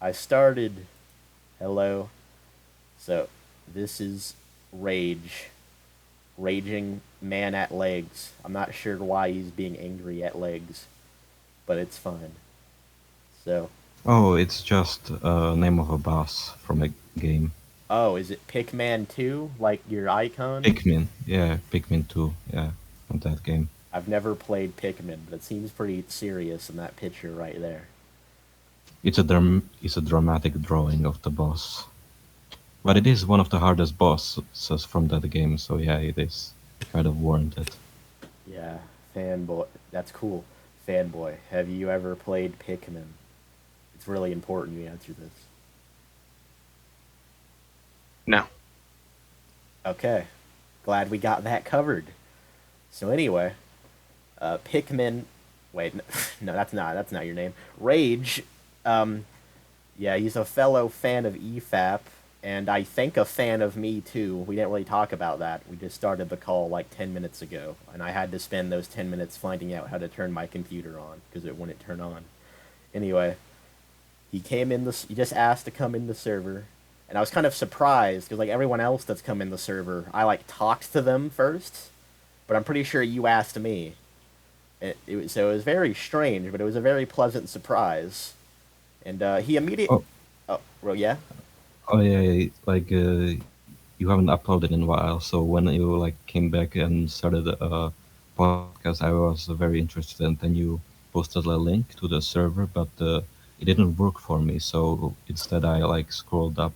I started. Hello. So, this is Rage. Raging man at legs. I'm not sure why he's being angry at legs, but it's fine. So, Oh, it's just a name of a boss from a game. oh, is it Pickman 2? Like your icon? Pikmin, yeah, Pikmin 2, yeah, from that game. I've never played Pikmin, but it seems pretty serious in that picture right there. It's a dramatic drawing of the boss, but it is one of the hardest bosses from that game. So yeah, it is kind of warranted. Yeah, fanboy. That's cool. Fanboy. Have you ever played Pikmin? It's really important you answer this. No. Okay. Glad we got that covered. So anyway, Pikmin. Wait, no, that's not your name. Rage. Um, yeah, he's a fellow fan of EFAP, and I think a fan of me too. We didn't really talk about that. We just started the call like 10 minutes ago, and I had to spend those 10 minutes finding out how to turn my computer on because it wouldn't turn on. Anyway, he came in the. He just asked to come in the server, and I was kind of surprised because like everyone else that's come in the server, I like talked to them first, but I'm pretty sure you asked me. So it was very strange, but it was a very pleasant surprise. And he immediately. Oh, Oh, well, yeah. oh yeah, yeah, like you haven't uploaded in a while. So when you like came back and started a podcast, I was very interested, and then you posted a link to the server, but it didn't work for me. So instead, I like scrolled up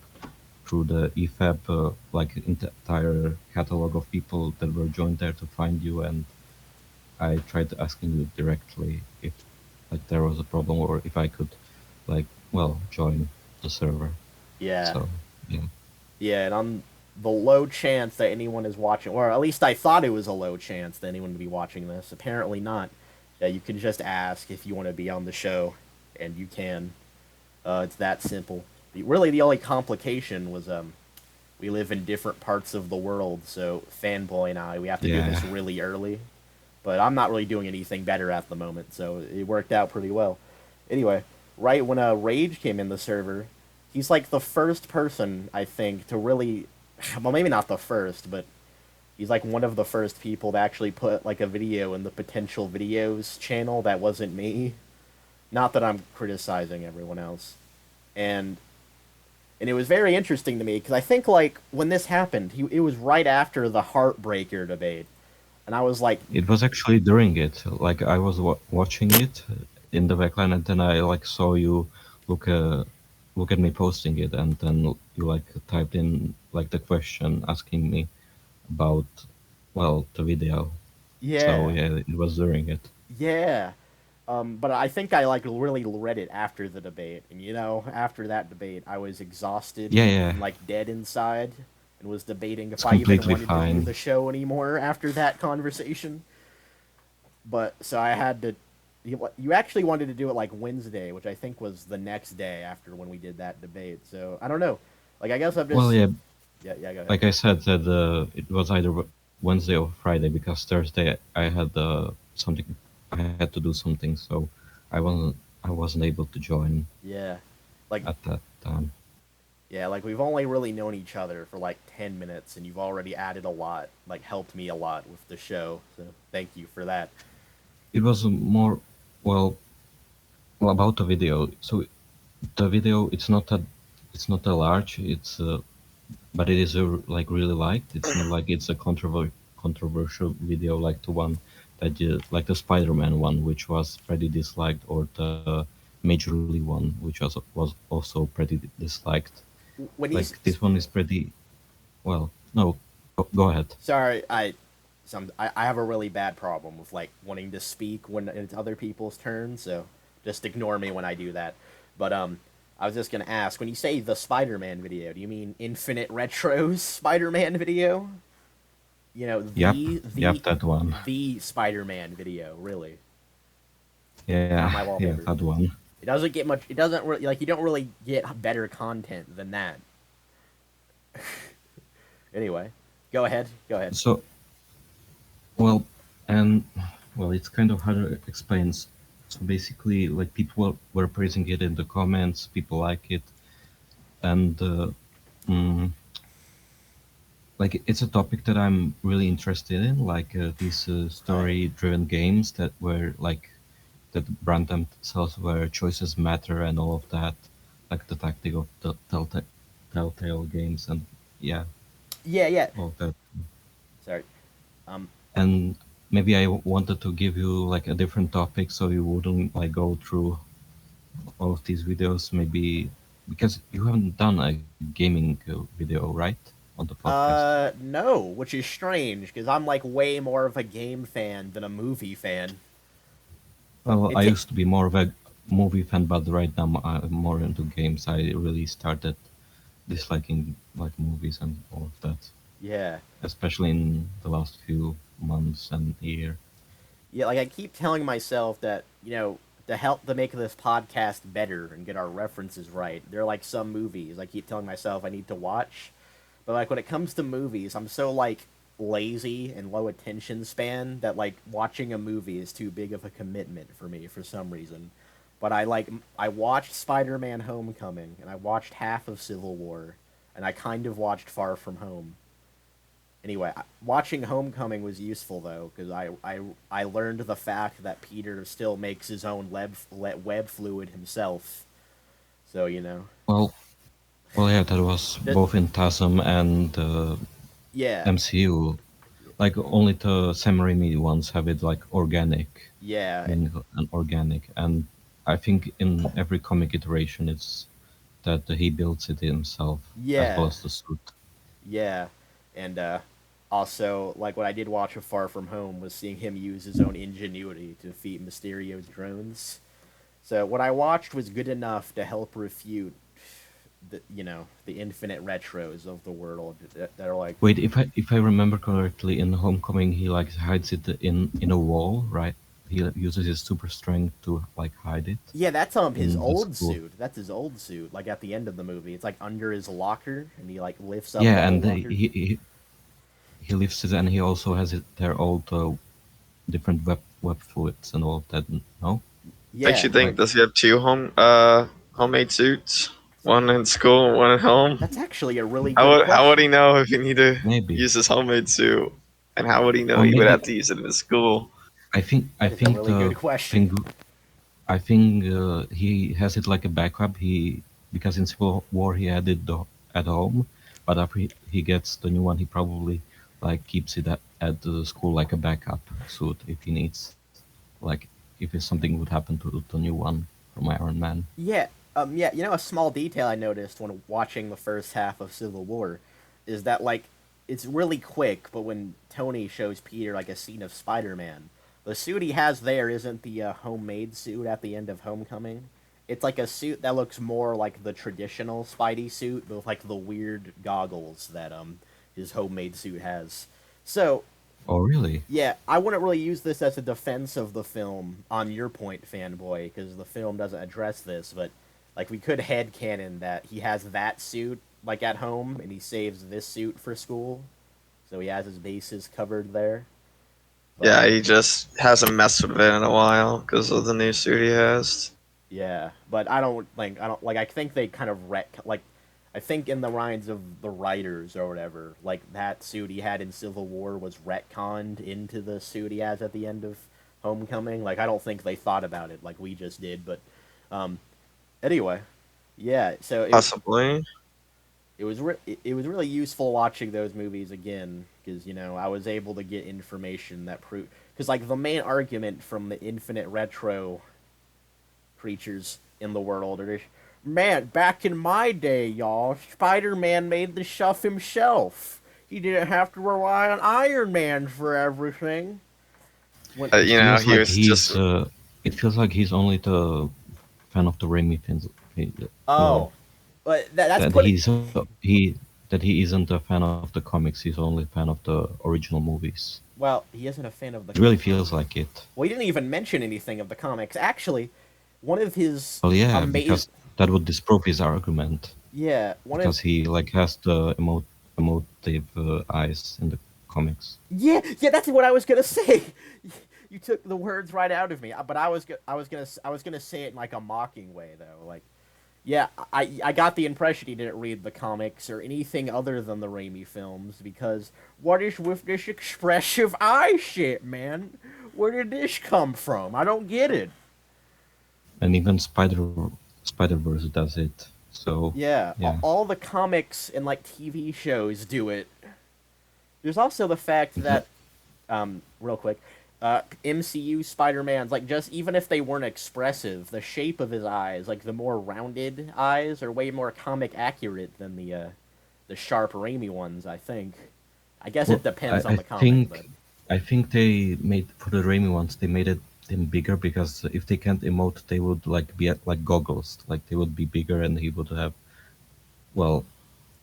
through the EFAB like entire catalog of people that were joined there to find you, and I tried asking you directly if like there was a problem or if I could like join the server. Yeah. So yeah. Yeah, and on the low chance that anyone is watching, or at least I thought it was a low chance that anyone would be watching this. Apparently not. Yeah, you can just ask if you want to be on the show, and you can. It's that simple. Really, the only complication was we live in different parts of the world, so Fanboy and I we have to do Yeah. this really early. But I'm not really doing anything better at the moment, so it worked out pretty well. Anyway, right when Rage came in the server, he's like the first person I think to really, well, maybe not the first, but he's like one of the first people to actually put like a video in the potential videos channel that wasn't me. Not that I'm criticizing everyone else, and and it was very interesting to me because I think like when this happened, it was right after the Heartbreaker debate, and I was like, It was actually during it. Like I was watching it in the backline, and then I like saw you look look at me posting it, and then you like typed in like the question asking me about the video. So yeah, yeah, it was during it. yeah. But I think I like really read it after the debate, and after that debate, I was exhausted Yeah, yeah, and like dead inside, and was debating if it's I even completely wanted to do fine. the show anymore after that conversation. But so I had to. You actually wanted to do it like Wednesday, which I think was the next day after when we did that debate. So I don't know. Like I guess I'm Well, just. yeah, Yeah, yeah. Go ahead. like I said, that it was either Wednesday or Friday because Thursday I had something. I had to do something, so I wasn't able to join Yeah, like at that time. yeah, like we've only really known each other for like 10 minutes, and you've already added a lot, like helped me a lot with the show. So thank you for that. It was more well, about the video. So the video it's not that large. It's but it is like really liked. It's not like it's a controversial video like the one that like the Spider-Man one, which was pretty disliked, or the Majorly one, which was also pretty disliked. When Like he's this one is pretty well. No, go ahead. sorry, I have a really bad problem with like wanting to speak when it's other people's turn. So just ignore me when I do that. But I was just gonna ask, when you say the Spider-Man video, do you mean Infinite Retro's Spider-Man video? Yep, The yep, that one. the Spider-Man video, really. Yeah, Not my yeah, wallpaper. that one. It doesn't get much. It doesn't really like you don't really get better content than that. Anyway, go ahead. Go ahead. So well, and well, it's kind of hard to explain. So basically, like people were praising it in the comments, people like it, and mm, like it's a topic that I'm really interested in, like these Right. story-driven games that were like that brand themselves where choices matter and all of that, like the tactic of the Telltale games and yeah, Yeah, yeah. all of that. Sorry. Um, And maybe I wanted to give you like a different topic so you wouldn't like go through all of these videos. Maybe because you haven't done a gaming video, right, on the podcast. no, which is strange because I'm like way more of a game fan than a movie fan. Well, It I ta- used to be more of a movie fan, but right now I'm more into games. I really started disliking like movies and all of that, yeah. especially in the last few months and year. Yeah, like I keep telling myself that, to help to make this podcast better and get our references right, there are like some movies I keep telling myself I need to watch. But like when it comes to movies, I'm so like lazy and low attention span that like watching a movie is too big of a commitment for me for some reason. But I watched Spider-Man Homecoming and I watched half of Civil War and I kind of watched Far From Home. Anyway, watching Homecoming was useful though because I learned the fact that Peter still makes his own web fluid himself. So Well, well, yeah, that was that both in TASM and yeah, MCU. Like only the Sam Raimi ones have it like organic, yeah, being an organic, and I think in every comic iteration, it's that he builds it himself as well yeah, as the suit. yeah, and also like what I did watch of Far From Home was seeing him use his own ingenuity to defeat Mysterio's drones. So what I watched was good enough to help refute the infinite retros of the world that are like. Wait, if I remember correctly, in Homecoming, he like hides it in a wall, right? He uses his super strength to like hide it Yeah, that's his in the old school. suit. That's his old suit. Like at the end of the movie, it's like under his locker, and he like lifts up the Yeah, whole and locker. he lifts it, and he also has it their old different web fluids and all of that. No, Yeah, Makes you think, like does he have two homemade suits? One in school, one at home? that's actually a really How good would he question. know if he need to maybe, use his homemade suit? And how would he know or he would have maybe to use it in his school? I That is a think really good the question. thing I think he has it like a backup. He because in Civil War he had it at home, but after he gets the new one, he probably like keeps it at the school like a backup suit if he needs, like if something would happen to the new one from Iron Man. Yeah, yeah. A small detail I noticed when watching the first half of Civil War is that like it's really quick, but when Tony shows Peter like a scene of Spider-Man, the suit he has there isn't the homemade suit at the end of Homecoming. It's like a suit that looks more like the traditional Spidey suit, but with like the weird goggles that his homemade suit has. So Oh really? yeah, I wouldn't really use this as a defense of the film on your point, fanboy, because the film doesn't address this, but like we could headcanon that he has that suit like at home and he saves this suit for school. So he has his bases covered there. But Yeah, he just hasn't messed with it in a while because of the new suit he has. yeah, but I don't like I think they kind of I think in the minds of the writers or whatever, like that suit he had in Civil War was retconned into the suit he has at the end of Homecoming. Like I don't think they thought about it like we just did, but um anyway, yeah, so Possibly. it was really useful watching those movies again because I was able to get information that proved because like the main argument from the infinite retro creatures in the world are just, man, back in my day, y'all, Spider-Man made the stuff himself. He didn't have to rely on Iron Man for everything. When It He was just. it feels like he's only the fan of the Raimi films, or oh, but that's that put he isn't a fan of the comics. He's only a fan of the original movies. well, he isn't a fan of It the. really feels like it. Well, he didn't even mention anything of the comics. Actually, one of his Well, yeah, amazing. because that would disprove his argument. Yeah, one of Because he like has the emotive eyes in the comics. yeah, yeah. That's what I was gonna say. You took the words right out of me. But I was gonna say it in like a mocking way though. Like, yeah, I got the impression he didn't read the comics or anything other than the Raimi films because what is with this expressive eye shit, man? Where did this come from? I don't get it. And even Spider Verse does it. So Yeah, yeah. all the comics and like TV shows do it. There's also the fact The- that, real quick, MCU Spider-Man's like just even if they weren't expressive, the shape of his eyes, like the more rounded eyes, are way more comic accurate than the sharp Raimi ones. I think. I guess it Well, depends on I the comic, but think they made for the Raimi ones. They made it them bigger because if they can't emote, they would like be at, like goggles. Like they would be bigger, and he would have well,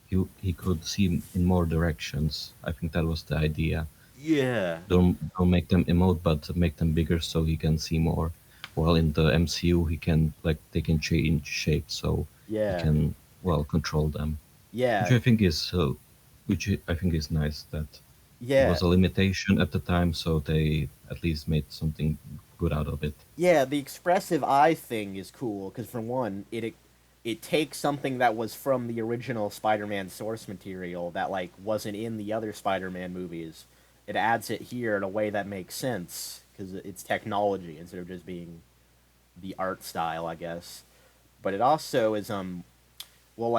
he could see in more directions. I think that was the idea. yeah, Don't make them emote, but make them bigger so he can see more. While in the MCU, he can like they can change shape, so he yeah, can control them, which yeah, I think is nice that it yeah. was a limitation at the time, so they at least made something good out of it. Yeah, the expressive eye thing is cool because for one, it takes something that was from the original Spider-Man source material that like wasn't in the other Spider-Man movies. It adds it here in a way that makes sense because it's technology instead of just being the art style, I guess. But it also is well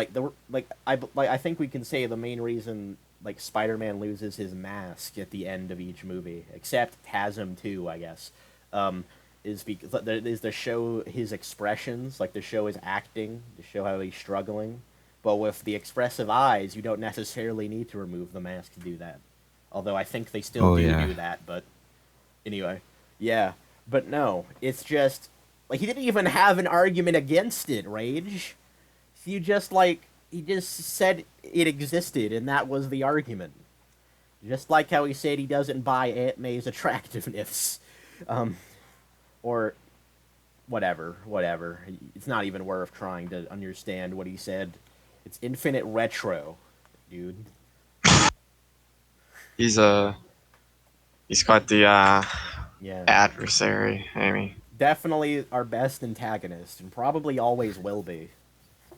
I think we can say the main reason like Spider-Man loses his mask at the end of each movie, except Tasm too, I guess. Um, is because is to show his expressions, like to show his acting, to show how he's struggling. But with the expressive eyes, you don't necessarily need to remove the mask to do that. Although I think they still Oh do yeah, that, but anyway, yeah. But no, it's just like he didn't even have an argument against it, Rage. You just like he just said it existed, and that was the argument. Just like how he said he doesn't buy Aunt May's attractiveness, um, or whatever. It's not even worth trying to understand what he said. It's infinite retro, dude. He's he's quite the Yeah, adversary, Amy. definitely our best antagonist, and probably always will be.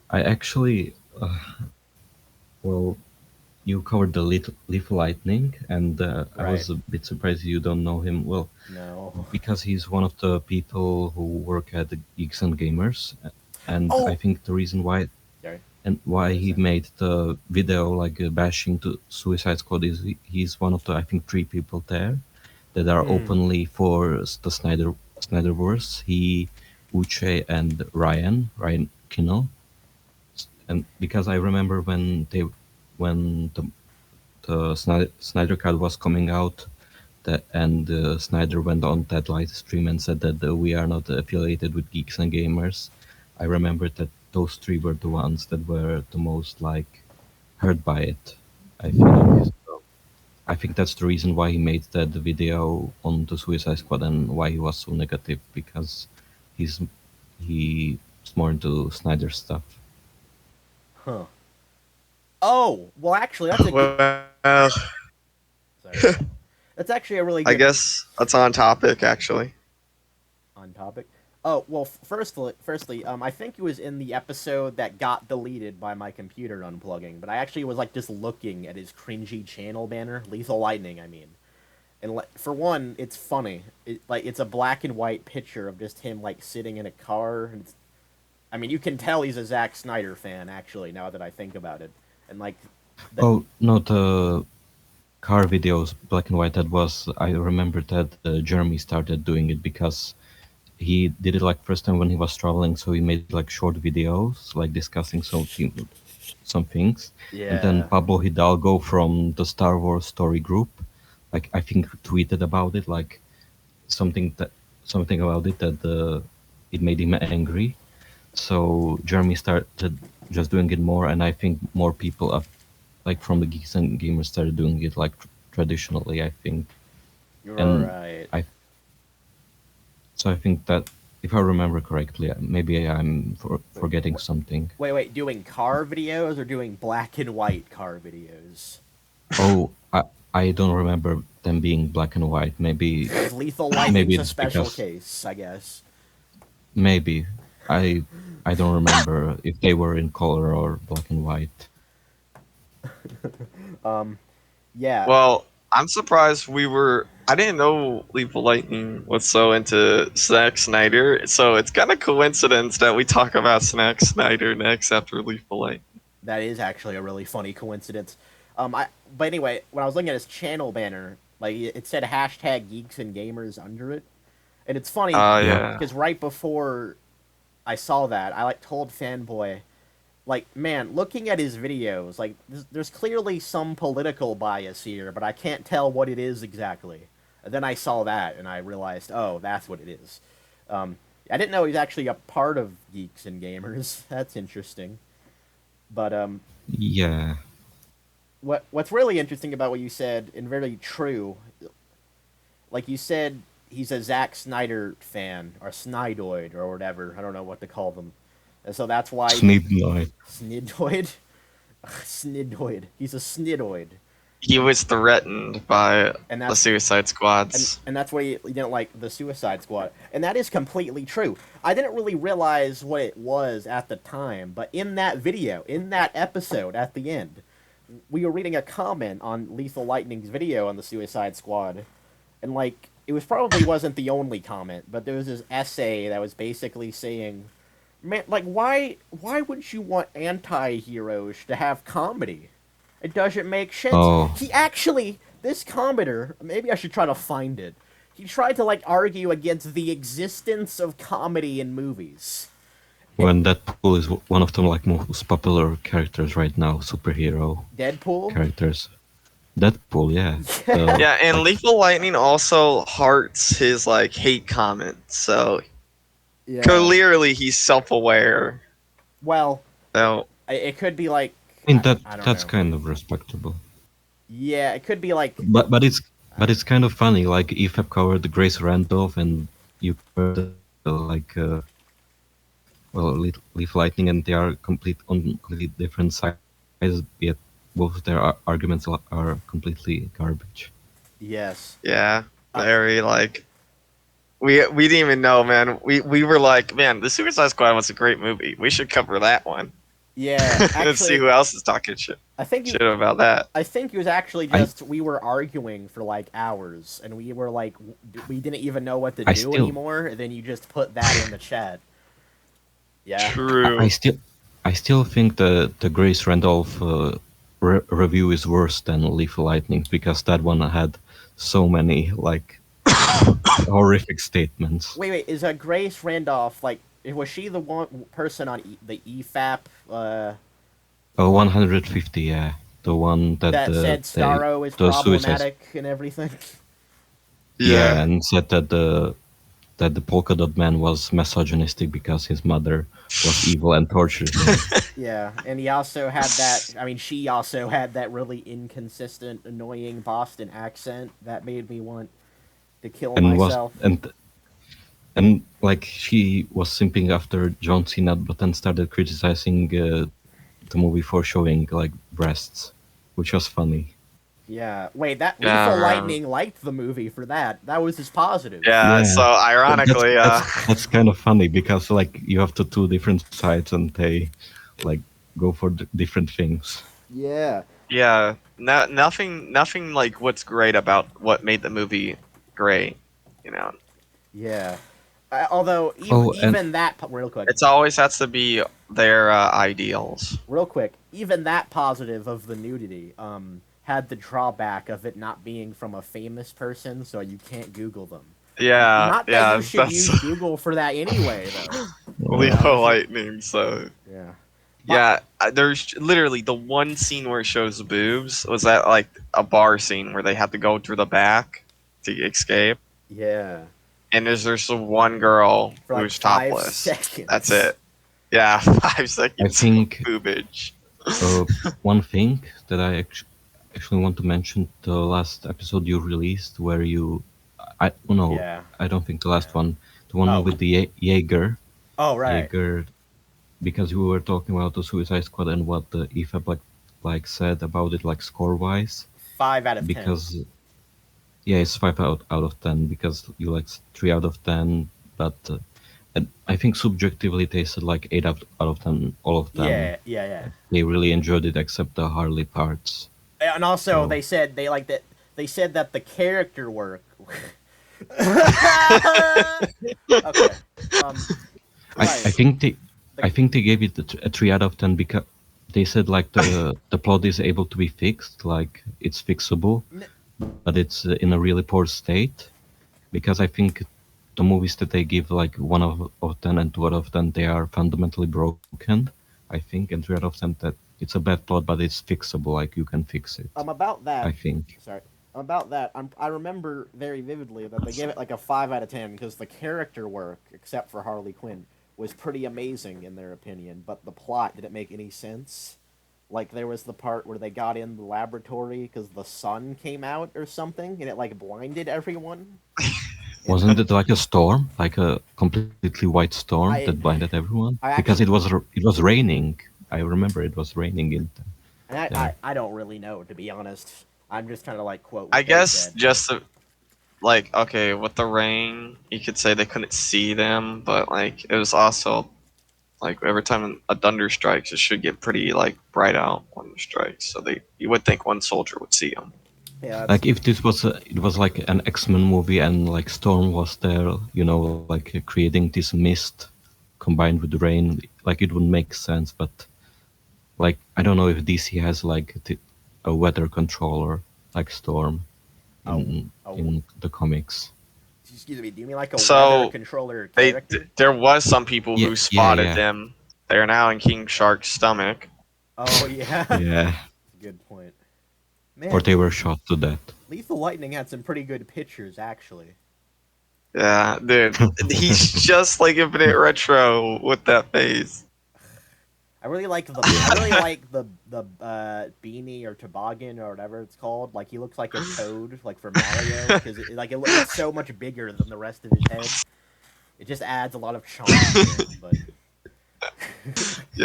I actually well, you covered the Leaf Lightning, and I Right? was a bit surprised you don't know him well No. because he's one of the people who work at the Geeks and Gamers, and I Oh, think the reason why sorry. and What why was he that? made the video like bashing to Suicide Squad is he's one of the I think three people there that are Hmm. openly for the Snyderverse. He, Uche, and Ryan Kinnell, and because I remember when the Snyder Cut was coming out, and Snyder went on that live stream and said that we are not affiliated with Geeks and Gamers. I remember that those three were the ones that were the most like hurt by it. I think. So I think that's the reason why he made that video on the Suicide Squad and why he was so negative because he's he's more into Snyder stuff. Huh. Oh, well, actually, that's a good. Well, Sorry. That's actually a really I good guess that's on topic, actually. on topic. Oh well, firstly, I think it was in the episode that got deleted by my computer unplugging, but I actually was like just looking at his cringy channel banner, Lethal Lightning, I mean, and for one, it's funny. It's a black and white picture of just him like sitting in a car. And I mean, you can tell he's a Zack Snyder fan actually. Now that I think about it, and like the Oh no, the car videos black and white. That was I remember that Jeremy started doing it because he did it like first time when he was traveling, so he made like short videos like discussing some things, and then yeah. Pablo Hidalgo from the Star Wars story group, like I think tweeted about it, like something that something about it that it made him angry. So Jeremy started just doing it more, and I think more people up like from the geeks and gamers started doing it like traditionally. I think, and Right. I so I think that if I remember correctly, maybe I'm Wait, forgetting something. wait, doing car videos or doing black and white car videos? Oh, I don't remember them being black and white. Maybe Lethal maybe Lightning's a it's special because case, I guess. maybe I I don't remember if they were in color or black and white. Yeah, Well, I'm surprised we were. I didn't know Lethal Lightning was so into Zack Snyder, so it's kind of coincidence that we talk about Zack Snyder next after Lethal Lightning. that is actually a really funny coincidence. I but anyway, when I was looking at his channel banner, like it said hashtag geeks and gamers under it, and it's funny Yeah. Yeah. because right before I saw that, I like told Fanboy, like, man, looking at his videos, like, there's clearly some political bias here, but I can't tell what it is exactly. And then I saw that, and I realized, oh, that's what it is. I didn't know he's actually a part of Geeks and Gamers. That's interesting. But Yeah. what's really interesting about what you said, and very true, like you said, he's a Zack Snyder fan, or Snydoid, or whatever. I don't know what to call them. And so that's why Sneednoid. Snidoid? Snidoid. He's a snidoid. He was threatened by And the that's Suicide and, Squads. and that's why he didn't like the Suicide Squad. And that is completely true. I didn't really realize what it was at the time, but in that video, in that episode at the end, we were reading a comment on Lethal Lightning's video on the Suicide Squad, and like it was probably wasn't the only comment, but there was this essay that was basically saying, man, like why would you want anti-heroes to have comedy? It doesn't make sense. Oh, He actually, this commenter, maybe I should try to find it. He tried to like argue against the existence of comedy in movies. when Deadpool is one of the like most popular characters right now, superhero Deadpool? characters. Deadpool, yeah. The, Yeah, and like, Lethal Lightning also hearts his like hate comments, so Yeah. clearly he's self-aware. Well, So it could be like I mean I don't that's know. kind of respectable. Yeah, it could be like But it's kind of funny. Like if I covered Grace Randolph and you covered Leaf Lightning, and they are completely different sides. Yet both their arguments are completely garbage. yes. yeah, Uh, very like we didn't even know, man. We were like, man, the Suicide Squad was a great movie. We should cover that one yeah, and see actually, who else is talking I think you shit about that. I think it was actually I just we were arguing for like hours, and we were like we didn't even know what to I do still anymore. And then you just put that in the chat. Yeah, I True. still I still think the Grace Randolph review is worse than Lethal Lightning because that one had so many like horrific statements. wait, is Grace Randolph like? Was she the one person on the EFAP 150, yeah, the one that that said they Starro is the suicides. problematic and everything? Yeah, Yeah. and said that the polka dot man was misogynistic because his mother was evil and tortured him. Yeah, and he also had that. I mean, she also had that really inconsistent, annoying Boston accent that made me want to kill and was myself. and like she was simping after John Cena, but then started criticizing the movie for showing like breasts, which was funny. Yeah. Wait, that Yeah, Lethal man. Lightning liked the movie for that. That was his positive. Yeah. Yeah, So ironically, that's kind of funny because like you have the two different sides and they like go for different things. Yeah. yeah, nothing like what's great about what made the movie great. You know, Yeah. Although Oh, and even that real quick, it's always has to be their ideals. even that positive of the nudity had the drawback of it not being from a famous person, so you can't Google them. Yeah, Not that yeah, you should that's use Google for that anyway, though. Lethal Lightning. So Yeah. yeah, there's literally the one scene where it shows boobs was that like a bar scene where they have to go through the back to escape, Yeah. and there's one girl For like who's 5 topless. seconds. That's it. Yeah, 5 seconds I think of boobage. one thing that I actually want to mention, the last episode you released where I oh no, Yeah. I don't think the last one, the one Oh. with the Oh, right. Jaeger, because we were talking about the Suicide Squad and what the IFAB like said about it, like score wise. 5 out of 10. because yeah, it's 5 out of 10 because you like 3 out of 10, but and I think subjectively they said like 8 out of 10. All of them, Yeah, yeah, yeah. they really enjoyed it except the Harley parts. And also, So they said they like that. They said that the character work. Okay. Um. I Right. think they The I think they gave it a 3 out of 10 because they said like the plot is able to be fixed, like it's fixable, n- but it's in a really poor state. Because I think the movies that they give like 1 of 10 and 2 out of 10, they are fundamentally broken. I think, and 3 out of 10 that it's a bad plot, but it's fixable. Like you can fix it. about I that. think. Sorry. About that, I remember very vividly that they gave it like a 5 out of 10 because the character work, except for Harley Quinn, was pretty amazing in their opinion. But the plot didn't make any sense. Like there was the part where they got in the laboratory because the sun came out or something, and it like blinded everyone. And Wasn't it like a storm, like a completely white storm that I, blinded everyone? I Because actually, it was raining. I remember it was raining in and there. I don't really know to be honest. I'm just kind of like quote I what they guess said. just like okay, with the rain, you could say they couldn't see them, but like it was also like every time a thunder strikes, it should get pretty like bright out when it strikes. So they you would think one soldier would see them. Yeah, Like if this was it was like an X-Men movie and like Storm was there, you know, like creating this mist combined with rain, like it would make sense. But like I don't know if DC has like a weather controller like Storm oh, in the comics. excuse me. Do you mean like a weather So controller character? there was some people Yeah, who yeah, spotted yeah, them. They are now in King Shark's stomach. Oh yeah, yeah. good point. Or Man, they were shot to death. Lethal Lightning had some pretty good pictures actually. Yeah, dude, he's just like Infinite Retro with that face. I really like the beanie or toboggan or whatever it's called. Like he looks like a toad, like for Mario, because it's so much bigger than the rest of his head. It just adds a lot of charm to him. But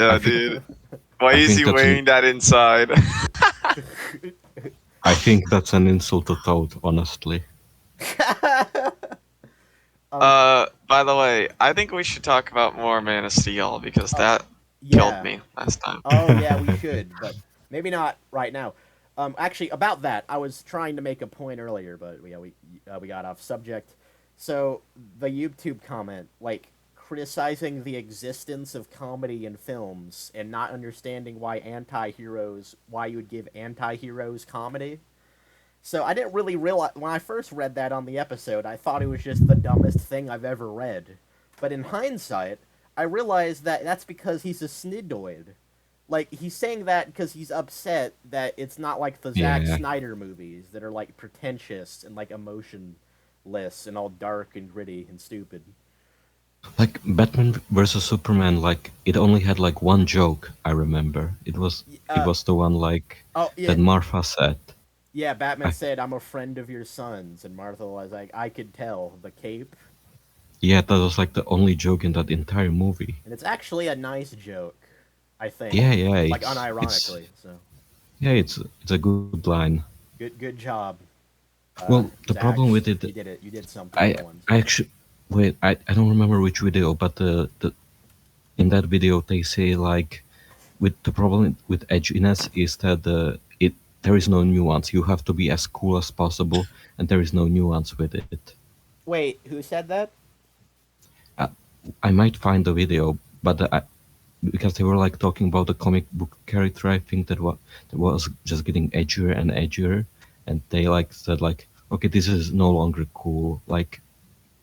I Yeah, think dude. Why I is think he that's an wearing that inside? I think that's an insult to Toad, honestly. um, By the way, I think we should talk about more Man of Steel because uh, that killed yeah. me last time. Oh yeah, we should, but maybe not right now. Actually, about that, I was trying to make a point earlier, but we got off subject. So the YouTube comment, like criticizing the existence of comedy in films and not understanding why you would give anti-heroes comedy. So I didn't really realize when I first read that on the episode, I thought it was just the dumbest thing I've ever read. But in hindsight, I realized that that's because he's a snidoid. Like he's saying that because he's upset that it's not like the Zack Yeah. Snyder movies that are like pretentious and like emotionless and all dark and gritty and stupid. Like Batman versus Superman, like it only had like one joke, I remember. It Uh was the one like oh yeah, that Martha said. yeah. Batman I, said, "I'm a friend of your son's," and Martha was like, "I could tell." The cape, yeah, that was like the only joke in that entire movie. and it's actually a nice joke, I think, Yeah, yeah, like it's unironically. So yeah, it's a good line. good job, Well, the Zach. problem with it, You did it. You did something I for once. I actually wait, I don't remember which video, but the in that video they say like with the problem with edginess is that there is no nuance. You have to be as cool as possible, and there is no nuance with it. Wait, who said that? I, I might find the video, but because they were like talking about the comic book character, I think that was just getting edgier and edgier, and they like said like, okay, this is no longer cool. Like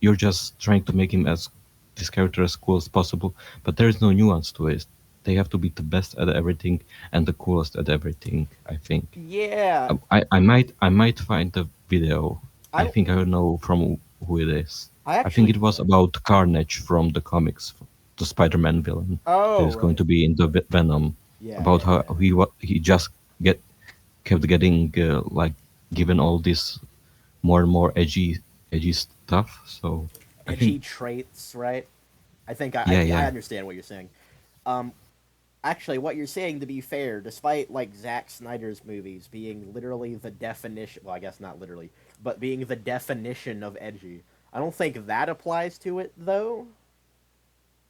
you're just trying to make him as this character as cool as possible, but there is no nuance to it. They have to be the best at everything and the coolest at everything. I think. Yeah, I might find the video. I I think I know from who it is. I I think actually. it was about Carnage from the comics, the Spider-Man villain that Oh is going right. to be in the Venom. Yeah, About yeah, how yeah. he just get kept getting like given all this more and more edgy stuff. So I think Edgy traits, right? I yeah, I yeah, understand what you're saying. Um, actually, what you're saying, to be fair, despite like Zack Snyder's movies being literally the definition, well, I guess not literally, but being the definition of edgy, I don't think that applies to it though,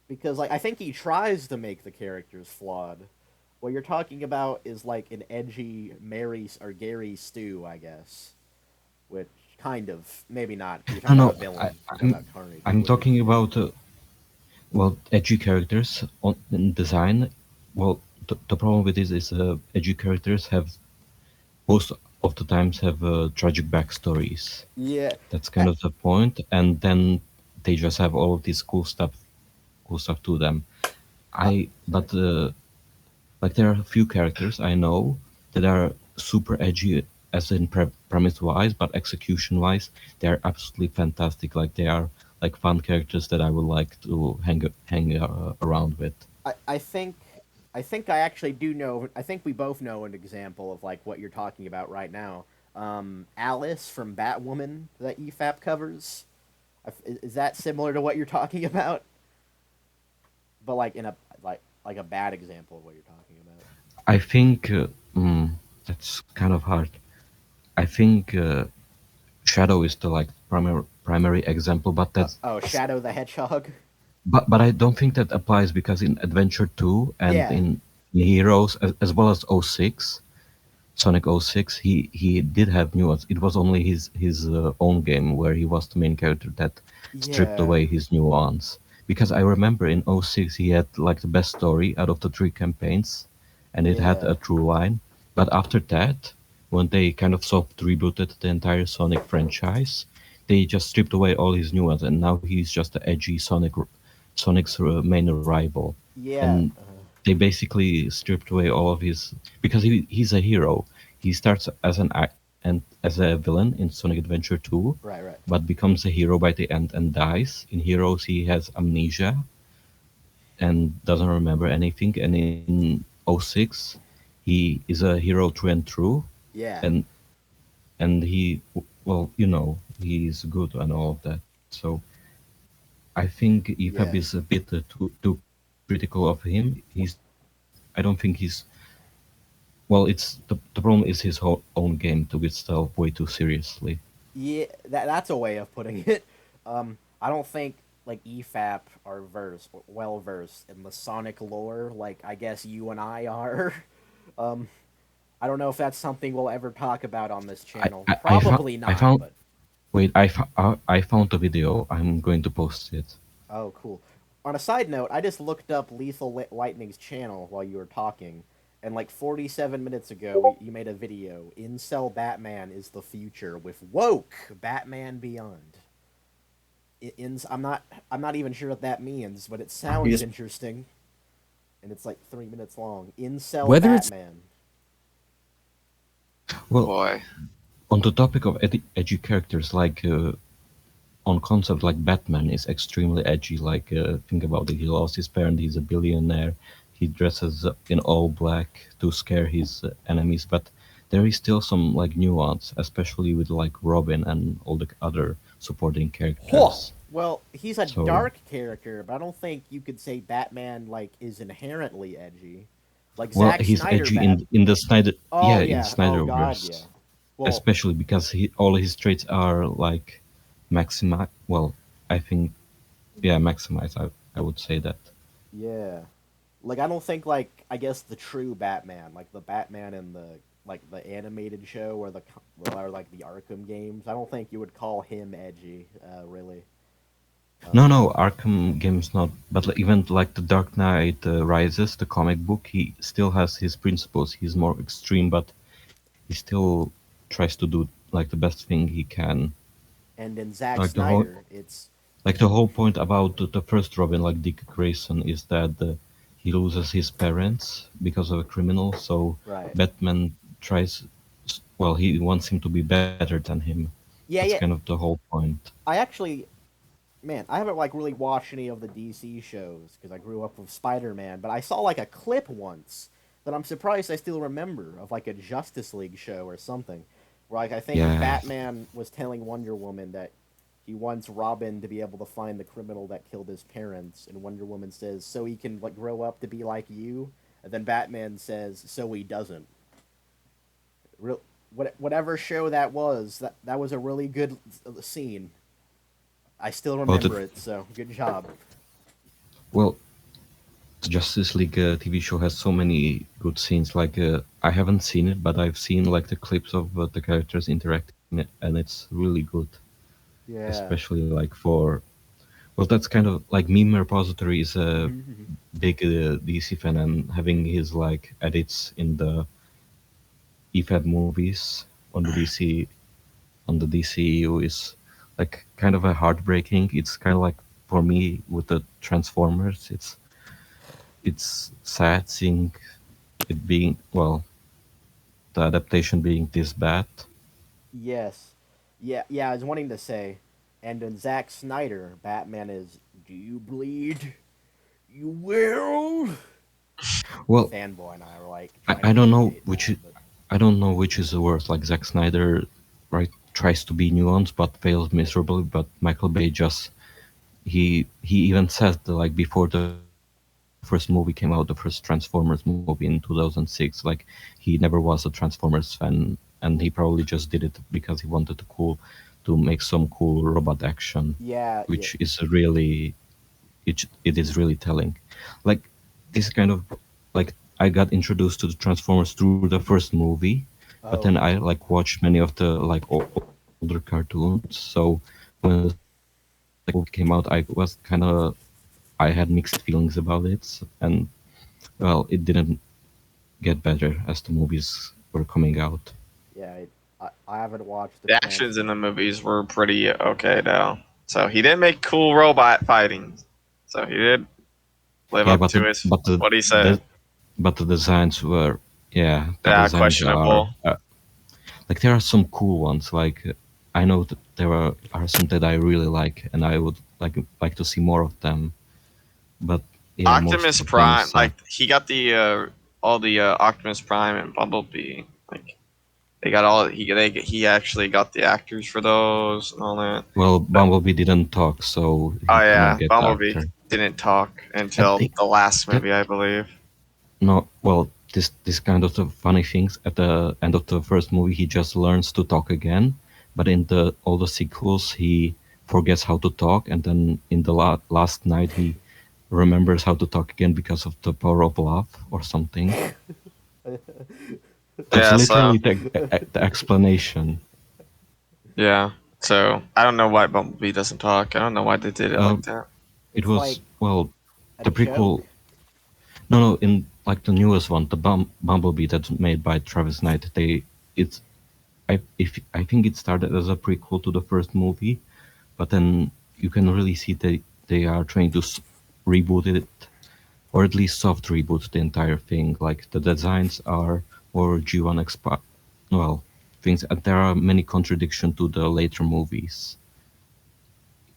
because like I think he tries to make the characters flawed. What you're talking about is like an edgy Mary or Gary Stew, I guess, which kind of maybe not. You're No, talking about no, a villain. You're talking I'm about Carnage. I'm talking about well, edgy characters on in design. Well, the problem with this is edgy characters have most of the times have tragic backstories. Yeah, That's I, kind of the point, and then they just have all of this cool stuff to them. I sorry. but like there are a few characters I know that are super edgy, as in premise wise, but execution wise, they are absolutely fantastic. Like they are like fun characters that I would like to hang around with. I think I actually do know. I think we both know an example of like what you're talking about right now. Alice from Batwoman that EFAP covers. Is that similar to what you're talking about? But like in a like a bad example of what you're talking about. I think that's kind of hard. I think Shadow is the like primary example, but that's Oh, Shadow the Hedgehog. but I don't think that applies because in Adventure 2 and Yeah, in Heroes as well as '06, Sonic '06, he did have nuance. It was only his own game where he was the main character that stripped yeah, away his nuance. Because I remember in '06 he had like the best story out of the three campaigns, and it had yeah, a true line. But after that, when they kind of soft rebooted the entire Sonic franchise, they just stripped away all his nuance, and now he's just the edgy Sonic's main rival. yeah. And they basically stripped away all of his because he's a hero. He starts as and as a villain in Sonic Adventure 2, Right, right. but becomes a hero by the end and dies. In Heroes, he has amnesia and doesn't remember anything. And in '06, he is a hero through and through, Yeah, and he well, he's good and all of that. So I think EFAB yeah. is a bit too critical of him. I don't think he's well. It's the problem is his whole own game took itself way too seriously. Yeah, that's a way of putting it. I don't think like EFAP are well versed in the Sonic lore, like I guess you and I are. Um, I don't know if that's something we'll ever talk about on this I channel. I, I found Probably I not, found but wait I found a video. I'm going to post it. oh, cool. On a side note, I just looked up Lightning's channel while you were talking, and like 47 minutes ago, you made a video. Incel Batman is the future with woke Batman Beyond. I'm not even sure what that means, but it sounds He's interesting, and it's like 3 minutes long. Incel Whether it's Batman. Well, boy. on the topic of edgy characters, like on concept, like Batman is extremely edgy. Like think about it, he lost his parent, he's a billionaire, he dresses in all black to scare his enemies, but there is still some like nuance, especially with like Robin and all the other supporting Huh. characters. Well, he's a So, dark character, but I don't think you could say Batman like is inherently edgy. Like well, Zack he's Snyder edgy Bat. in the Snyder, Oh yeah, in yeah. Oh god, yeah. Snyderverse, Well, especially because all his traits are like maximize. Well, I think, yeah, maximize. I would say that. yeah. Like I don't think like I guess the true Batman, like the Batman in the animated show or like the Arkham games. I don't think you would call him edgy, really. No, Um, no, Arkham game's not. But like, even like the Dark Knight Rises, the comic book, he still has his principles. He's more extreme, but he still tries to do like the best thing he can. and in Zack Like the whole, Snyder, it's like the whole point about the first Robin, like Dick Grayson, is that he loses his parents because of a criminal. So right. Batman tries. Well, he wants him to be better than him. That's Yeah, kind yeah. of the whole point. I actually, man, I haven't like really watched any of the DC shows because I grew up with Spider-Man, but I saw like a clip once that I'm surprised I still remember of like a Justice League show or something, where like I think Yeah. Batman was telling Wonder Woman that he wants Robin to be able to find the criminal that killed his parents, and Wonder Woman says so he can like grow up to be like you, And then Batman says, "So he doesn't." Real, whatever show that was, that was a really good scene. I still Well, the, remember it, so good job. well, the Justice League TV show has so many good scenes. Like I haven't seen it, but I've seen like the clips of the characters interacting in it, and it's really good. Yeah. Especially like for well, that's kind of like Meme Repository is a big DC fan, and having his like edits in the EFAB movies on the DCU is like kind of a heartbreaking. It's kind of like for me with the Transformers. It's sad seeing it being well the adaptation being this bad. Yes. Yeah, I was wanting to say, and in Zack Snyder, Batman is, "Do you bleed? You will." Well, Fanboy and I were like I, trying I to don't know recreate which that, but I don't know which is the worst. Like Zack Snyder, right, tries to be nuanced but fails miserably. But Michael Bay just he even says that like before the first movie came out, the first Transformers movie in 2006, like he never was a Transformers fan, and he probably just did it because he wanted to make some cool robot action, yeah, which yeah. is really it is really telling. Like this kind of like I got introduced to the Transformers through the first movie, but then Oh, I like watched many of the like older cartoons. So when the second movie came out, I was kind of I had mixed feelings about it, and well, it didn't get better as the movies were coming out. yeah. I haven't watched the The trans. actions in the movies were pretty okay though. So he did make cool robot fighting. So he did live Yeah, up but to his what he the said. but the designs were yeah the Yeah, designs questionable. like there are some cool ones. Like I know that are some that I really like, and I would like to see more of them. But yeah, most of Optimus the Prime, things. like he got the all the Optimus Prime and Bumblebee. Like they got all he actually got the actors for those and all that. Well, But Bumblebee didn't talk, so oh he couldn't yeah, get the Bumblebee actor. didn't talk I until think the last that movie, I believe. no, well, this kind of the funny things at the end of the first movie, he just learns to talk again, but in the all the sequels, he forgets how to talk, and then in the last night, he remembers how to talk again because of the power of love or something. That's Yeah, so literally the explanation. yeah. So I don't know why Bumblebee doesn't talk. I don't know why they did it like Um, that. it It's like was well, a the joke. prequel. No, in like the newest one, the Bumblebee that's made by Travis Knight. It's I think it started as a prequel to the first movie, but then you can really see they are trying to reboot it, or at least soft reboot the entire thing. Like the designs are more G1 well things, and there are many contradictions to the later movies.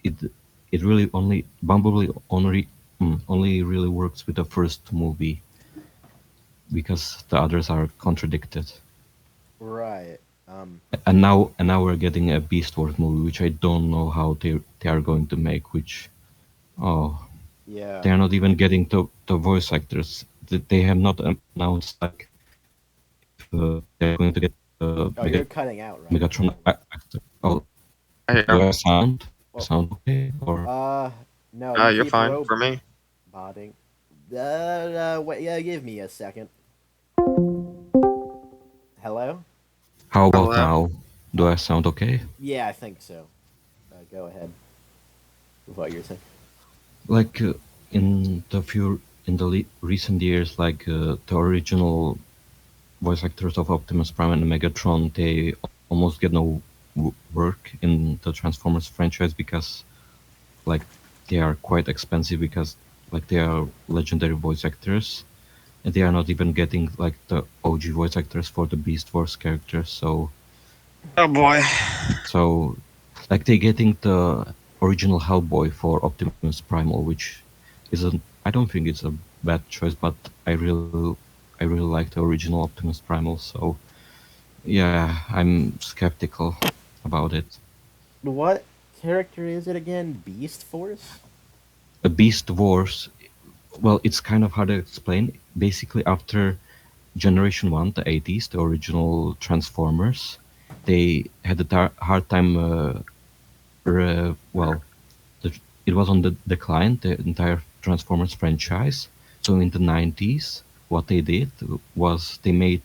It it really only Bumblebee only really works with the first movie because the others are contradicted. Right. And now we're getting a Beast Wars movie, which I don't know how they are going to make. Which oh, Yeah. they are not even getting the voice actors. They have not announced like if they are going to get Oh, you're cutting out right now, Megatron by the way. actor. Oh, I hear do him. I sound Well, okay or no, you You're keep fine for me. roboting. Wait, yeah, give me a second. Hello? how about Hello. now? Do I sound okay? Yeah, I think so. Go ahead with what you're saying. Like in the recent years, like the original voice actors of Optimus Prime and Megatron, they almost get no work in the Transformers franchise because like they are quite expensive because like they are legendary voice actors and they are not even getting like the OG voice actors for the Beast Wars characters. Oh boy. So like they getting the original Hellboy for Optimus Primal, which isn't I don't think it's a bad choice, but I really like the original Optimus Primal, so yeah, I'm skeptical about it. What character is it again? Beast Force? A Beast Wars, well, it's kind of hard to explain. basically after Generation 1, the 80s, the original Transformers, they had a hard time, well, it was on the decline, the entire Transformers franchise. So in the 90s, what they did was they made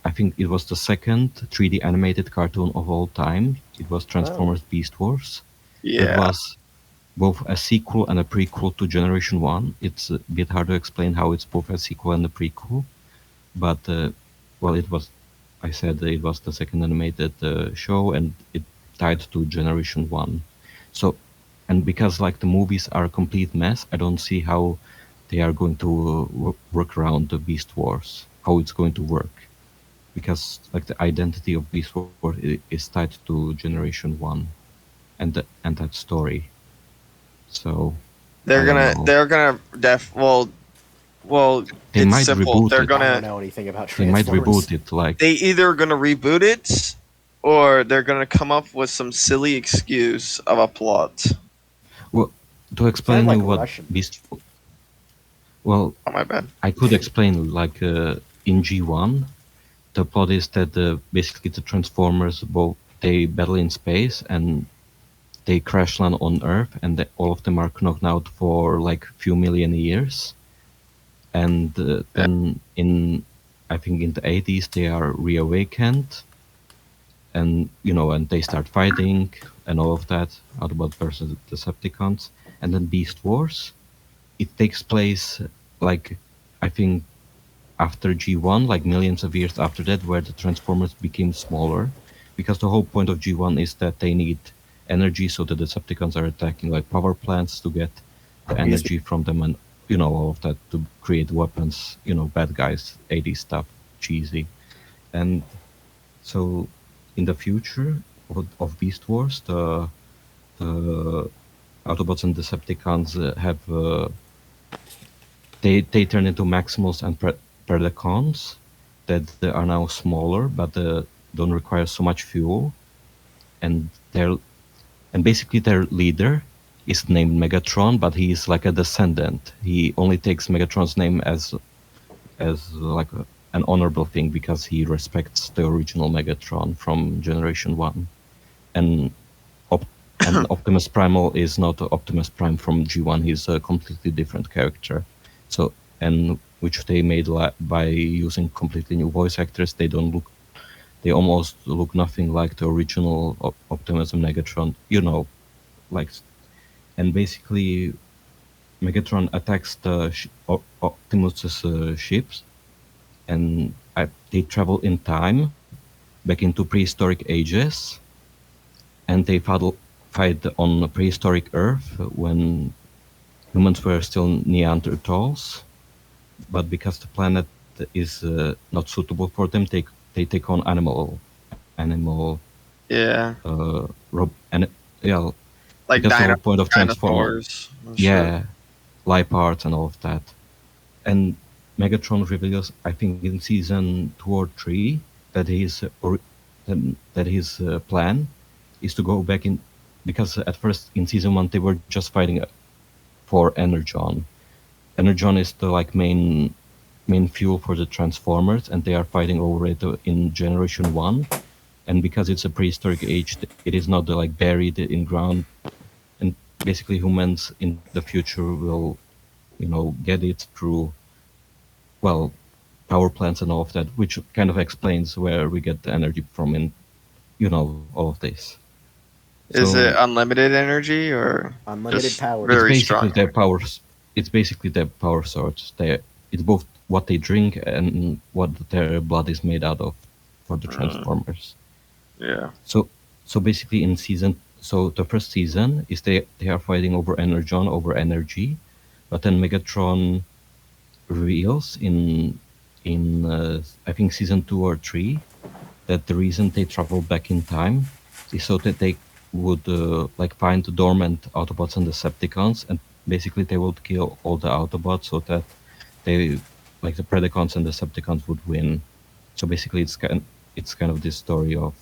I think it was the second 3D animated cartoon of all time. It was Oh, Transformers Beast Wars. That Yeah. was both a sequel and a prequel to Generation 1. It's a bit hard to explain how it's both a sequel and a prequel, but well, it was. I said it was the second animated show, and it tied to Generation One. So, and because like the movies are a complete mess, I don't see how they are going to work around the Beast Wars. How it's going to work, because like the identity of Beast Wars is tied to Generation One, and that story. So I They're don't gonna know. they're gonna well They it's might simple. reboot They're it. I don't gonna know anything about They might Transformers. reboot it. Like, they either gonna reboot it or they're gonna come up with some silly excuse of a plot. well, to Sounded explain you like what Russian. Beast. Well, Oh my bad. I could explain like in G1, the plot is that basically the Transformers both they battle in space and they crash land on Earth, and all of them are knocked out for like few million years. And Yeah. then in I think in the 80s they are reawakened, and and they start fighting and all of that, Autobots versus Decepticons, and then Beast Wars. It takes place like I think after G1, like millions of years after that, where the Transformers became smaller, because the whole point of G1 is that they need energy, so the Decepticons are attacking like power plants to get the Is energy from them, and all of that to create weapons. Bad guys, 80s stuff, cheesy, and so in the future of Beast Wars, the Autobots and Decepticons have they turn into Maximals and Predacons that they are now smaller, but don't require so much fuel, and basically their leader is named Megatron, but he is like a descendant. He only takes Megatron's name as like an honorable thing because he respects the original Megatron from Generation One, and Op- and Optimus Primal is not Optimus Prime from G1. He's a completely different character. So, and which they made by using completely new voice actors. They almost look nothing like the original Optimus and Megatron. Like, and basically Megatron attacks the Optimus's ships, and they travel in time back into prehistoric ages, and they fight on prehistoric Earth when humans were still Neanderthals. But because the planet is not suitable for them, they take on animal, Yeah. and yeah, Like because the whole point of Transformer, dinosaurs and shit. yeah, life parts and all of that. And Megatron reveals, I think, in season 2 or 3, that his plan is to go back in, because at first in season 1 they were just fighting for Energon. Energon is the like main fuel for the Transformers, and they are fighting over it in Generation One. And because it's a prehistoric age, it is not like buried in ground, and basically humans in the future will, get it through, well, power plants and all of that, which kind of explains where we get the energy from, and all of this. Is So it unlimited energy or unlimited just power. it's very basically strong? their powers. It's basically their power source. It's both what they drink and what their blood is made out of for the Mm, Transformers. yeah. So basically so the first season is they are fighting over Energon, over energy, but then Megatron reveals in I think season 2 or 3 that the reason they travel back in time is so that they would like find the dormant Autobots and Decepticons, and basically they would kill all the Autobots so that they, like the Predacons and Decepticons, would win. So basically, it's kind of this story of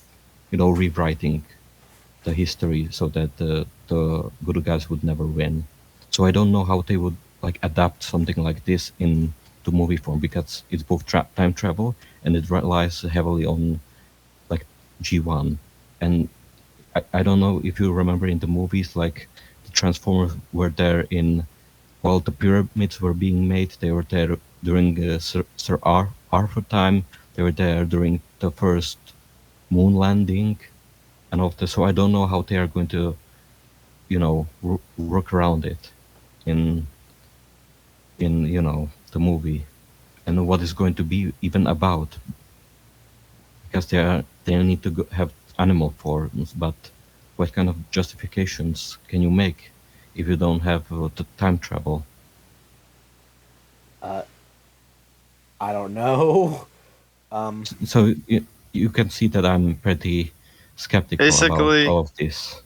rewriting the history so that the good guys would never win. So I don't know how they would like adapt something like this in to movie form because it's both time travel and it relies heavily on like G1. And I don't know if you remember in the movies, like the Transformers were there in while the pyramids were being made. They were there during Sir Arthur time. They were there during the first moon landing and all of this. So I don't know how they are going to, work around it in the movie, and what is going to be even about, because they need to have animal forms, but what kind of justifications can you make if you don't have the time travel? Uh, I don't know. Um, So you can see that I'm pretty skeptical about Basically, all of this.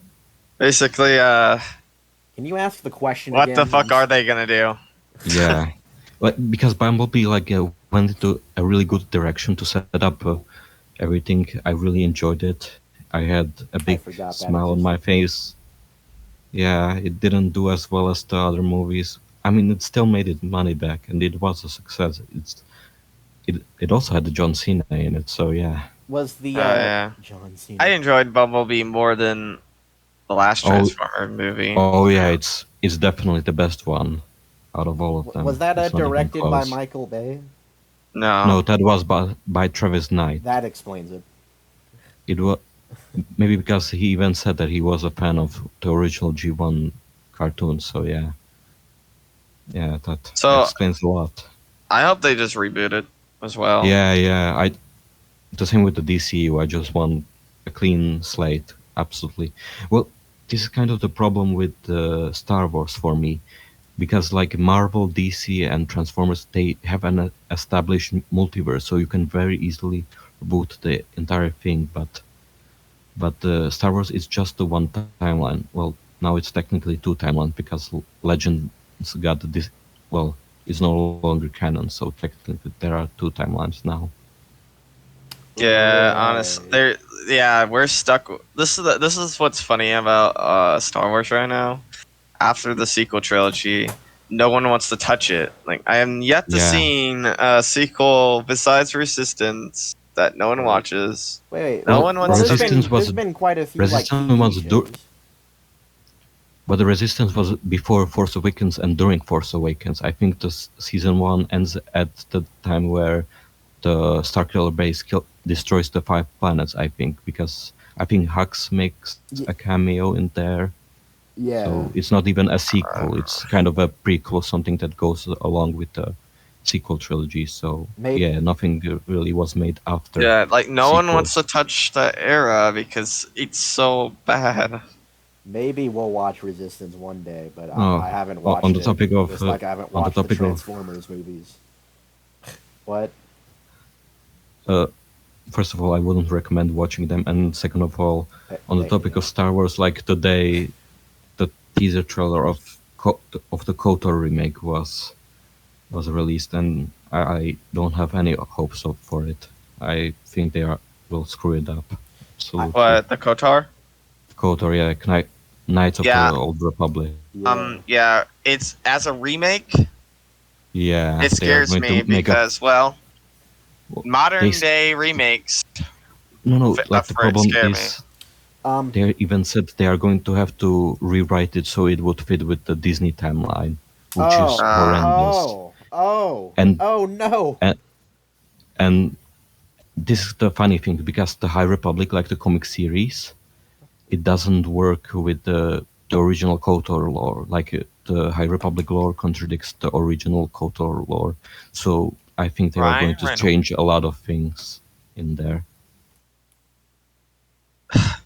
basically, can you ask the question what the again? fuck are they gonna do? Yeah, like because Bumblebee like went into a really good direction to set up everything. I really enjoyed it. I had a big I forgot that smile on my existed. face. Yeah, it didn't do as well as the other movies. I mean, it still made its money back, and it was a success. It also had the John Cena in it, so yeah. Was the Yeah, John I Cena? enjoyed Bumblebee more than the last Oh, Transformer movie. oh yeah, it's definitely the best one out of all of Was them. that It's not even directed by close. Michael Bay? No, No, that was by Travis Knight. That explains it. It was maybe because he even said that he was a fan of the original G1 cartoon. So yeah, yeah, that so explains a lot. I hope they just reboot it as well. Yeah, yeah. The same with the DCU. I just want a clean slate. Absolutely. Well, this is kind of the problem with Star Wars for me, because like Marvel, DC, and Transformers, they have an established multiverse, so you can very easily reboot the entire thing. But Star Wars is just the one timeline. Well, now it's technically two timelines because Legends got this. Well, it's no longer canon, so technically there are two timelines now. Yeah, honestly, Right. there. Yeah, we're stuck. This is what's funny about Star Wars right now. After the sequel trilogy, no one wants to touch it. Like I am yet to Yeah. seen a sequel besides Resistance that no one Wait. watches. Wait. No Well, one Well, wants to Resistance see. was there's been quite a few like Resistance was TV shows. but the Resistance was before Force Awakens and during Force Awakens. I think the season one ends at the time where the Starkiller base destroys the 5 planets. I think because I think Hux makes a Y- cameo in there. So yeah. it's not even a sequel. It's kind of a prequel, something that goes along with the sequel trilogy. So Maybe yeah, nothing really was made after Yeah, like the no one wants to sequels. touch that era because it's so bad. maybe we'll watch Resistance one day, but Oh, I haven't on watched the it. topic of Just like I haven't on the watched the topic of Transformers movies. What? uh, first of all, I wouldn't recommend watching them, and second of all, on the topic of Yeah. Star Wars, like today, the teaser trailer of the KOTOR remake was released, and I don't have any hopes for it. I think will screw it up. Absolutely. What, the Kotar? KOTOR, yeah, Knights of the Yeah, Old Republic. Yeah. yeah. It's as a remake. Yeah, It they are scares going to me make a. because, well, They modern day remakes no, like the for it problem scare me. is Um. they even said they are going to have to rewrite it so it would fit with the Disney timeline, which is Oh. horrendous. Oh. And Oh no. and and this is the funny thing because the High Republic, like the comic series, it doesn't work with the original KOTOR lore. Like the High Republic lore contradicts the original KOTOR lore, so I think they are going Ryan to Reynolds. change a lot of things in there.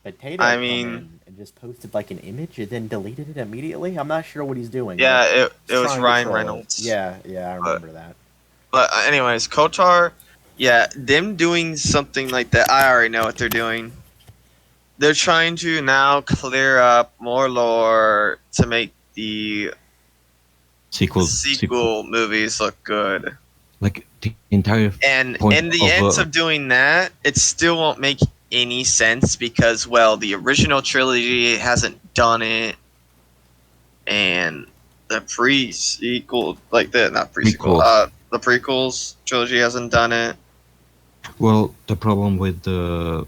Potato I come mean, in and just posted like an image and then deleted it immediately. I'm not sure what he's doing, but yeah, it he's was trying to Ryan troll us. Reynolds. Yeah. Yeah. I But, remember that. anyways, Kotar, yeah, them doing something like that, I already know what they're doing. They're trying to now clear up more lore to make the Sequel, sequel movies look good. like the entire And point in the of ends of doing that, it still won't make any sense because, well, the original trilogy hasn't done it, and the pre-sequel, like the not pre-sequel, prequels. The prequels trilogy hasn't done it. Well, the problem with the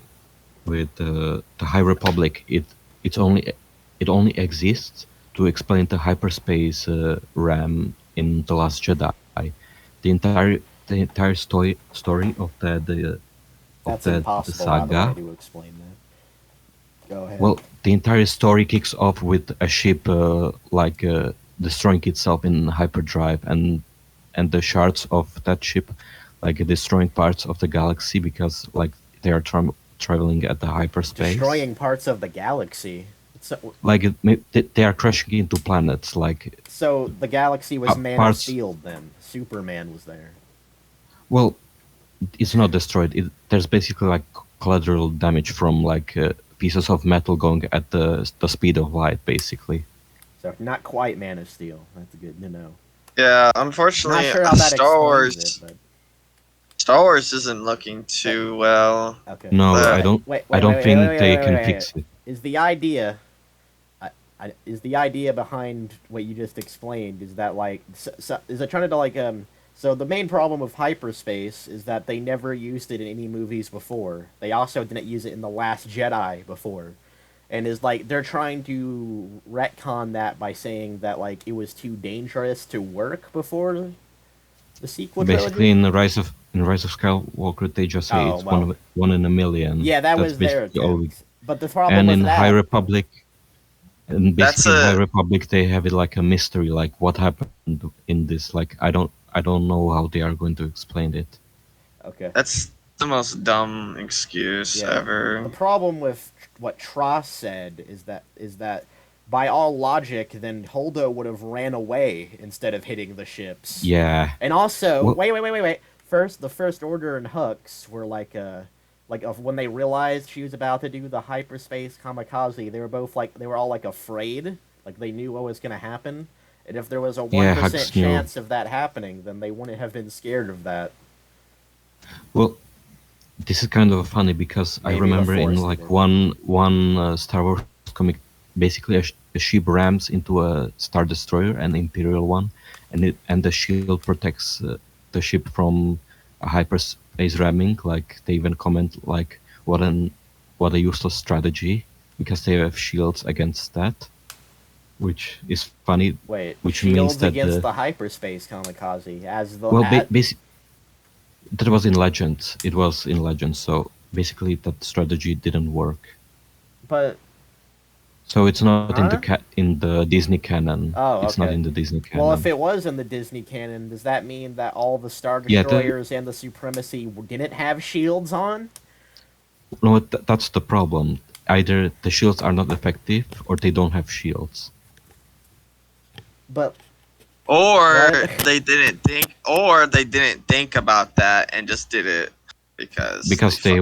High Republic, it only exists to explain the hyperspace RAM in The Last Jedi. The entire story of That's that impossible, by the way, saga. to explain that. Go ahead. Well, the entire story kicks off with a ship destroying itself in hyperdrive, and the shards of that ship like destroying parts of the galaxy because like they are traveling at the hyperspace. Destroying parts of the galaxy. So, Like they are crashing into planets. Like so the galaxy was Man of parts. Steel then. Superman was there. Well, it's not destroyed. There's basically like collateral damage from like pieces of metal going at the speed of light, basically. So not quite Man of Steel. That's good to know. Yeah, Not unfortunately, sure how that Star explains it, Wars but Star Wars isn't looking too well. okay. No, Uh, I don't. Wait, I wait, don't wait, wait, wait, think wait, they wait, can wait, wait. fix it. Is the idea is the idea behind what you just explained is that like is it trying to like so the main problem with hyperspace is that they never used it in any movies before. They also didn't use it in The Last Jedi before. And is like they're trying to retcon that by saying that like it was too dangerous to work before the sequel Basically, trilogy. in Rise of Skywalker, they just say Oh it's well, one in a million. yeah, that That's was their basically all we. attempt. But the problem And with in High that, Republic, and that's basically in High a Republic, they have it like a mystery, like what happened in this. Like I don't know how they are going to explain it. okay. that's the most dumb excuse Yeah. The ever. problem with what Tross said is that by all logic, then Holdo would have ran away instead of hitting the ships. Yeah. And also, Well, wait. First, the First Order and Hux were when they realized she was about to do the hyperspace kamikaze, they were both like they were all like afraid, like they knew what was gonna happen. And if there was a one yeah, percent Hux knew. chance of that happening, then they wouldn't have been scared of that. Well, this is kind of funny because I Maybe the remember in Force like did. one Star Wars comic, basically a ship rams into a Star Destroyer, an Imperial one, and the shield protects the ship from a hyperspace ramming. Like they even comment like what a useless strategy because they have shields against that, which is funny. Wait, Which means shields that against the the hyperspace kamikaze as the well, at, that was in Legends. It was in Legends, so basically that strategy didn't work. but So it's not huh? in the Disney canon. Oh, It's not okay. in the Disney Well, if canon. it was in the Disney canon, does that mean that all the Star Yeah, Destroyers and the Supremacy didn't have shields on? no, that's the problem. Either the shields are not effective or they don't have shields But Or what? or they didn't think about that and just did it because they because fucking.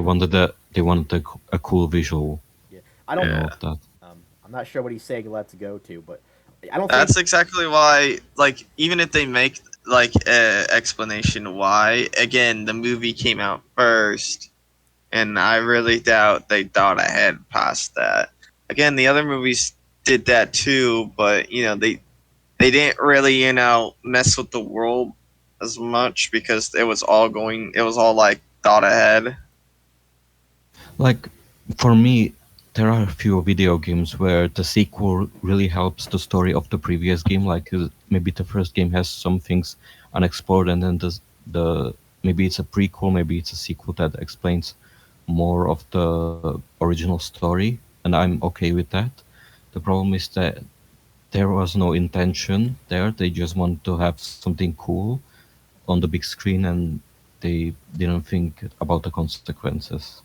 they wanted a cool visual, Yeah, I don't. Yeah. of that. I'm not sure what he's saying. Let's go to, but I don't think. That's exactly why, like, even if they make like a explanation why, again, the movie came out first, and I really doubt they thought ahead past that. Again, the other movies did that too, but they didn't really mess with the world as much because it was all like thought ahead. Like for me, there are a few video games where the sequel really helps the story of the previous game. Like maybe the first game has some things unexplored, and then the maybe it's a prequel, maybe it's a sequel that explains more of the original story, and I'm okay with that. The problem is that there was no intention there. They just want to have something cool on the big screen, and they didn't think about the consequences.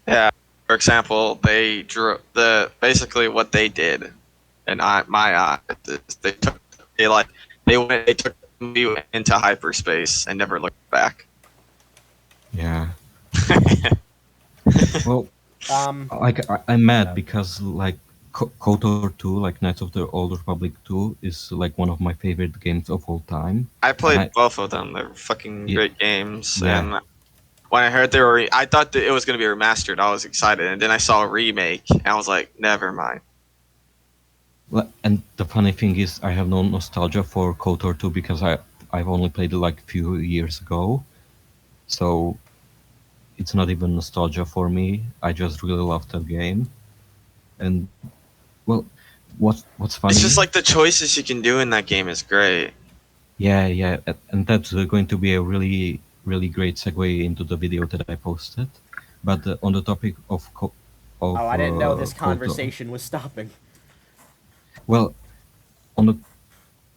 Yeah. For example, they drew the basically what they did, and my eyes is they took the movie into hyperspace and never looked back. Yeah. Well, like I'm Yeah. mad because like KOTOR 2, like Knights of the Old Republic 2, is like one of my favorite games of all time. I And played both of them. They're fucking yeah, great games, yeah. and when I heard they were, I thought that it was going to be remastered. I was excited, and then I saw a remake, and I was like, never mind. And the funny thing is, I have no nostalgia for KOTOR 2 because I've only played it like a few years ago, so it's not even nostalgia for me. I just really love that game. And well, what's It's funny? just like the choices you can do in that game is great. Yeah, yeah, and that's going to be a really great segue into the video that I posted. But on the topic of Oh, I didn't know this KOTOR, conversation was stopping. well, on the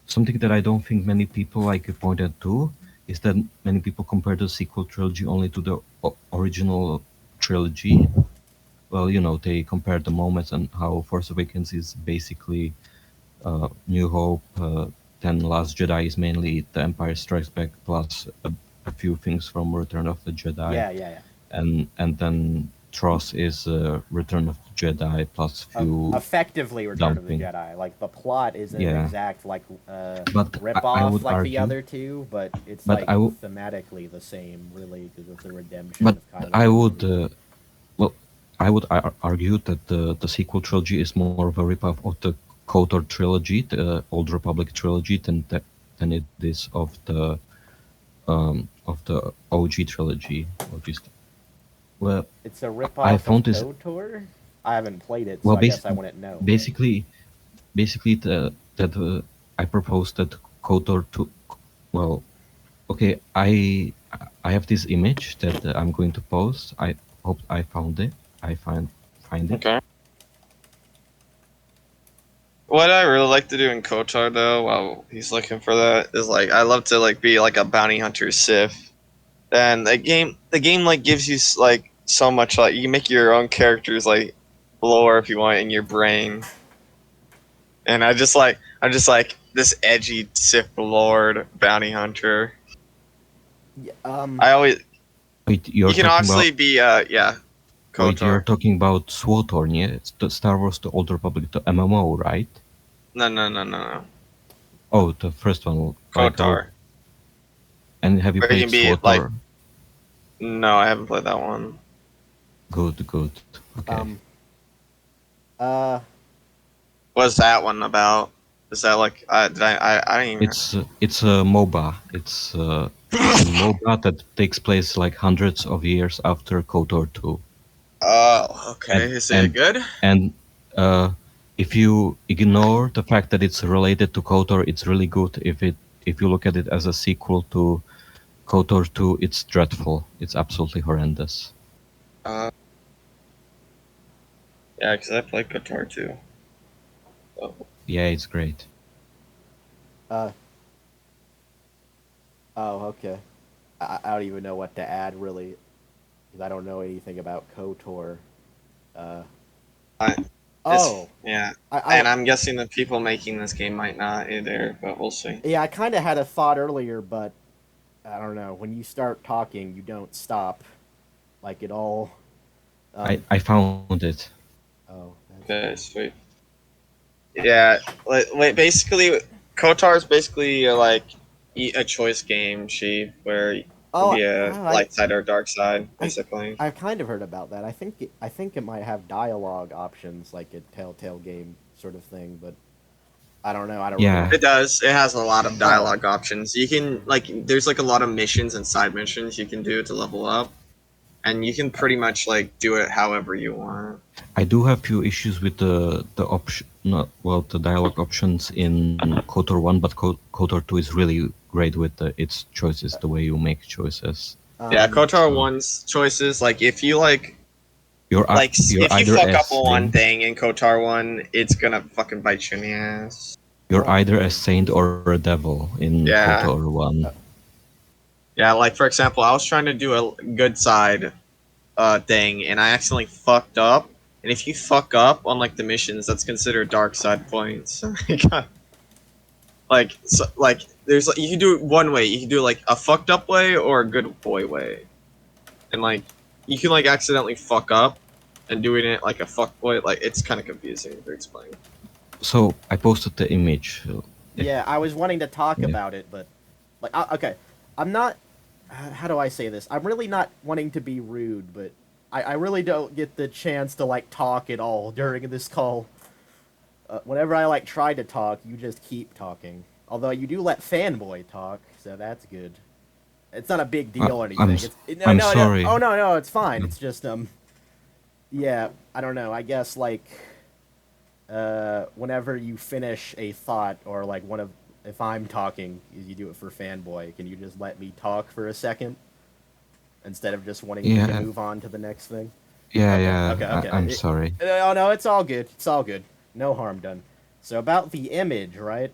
something that I don't think many people like pointed to is that many people compare the sequel trilogy only to the original trilogy. Well, they compare the moments and how Force Awakens is basically New Hope, then Last Jedi is mainly The Empire Strikes Back plus a few things from Return of the Jedi, Yeah, yeah, yeah. and then Tross is Return of the Jedi plus few Effectively Return of the dumping. Jedi. Like the plot isn't an Yeah, exact like but rip I off would like the argue, other two, but it's but like I would, thematically the same, really, because of the redemption but of Kylo I Ren and would, everything. well, I would argue that the sequel trilogy is more of a ripoff of the KOTOR trilogy, the Old Republic trilogy, than it is of the OG trilogy. Well, It's a rip I off of found this. KOTOR. I haven't played it, so Well, I guess I wouldn't know. But basically, basically that I proposed that KOTOR to. Well, okay, I have this image that I'm going to post. I hope I found it. I find it. Okay. What I really like to do in KOTOR though, while he's looking for that, is like I love to like be like a bounty hunter Sith. And the game like gives you like so much, like you can make your own characters like lore if you want in your brain. And I'm just like this edgy Sith Lord bounty hunter. yeah, I always Wait, you you're can talking about. honestly be yeah Wait, you're KOTOR. talking about SWTOR, yeah? It's the Star Wars: The Old Republic, the MMO, right? No. Oh, the first one. Like, KOTOR. and have you Where you played can be like SWTOR? no, I haven't played that one. Good, good. Okay. um, uh, What's that one about? Is that like I don't even. It's a MOBA. It's a MOBA that takes place like hundreds of years after KOTOR 2. Oh, okay. And Is it and good? and uh, if you ignore the fact that it's related to KOTOR, it's really good. If you look at it as a sequel to KOTOR 2, it's dreadful. It's absolutely horrendous. Uh, yeah, because I played Guitar too. So. Yeah, it's great. uh, oh, okay. I don't even know what to add really, because I don't know anything about KOTOR. Uh, I, it's oh, yeah, I and I'm guessing the people making this game might not either, but we'll see. yeah, I kind of had a thought earlier, but I don't know. When you start talking, you don't stop, like at all. I found it. Oh, that's Okay, cool. sweet. Yeah, like basically, Kotar is basically like a choice game sheet where you can Oh, be a oh, light side or dark side, I, basically. I've kind of heard about that. I think it might have dialogue options, like a Telltale game sort of thing, but I don't know. I don't really Yeah, know. It does. It has a lot of Oh, dialogue options. You can like, there's like a lot of missions and side missions you can do to level up, and you can pretty much like do it however you want. I do have few issues with the option, not well, the dialogue options in KOTOR 1, but KOTOR 2 is really great with its choices, the way you make choices. Yeah, um, Kotar So one's choices, like if you you're if you either fuck as up one sane, thing in Kotar one, it's gonna fucking bite you in the ass. you're what either a thing? saint or a devil in Yeah, KOTOR 1. yeah. Like for example, I was trying to do a good side thing, and I accidentally fucked up. And if you fuck up on like the missions, that's considered dark side points. Like there's like you can do it one way. You can do it like a fucked up way or a good boy way, and like you can like accidentally fuck up, and doing it like a fuck boy, like it's kind of confusing to explain. So I posted the image. If Yeah, I was wanting to talk yeah, about it, but like, okay, I'm not. How do I say this? I'm really not wanting to be rude, but I really don't get the chance to like talk at all during this call. Whenever I like try to talk, you just keep talking Although you do let Fanboy talk, so that's good. It's not a big I, deal or I'm anything. s- No, I'm no, no. sorry. Oh no, no, it's fine. Yeah. It's just yeah. I don't know. I guess like whenever you finish a thought or like one of if I'm talking, you do it for Fanboy. Can you just let me talk for a second instead of just wanting me to Yeah, move on to the next thing? yeah, Okay, yeah. okay, okay. I'm sorry. Oh no, it's all good. It's all good. No harm done. So about the image, right?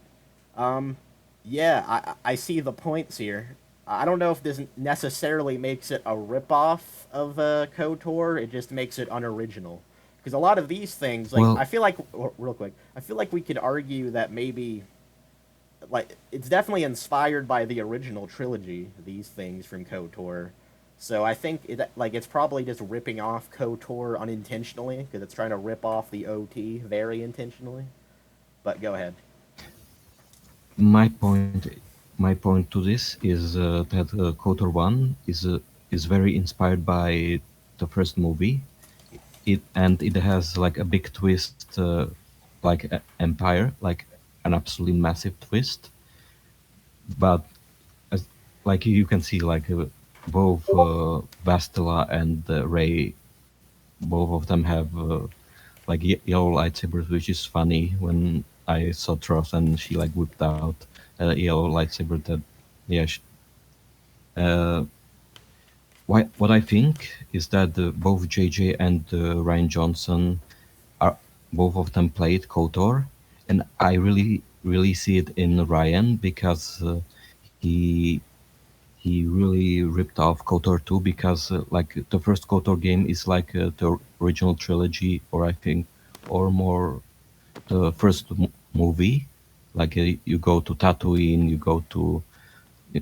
Um, yeah, I see the points here. I don't know if this necessarily makes it a ripoff of KOTOR. It just makes it unoriginal. Because a lot of these things, like I Well, feel like, real quick, I feel like we could argue that maybe, like, it's definitely inspired by the original trilogy. These things from KOTOR. So I think it's probably just ripping off KOTOR unintentionally because it's trying to rip off the OT very intentionally. But go ahead. my point, my point to this is that KOTOR 1 is very inspired by the first movie. It has like a big twist, like Empire, like an absolutely massive twist. But as, like you can see, like both Bastila and Ray, both of them have like yellow lightsabers, which is funny. When I saw Troth and she like whipped out a yellow lightsaber, that yeah. Uh, what I think is that both JJ and Ryan Johnson are both of them played KOTOR, and I really see it in Ryan because he he really ripped off KOTOR 2 because like the first KOTOR game is like the original trilogy, or I think, or more the first movie. Like you go to Tatooine, you go to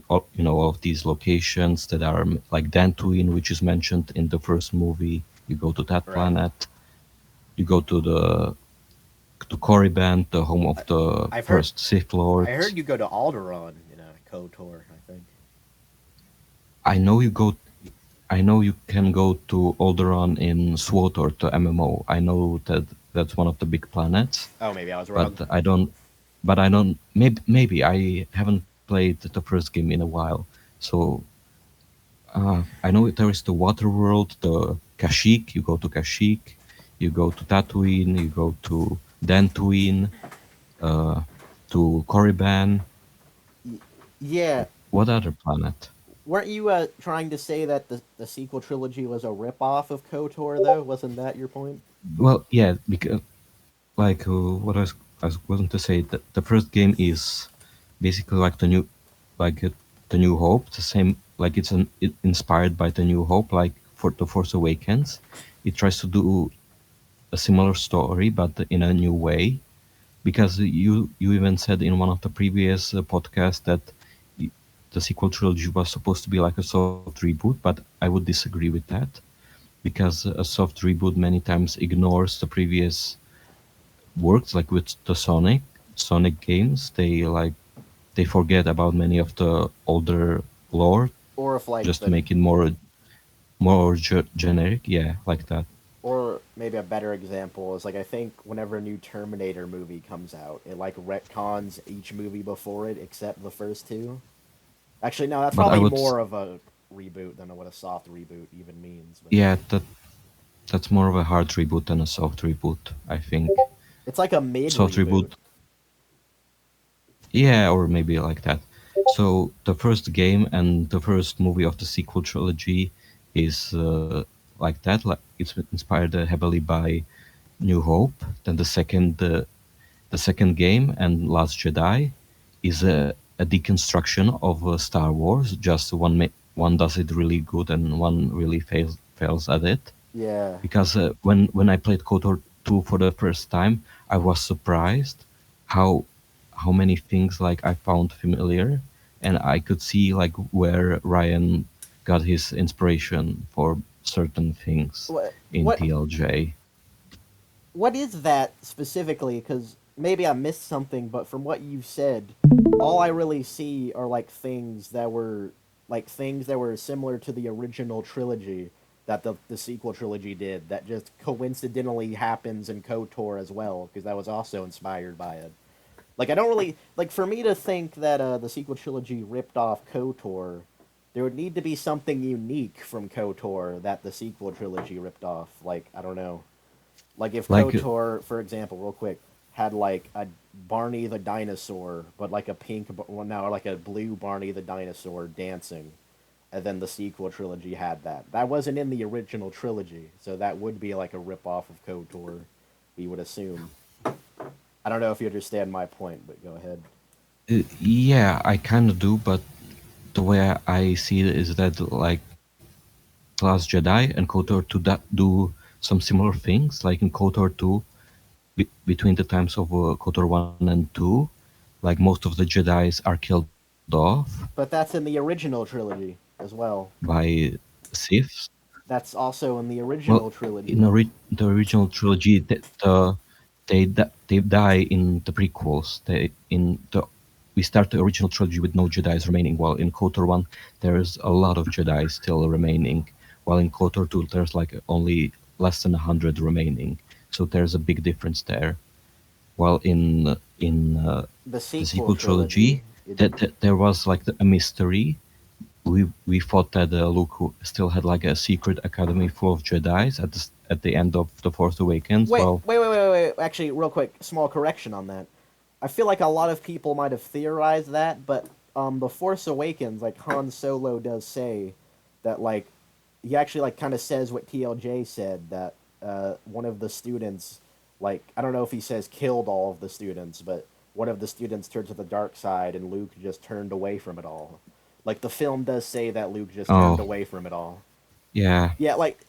all of these locations that are like Dantooine, which is mentioned in the first movie. You go to that Right. planet. You go to Korriban, the home of the I've heard first Sith I heard Lords. you go to Alderaan in a KOTOR, I think. I know you go. I know you can go to Alderaan in SWTOR, the MMO. I know that that's one of the big planets, Oh, maybe I was but wrong. I don't. But I don't. Maybe I haven't played the first game in a while, so I know there is the water world, the Kashyyyk. You go to Kashyyyk, you go to Tatooine, you go to Dantooine, uh, to Korriban. Yeah, What other planet? weren't you trying to say that the sequel trilogy was a ripoff of KOTOR though? Wasn't that your point? Well, yeah, because like I was going to say that the first game is basically like like the New Hope, the same like inspired by the New Hope, like for the Force Awakens. It tries to do a similar story but in a new way, because you even said in one of the previous podcasts that y- the sequel trilogy was supposed to be like a soft reboot, but I would disagree with that, because a soft reboot many times ignores the previous works. Like with the Sonic games, they forget about many of the older lore Or if like just to make it more generic, yeah, like that. or maybe a better example is like I think whenever a new Terminator movie comes out, it like retcons each movie before it except the first two. Actually, no, that's But I probably would more of a reboot than what a soft reboot even means. But yeah, that's more of a hard reboot than a soft reboot, I think. it's like a mid Soft reboot. reboot, yeah, or maybe like that. So the first game and the first movie of the sequel trilogy is like that. Like it's inspired heavily by New Hope. Then the second game and Last Jedi is a deconstruction of Star Wars. Just one does it really good and one really fails at it. Yeah. Because when I played KOTOR 2 for the first time, I was surprised how how many things like I found familiar, and I could see like where Ryan got his inspiration for certain things What in what TLJ. what is that specifically? Because maybe I missed something, but from what you've said, all I really see are like things that were similar to the original trilogy that the sequel trilogy did. That just coincidentally happens in KOTOR as well, because that was also inspired by it. Like I don't really like for me to think that the sequel trilogy ripped off KOTOR. There would need to be something unique from KOTOR that the sequel trilogy ripped off. Like I don't know. Like if Like KOTOR, for example, real quick, had like a Barney the dinosaur, but like a pink, well, no, or like a blue Barney the dinosaur dancing, and then the sequel trilogy had that. That wasn't in the original trilogy, so that would be like a rip off of KOTOR. We would assume. I don't know if you understand my point, but go ahead. yeah, I kind of do, but the way I see it is that like Last Jedi and KOTOR 2 that do some similar things. Like in KOTOR 2, between the times of KOTOR 1 and 2, like most of the Jedi's are killed off But that's in the original trilogy as well. by Siths. That's also in the Well, original in trilogy. the original trilogy, they die in the prequels. We start the original trilogy with no Jedi's remaining, while in KOTOR 1 there's a lot of Jedi still remaining, while in KOTOR 2 there's like only less than 100 remaining. So there's a big difference there. While in The the sequel sequel trilogy. trilogy, that there was like a mystery. We thought that Luke still had like a secret academy full of Jedi's at the end of the Force Awakens. Wait, Well, wait, wait, wait, wait. Actually, real quick, small correction on that. I feel like a lot of people might have theorized that, but the Force Awakens, like Han Solo does say that like he actually like kind of says what TLJ said that one of the students like I don't know if he says killed all of the students, but one of the students turned to the dark side and Luke just turned away from it all. Like the film does say that Luke just turned oh away from it all. yeah, Yeah, like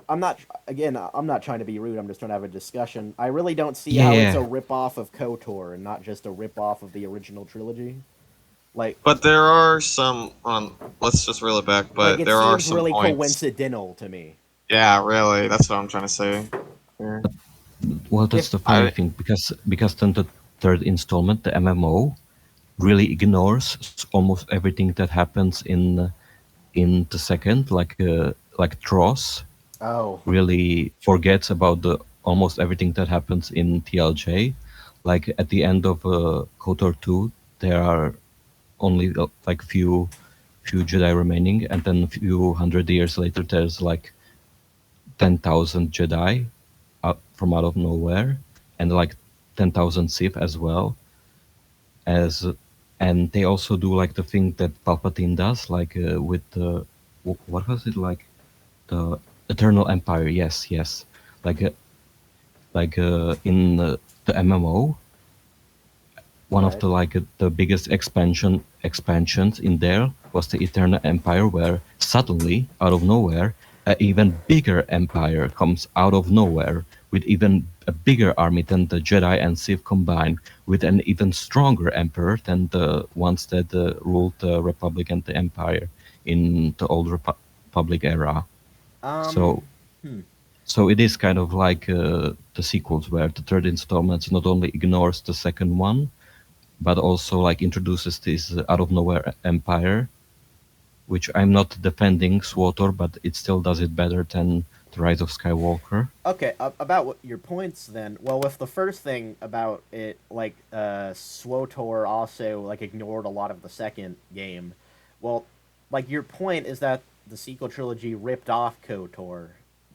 I'm not again. I'm not trying to be rude. I'm just trying to have a discussion. I really don't see yeah, how it's a yeah. rip off of KOTOR and not just a rip off of the original trilogy. Like, But there are some. Let's just reel it back. like But it there are seems some really points. coincidental to me. Yeah, really. That's what I'm trying to say. Yeah. Well, that's If the funny I thing because then the third installment, the MMO, really ignores almost everything that happens in the second, like Tross oh, really forgets about the almost everything that happens in TLJ. Like at the end of KOTOR 2, there are only like few Jedi remaining, and then a few hundred years later, there's like 10,000 Jedi from out of nowhere, and like 10,000 Sith as well. As and they also do like the thing that Palpatine does, like with the what was it like the Eternal Empire? Yes, yes, like in the MMO, one of right. the biggest expansions in there was the Eternal Empire, where suddenly out of nowhere an even bigger empire comes out of nowhere with even a bigger army than the Jedi and Sith combined, with an even stronger emperor than the ones that ruled the Republic and the Empire in the old Republic era. Um, So hmm. so it is kind of like the sequels, where the third installment not only ignores the second one, but also like introduces this out of nowhere empire, which I'm not defending SWTOR, but it still does it better than the Rise of Skywalker. Okay, about what your points then. Well, with the first thing about it, like SWOTOR also like ignored a lot of the second game. Well, like your point is that the sequel trilogy ripped off KOTOR,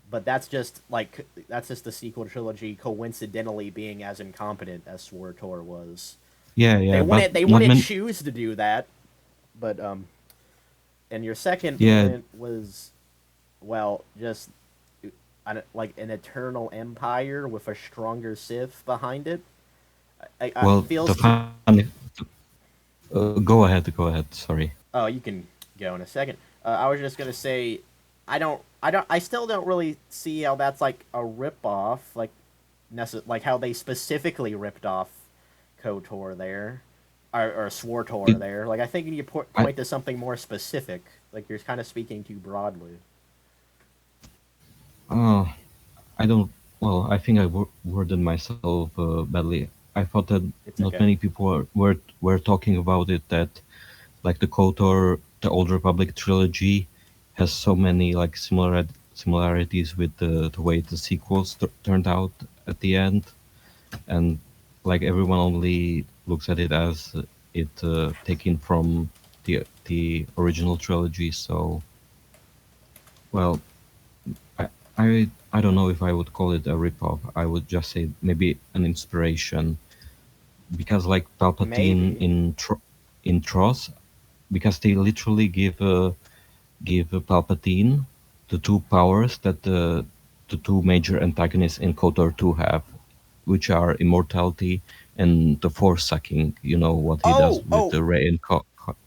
but that's just the sequel trilogy coincidentally being as incompetent as SWTOR was. Yeah, They yeah, but wouldn't they not wouldn't many. choose to do that, but and your second Yeah, point was well, just like an eternal empire with a stronger Sith behind it. I well, the feels to. funny. Go ahead, go ahead. Sorry. Oh, you can go in a second. I was just gonna say, I still don't really see how that's like a rip off, like how they specifically ripped off KOTOR there, or SWORTOR It, there. Like I think you need to I, point to something more specific. Like you're kind of speaking too broadly. uh, I don't. Well, I think I worded myself badly. I thought that It's not okay. many people were talking about it. That like the KOTOR, the Old Republic trilogy, has so many like similarities with the way the sequels turned out at the end, and like everyone only looks at it as it taken from the original trilogy. So, well, I, I don't know if I would call it a ripoff. I would just say maybe an inspiration, because like Palpatine Maybe. in Tross, because they literally give Palpatine the two powers that the two major antagonists in KOTOR 2 have, which are immortality and the force sucking. You know what he does Oh, with oh, the Rey and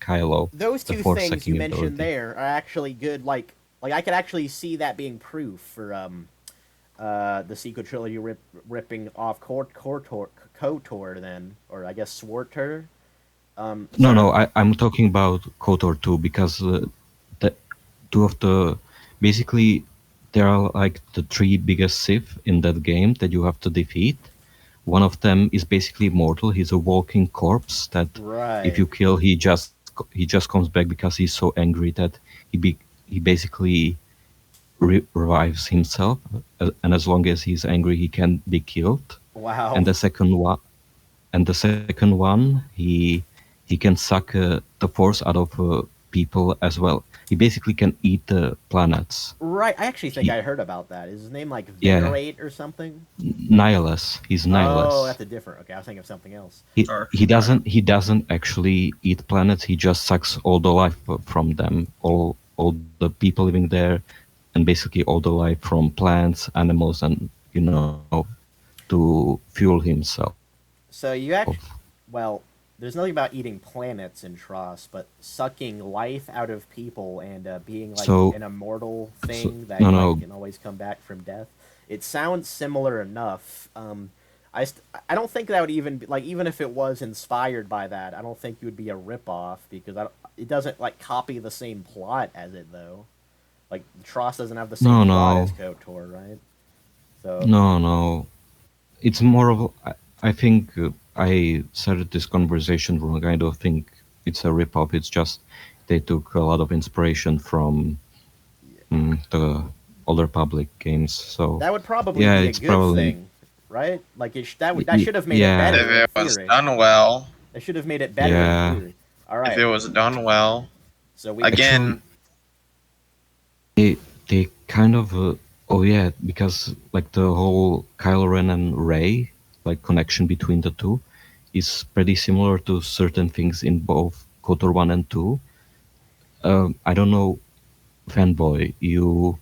Kylo, those the two force things you sucking mentioned ability. there are actually good. Like I could actually see that being proof for the sequel trilogy ripping off Kotor then, or I guess Swartor. No, So no, I'm talking about KOTOR 2, because the two of the basically there are like the three biggest Sith in that game that you have to defeat. One of them is basically immortal. He's a walking corpse that if right. you kill, he just comes back because he's so angry that he basically revives himself, and as long as he's angry, he can be killed. And Wow. the second one, he can suck the force out of people as well. He basically can eat the planets. Right. I actually think He I heard about that. Is his name like Yeah, Venerate or something? Nihilus. He's Oh, Nihilus. that's a different. Okay, I was thinking of something else. He doesn't actually eat planets. He just sucks all the life from them, all the people living there, and basically all the life from plants, animals, and to fuel himself. So you actually, well, there's nothing about eating planets in Tross, but sucking life out of people and being like So, an immortal so thing no, that like no, can always come back from death. It sounds similar enough. I don't think that would even be, like even if it was inspired by that, I don't think it would be a ripoff because it doesn't like copy the same plot as it though. Like Tross doesn't have the same no, plot as no, KOTOR, right? So no. It's more of I think I started this conversation wrong. I don't think it's a rip-off. It's just they took a lot of inspiration from the older public games. So that would probably yeah, be a it's good probably thing, right? Like that should have made it yeah, If better in it was theory. done well, They should have made it better in yeah. theory. All if right. it was done well, So we Actually, again, they kind of oh yeah, because like the whole Kylo Ren and Rey like connection between the two is pretty similar to certain things in both KOTOR 1 and 2. I don't know, fanboy, you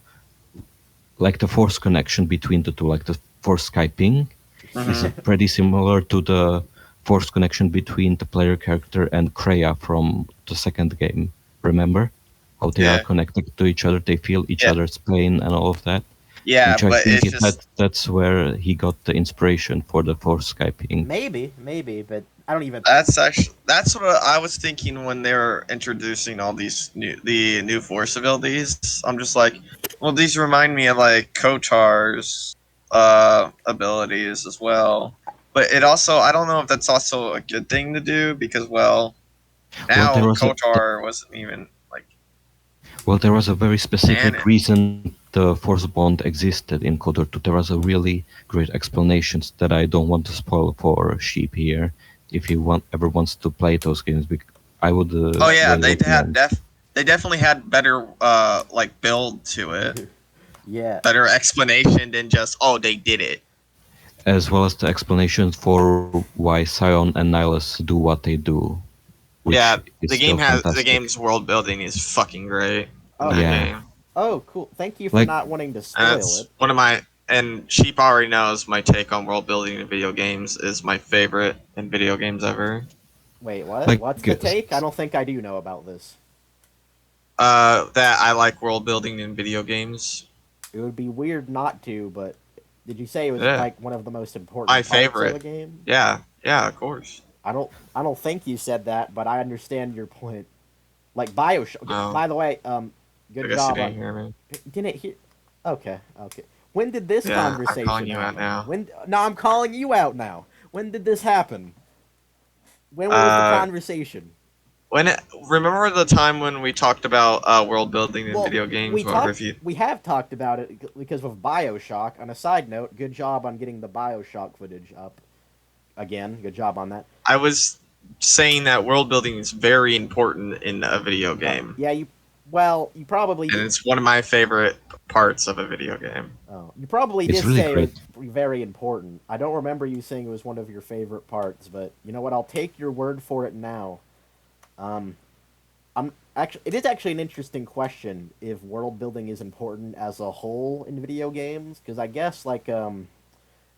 like the force connection between the two, like the force skyping is mhm, pretty similar to the force connection between the player character and Kreia from the second game. Remember how they are yeah, connected to each other? They feel each yeah, other's pain and all of that, yeah, which I but think it's is just that's where he got the inspiration for the force skyping. maybe, but I don't even. that's what I was thinking when they were introducing all these new force abilities. I'm just like, well, these remind me of like Kotar's abilities as well. But it also, I don't know if that's also a good thing to do because, well, Well, there now was a Kotar wasn't even like there was a very specific canon. reason the force bond existed in KOTOR 2. There was a really great explanations that I don't want to spoil for sheep here. If he ever wants to play those games, I would Oh yeah, really recommend, they definitely had better like build to it, Yeah. better explanation than just oh they did it. as well as the explanations for why Sion and Nihilus do what they do, which Yeah, is still the fantastic. game's world building is fucking great in Oh, that Yeah, game. oh, cool. Thank you for like not wanting to And spoil that's it. one of my and Sheep already knows my take on world building in video games is my favorite in video games ever. Wait, what? like What's the take? I don't think I do know about this. That I like world building in video games. It would be weird not to, but did you say it was Yeah, like one of the most my important parts of favorite. a game? Yeah, yeah, of course. I don't think you said that, but I understand your point. Like BioShock. No, By the way, I good guess you job didn't on. hear me. Didn't hear. Okay, okay. When did this Yeah, I'm calling conversation you out happen? now. When? No, I'm calling you out now. When did this happen? When was the Uh, conversation? when remember the time when we talked about world building in Well, video games? What review? We have talked about it because of BioShock. On a side note, good job on getting the BioShock footage up. again, good job on that. I was saying that world building is very important in a video game, Yeah, you probably and did. it's one of my favorite parts of a video game. Oh, you probably It's did really say it was great. very important. I don't remember you saying it was one of your favorite parts, but you know what? I'll take your word for it now. Um, it is actually an interesting question if world building is important as a whole in video games, because I guess like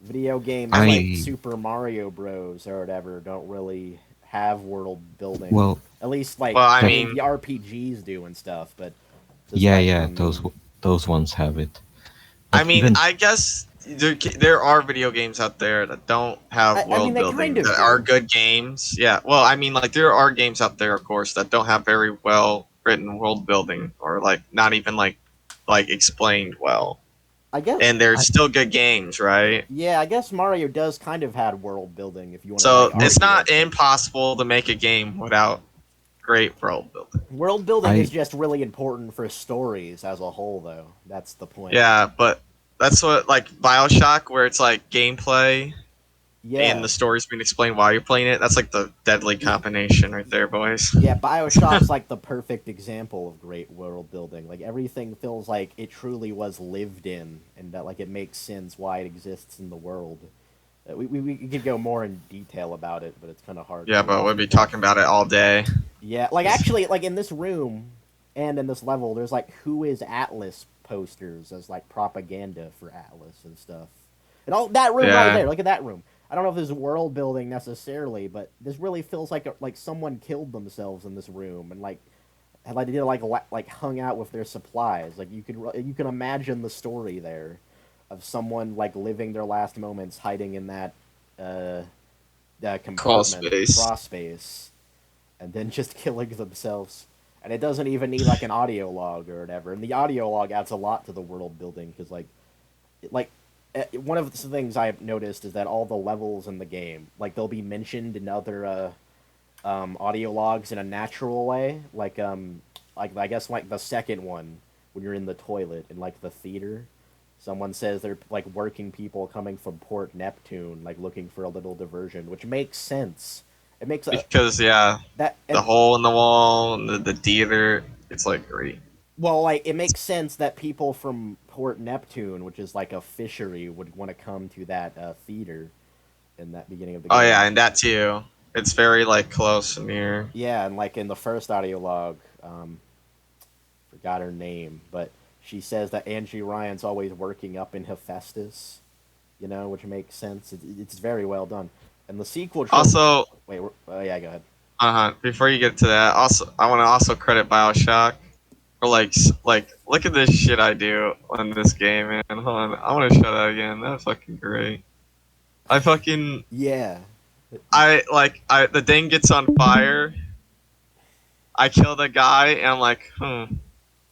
video games like I Super Mario Bros. Or whatever don't really have world building. well, At least like Well, I I mean mean, the RPGs do and stuff, but does yeah, that yeah, even mean? those ones have it. But even I guess there are video games out there that don't have I mean world they kind building of that are do. good games. Yeah, well, I mean, like there are games out there, of course, that don't have very well written world building or like not even like explained well, I guess and they're I still good games, right? yeah, I guess Mario does kind of had world building if you want to like So well, it's argue it, not but impossible to make a game without great world building. world building is I just really important for stories as a whole though. That's the point. Yeah, but that's what like Bioshock, where it's like gameplay and Yeah. the story's being explained while you're playing it. That's like the deadly Y- combination right there, boys. Yeah, BioShock's like the perfect example of great world building. Like everything feels like it truly was lived in and that like it makes sense why it exists in the world. We could go more in detail about it, but it's kind of hard Yeah, to but we'll be talking about it all day. Yeah, like actually, like in this room and in this level, there's like "Who is Atlas" posters as like propaganda for Atlas and stuff. And all that room right Yeah. there, look at that room. I don't know if this is world building necessarily, but this really feels like like someone killed themselves in this room and like they did like hung out with their supplies. Like you can imagine the story there of someone like living their last moments hiding in uh, that Crawl compartment space. cross space and then just killing themselves. And it doesn't even need like an audio log or whatever. And the audio log adds a lot to the world building because like one of the things I've noticed is that all the levels in the game like they'll be mentioned in other audio logs in a natural way. Like I guess like the second one when you're in the toilet in like the theater. Someone says they're like working people coming from Port Neptune, like looking for a little diversion, which makes sense. It makes a Because yeah, that the and hole in the wall and the theater, it's like great. well, like it makes sense that people from Port Neptune, which is like a fishery, would want to come to that theater in that beginning of the Oh yeah, game. and that too. It's very like close and near. Yeah, and like in the first audio log, forgot her name, but she says that Angie Ryan's always working up in Hephaestus, which makes sense. It's very well done. And the sequel trilogy. Also, Wait, oh yeah, go ahead. before you get to that, also I want to also credit Bioshock for like look at this shit I do on this game, man. Hold on, I want to show that again. That's fucking great. I fucking Yeah, I the thing gets on fire. I kill the guy, and I'm like,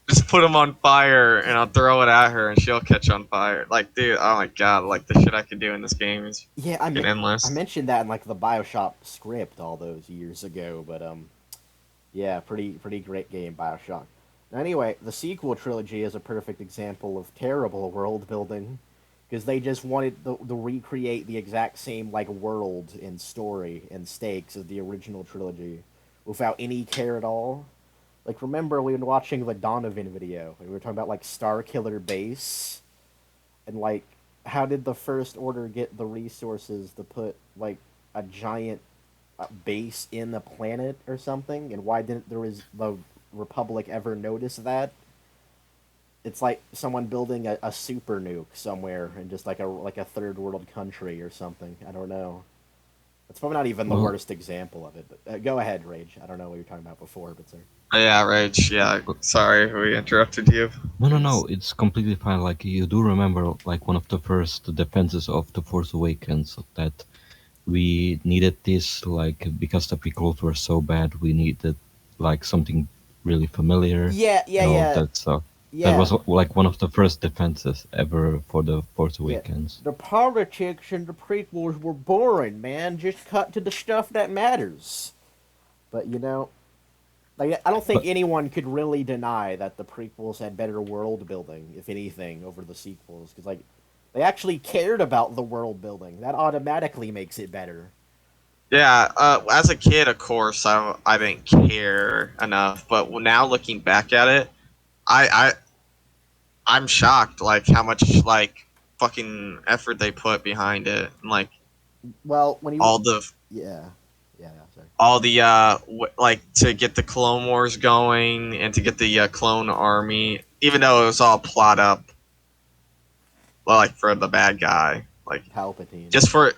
just put him on fire, and I'll throw it at her, and she'll catch on fire. Like, dude, oh my god, like the shit I could do in this game is yeah. fucking I endless. mentioned that in like the Bioshock script all those years ago, but yeah, pretty great game, Bioshock. Anyway, the sequel trilogy is a perfect example of terrible world building because they just wanted to recreate the exact same like world and story and stakes as the original trilogy without any care at all. Like remember we were watching the Donovan video. We were talking about like Star Killer Base and like how did the First Order get the resources to put like a giant base in the planet or something, and why didn't the Republic ever notice that? It's like someone building a super nuke somewhere in just like a third world country or something. I don't know. It's probably not even the well, worst example of it. But go ahead, Rage. I don't know what you were talking about before, but sir. Yeah, Rage. Yeah, sorry we interrupted you. no, it's completely fine. Like you do remember, like one of the first defenses of the Force Awakens that we needed this, like because the prequels were so bad, we needed like something really familiar Yeah, yeah, and all of yeah, that stuff. That yeah, was like one of the first defenses ever for the Force yeah. Awakens. The politics in the prequels were boring, man. Just cut to the stuff that matters. But like I don't think But anyone could really deny that the prequels had better world building, if anything, over the sequels. Because like They actually cared about the world building. That automatically makes it better. Yeah, as a kid, of course, I didn't care enough, but now looking back at it, I I'm shocked like how much like fucking effort they put behind it, and like Well, when you all the yeah, yeah, sorry. like to get the Clone Wars going and to get the clone army, even though it was all plot up, like for the bad guy, like Palpatine. just for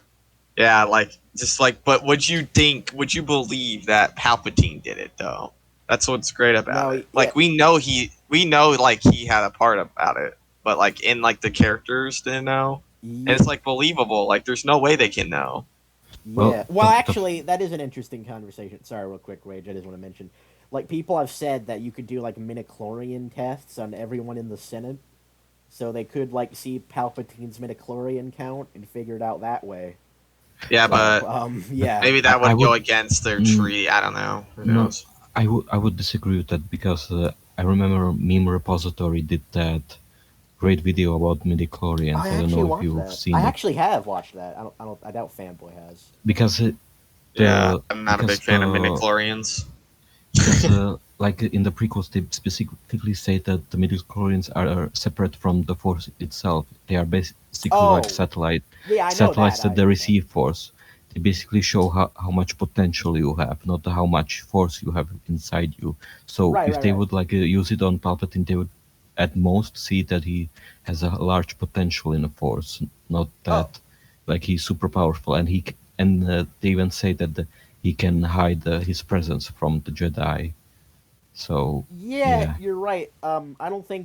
yeah, like just like. But would you think? Would you believe that Palpatine did it though? That's what's great about No, it. yeah, Like we know like he had a part about it, but like in like the characters didn't know, and yeah, it's like believable. Like there's no way they can know. Well, yeah. Well, actually, that is an interesting conversation. Sorry, real quick, Rage. I just want to mention, like, people have said that you could do like midichlorian tests on everyone in the Senate, so they could like see Palpatine's midichlorian count and figure it out that way. Yeah, So, but yeah, maybe I, that I would go would against their mm, tree. I don't know. Who no, knows? I would disagree with that because I remember Meme Repository did that great video about I midichlorians. I don't actually know if watched you've that. I seen it actually have watched that. I doubt Fanboy has. because Yeah, I'm not a big fan of the midichlorians. because like in the prequels they specifically say that the midichlorians are separate from the force itself. They are basically like Oh, yeah, I know that. satellites that I they know that. receive force. They basically show how much potential you have, not how much force you have inside you. So Right, if right, they right. would like use it on Palpatine, they would at most see that he has a large potential in the force, not Oh, that like he's super powerful. And and they even say that he can hide his presence from the Jedi. So yeah, yeah, you're right.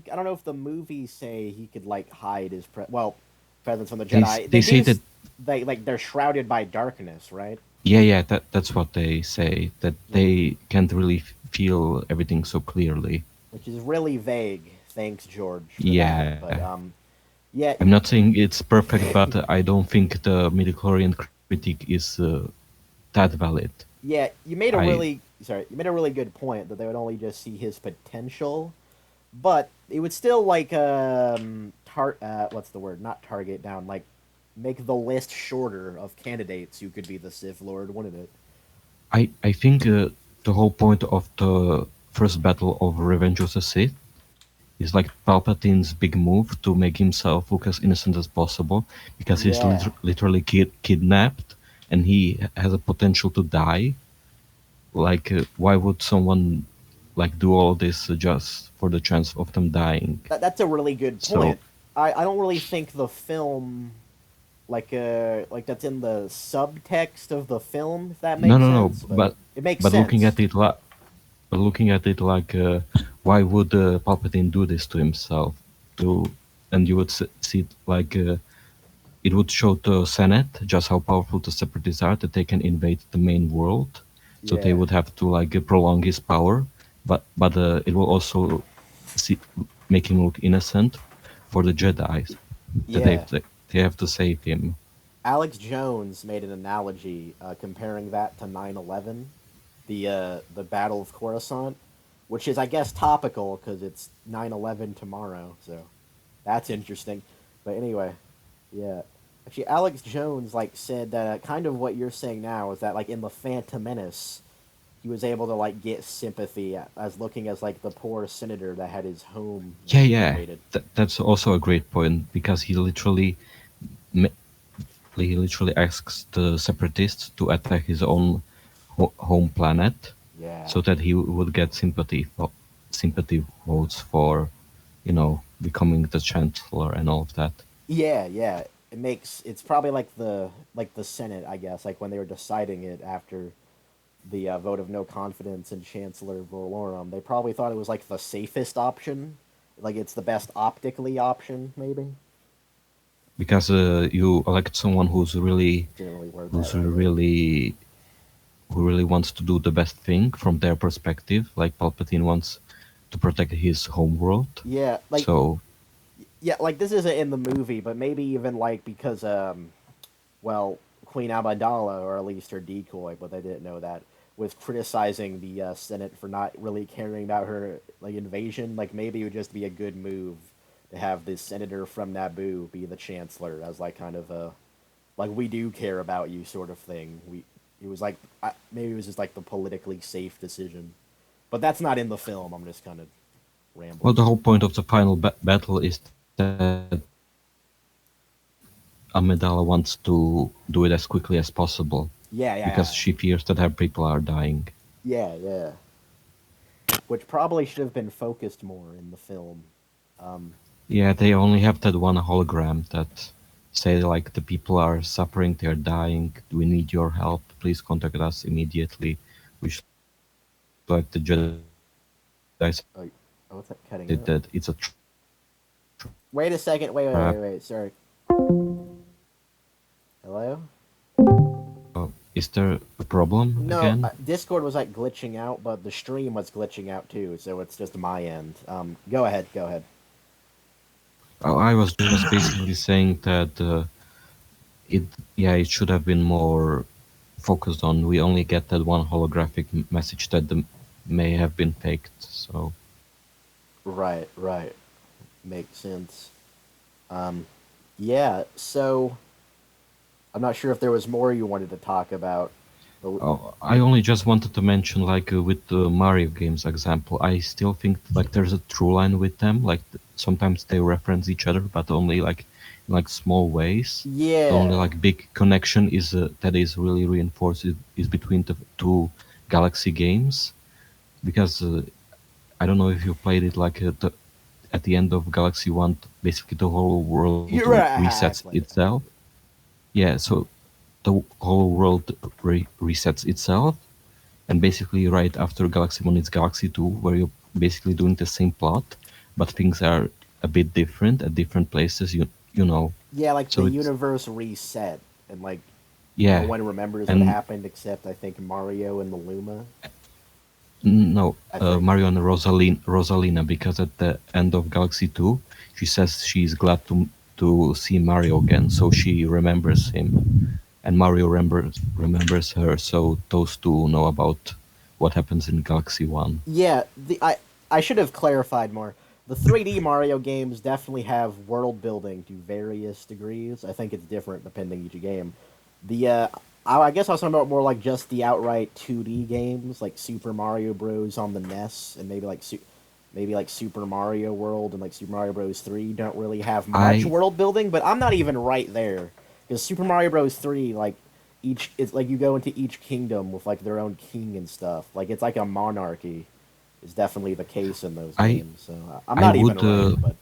I don't know if the movies say he could like hide his presence from the Jedi. they They say do. that They like they're shrouded by darkness, right? yeah, that's what they say, that Yeah, they can't really feel everything so clearly. which is really vague. Thanks, George, for that. Yeah, But yeah, I'm not saying it's perfect, but I don't think the midichlorian critique is that valid. yeah. I You made a really good point that they would only just see his potential, but it would still like what's the word? Not target down. Like make the list shorter of candidates who could be the Sith Lord, wouldn't it? I think the whole point of the first battle of Revenge of the Sith is like Palpatine's big move to make himself look as innocent as possible, because he's Yeah. literally kidnapped and he has a potential to die. Like, why would someone like do all this just for the chance of them dying? That's a really good So point. I don't really think the film like that's in the subtext of the film, if that makes no, sense, but it makes but looking sense. at it like why would Palpatine do this to himself? To and you would see it like it would show the Senate just how powerful the Separatists are, that they can invade the main world. So they Yeah. would have to like prolong his power, but it will also see, make him look innocent for the Jedi's, that Yeah. they have to save him. Alex Jones made an analogy comparing that to 9/11, the Battle of Coruscant, which is I guess topical cuz it's 9/11 tomorrow, so that's interesting. But anyway, yeah. Actually, Alex Jones like said that kind of what you're saying now is that like in the Phantom Menace, he was able to like get sympathy as looking as like the poor senator that had his home Yeah. invaded. That's also a great point, because ma- he literally asks the Separatists to attack his own home planet, Yeah. so that he would get sympathy votes for, becoming the chancellor and all of that. Yeah, yeah. It's probably like the Senate, I guess, like when they were deciding it after the vote of no confidence in Chancellor Valorum, they probably thought it was like the safest option, like it's the best optically option, maybe. Because you elect someone Didn't really word that who's right, but really who really wants to do the best thing from their perspective, like Palpatine wants to protect his homeworld. yeah, So like this isn't in the movie, but maybe even like because well, Queen Amidala, or at least her decoy, but they didn't know that, was criticizing the Senate for not really caring about her like invasion. Like maybe it would just be a good move to have the senator from Naboo be the chancellor as like kind of a like we do care about you sort of thing. It was like maybe it was just like the politically safe decision, but that's not in the film. I'm just kind of Well, rambling. the whole point of the final battle is that Amidala wants to do it as quickly as possible Yeah, yeah, because yeah, she fears that her people are dying. yeah, yeah. Which probably should have been focused more in the film. Um, Yeah, they only have that one hologram that say like the people are suffering, they're dying, we need your help, please contact us immediately. Which like the Jedi said that oh, it's a what's that trap. cutting out? Wait a second. Wait, wait, wait, wait. Sorry. Hello? Is there a problem No, again? Discord was like glitching out, but the stream was glitching out too, so it's just my end. Go ahead, go ahead. Oh, I was just basically saying that it yeah it should have been more focused on. We only get that one holographic message that may have been faked. So Right, right. Makes sense. Um, yeah, so I'm not sure if there was more you wanted to talk about. I only just wanted to mention, like with the Mario games example, I still think like there's a through line with them. Like sometimes they reference each other, but only like in like small ways. The only Yeah. like big connection is that is really reinforced is between the two Galaxy games, because I don't know if you played it like at the end of Galaxy One, basically the whole world You're right, I resets played it. itself. Yeah, so the whole world resets itself, and basically right after Galaxy 1 is Galaxy 2, where you're basically doing the same plot, but things are a bit different at different places, you know. Yeah, like the So it's, universe reset, and like no yeah. one remembers what And happened except I think Mario and the Luma. no, I think. Mario and Rosalina, because at the end of Galaxy 2, she says she's glad to see Mario again, so she remembers him. And Mario remembers her, so those two know about what happens in Galaxy 1. Yeah, the I should have clarified more. The 3D Mario games definitely have world building to various degrees. I think it's different depending each game. The I guess I was talking about more like just the outright 2D games, like Super Mario Bros. On the NES, and maybe like Super Mario World and like Super Mario Bros. 3 don't really have much I world building, but I'm not even right there because Super Mario Bros. 3 like each it's like you go into each kingdom with like their own king and stuff. Like it's like a monarchy is definitely the case in those I games. So I'm I not even would right, but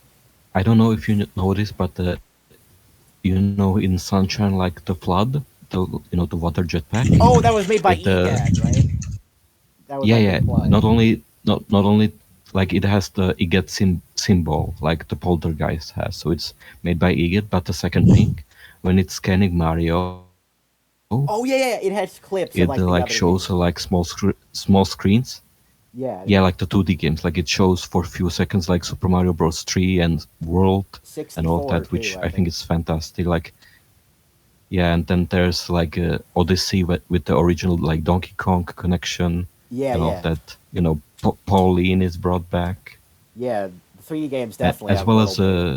I don't know if you know this, but in Sunshine, like the flood, the water jetpack, oh, that was made by it EGAD, right? That was yeah, like yeah, implied. not only like it has the EGAT symbol like the poltergeist has, so it's made by EGAT. But the second thing, when it's scanning Mario, Oh yeah, yeah, it has it clips of like like the shows other like games. small screens. Yeah, Yeah, like the 2D games, like it shows for a few seconds, like Super Mario Bros. 3 and World and all of 64 that, which too, I I think think. is fantastic. Like, yeah, and then there's like Odyssey with the original like Donkey Kong connection Yeah, and all of yeah, that. Pauline is brought back, yeah. The 3D games definitely as have well as world building.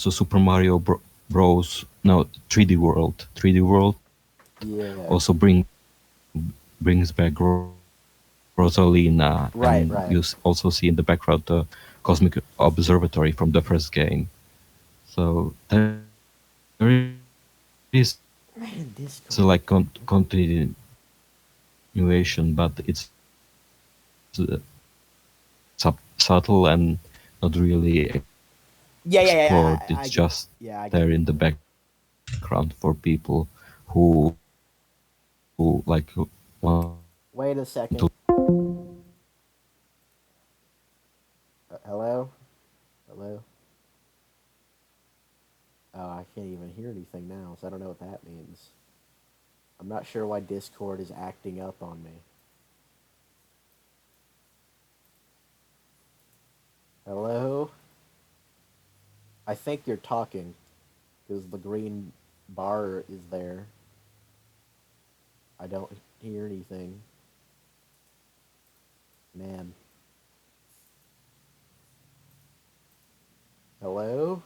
the Super Mario Bros. No, 3D World. 3D World Yeah, also brings back Rosalina, right, and right. you also see in the background the Cosmic Observatory from the first game. So there is like Man, Discord. continuation, but it's subtle and not really explored. Yeah, It's yeah, yeah. just I get. there in the Yeah, I get. background for people who like want to Wait a second. Hello, hello. Oh, I can't even hear anything now, so I don't know what that means. I'm not sure why Discord is acting up on me. Hello? I think you're talking, because the green bar is there. I don't hear anything. Man. Hello?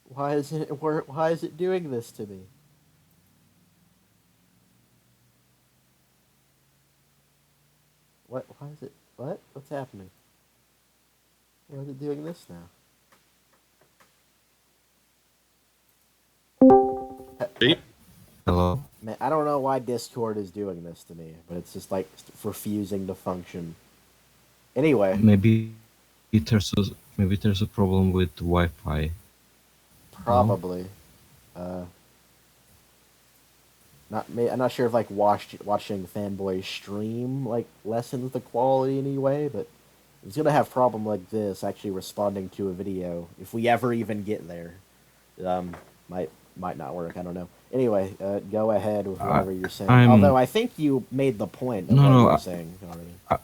Why is it doing this to me? What? Why is it? What? What's happening? Why is it doing this now? See? Hello? Man, I don't know why Discord is doing this to me, but it's just like refusing to function. Anyway, There's a maybe there's a problem with Wi-Fi. No? probably. Uh, I'm not sure if like watching fanboy stream like lessens the quality in any way, but it's gonna have problem like this actually responding to a video if we ever even get there. Um, might might not work. I don't know. Anyway, go ahead with I, whatever you're saying. Although I'm I think you made the point of no what you no were saying already. I,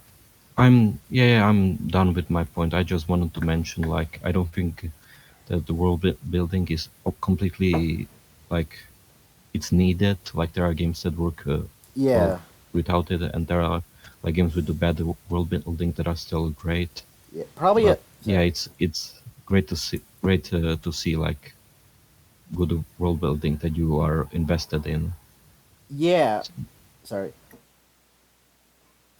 I'm done with my point. I just wanted to mention like I don't think that the building is completely like it's needed. Like there are games that work well Yeah, without it, and there are like games with the bad world building that are still great. yeah, probably a But yeah, sorry. it's great to see like good world building that you are invested in. Yeah, sorry.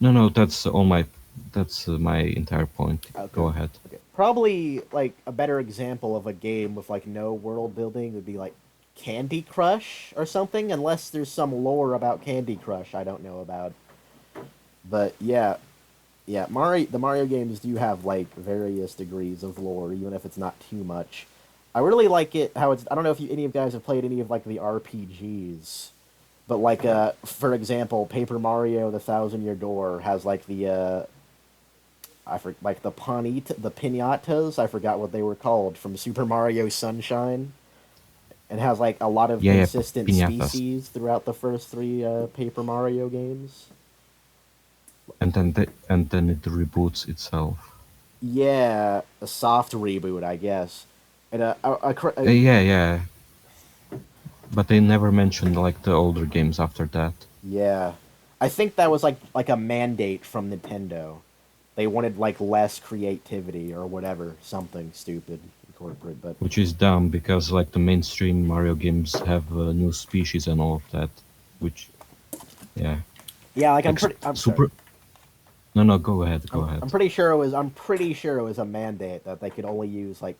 No, that's my entire point. Okay. Go ahead. Okay. Probably like a better example of a game with like no world building would be like Candy Crush or something, unless there's some lore about Candy Crush I don't know about. But yeah, yeah, the Mario games do have like various degrees of lore, even if it's not too much. I really like it how it's. I don't know if any of you guys have played any of like the RPGs, but like for example, Paper Mario: The Thousand Year Door has like like the pinatas. I forgot what they were called from Super Mario Sunshine, and has like a lot of Yeah, consistent piñatas, species throughout the first three Paper Mario games. and then it reboots itself. Yeah, a soft reboot, I guess. And Yeah, yeah, but they never mentioned like the older games after that. yeah, I think that was like a mandate from Nintendo. They wanted like less creativity or whatever, something stupid corporate. But Which is dumb because like the mainstream Mario games have new species and all of that, which yeah, yeah, like like I'm sorry. super. No, no, go ahead, go I'm ahead. pretty sure it was. I'm pretty sure it was a mandate that they could only use like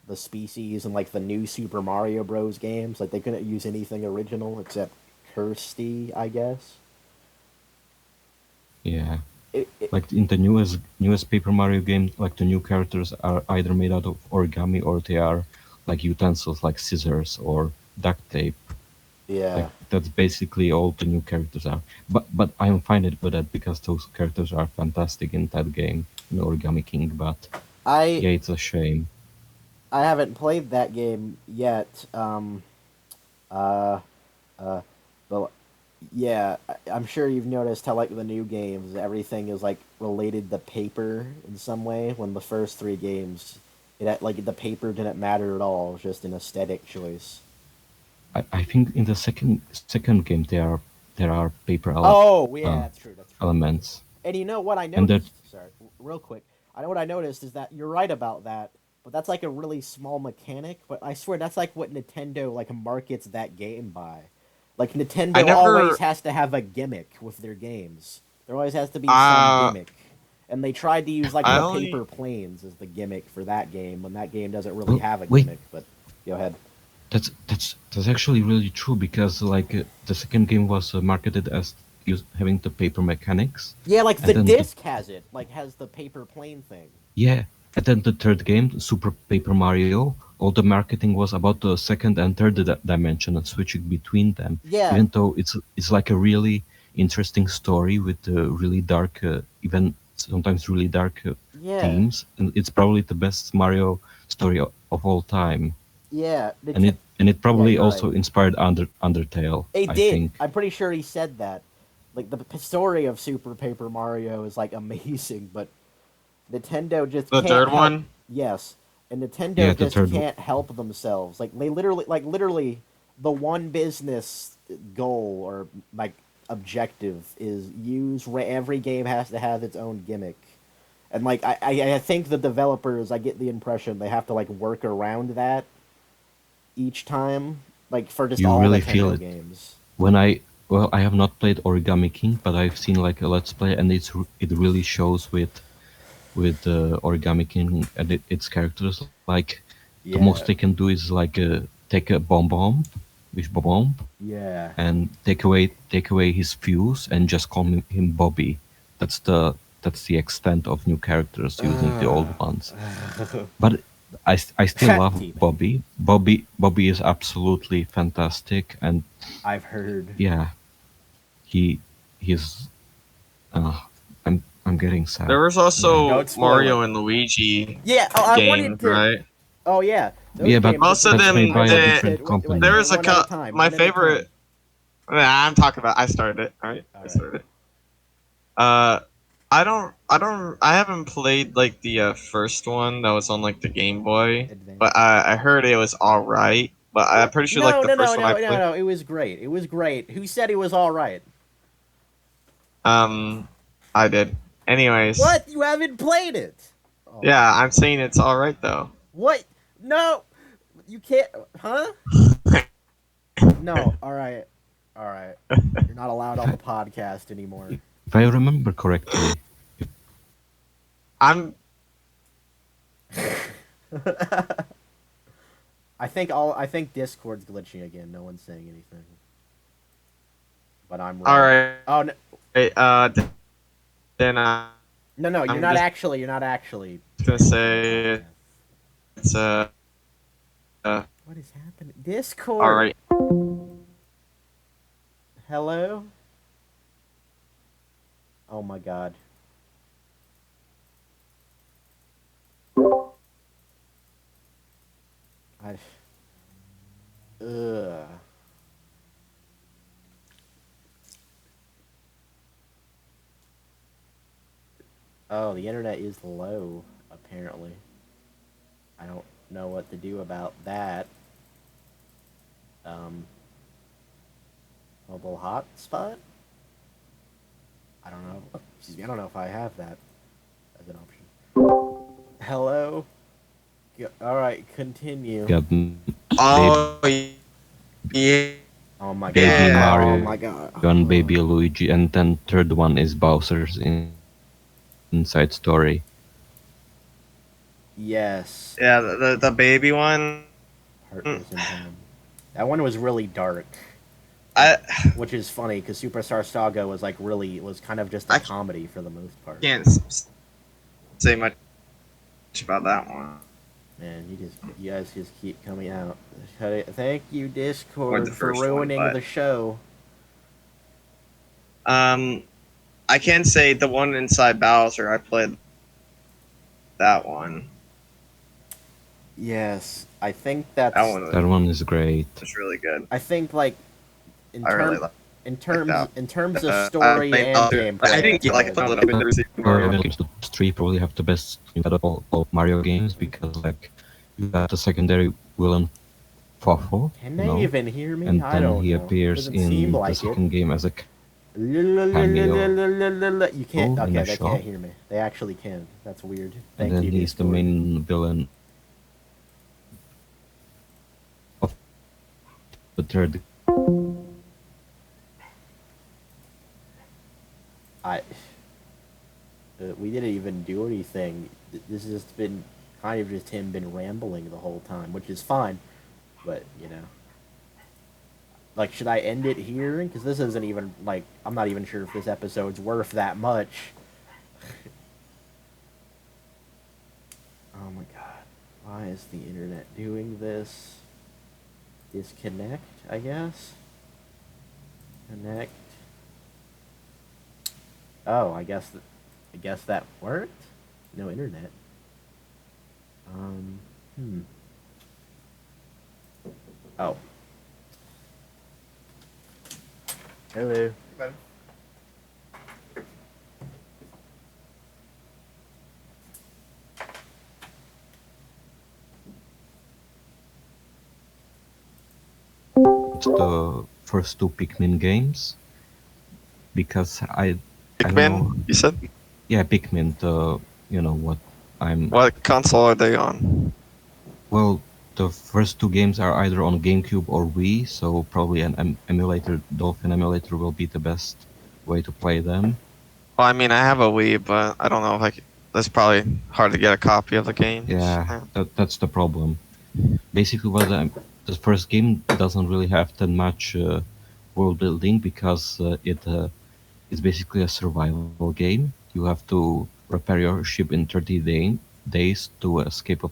the species in like the new Super Mario Bros. Games. Like they couldn't use anything original except Kirsty, I guess. Yeah, It like in the newest Paper Mario game, like the new characters are either made out of origami or they are like utensils like scissors or duct tape. Like yeah. that's basically all the new characters are. But I'm fine with that because those characters are fantastic in that game, in Origami King. But I yeah, it's a shame. I haven't played that game yet. Uh, uh, but yeah, I'm sure you've noticed how like the new games, everything is like related to paper in some way. When the first three games, like the paper didn't matter at all, it was just an aesthetic choice. I think in the second game there are paper Oh yeah, uh, that's true. That's true. elements, And you know what I and that noticed? Sorry, real quick. I know what I noticed is that you're right about that, but that's like a really small mechanic. But I swear that's like what Nintendo like markets that game by. Like I Nintendo always never. has to have a gimmick with their games. There always has to be some Uh, gimmick. And they tried to use like I the only. paper planes as the gimmick for that game when that game doesn't really oh, have a wait, gimmick. But go ahead. that's actually really true because like the second game was marketed as having the paper mechanics, Yeah, like and the then disc has it, like has the paper plane thing. yeah, and then the third game, Super Paper Mario, all the marketing was about the second and third dimension and switching between them. Yeah, Even though it's like a really interesting story with really dark, even sometimes really dark yeah, themes, and it's probably the best Mario story of all time. yeah. And it Yeah, probably you're right. also inspired Undertale, It I did. think. I'm pretty sure he said that. Like the story of Super Paper Mario is like amazing, but Nintendo just The can't third help. one. Yes, and Nintendo Yeah, the just third. can't help themselves. Like they literally, the one business goal or like objective is every game has to have its own gimmick, And like I think the developers, I get the impression they have to like work around that each time, like for just You all really feel Nintendo it. games. When I have not played Origami King, but I've seen like a let's play, and it really shows with Origami King and its characters. Like the most they Yeah, can do is like take a bomb, with bomb, yeah. and take away his fuse and just call him Bobby. That's the extent of new characters using the old ones. But I still love Teabag. Bobby. Bobby is absolutely fantastic, and I've heard. yeah, he he's. Uh, I'm getting sad. There was Yeah. also Don't spoil Mario it. and Luigi Yeah. Oh, I wanted games, to. right? Oh yeah, those Yeah, but games are Most of pretty that's good. made them I by a wanted did. to. different Wait, company. There was a one at a time. my One at a time. favorite. I'm talking about. I started it. All right, All I right. started it. Uh, I haven't played like the first one that was on like the Game Boy, Advance. but I heard it was all right. But I'm pretty sure like No, the no, no, first one I no, no, played. no. It was great. It was great. Who said it was all right? Um, I did. Anyways, What? You haven't played it? Oh my yeah, I'm god. saying it's all right though. What? No, you can't. Huh? No. All right. All right. You're not allowed on the podcast anymore. If I remember correctly, I'm I think Discord's glitching again. No one's saying anything. But I'm all wrong. right. Oh no, Then no, no. I'm just You're not actually. gonna Transferring say the podcast. it's What is happening? all Discord. right. Hello. Oh my god. I. Ugh. Oh, the internet is low, apparently. I don't know what to do about that. Um, mobile hotspot? I don't know. Excuse me, I don't know if I have that as an option. Hello? Alright, continue. got Oh yeah. Oh my god. Baby Yeah. Mario, Oh my god. and Baby Luigi, and then third one is Bowser's Inside Story. Yes. Yeah, the baby one. Heart was in time. That one was really dark. I Which is funny because Superstar Saga was like really was kind of just a I comedy for the most part. can't say much about that one. Man, you guys just keep coming out. Thank you, Or Discord, the for first one, ruining but- the show. I can say the one inside Bowser. I played that one. Yes, I think that's. That one That one is great. was really good. I think like in I really terms like in terms that. in terms of story and gameplay. I think you like it a little bit. The three probably have the best out of all Mario games because like you got the secondary villain Fawful, Can they even hear me? and I then don't he know. appears Doesn't in seem the like second game as a it. You can't. in Okay, a they shop. can't hear me. They actually can. That's weird. and Thank then you, he's the Discord. main villain of the third. We didn't even do anything. This has just been kind of just him been rambling the whole time, which is fine. But you know, like, should I end it here? Because this isn't even like I'm not even sure if this episode's worth that much. Oh my god, why is the internet doing this? Disconnect, I guess. Connect. Oh, I guess that worked. No internet. Oh. Hello. The first two Pikmin games because I don't know. Pikmin, you said? Yeah, Pikmin, the you know what I'm. What console are they on? Well, the first two games are either on GameCube or Wii, so probably an emulator, Dolphin emulator, will be the best way to play them. Well, I mean, I have a Wii, but I don't know if I could. That's probably hard to get a copy of the games. Yeah, Yeah. that's the problem. Basically, the first game doesn't really have that much world building because it's basically a survival game. You have to repair your ship in 30 days to escape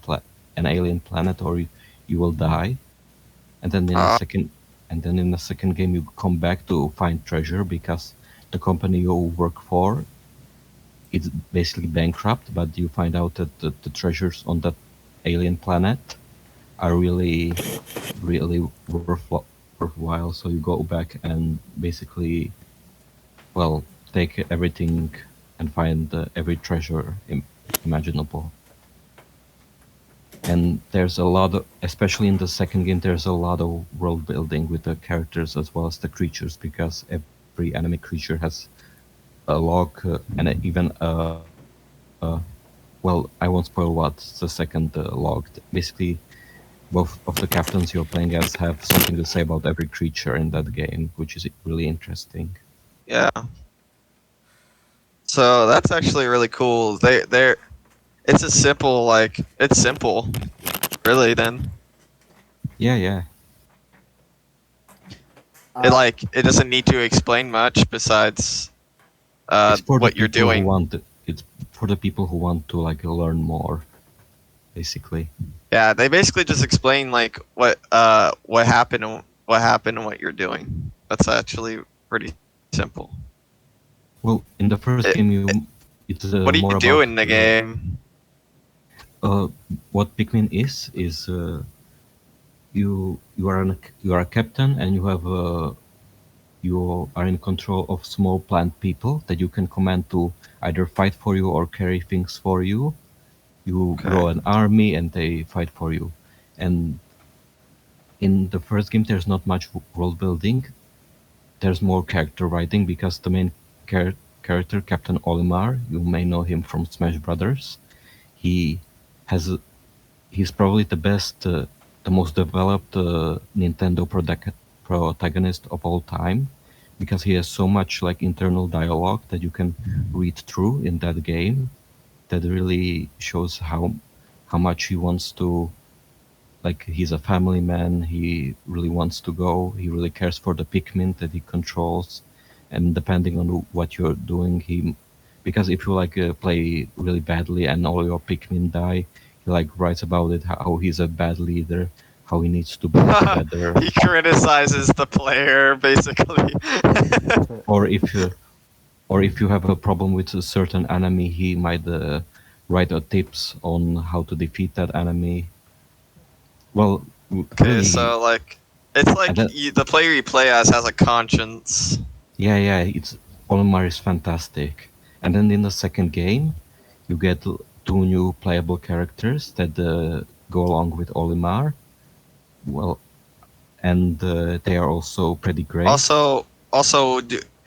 an alien planet, or you will die. And then in the Uh, second and then in the second game, you come back to find treasure because the company you work for it's basically bankrupt. But you find out that the treasures on that alien planet are really worthwhile. So you go back and basically, well, take everything and find every treasure imaginable. And there's a lot of, especially in the second game, there's a lot of world building with the characters as well as the creatures because every enemy creature has a log and even well, I won't spoil what's the second log. Basically, both of the captains you're playing as have something to say about every creature in that game, which is really interesting. yeah. So that's actually really cool. They're it's a simple it's simple, really. Then Yeah, yeah. Uh, it doesn't need to explain much besides It's for the what you're people who doing. want it's for the people who want to like learn more, basically. Yeah, they basically just explain like what happened and what you're doing. That's actually pretty simple. Well, in the first It, game, it, it's what do more you about do in the game? uh, what Pikmin is you are a captain and you are in control of small plant people that you can command to either fight for you or carry things for you. You Okay. grow an army and they fight for you. And in the first game, there's not much world building. There's more character writing because the main character, Captain Olimar, you may know him from Smash Brothers. He has he's probably the most developed Nintendo protagonist of all time because he has so much like internal dialogue that you can read through in that game that really shows how much he wants to, like, he's a family man. He really wants to go. He really cares for the Pikmin that he controls, and depending on what you're doing, because if you like play really badly and all your Pikmin die, he like writes about it how he's a bad leader, how he needs to band together, He criticizes the player basically. or if you have a problem with a certain enemy, he might write tips on how to defeat that enemy. Well, Okay, really, so like it's and like that, the player you play as has a conscience. yeah, it's Olimar is fantastic. And then in the second game, you get two new playable characters that go along with Olimar. Well, and they are also pretty great.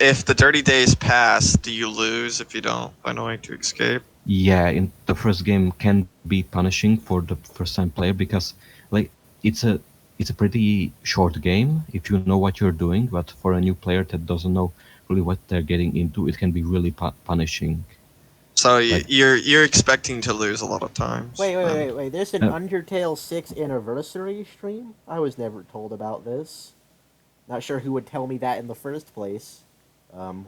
If the dirty days pass, do you lose if you don't find a way to escape? Yeah, in the first game can be punishing for the first time player because like it's a it's a pretty short game if you know what you're doing, but for a new player that doesn't know really what they're getting into, it can be really punishing. So Like you're expecting to lose a lot of times. Then. wait. There's an uh, Undertale 6 anniversary stream? I was never told about this. Not sure who would tell me that in the first place.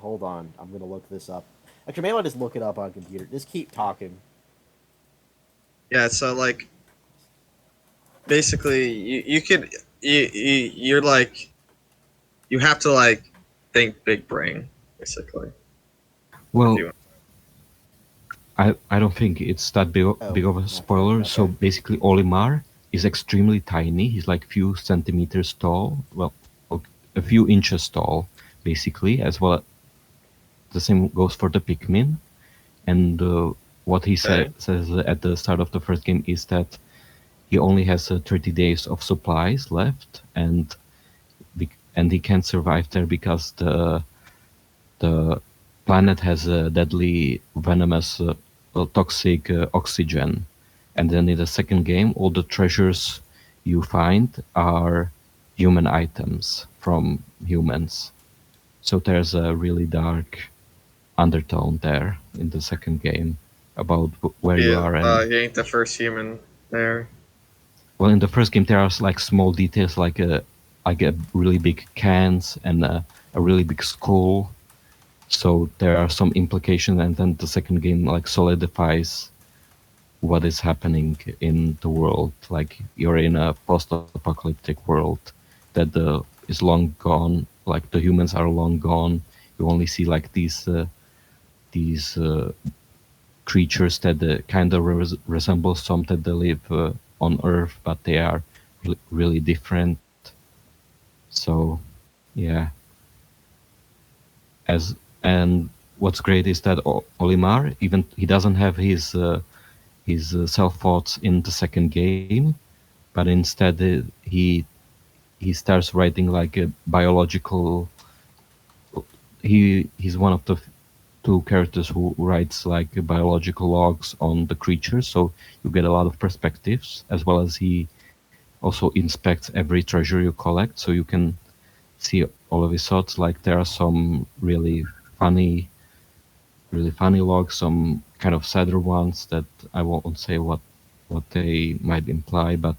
Hold on. I'm gonna look this up. Actually, maybe I'll just look it up on computer. Just keep talking. Yeah. So like basically you could you're like you have to like think big brain basically if well, you. I don't think it's that big Oh, of a nothing. spoiler. So Okay. basically, Olimar is extremely tiny. He's like few centimeters tall. Well, a few inches tall, basically. As well, the same goes for the Pikmin. And what he Okay. says at the start of the first game is that he only has 30 days of supplies left, and he can't survive there because the planet has a deadly venomous toxic oxygen. And then in the second game, all the treasures you find are human items from humans. So there's a really dark undertone there in the second game about where you Yeah, are. And he ain't the first human there. well, in the first game there are like small details like a really big cans and a really big skull. So there are some implications, and then the second game like solidifies what is happening in the world. Like you're in a post-apocalyptic world that is long gone. Like the humans are long gone. You only see like these creatures that kind of resemble some that they live on Earth, but they are really different. So, yeah. As and what's great is that Olimar, even he doesn't have his self thoughts in the second game, but instead he starts writing like a biological. He's one of the two characters who writes like biological logs on the creatures, so you get a lot of perspectives, as well as he also inspects every treasure you collect, so you can see all of his thoughts. Like there are some funny really funny logs, some kind of sadder ones that I won't say what they might imply, but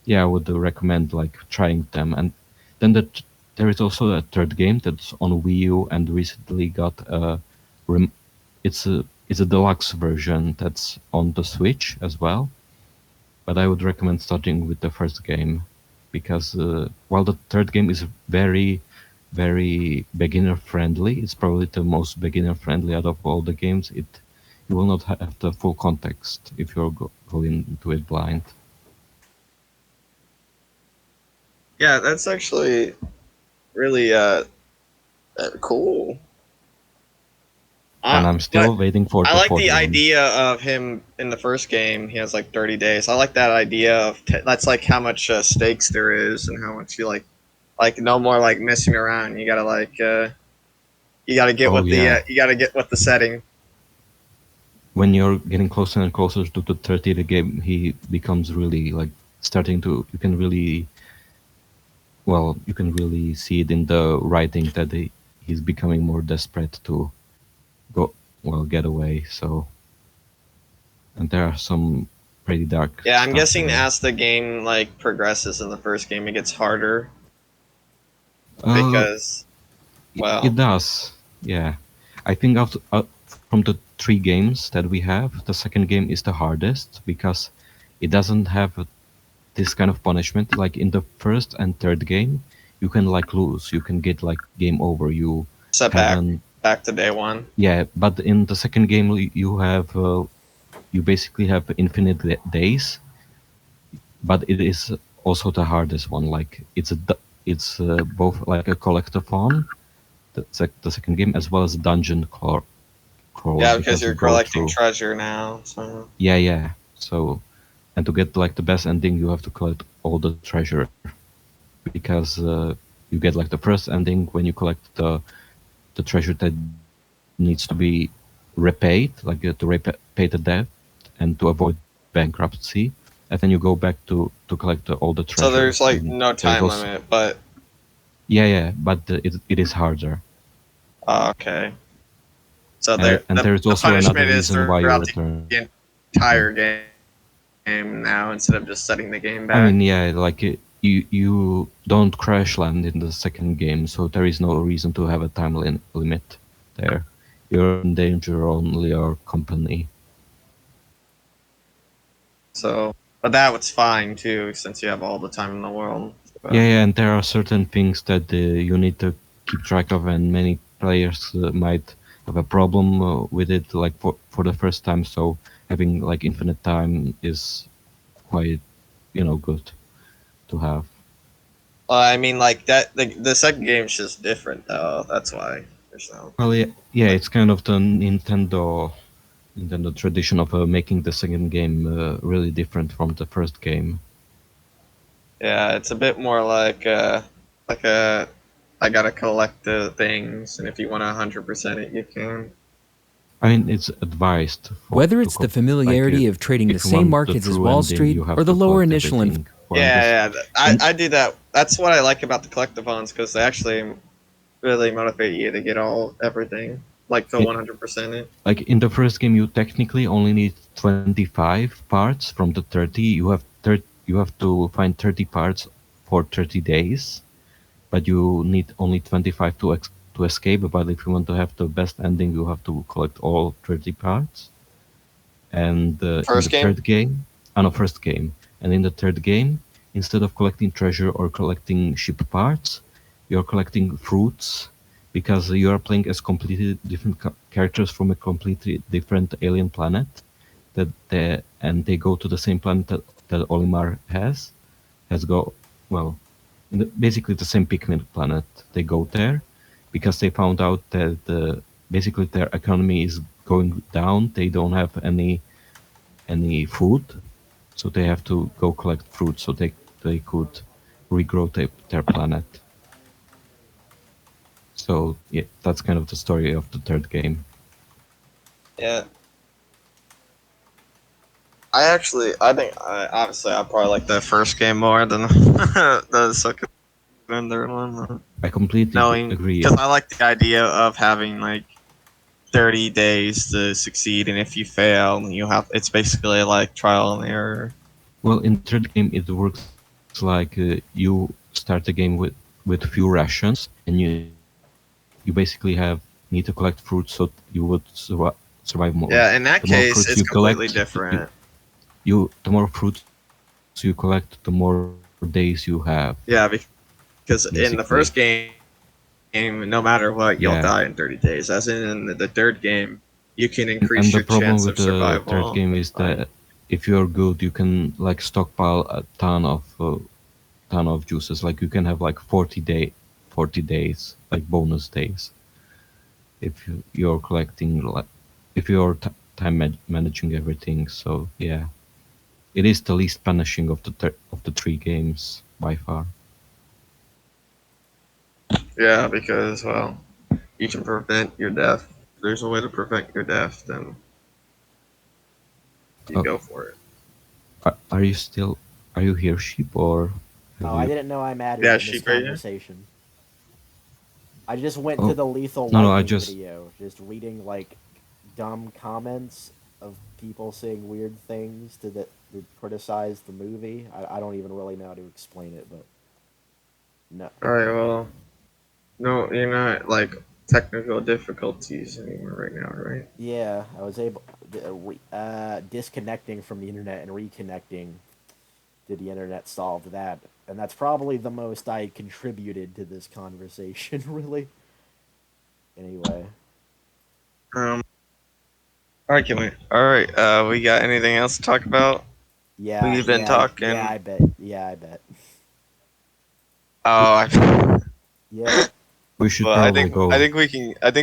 yeah, I would recommend like trying them. And then there is also a third game that's on Wii U and recently got a rem- it's a deluxe version that's on the Switch as well. But I would recommend starting with the first game because while the third game is very beginner friendly, it's probably the most beginner friendly out of all the games. It you will not have the full context if you're going into it blind. Yeah, that's actually really cool. And I'm But still waiting for I the like fourth the one. idea of him in the first game. He has like 30 days. I like that idea of that's like how much stakes there is and how much you like no more like messing around. You gotta you gotta get Oh with the yeah, you gotta get with the setting. when you're getting closer and closer to the 30, the game he becomes really like starting to. You can really see it in the writing that he's becoming more desperate to go get away. So and there are some pretty dark Yeah, I'm stuff guessing there. as the game like progresses in the first game, it gets harder Uh, because it well, does. Yeah, I think from the three games that we have, the second game is the hardest because it doesn't have this kind of punishment. Like in the first and third game, you can like lose, you can get like game over. You set haven't. back to day one. Yeah, but in the second game, you have you basically have infinite days, but it is also the hardest one. Like it's both like a collectathon, the second game, as well as a dungeon crawler Yeah, because because you you're go collecting through. treasure now. So Yeah. So and to get like the best ending, you have to collect all the treasure because you get like the first ending when you collect the treasure that needs to be repaid, like to repay the debt and to avoid bankruptcy, and then you go back to collect all the so treasure. there's like And no there is time also limit, but yeah, but it is harder. okay. So And there is the also another punishment is reason why you throughout return. the entire game now instead of just setting the game I back. mean, yeah, like you don't crash land in the second game, so there is no reason to have a time limit there. You're in danger only your company. So, but that was fine too, since you have all the time in the world. Yeah, and there are certain things that you need to keep track of, and many players might have a problem with it, like for the first time. So having like infinite time is quite, good to have. I mean, like that. The second game's just different though. That's why. So, Well, yeah, it's kind of the Nintendo tradition of making the second game really different from the first game. yeah, it's a bit more like a I gotta collect the things, and if you want to 100% it, you can. I mean, it's advised Whether it's the familiarity of trading the if you same want the markets as true Wall ending, Street you have or the to lower collect initial everything. Well, Yeah, and I do that. That's what I like about the collectathons because they actually really motivate you to get everything, like to it, 100% it. like in the first game, you technically only need 25 parts from the 30. You have to find 30 parts for 30 days, but you need only 25 to escape. But if you want to have the best ending, you have to collect all 30 parts. And in First the game? third game, no, first game, and in the third game, instead of collecting treasure or collecting ship parts, you're collecting fruits because you are playing as completely different characters from a completely different alien planet. And they go to the same planet that Olimar has go well, basically the same Pikmin planet. They go there because they found out that basically their economy is going down. They don't have any food, so they have to go collect fruit so they could regrow their planet. So yeah, that's kind of the story of the third game. Yeah. I think, obviously, I probably like the first game more than the second and third one. I completely Knowing, agree. because I like the idea of having like 30 days to succeed, and if you fail, it's basically like trial and error. Well, in the third game, it works like you start the game with few rations, and you basically need to collect fruit so you would survive more. Yeah, in The that more fruits case, you it's collect, completely different. the more fruits you collect, the more days you have. Yeah, Basically, because in the first game, no matter what, yeah. you'll die in 30 days. As in the third game, you can And increase the your problem chance with of the third survival. game is Like, that if you're good, you can like stockpile a ton of juices. Like you can have like 40 days, like bonus days, if you're collecting like if you're time managing everything. So yeah, it is the least punishing of of the three games by far. yeah, because, well, you can prevent your death. If there's a way to prevent your death, then you Oh, go for it. are you still are you here, sheep, or have Oh, I you? didn't know I mattered Yeah, in this sheep right here. conversation. I just went to Oh the Lethal no, I Lightning just video, just reading like dumb comments of people saying weird things to criticize the movie. I don't even really know how to explain it, but no. Alright, well, no, you're not like technical difficulties anymore right now, right? Yeah, I was able disconnecting from the internet and reconnecting. Did the internet solve that? And that's probably the most I contributed to this conversation, really. Anyway, Um, alright, can we? Alright, we got anything else to talk about? yeah, We've been yeah, yeah. talking. I bet. Yeah, I bet. Oh, Yeah. we should well, probably go. I think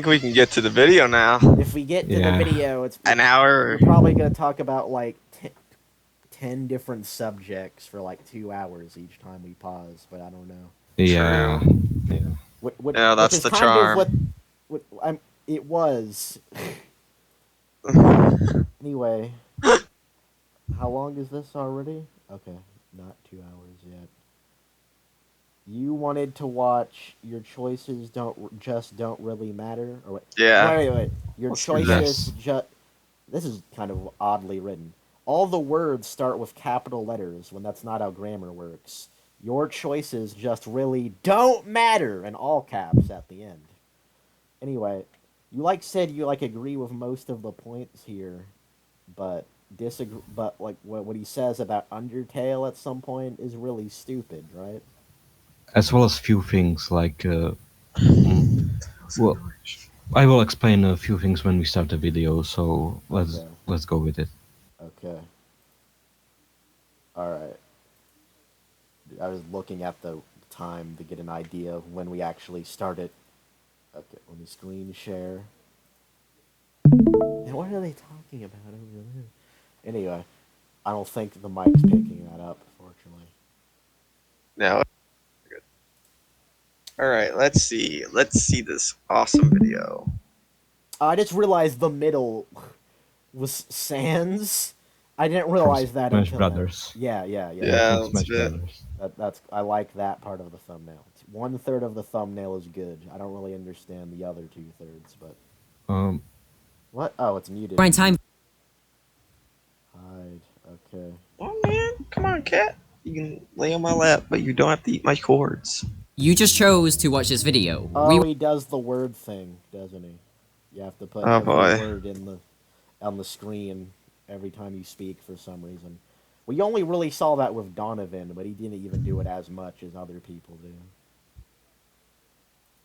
we can get to the video now. If we get to the Yeah. video, An hour. we're probably gonna talk about like 10 different subjects for like 2 hours each time we pause. But I don't know. Yeah. True. Yeah. Yeah, Which that's is the kind of charm. what I'm. It was. Anyway, how long is this already? Okay, not 2 hours yet. You wanted to watch Your Choices Don't Really Matter, or wait, Yeah, wait. Your let's do that. choices Yes. just. This is kind of oddly written. All the words start with capital letters when that's not how grammar works. Your choices just really don't matter, in all caps at the end. Anyway, you said you agree with most of the points here, but disagree. But like what he says about Undertale at some point is really stupid, right? As well as few things like mm, well, I will explain a few things when we start the video. So Okay. let's go with it. Okay. All right. I was looking at the time to get an idea of when we actually started. Okay, let me screen share. And what are they talking about over there? Anyway, I don't think the mic's picking that up, fortunately. No. All right, let's see. Let's see this awesome video. I just realized the middle was Sans. I didn't From realize that Smash until now. Brothers. Yeah, yeah, Yeah, yeah. Yeah, from that's Smash it. Brothers. That's I like that part of the thumbnail. 1/3 of the thumbnail is good. I don't really understand the other 2/3, but Um, what? Oh, it's muted. Rewind time. Hide. Okay. Oh man, come on, cat. You can lay on my lap, but you don't have to eat my cords. You just chose to watch this video. Oh, he does the word thing, doesn't he? You have to put Oh every boy. word in the on the screen every time you speak for some reason. We only really saw that with Donovan, but he didn't even do it as much as other people do.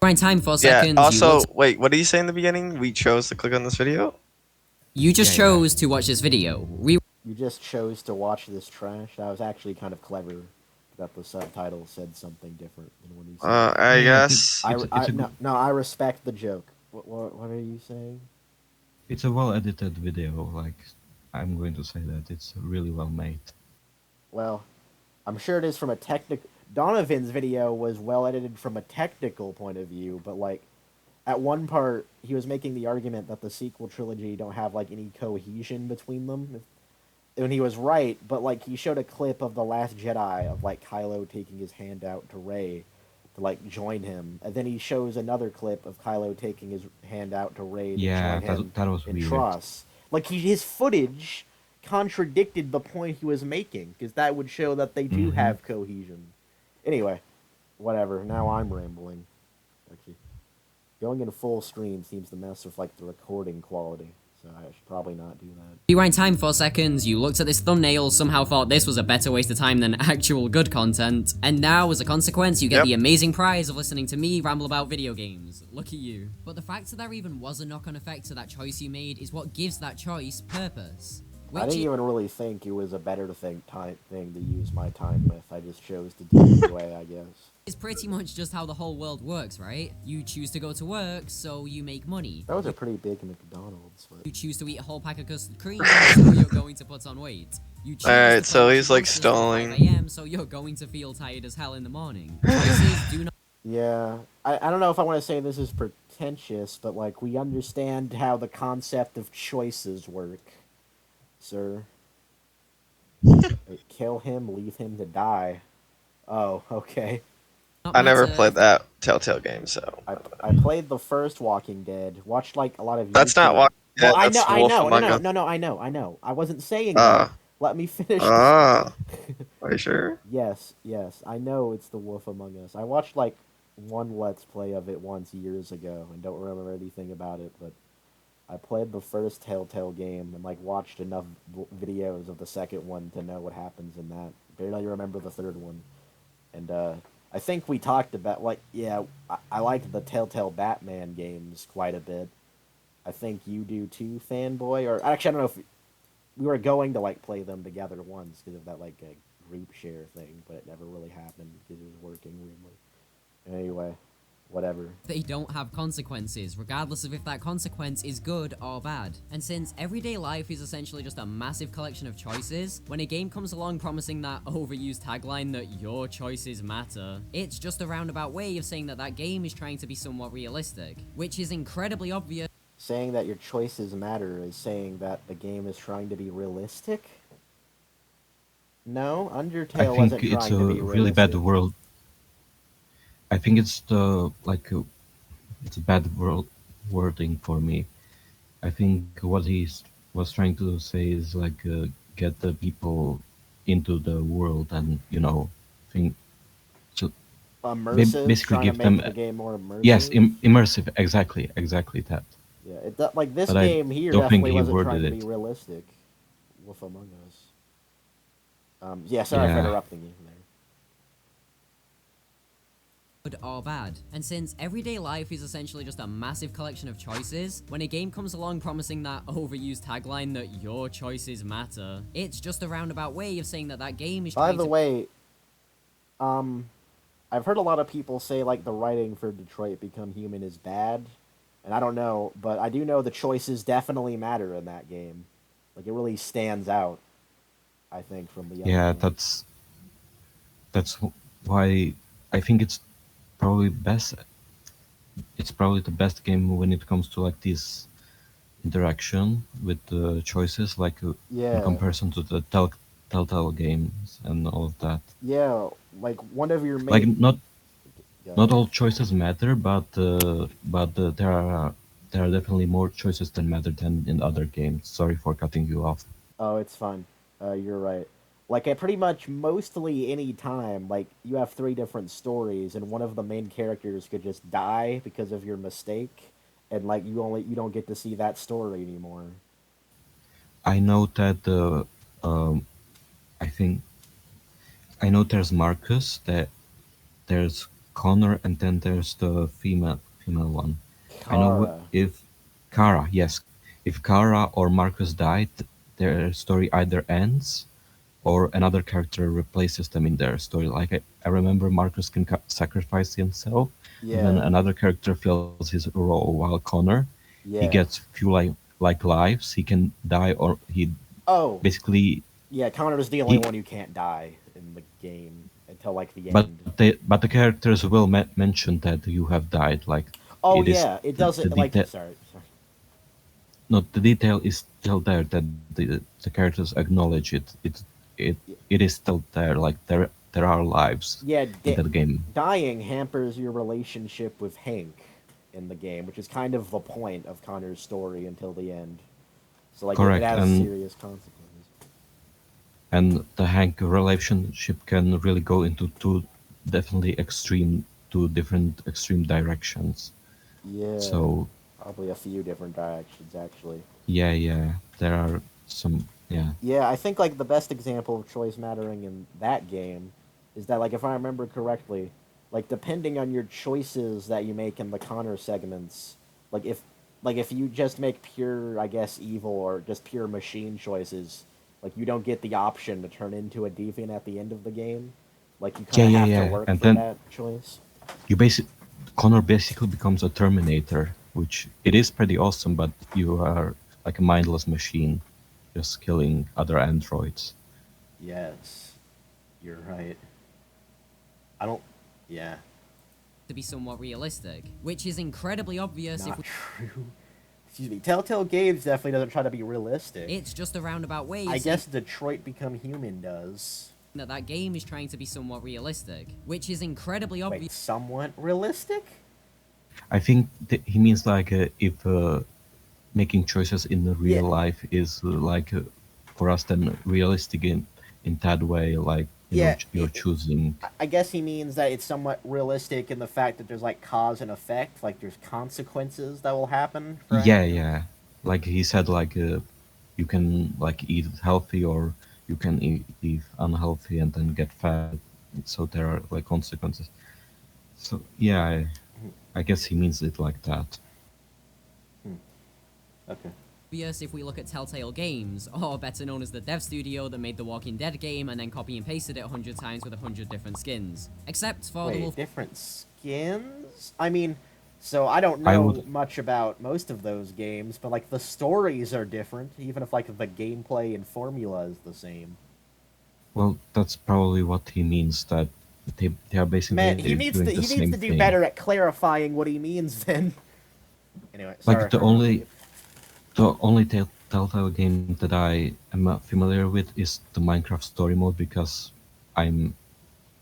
Rewind time for Yeah. seconds. Also, wait. What did you say in the beginning? We chose to click on this video. You just Yeah, yeah. chose to watch this video. You just chose to watch this trash. That was actually kind of clever that the subtitle said something different than when he said it. I Yeah, guess. No, I respect the joke. What are you saying? it's a well-edited video. Like, I'm going to say that it's really well made. Well, I'm sure it is from a technical. Donovan's video was well edited from a technical point of view, but like at one part he was making the argument that the sequel trilogy don't have like any cohesion between them. And he was right, but like he showed a clip of the Last Jedi of like Kylo taking his hand out to Rey to like join him, and then he shows another clip of Kylo taking his hand out to Rey to Yeah, join him that was in weird. Tross. Like his footage contradicted the point he was making because that would show that they do have cohesion. Anyway, whatever. Now I'm rambling. Actually, going into full screen seems to mess with like the recording quality, so I should probably not do that. Rewind time 4 seconds. You looked at this thumbnail, somehow thought this was a better waste of time than actual good content, and now, as a consequence, you get Yep. the amazing prize of listening to me ramble about video games. Look at you. But the fact that there even was a knock-on effect to that choice you made is what gives that choice purpose. I didn't even really think it was a better thing to use my time with. I just chose to do it anyway, I guess. It's pretty much just how the whole world works, right? You choose to go to work, so you make money. That was a pretty big McDonald's, but You choose to eat a whole pack of custard cream, so you're going to put on weight. You choose Alright, to so play he's, like, computers till 5 stalling. a.m., so you're going to feel tired as hell in the morning. Choices do not yeah. I don't know if I want to say this is pretentious, but like we understand how the concept of choices work, sir. Kill him, leave him to die. Oh, okay. I never matter. played that Telltale game, so. I played the first Walking Dead. Watched like a lot of. That's not YouTube- Walking Dead, Well, that's Wolf Among Us. I know. I wasn't saying Ah. that. Let me finish. Ah. Are you sure? Yes. I know it's the Wolf Among Us. I watched like one Let's Play of it once years ago and don't remember anything about it, but I played the first Telltale game and like watched enough videos of the second one to know what happens in that. Barely remember the third one, and I think we talked about like I liked the Telltale Batman games quite a bit. I think you do too, fanboy. Or actually, I don't know if we were going to like play them together once because of that like group share thing, but it never really happened because it was working weirdly. Anyway, whatever. They don't have consequences, regardless of if that consequence is good or bad. And since everyday life is essentially just a massive collection of choices, when a game comes along promising that overused tagline that your choices matter, it's just a roundabout way of saying that that game is trying to be somewhat realistic, which is incredibly obvious. Saying that your choices matter is saying that the game is trying to be realistic? No, I Undertale think wasn't it's trying a to be really bad realistic. world. I think it's it's a bad wording for me. I think what he was trying to say is like get the people into the world and think so Immersive, basically trying to give them make the game more immersive. yes immersive exactly that. Yeah, like this But I game here don't think definitely he wasn't worded trying to be it. realistic. Wolf Among Us. Yeah, sorry for Yeah. interrupting you there. Good or bad. And since everyday life is essentially just a massive collection of choices, when a game comes along promising that overused tagline that your choices matter, it's just a roundabout way of saying that that game is By trying the to way, I've heard a lot of people say like the writing for Detroit Become Human is bad, and I don't know, but I do know the choices definitely matter in that game. Like it really stands out, I think, from the other Yeah, games. that's why I think it's probably the best game when it comes to like these interaction with the choices, like in Yeah, comparison to the Telltale games and all of that. yeah. Like one of your Like main. Go not ahead. all choices matter, but there are definitely more choices that matter than in other games. Sorry for cutting you off. Oh, it's fun. You're right. Like at pretty much mostly any time, like you have three different stories, and one of the main characters could just die because of your mistake, and like you don't get to see that story anymore. I know that um, I think I know there's Marcus, that there's Connor, and then there's the female one. I know Kara. if Kara, yes, if Kara or Marcus died, their story either ends or another character replaces them in their story. Like I remember Marcus can sacrifice himself, and then Yeah, another character fills his role. While Connor, he gets yeah. few like lives. He can die, or he Oh, basically yeah. Connor's the only he. one who can't die in the game until like the But end. the characters will mention that you have died. Like Oh it is yeah, it the doesn't like. detail. Sorry. No, the detail is still there that the characters acknowledge it. It is still there. Like there are lives Yeah, in that game. dying hampers your relationship with Hank in the game, which is kind of the point of Connor's story until the end. So like it Correct, has serious consequences. and the Hank relationship can really go into definitely two different extreme directions. Yeah, So probably a few different directions actually. yeah, there are some yeah. Yeah, I think like the best example of choice mattering in that game is that like if I remember correctly, like depending on your choices that you make in the Connor segments, like if you just make pure I guess evil or just pure machine choices, like you don't get the option to turn into a deviant at the end of the game. Like you kind of have to Yeah. work And for then that choice. you basic Connor basically becomes a Terminator, which it is pretty awesome, but you are like a mindless machine, just killing other androids. Yes. You're right. I don't yeah, To be somewhat realistic, which is incredibly obvious if not true. Excuse me. Telltale Games definitely doesn't try to be realistic. it's just a roundabout way I of guess saying Detroit Become Human does. that game is trying to be somewhat realistic, which is incredibly Wait, obvious. somewhat realistic? I think he means like if making choices in the Yeah, real life is like for us then realistic in that way, like yeah. you're choosing. I guess he means that it's somewhat realistic in the fact that there's like cause and effect, like there's consequences that will happen for actions. Yeah. Like he said, like you can like eat healthy or you can eat unhealthy and then get fat. So there are like consequences. So yeah, I guess he means it like that. Hmm. Okay. If we look at Telltale Games, or better known as the dev studio that made the Walking Dead game and then copy and pasted it 100 times with 100 different skins. Except for the Wait, Wolf. different skins? I mean, so I don't I know would. much about most of those games, but like the stories are different, even if like the gameplay and formula is the same. Well, that's probably what he means. That they are Man, basically doing the he same needs to do thing. better at clarifying what he means then. Anyway, sorry Like for interrupting you. the only Telltale game that I am familiar with is the Minecraft story mode because I'm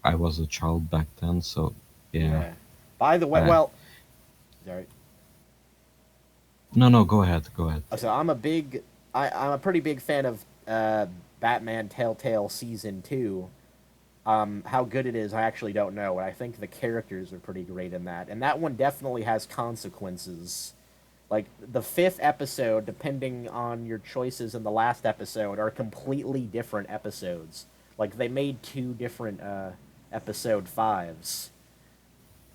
I was a child back then. So yeah. Yeah. By the way, Uh, well, sorry. no, go ahead, go ahead. So I'm a pretty big fan of Batman Telltale Season 2. How good it is, I actually don't know. I think the characters are pretty great in that. And that one definitely has consequences. Like, the fifth episode, depending on your choices in the last episode, are completely different episodes. Like, they made two different episode fives.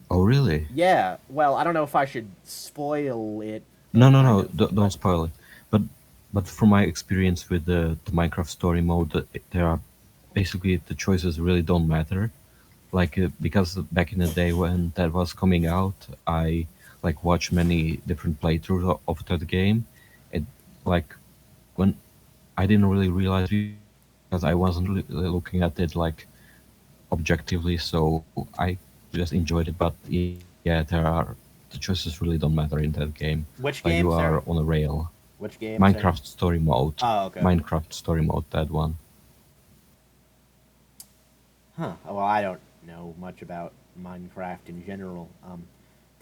Oh really? Yeah, well, I don't know if I should spoil it, kind No, of, don't but spoil it. But from my experience with the Minecraft story mode, there are basically the choices really don't matter. Like because back in the day when that was coming out, I like watched many different playthroughs of that game. It like when I didn't really realize because I wasn't looking at it like objectively, so I just enjoyed it. But yeah, there are the choices really don't matter in that game. which Like game? you are Sorry. on a rail. Which game? Minecraft Story Mode. Oh, okay. Minecraft Story Mode, that one. Huh. Well, I don't know much about Minecraft in general.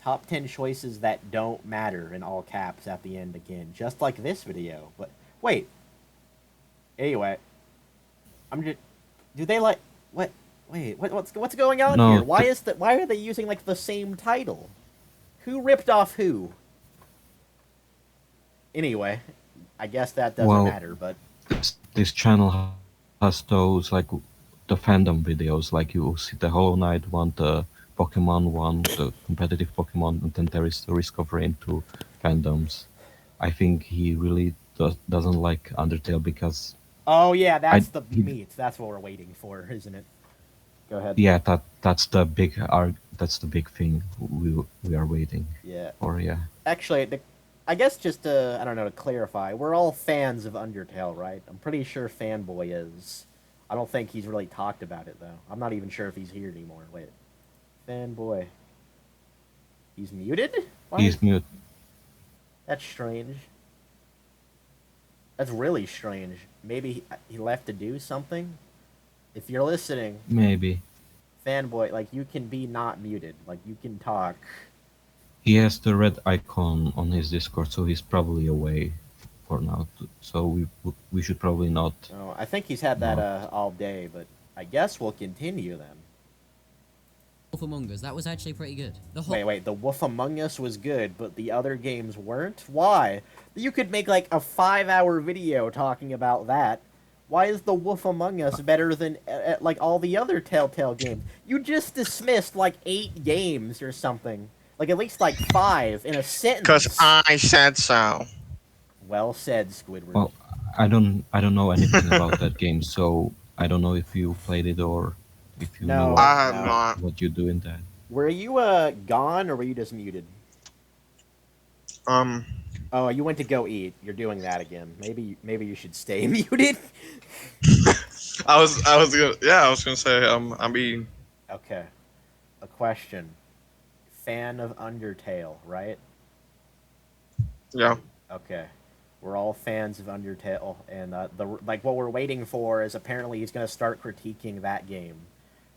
Top 10 choices that don't matter in all caps at the end again, just like this video. But wait. Anyway, I'm just. Do they like what? Wait, what's going on No, here? Why are they using like the same title? Who ripped off who? Anyway, I guess that doesn't matter, but This channel has those like the fandom videos, like you see the Hollow Knight one, the Pokemon one, the competitive Pokemon, and then there is the Discovery into fandoms. I think he really doesn't like Undertale because oh yeah, that's the he- meat. That's what we're waiting for, isn't it? Go ahead. yeah, that's the big thing we are waiting Yeah. for. Yeah. Actually, I guess just to, I don't know, to clarify, we're all fans of Undertale, right? I'm pretty sure Fanboy is. I don't think he's really talked about it, though. I'm not even sure if he's here anymore. Wait. Fanboy. He's muted? Why He's is- mute. That's strange. That's really strange. Maybe he left to do something? If you're listening, Maybe. Fanboy, like, you can be not muted. Like, you can talk. He has the red icon on his Discord, so he's probably away for now. So we should probably not. Oh, I think he's had that No. all day, but I guess we'll continue then. Wolf Among Us, that was actually pretty good. The whole Wait, the Wolf Among Us was good, but the other games weren't? Why? You could make like a 5-hour video talking about that. Why is the Wolf Among Us better than like all the other Telltale games? You just dismissed like 8 games or something. Like at least like 5 in a sentence. Because I said so. Well said, Squidward. Well, I don't know anything about that game, so I don't know if you played it or if you No. know I have No. not. what you do in that. Were you gone or were you just muted? Oh, you went to go eat. You're doing that again. Maybe you should stay muted. I was gonna say I'm eating. Okay. A question. Fan of Undertale, right? Yeah. Okay. We're all fans of Undertale, and what we're waiting for is apparently he's gonna start critiquing that game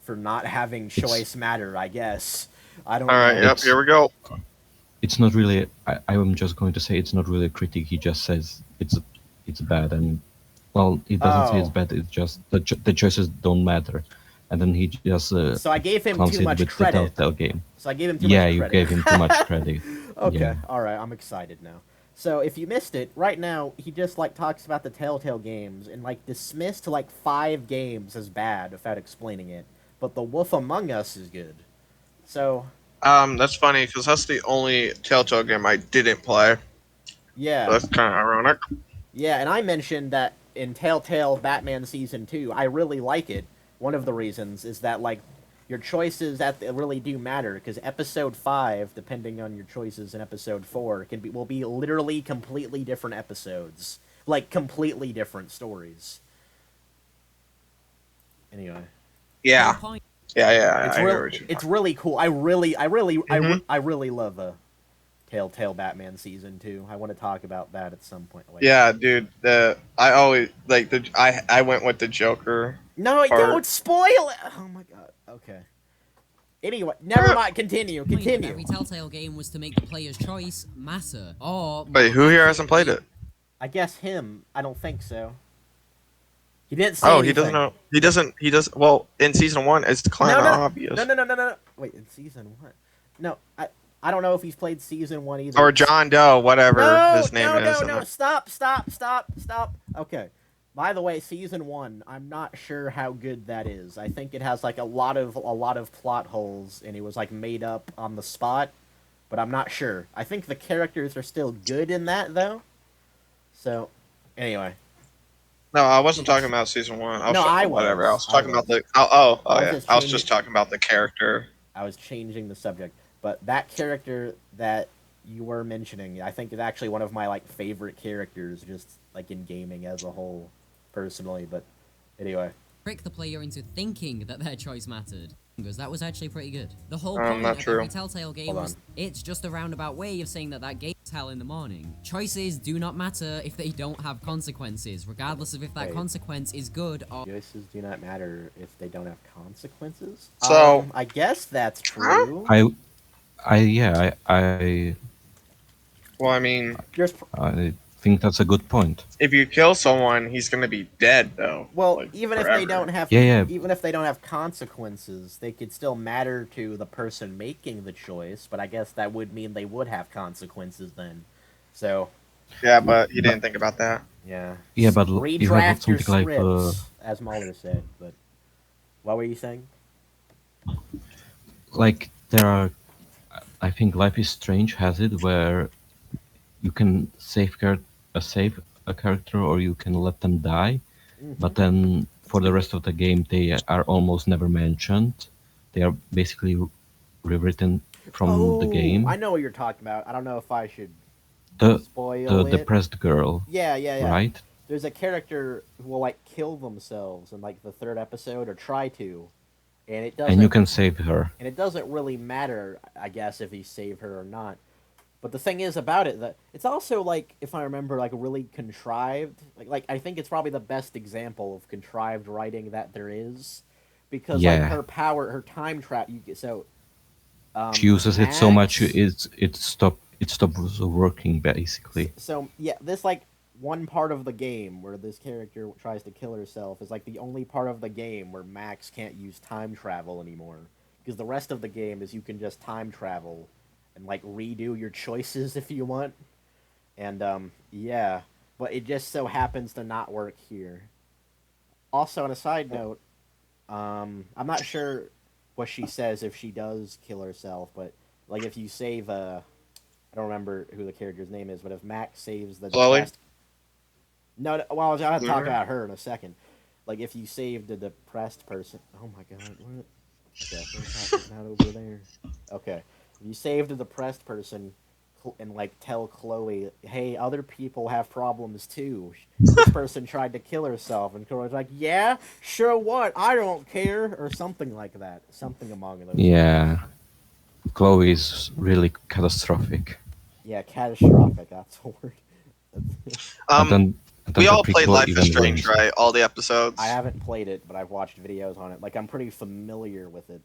for not having choice matter. I guess. I don't All right. know. Yep. Here we go. It's not really. I'm just going to say it's not really a critique. He just says it's bad, and well, it doesn't say it's Oh. bad. It's just the choices don't matter, and then he just So I gave him counts too it much with credit. the Telltale game. So I gave him too Yeah, much you credit. gave him too much credit. Okay, Yeah. all right, I'm excited now. So if you missed it, right now he just like talks about the Telltale games and like dismissed like 5 games as bad without explaining it. But the Wolf Among Us is good. So That's funny because that's the only Telltale game I didn't play. yeah, That's kind of ironic. yeah, and I mentioned that in Telltale Batman Season 2, I really like it. One of the reasons is that like your choices really do matter because episode 5, depending on your choices in episode 4, will be literally completely different episodes, like completely different stories. Anyway, Yeah. whole point Yeah. it's I hear really what you're it's really cool. I really Mhm. I really love Telltale Batman Season 2. I want to talk about that at some point later. Yeah, dude. I always like the I went with the Joker. No, Or- don't spoil it. Oh my god. Okay. Anyway, never mind. Continue. of Continue. every Telltale game was to make the player's choice matter. Or Wait, who here hasn't played it? I guess him. I don't think so. He didn't say Oh, anything. he doesn't know. He doesn't. He does. Well, in season 1, it's kind No, of no, obvious. no. Wait, in season 1? No, I don't know if he's played season 1 either. Or John Doe, whatever No, his name is. no. Stop. Okay. By the way, season 1, I'm not sure how good that is. I think it has like a lot of plot holes, and it was like made up on the spot. But I'm not sure. I think the characters are still good in that though. So, anyway. No, I wasn't talking about season 1. No, I whatever. I was. was talking I was. about the. I was Yeah. just I was changing- just talking about the character. I was changing the subject, but that character that you were mentioning, I think is actually one of my like favorite characters, just like in gaming as a whole, personally. But anyway, trick the player into thinking that their choice mattered. Because that was actually pretty good. The whole Not point of true. every Telltale game Hold was on. it's just a roundabout way of saying that game hell in the morning. Choices do not matter if they don't have consequences, regardless of if that Wait. consequence is good or Choices do not matter if they don't have consequences. So- I guess that's true. I Well, I mean, There's I think that's a good point. if you kill someone, he's gonna be dead though. well, like, even if forever. they don't have Yeah. even if they don't have consequences, they could still matter to the person making the choice. But I guess that would mean they would have consequences then. So Yeah, but he didn't think about that. yeah, Yeah, but you have redraft your something like scripts, as Mulder said. But what were you saying? like there are. I think Life is Strange has it where you can save a character or you can let them die, but then for the rest of the game they are almost never mentioned. They are basically rewritten from the game. I know what you're talking about. I don't know if I should The spoil it. depressed girl, Yeah. right? There's a character who will like kill themselves in like the third episode or try to, and it doesn't. And you can save her. And it doesn't really matter, I guess, if you save her or not. But the thing is about it that it's also like, if I remember, like really contrived. Like I think it's probably the best example of contrived writing that there is, because like Yeah. her power, her time trap. So She uses it so much Max- it stops working basically. So yeah, this like one part of the game where this character tries to kill herself is like the only part of the game where Max can't use time travel anymore, because the rest of the game is you can just time travel and like redo your choices if you want. And yeah, but it just so happens to not work here. Also, on a side note, I'm not sure what she says if she does kill herself, but like if you save I don't remember who the character's name is, but if Max saves the Chloe? depressed... No, well, I'll have to talk Mhm. about her in a second. Like if you saved a depressed person... Oh my god, what? Okay, what's happening out over there? Okay, if you saved a depressed person and like tell Chloe, hey, other people have problems too. This person tried to kill herself, and Chloe's like, yeah, sure what? I don't care, or something like that. Something among those. Yeah. Chloe is really catastrophic. Yeah, catastrophic. That's the word. And then We the all played prequel Life is even Strange, ruins it. right? All the episodes. I haven't played it, but I've watched videos on it. Like I'm pretty familiar with it.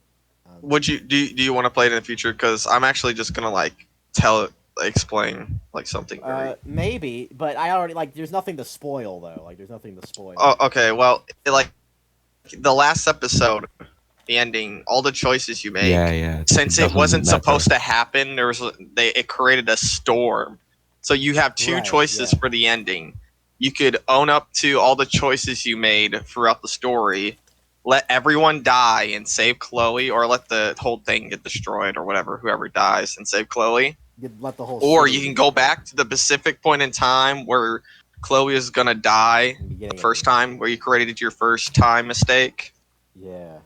Would you do you want to play it in the future? Because I'm actually just gonna like explain like something. Very... Maybe, but I already like. There's nothing to spoil though. Like there's nothing to spoil. Oh, okay. Well, like the last episode, the ending, all the choices you make. Yeah. Since it doesn't wasn't matter. supposed to happen, it created a storm. So you have two Right, choices yeah. for the ending. You could own up to all the choices you made throughout the story, let everyone die and save Chloe, or let the whole thing get destroyed or whatever, whoever dies and save Chloe. You'd let the whole. Or city you can be go destroyed back to the specific point in time where Chloe is gonna die in the beginning the of first the- time, where you created your first time mistake. Yeah.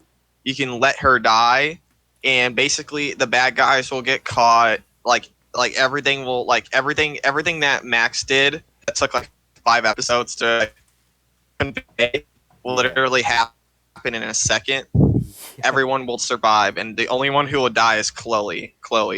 You can let her die, and basically the bad guys will get caught. Like everything will everything that Max did that took like 5 episodes to convey will literally happen in a second. Everyone will survive, and the only one who will die is Chloe.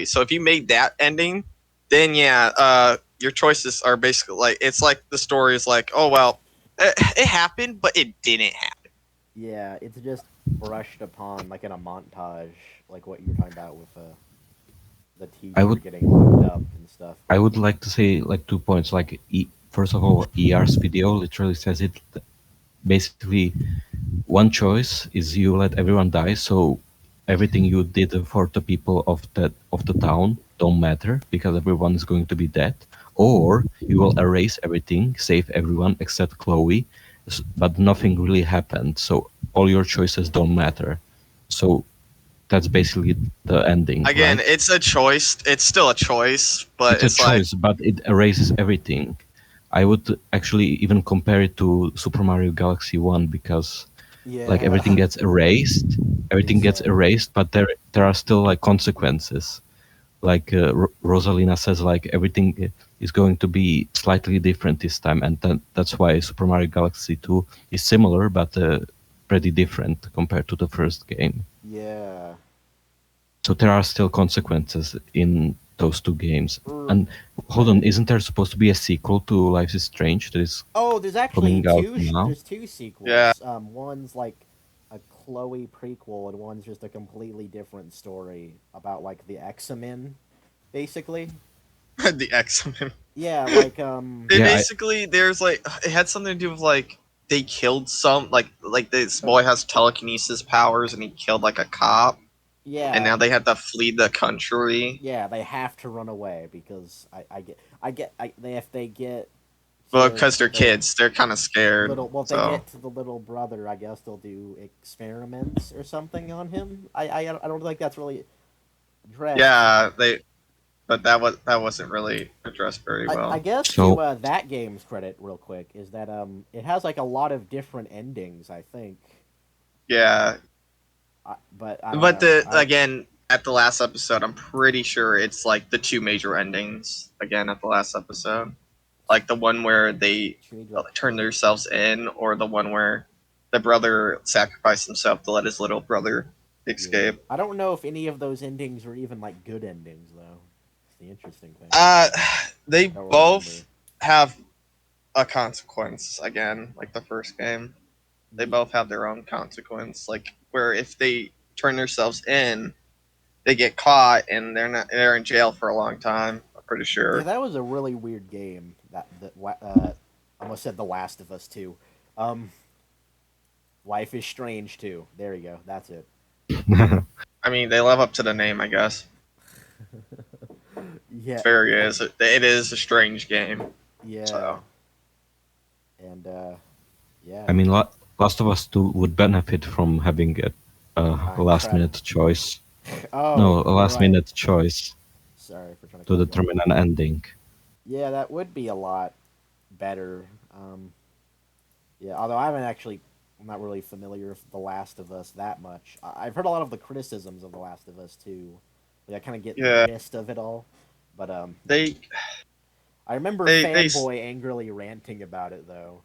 So if you made that ending, then yeah, your choices are basically like, it's like the story is like, oh well, it happened, but it didn't happen. Yeah, it's just brushed upon like in a montage, like what you were talking about with the teacher getting locked up and stuff. I would like to say like 2 points. Like first of all, ER's video literally says it. Basically, one choice is you let everyone die, so everything you did for the people of the town don't matter because everyone is going to be dead. Or you will erase everything, save everyone except Chloe, but nothing really happened. So all your choices don't matter. So that's basically the ending. Again, right? it's a choice. It's still a choice, but It's a choice, but it erases everything. I would actually even compare it to Super Mario Galaxy 1 because Yeah. like everything gets erased, Exactly. but there are still like consequences. Like Rosalina says, like everything is going to be slightly different this time, and that's why Super Mario Galaxy 2 is similar but pretty different compared to the first game. Yeah. So there are still consequences in those two games. And hold on, isn't there supposed to be a sequel to Life is Strange that is Oh, there's actually coming out two. now? There's two sequels. Yeah. One's like a Chloe prequel, and one's just a completely different story about like the X-Men, basically. The X-Men. Yeah, like They Yeah, basically there's like it had something to do with like they killed some like this boy has telekinesis powers and he killed like a cop yeah, and now they have to flee the country. yeah, they have to run away because if they get Well, to because they're the kids, they're kind of scared. if they So get to the little brother, I guess they'll do experiments or something on him. I don't think that's really addressed. yeah, but that wasn't really addressed very well. I guess So- to that game's credit, real quick, is that it has like a lot of different endings. I think, Yeah, but I don't but know. again at the last episode, I'm pretty sure it's like the two major endings again at the last episode, like the one where they turn themselves in, or the one where the brother sacrificed himself to let his little brother escape. I don't know if any of those endings were even like good endings, though. It's the interesting thing. They don't both remember. have a consequence again, like the first game. They both have their own consequence, like where if they turn themselves in, they get caught and they're in jail for a long time. I'm pretty sure. Yeah, that was a really weird game. I almost said The Last of Us 2. Life is Strange 2. There you go. That's it. I mean, they live up to the name, I guess. Yeah. Fair is. It is a strange game. Yeah. So. And yeah. I mean, Last of Us 2 would benefit from having a last-minute choice. Oh, No, a you're last-minute choice Sorry for trying to to cut you off. determine an ending. Yeah, that would be a lot better. Yeah, although I'm not really familiar with The Last of Us that much. I've heard a lot of the criticisms of The Last of Us too. Like, I kind of get Yeah. the gist of it all, but They I remember they- Fanboy angrily ranting about it though.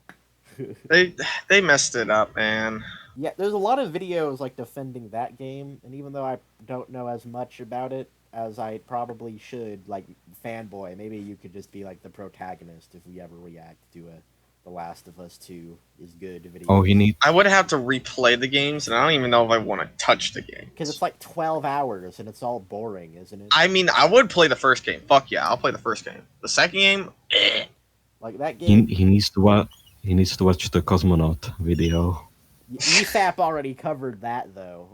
they messed it up, man. Yeah, there's a lot of videos like defending that game, and even though I don't know as much about it as I probably should, like Fanboy, maybe you could just be like the protagonist if we ever react to a The Last of Us 2 is good video. Oh, he needs. I would have to replay the games, and I don't even know if I want to touch the game. Because it's like 12 hours and it's all boring, isn't it? I mean, I would play the first game. Fuck yeah, I'll play the first game. The second game, Like that game. He needs to watch. He needs to watch the cosmonaut video. UFAP already covered that though.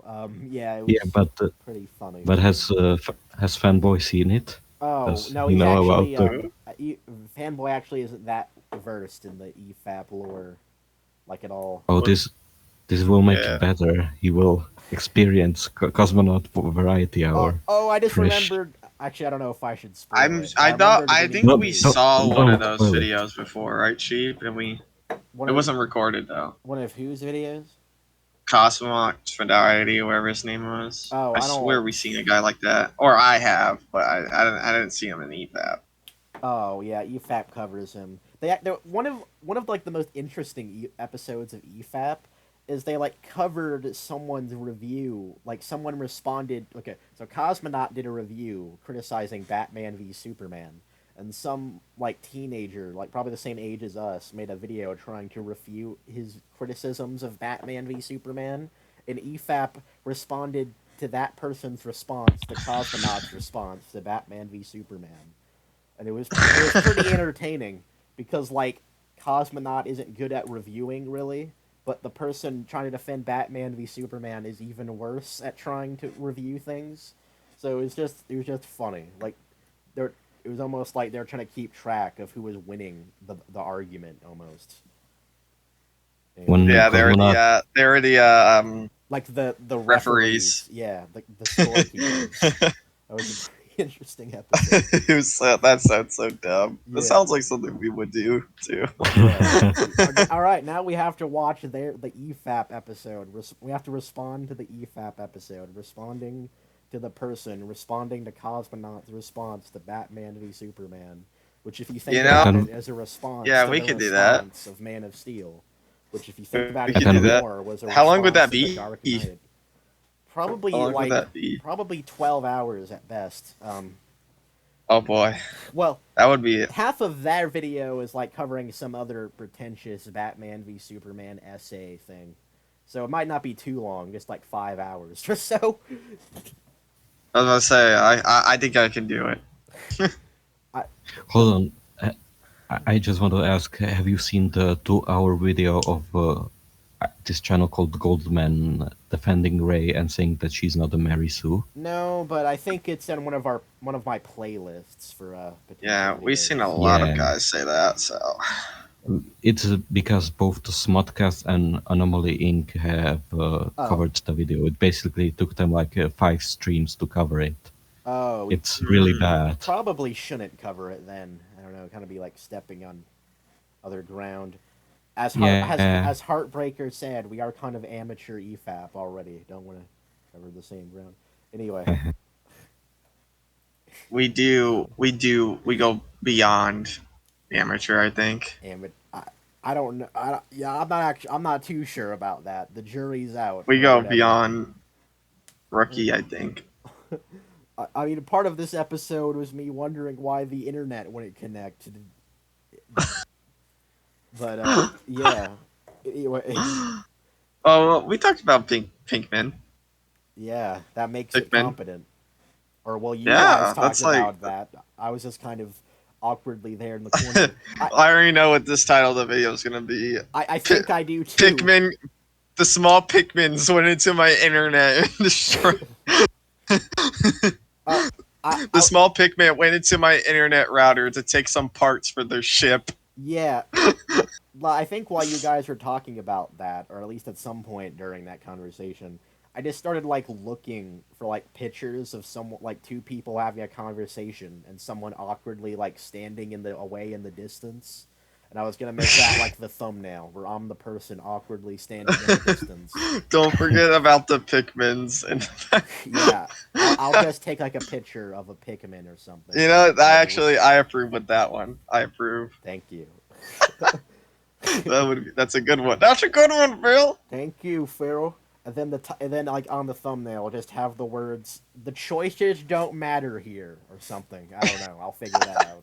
Yeah, it was Yeah, pretty funny. but has Fanboy seen it? Oh does no, he he's know actually about Fanboy actually isn't that versed in the EFAP lore, like at all. Oh, this will make Yeah. it better. He will experience Cosmonaut Variety Hour. Oh, I just Fresh. remembered. Actually, I don't know if I should spoil it. I remembered think when we he- saw no, one of those spoil it. videos before, right, Sheep? And one it of, wasn't recorded though. one of whose videos? Cosmonaut Fidelity, whatever his name was. Oh, I I don't- swear we seen a guy like that, or I have, but I didn't see him in EFAP. Oh yeah, EFAP covers him. They're one of like the most interesting episodes of EFAP is they like covered someone's review. Like someone responded. Okay, so Cosmonaut did a review criticizing Batman v Superman, and some like teenager, like probably the same age as us, made a video trying to refute his criticisms of Batman v Superman, and EFAP responded to that person's response to Cosmonaut's response to Batman v Superman. And it was pretty entertaining because like Cosmonaut isn't good at reviewing really, but the person trying to defend Batman v Superman is even worse at trying to review things. So it was just funny. Like it was almost like they're trying to keep track of who was winning the argument almost. And, When Yeah, Cosmonaut, they're the like the referees. yeah, the scorekeepers. That was a pretty interesting episode. it was that sounds so dumb. Yeah. It sounds like something we would do too. Yeah. All right, now we have to watch the EFAP episode. We have to respond to the EFAP episode, responding to the person, responding to Cosmonaut's response to Batman v Superman. Which, if you think You about know- it as a response, Yeah, to we the could do that. response of Man of Steel, which, if you think about We it could do that. more, was a How long would that response to be? The Dark Knight. Probably How long would like that be? probably 12 hours at best. Oh boy, Well, that would be half of that video is like covering some other pretentious Batman v Superman essay thing. So it might not be too long, just like 5 hours or so. I was gonna say, I think I can do it. Hold on. I just want to ask, have you seen the 2 hour video of this channel called Goldman defending Ray and saying that she's not a Mary Sue? No, but I think it's in one of my playlists for potential Yeah, we've seen a videos. lot of Yeah. guys say that. So It's because both the Smodcast and Anomaly Inc. have covered the video. It basically took them like 5 streams to cover it. Oh, we It's really Mm. bad. probably shouldn't cover it then. I don't know, kind of be like stepping on other ground. Yeah. As Heartbreaker said, we are kind of amateur EFAP already. Don't want to cover the same ground. Anyway, we go beyond amateur. I think I don't know. Yeah, I'm not too sure about that. The jury's out. we or go whatever. beyond rookie. I think. I mean, part of this episode was me wondering why the internet wouldn't connect. But yeah. Anyway, Oh, well, we talked about Pinkman. yeah, that makes it Pikmin. competent. Or well, you Yeah, guys talked that's like- about that. I was just kind of awkwardly there in the corner. I already know what this title of the video is gonna be. I think I do too. Pikmin. The small Pikmins went into my internet and destroyed. The small Pikmin went into my internet router to take some parts for their ship. Yeah. Well, I think while you guys were talking about that, or at least at some point during that conversation, I just started like looking for like pictures of someone, like two people having a conversation and someone awkwardly like standing away in the distance. And I was gonna make that like the thumbnail, where I'm the person awkwardly standing in the distance. Don't forget about the Pikmins. And Yeah, I'll just take like a picture of a Pikmin or something. you know, I approve with that one. I approve. Thank you. That's a good one. That's a good one, Phil. Thank you, Phil. And then like on the thumbnail, just have the words "the choices don't matter here" or something. I don't know. I'll figure that out.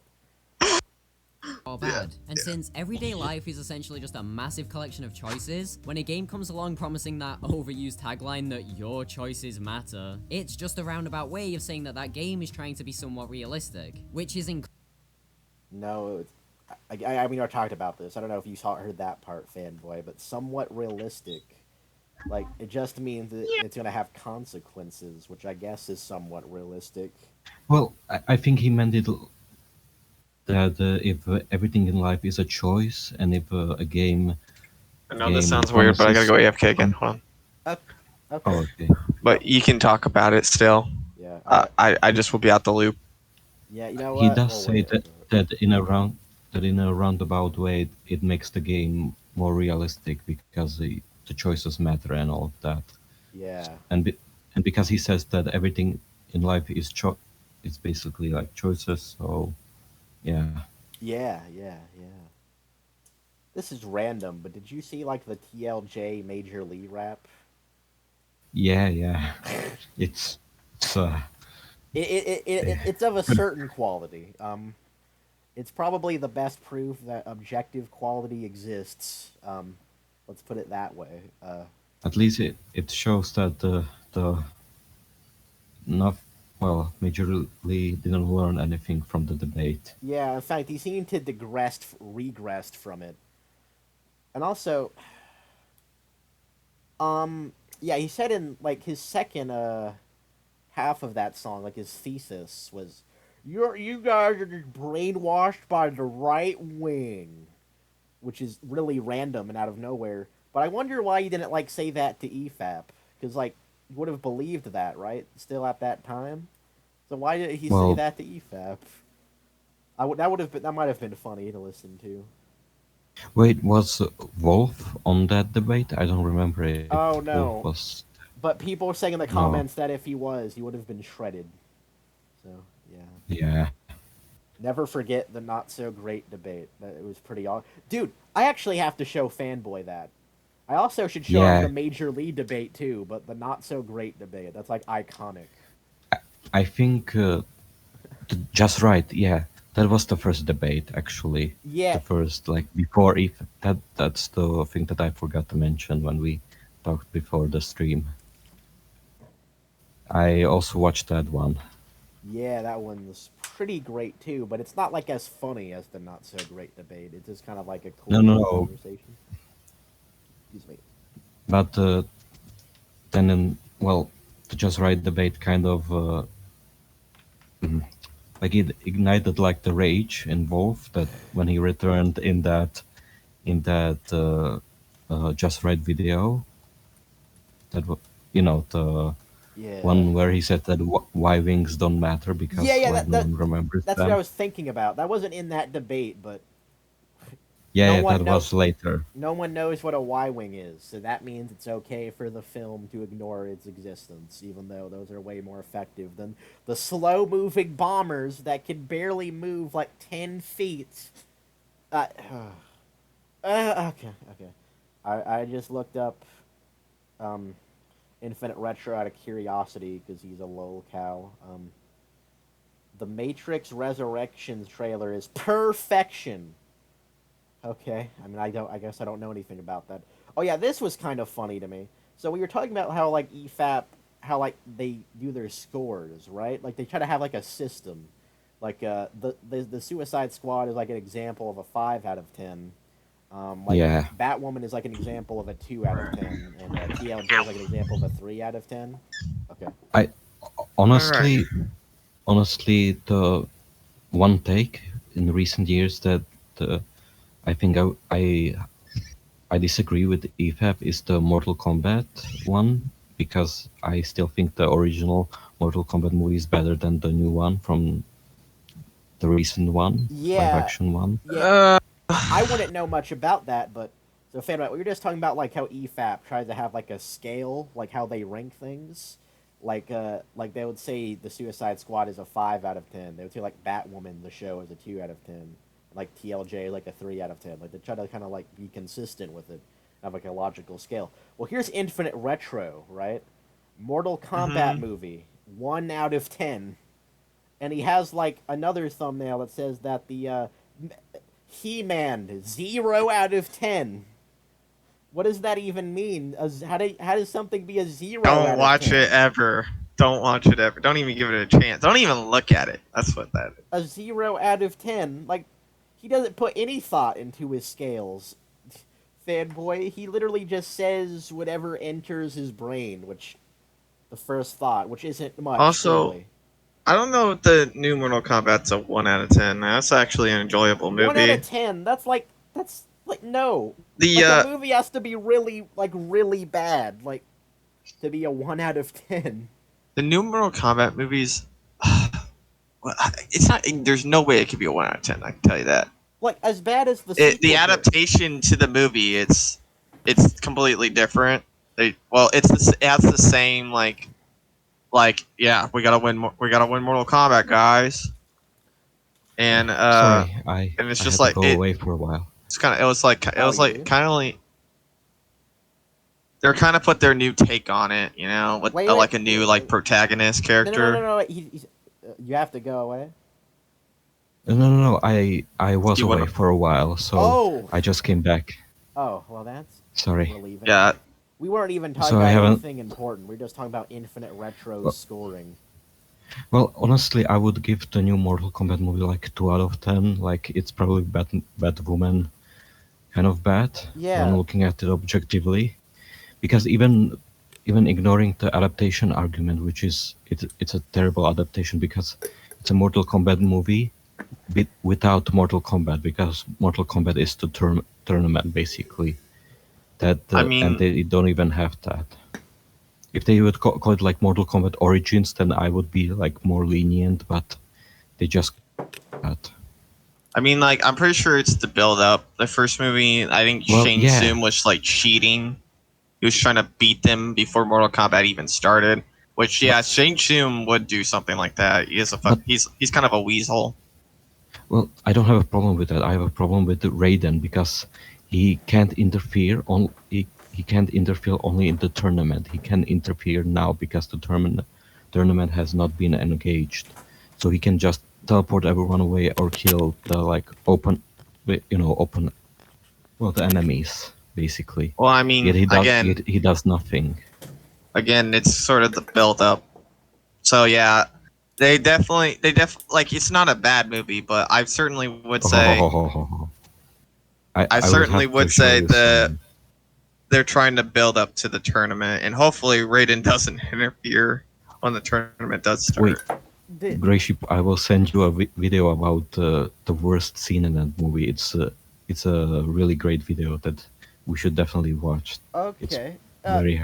or bad. And since everyday life is essentially just a massive collection of choices, when a game comes along promising that overused tagline that your choices matter, it's just a roundabout way of saying that that game is trying to be somewhat realistic, which is No, I mean I talked about this. I don't know if you heard that part, fanboy, but somewhat realistic. Like it just means that it's gonna have consequences, which I guess is somewhat realistic. Well, I think he meant it that if everything in life is a choice, and if a game. I know this Game sounds weird, but I gotta go AFK again. Hold on. Okay. Oh, okay. But you can talk about it still. Yeah. I just will be out the loop. Yeah. You know what? He does We'll say wait. that in a roundabout way it makes the game more realistic because the choices matter and all of that. Yeah. And because he says that everything in life is it's basically like choices. So yeah. Yeah. This is random, but did you see like the TLJ Major League rap? Yeah. It's It's of a certain quality. It's probably the best proof that objective quality exists. Let's put it that way. at least it shows that the not Major League didn't learn anything from the debate. Yeah, in fact, he seemed to regressed from it. And also, yeah, he said in like his second half of that song, like his thesis was, you guys are just brainwashed by the right wing, which is really random and out of nowhere. But I wonder why he didn't like say that to EFAP, because like you would have believed that, right? Still at that time. So why did he say that to EFAP? That might have been funny to listen to. Wait, was Wolf on that debate? I don't remember it. Oh no. Wolf was. But people were saying in the comments that if he was, he would have been shredded. So yeah. Yeah. Never forget the not so great debate. It was pretty awesome. Dude, I actually have to show Fanboy that. I also should show him the Major League debate too, but the not so great debate. That's like iconic. I think the Just right, yeah. That was the first debate, actually. Yeah. The first, like, before if that's the thing that I forgot to mention when we talked before the stream. I also watched that one. Yeah, that one was pretty great too, but it's not like as funny as the not so great debate. It's just kind of like a cool No, no, little no. conversation. Excuse me. But well, the Just Right debate kind of like it ignited like the rage in Wolf that when he returned in that Just Right video, that the Yeah. one where he said that why wings don't matter Yeah, because yeah, like no one remembers that's what I them. was thinking about. That wasn't in that debate, but Yeah, no yeah, that one know was later. no one knows what a Y-wing is, so that means it's okay for the film to ignore its existence, even though those are way more effective than the slow-moving bombers that can barely move like 10 feet. Uh, okay. I just looked up um, Infinite Retro out of curiosity because he's a lol cow. The Matrix Resurrections trailer is perfection. Okay, I mean I guess I don't know anything about that. Oh yeah, this was kind of funny to me. So we were talking about how like EFAP, how like they do their scores, right? Like they try to have like a system. Like the Suicide Squad is like an example of a 5 out of 10. Like Yeah. Batwoman is like an example of a 2 out of 10, and TLJ is like an example of a 3 out of 10. Okay. I All right. honestly the one take in recent years that I think I disagree with EFAP is the Mortal Kombat one because I still think the original Mortal Kombat movie is better than the new one from the recent one, live Yeah, action one. yeah. I wouldn't know much about that, but so fan we were just talking about like how EFAP tries to have like a scale, like how they rank things. Like they would say the Suicide Squad is a 5 out of 10. They would say like Batwoman, the show, is a 2 out of 10. Like TLJ, like a 3 out of 10. Like they try to kind of like be consistent with it, have like a logical scale. Well, here's Infinite Retro, right? Mortal Kombat Mm-hmm. movie, 1 out of 10, and he has like another thumbnail that says that the He-Man 0 out of 10. What does that even mean? How does something be a 0 Don't out of watch 10? it ever. Don't watch it ever. Don't even give it a chance. Don't even look at it. That's what that is. A 0 out of 10? Like he doesn't put any thought into his scales. Fanboy, he literally just says whatever enters his brain, which the first thought, which isn't much Also, clearly. I don't know if the new Mortal Kombat's a 1 out of 10. That's actually an enjoyable One out movie. of 10. That's like no. The Like a movie has to be really bad, like to be a 1 out of 10. the new Mortal Kombat movies, well, it's not. There's no way it could be a 1 out of 10. I can tell you that. Like as bad as the The sequels were. adaptation to the movie, it's completely different. It has the same we gotta win. We gotta win Mortal Kombat, guys. And Sorry, and it's I just had to like go away for a while. it's kind of it was like Oh, you did? kind of like they're kind of put their new take on it, you know, with Wait, like a new like protagonist No, character. you have to go away. No. I was You away wanna- for a while, so Oh. I just came back. Oh, well, that's Sorry. relieving. Yeah, We weren't even talking So I about haven't- anything important. We were just talking about Infinite Retro Well- scoring. Well, honestly, I would give the new Mortal Kombat movie like 2 out of 10. Like it's probably Batwoman kind of bad Yeah. when looking at it objectively, because even ignoring the adaptation argument, which is it's a terrible adaptation because it's a Mortal Kombat movie without Mortal Kombat, because Mortal Kombat is the tournament basically. That I mean- and they don't even have that. If they would call it like Mortal Kombat Origins, then I would be like more lenient, but they just that. I mean, like I'm pretty sure it's the build up. The first movie, I think Well, Shang yeah. Tsung was like cheating. He was trying to beat them before Mortal Kombat even started. Which, yeah, Shang Tsung would do something like that. He is he's kind of a weasel. Well, I don't have a problem with that. I have a problem with Raiden because he can't interfere on he can't interfere only in the tournament. He can interfere now because the tournament has not been engaged. So he can just teleport everyone away or kill the like open the enemies basically. Well, I Yet mean, again, he does nothing. it's sort of the build up. So yeah, they like it's not a bad movie, but I certainly would say I will have to show you that some. they're trying to build up to the tournament, and hopefully Raiden doesn't interfere when the tournament does Wait, start. Grayship, I will send you a video about the worst scene in that movie. It's a really great video that we should definitely watch. It's Okay. very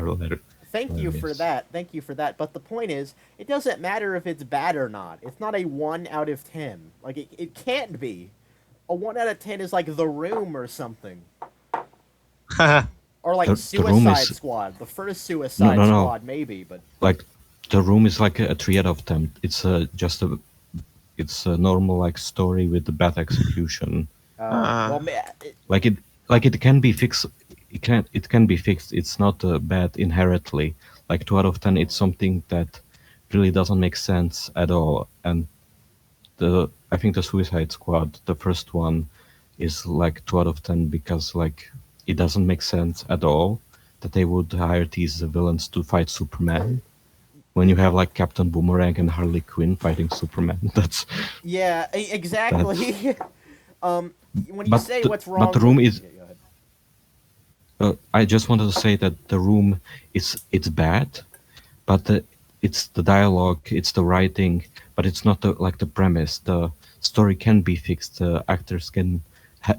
Thank you for hilarious. that. Thank you for that. But the point is, it doesn't matter if it's bad or not. It's not a 1 out of 10. Like, it can't be. A 1 out of 10 is like The Room or something. Or like The Room Suicide is Squad. The first Suicide no. Squad, maybe, but. Like the Room is like a 3 out of 10. It's it's a normal like story with the bad execution. Well, It can be fixed. It can be fixed. It's not bad inherently. Like 2 out of 10, it's something that really doesn't make sense at all. And I think the Suicide Squad, the first one, is like 2 out of 10 because like it doesn't make sense at all that they would hire these villains to fight Superman when you have like Captain Boomerang and Harley Quinn fighting Superman. That's yeah, exactly. When you but say the, what's wrong, but the Room is. Yeah, go ahead. I just wanted to say that the Room it's bad, but it's the dialogue, it's the writing, but it's not the premise. The story can be fixed. The actors can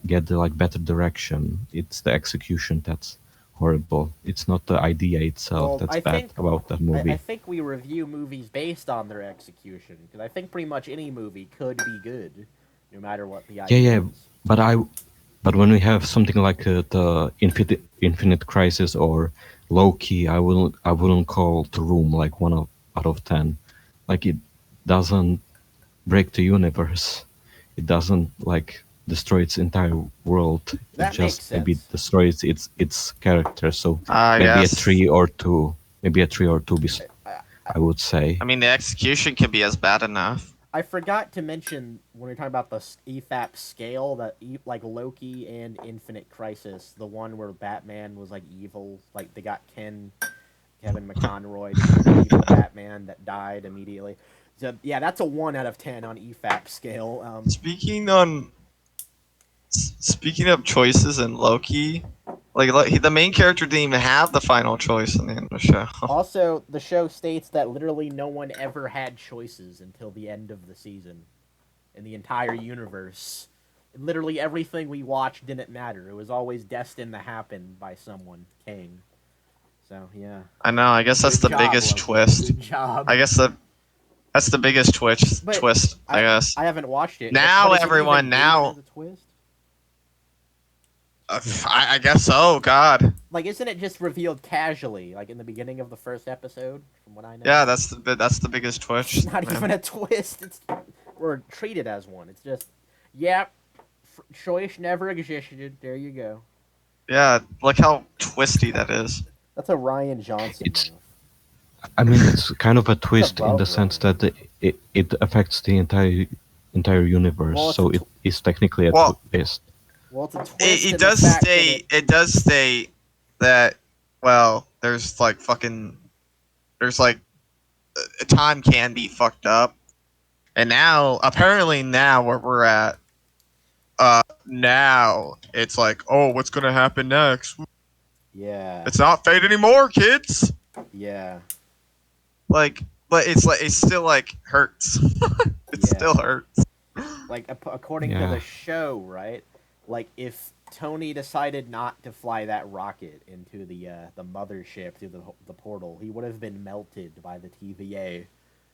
get the like better direction. It's the execution that's horrible. It's not the idea itself Well, that's I bad think about that I movie. think we review movies based on their execution because I think pretty much any movie could be good, no matter what the idea Yeah, is. but when we have something like the Infinite Crisis or Loki, I wouldn't call The Room like out of 10. Like it doesn't break the universe. It doesn't like destroy its entire world. It That makes just maybe sense. destroys its character. So maybe a Yes. 3 or 2. Maybe a 3 or 2. I, I would say. I mean, the execution can be as bad enough. I forgot to mention when we were talking about the EFAP scale that like Loki and Infinite Crisis, the one where Batman was like evil, like they got Kevin McConroy, the evil Batman that died immediately. So yeah, that's a 1 out of 10 on EFAP scale. Speaking of choices in Loki, the main character didn't even have the final choice in the end of the show. Also, the show states that literally no one ever had choices until the end of the season in the entire universe. Literally everything we watched didn't matter. It was always destined to happen by someone, Kang. So, yeah. I know. I guess that's Good the job, biggest Loki. twist. Good job. I guess that's the biggest twist. But I guess. I haven't watched it. Now, but is it everyone, even now- rated as a twist? I guess so. God. Like, isn't it just revealed casually, like in the beginning of the first episode, from what I know? Yeah, that's the biggest twist. It's not man. even a twist. It's or treated as one. It's just, yeah, choice never existed. There you go. Yeah, look how twisty that is. That's a Ryan Johnson. It's- move. I mean, it's kind of a twist in above the sense Ryan. that it affects the entire universe. Well, it's So a it is technically a Well- twist. Well, it's a twist. in It the does fact that state. It does state that. Well, there's like time can be fucked up, and now apparently now where we're at, now it's like, oh, what's gonna happen next? Yeah. It's not Fate anymore, kids. Yeah. Like, but it's still like hurts. It Yeah. still hurts. Like according to Yeah. the show, right? Like if Tony decided not to fly that rocket into the mothership through the portal, he would have been melted by the TVA.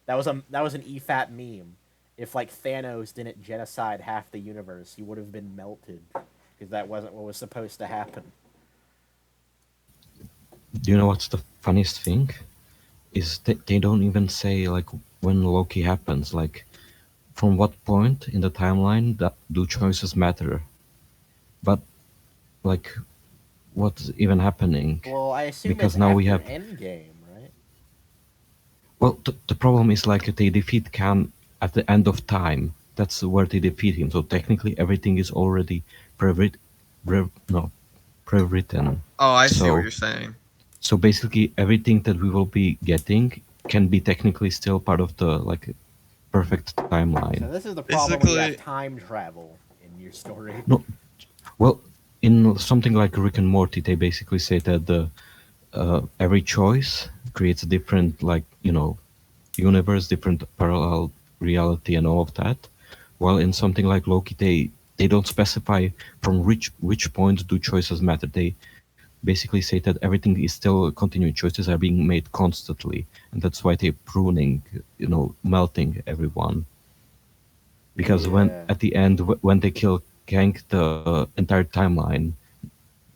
That was an EFAP meme. If like Thanos didn't genocide half the universe, he would have been melted because that wasn't what was supposed to happen. Do you know what's the funniest thing? Is they don't even say like when Loki happens. Like, from what point in the timeline that do choices matter? But like, what's even happening? Well, I assume Because it's now after we have- Endgame, right? Well, the problem is like they defeat Khan at the end of time. That's where they defeat him. So technically, everything is already pre-writ- no, pre-written. Oh, I see what So you're saying. so basically, everything that we will be getting can be technically still part of the like perfect timeline. So this is the problem when you have Basically, time travel in your story. No, well, in something like Rick and Morty, they basically say that the every choice creates a different, like, universe, different parallel reality, and all of that. While in something like Loki, they don't specify from which point do choices matter. They basically say that everything is still continuing. Choices are being made constantly, and that's why they're pruning, melting everyone. Because when Yeah. at the end, when they kill Kang, the entire timeline,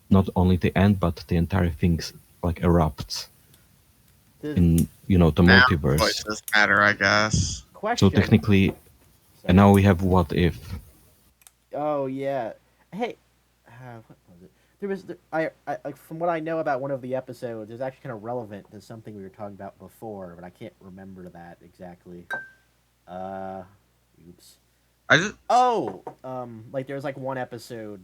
not only the end, but the entire thing like erupts This in the now multiverse. choices matter, I guess. So question. technically, and Sorry. now we have what if. Oh yeah. Hey, what was it? There was I like from what I know about one of the episodes, it's actually kind of relevant to something we were talking about before, but I can't remember that exactly. Uh, oops. I just Oh, like there was like one episode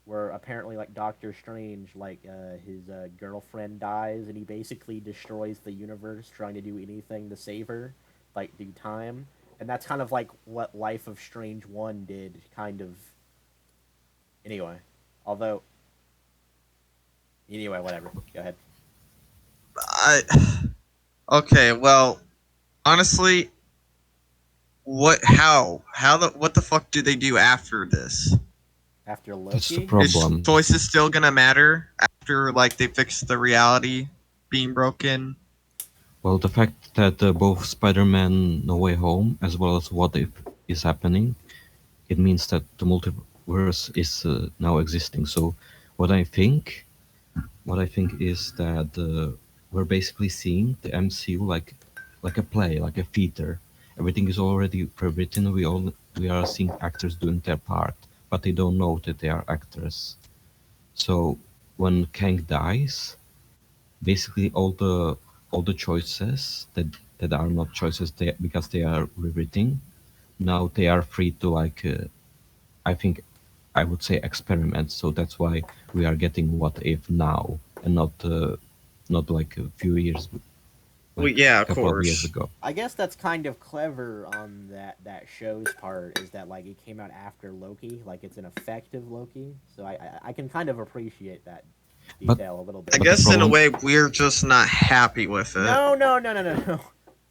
where apparently like Doctor Strange, like his girlfriend dies, and he basically destroys the universe trying to do anything to save her, like do time, and that's kind of like what Life of Strange One did, kind of. Anyway, although anyway, whatever. Go ahead. I okay, well, honestly, what the fuck do they do after this? After That's the Loki, Is problem. choices still gonna matter after like they fix the reality being broken? Well, the fact that both Spider-Man No Way Home as well as What If is happening, it means that the multiverse is now existing. So what I think, what I think is that we're basically seeing the MCU like a play, like a theater. Everything is already pre-written. We are seeing actors doing their part, but they don't know that they are actors. So when Kang dies, basically all the choices that are not choices because they are rewritten, now they are free to like I think I would say experiment. So that's why we are getting What If now and not like a few years, Well, like yeah, a of couple of years course. ago. I guess that's kind of clever on that show's part. Is that like it came out after Loki, like it's an effective Loki. So I can kind of appreciate that But detail a little I bit. but the guess in a problem, way we're just not happy with it. No, no, no, no, no, no.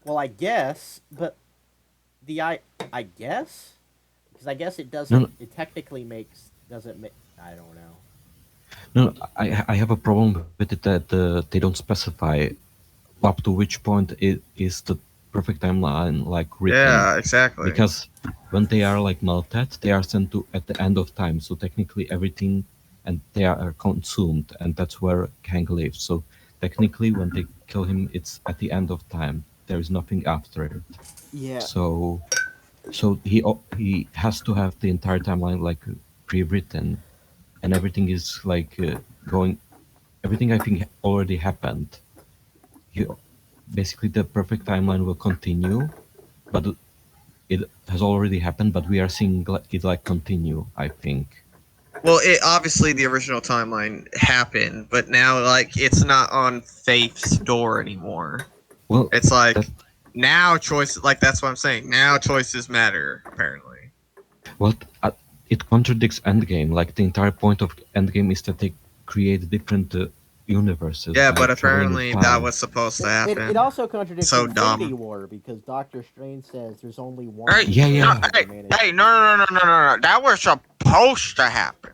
Well, I guess, but the I guess because I guess it no, doesn't. It technically doesn't make. I don't know. no, I have a problem with it that they don't specify up to which point is the perfect timeline like written, Yeah, exactly. because when they are like melted, they are sent to at the end of time. So technically everything, and they are consumed, and that's where Kang lives. So technically, when they kill him, it's at the end of time. There is nothing after it. Yeah. So he has to have the entire timeline like pre-written, and everything is like going. Everything I think already happened. You basically the perfect timeline will continue, but it has already happened, but we are seeing it like continue, I think. Well, it obviously the original timeline happened, but now like it's not on Faith's door anymore. Well, It's that like now choices like that's what I'm saying. Now choices matter apparently. well, it contradicts Endgame. Like the entire point of Endgame is that they create different universes Yeah, by but traveling in apparently that time. was supposed to It happen. also contradicts So Infinity dumb. War because Doctor Strange says there's only one Hey, Yeah, universe no, yeah. that hey, they managed. hey, no. That was supposed to happen.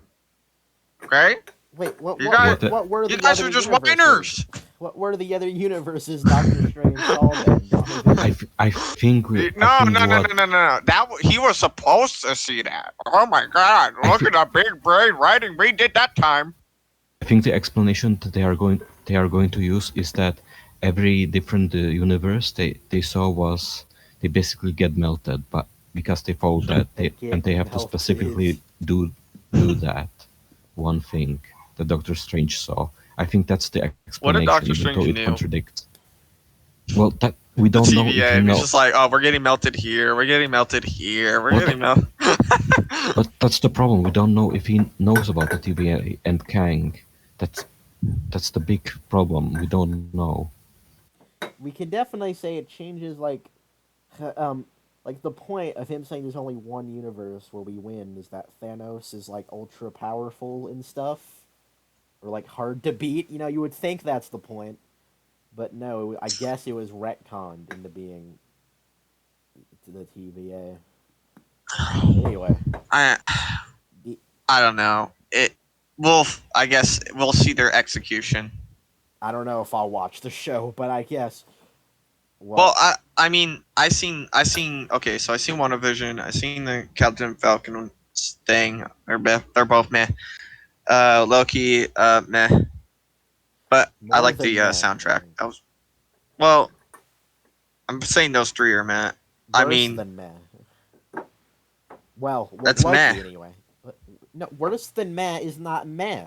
Okay, Wait, you guys, What? what were you the guys other are just universes? whiners. What were the other universes Doctor Strange saw then, Donovan? I think I No, think no, no, what no, no, no. He was supposed to see that. Oh my God! I Look think at the big brain writing we did that time. I think the explanation that they are going to use is that every different universe they saw was they basically get melted, but because they follow that They and get they have to melted. specifically do that one thing that Doctor Strange saw. I think that's the What did explanation, Doctor even though Strange it knew? contradicts. Well, we The don't know if TVA. he He's knows. just like, oh, we're getting melted here. We're getting melted here. We're Well, getting melted. But that's the problem. We don't know if he knows about the TVA and Kang. That's the big problem. We don't know. We can definitely say it changes like the point of him saying there's only one universe where we win is that Thanos is like ultra powerful and stuff, or like hard to beat. You know, you would think that's the point, but no. I guess it was retconned into being to the TVA. Anyway, I the, I don't know. I guess we'll see their execution. I don't know if I'll watch the show, but I guess Well, what. I mean, I seen. Okay, so I seen WandaVision. I seen the Captain Falcon thing. They're both meh. Loki, meh. But I More like the than meh, soundtrack. right? That was well. I'm saying those three are meh. I Worse mean, than meh. Well, with that's Loki meh. anyway. No, worse than meh is not meh.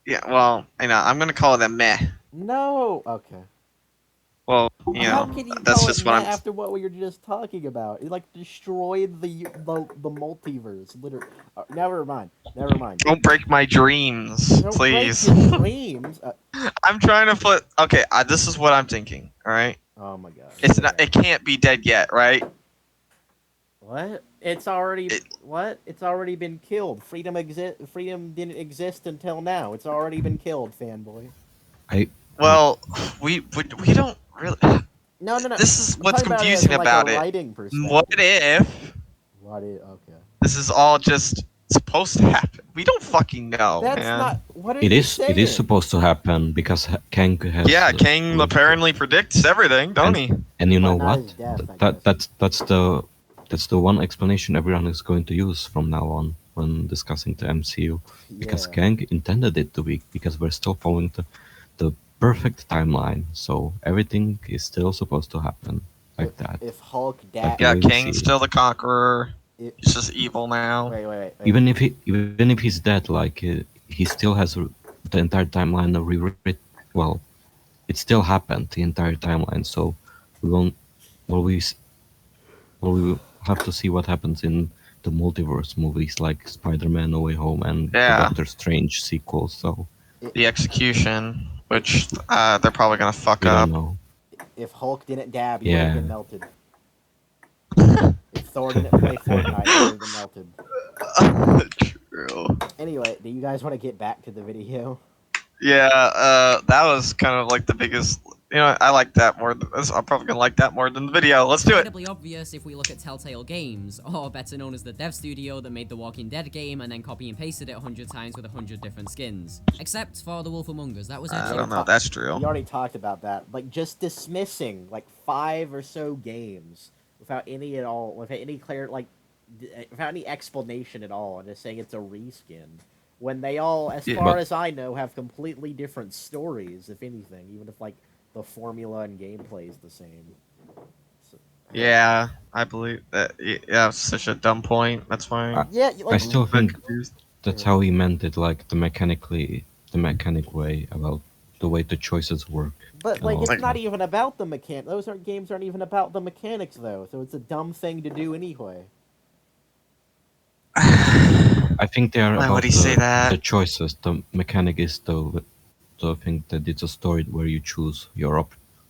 Yeah. Well, I'm gonna call them meh. No. Okay. Well, How can you that's call it just meh what I'm. after what we were just talking about? It like destroyed the multiverse. Literally. Never mind. Never mind. Don't break my dreams, Don't please. break your dreams. I'm trying to put. Okay, this is what I'm thinking. All right. Oh my gosh. It's not. Okay. It can't be dead yet, right? What? It's already It, what? It's already been killed. Freedom didn't exist until now. It's already been killed, fanboy. I well, we don't really. No, no, no. This is I'm what's talking about it as confusing like a about it. writing What perspective. if What is okay? this is all just supposed to happen? We don't fucking know, That's man. not. What are it you is saying? it is supposed to happen because Kang has. Yeah, Kang looked- apparently predicts everything, don't he? And you know But not what? his death, I That guess. that's the one explanation everyone is going to use from now on when discussing the MCU. Because Yeah. Kang intended it to be, because we're still following the perfect timeline. So everything is still supposed to happen like that. If Hulk Like dad. the Yeah, way we Kang's see still the conqueror. It, He's just evil now. wait. even if he's dead, like he still has the entire timeline rewritten. Well, it still happened the entire timeline. So we won't. Well, we will have to see what happens in the multiverse movies like Spider-Man: No Way Home and the Yeah. Doctor Strange sequel. So The execution, which they're probably gonna fuck we up. don't know. if Hulk didn't dab, he would have Yeah. been melted. If Thor didn't play Fortnite, he would have been melted. True. Anyway, do you guys want to get back to the video? Yeah, that was kind of like the biggest. I like that more. I'm probably gonna like that more than the video. Let's do it. Incredibly obvious if we look at Telltale Games, or better known as the dev studio that made the Walking Dead game and then copy and pasted it 100 times with 100 different skins. Except for The Wolf Among Us, that was I actually don't know if that's true. We already talked about that. Like just dismissing like 5 or so games without any at all, without any clear without any explanation at all, and just saying it's a reskin. When they all, as Yeah, far but- as I know, have completely different stories, if anything, even if like the formula and gameplay is the same. So, Yeah, I believe that. Yeah, it's such a dumb point. That's why. yeah, I like still I'm think confused. that's how he meant it, like the mechanic way about the way the choices work. But like, it's Like- not even about the mechanic. Those aren't games aren't even about the mechanics though. So it's a dumb thing to do anyway. I think they are Why about would he say that? the choices. The mechanic is the thing that it's a story where you choose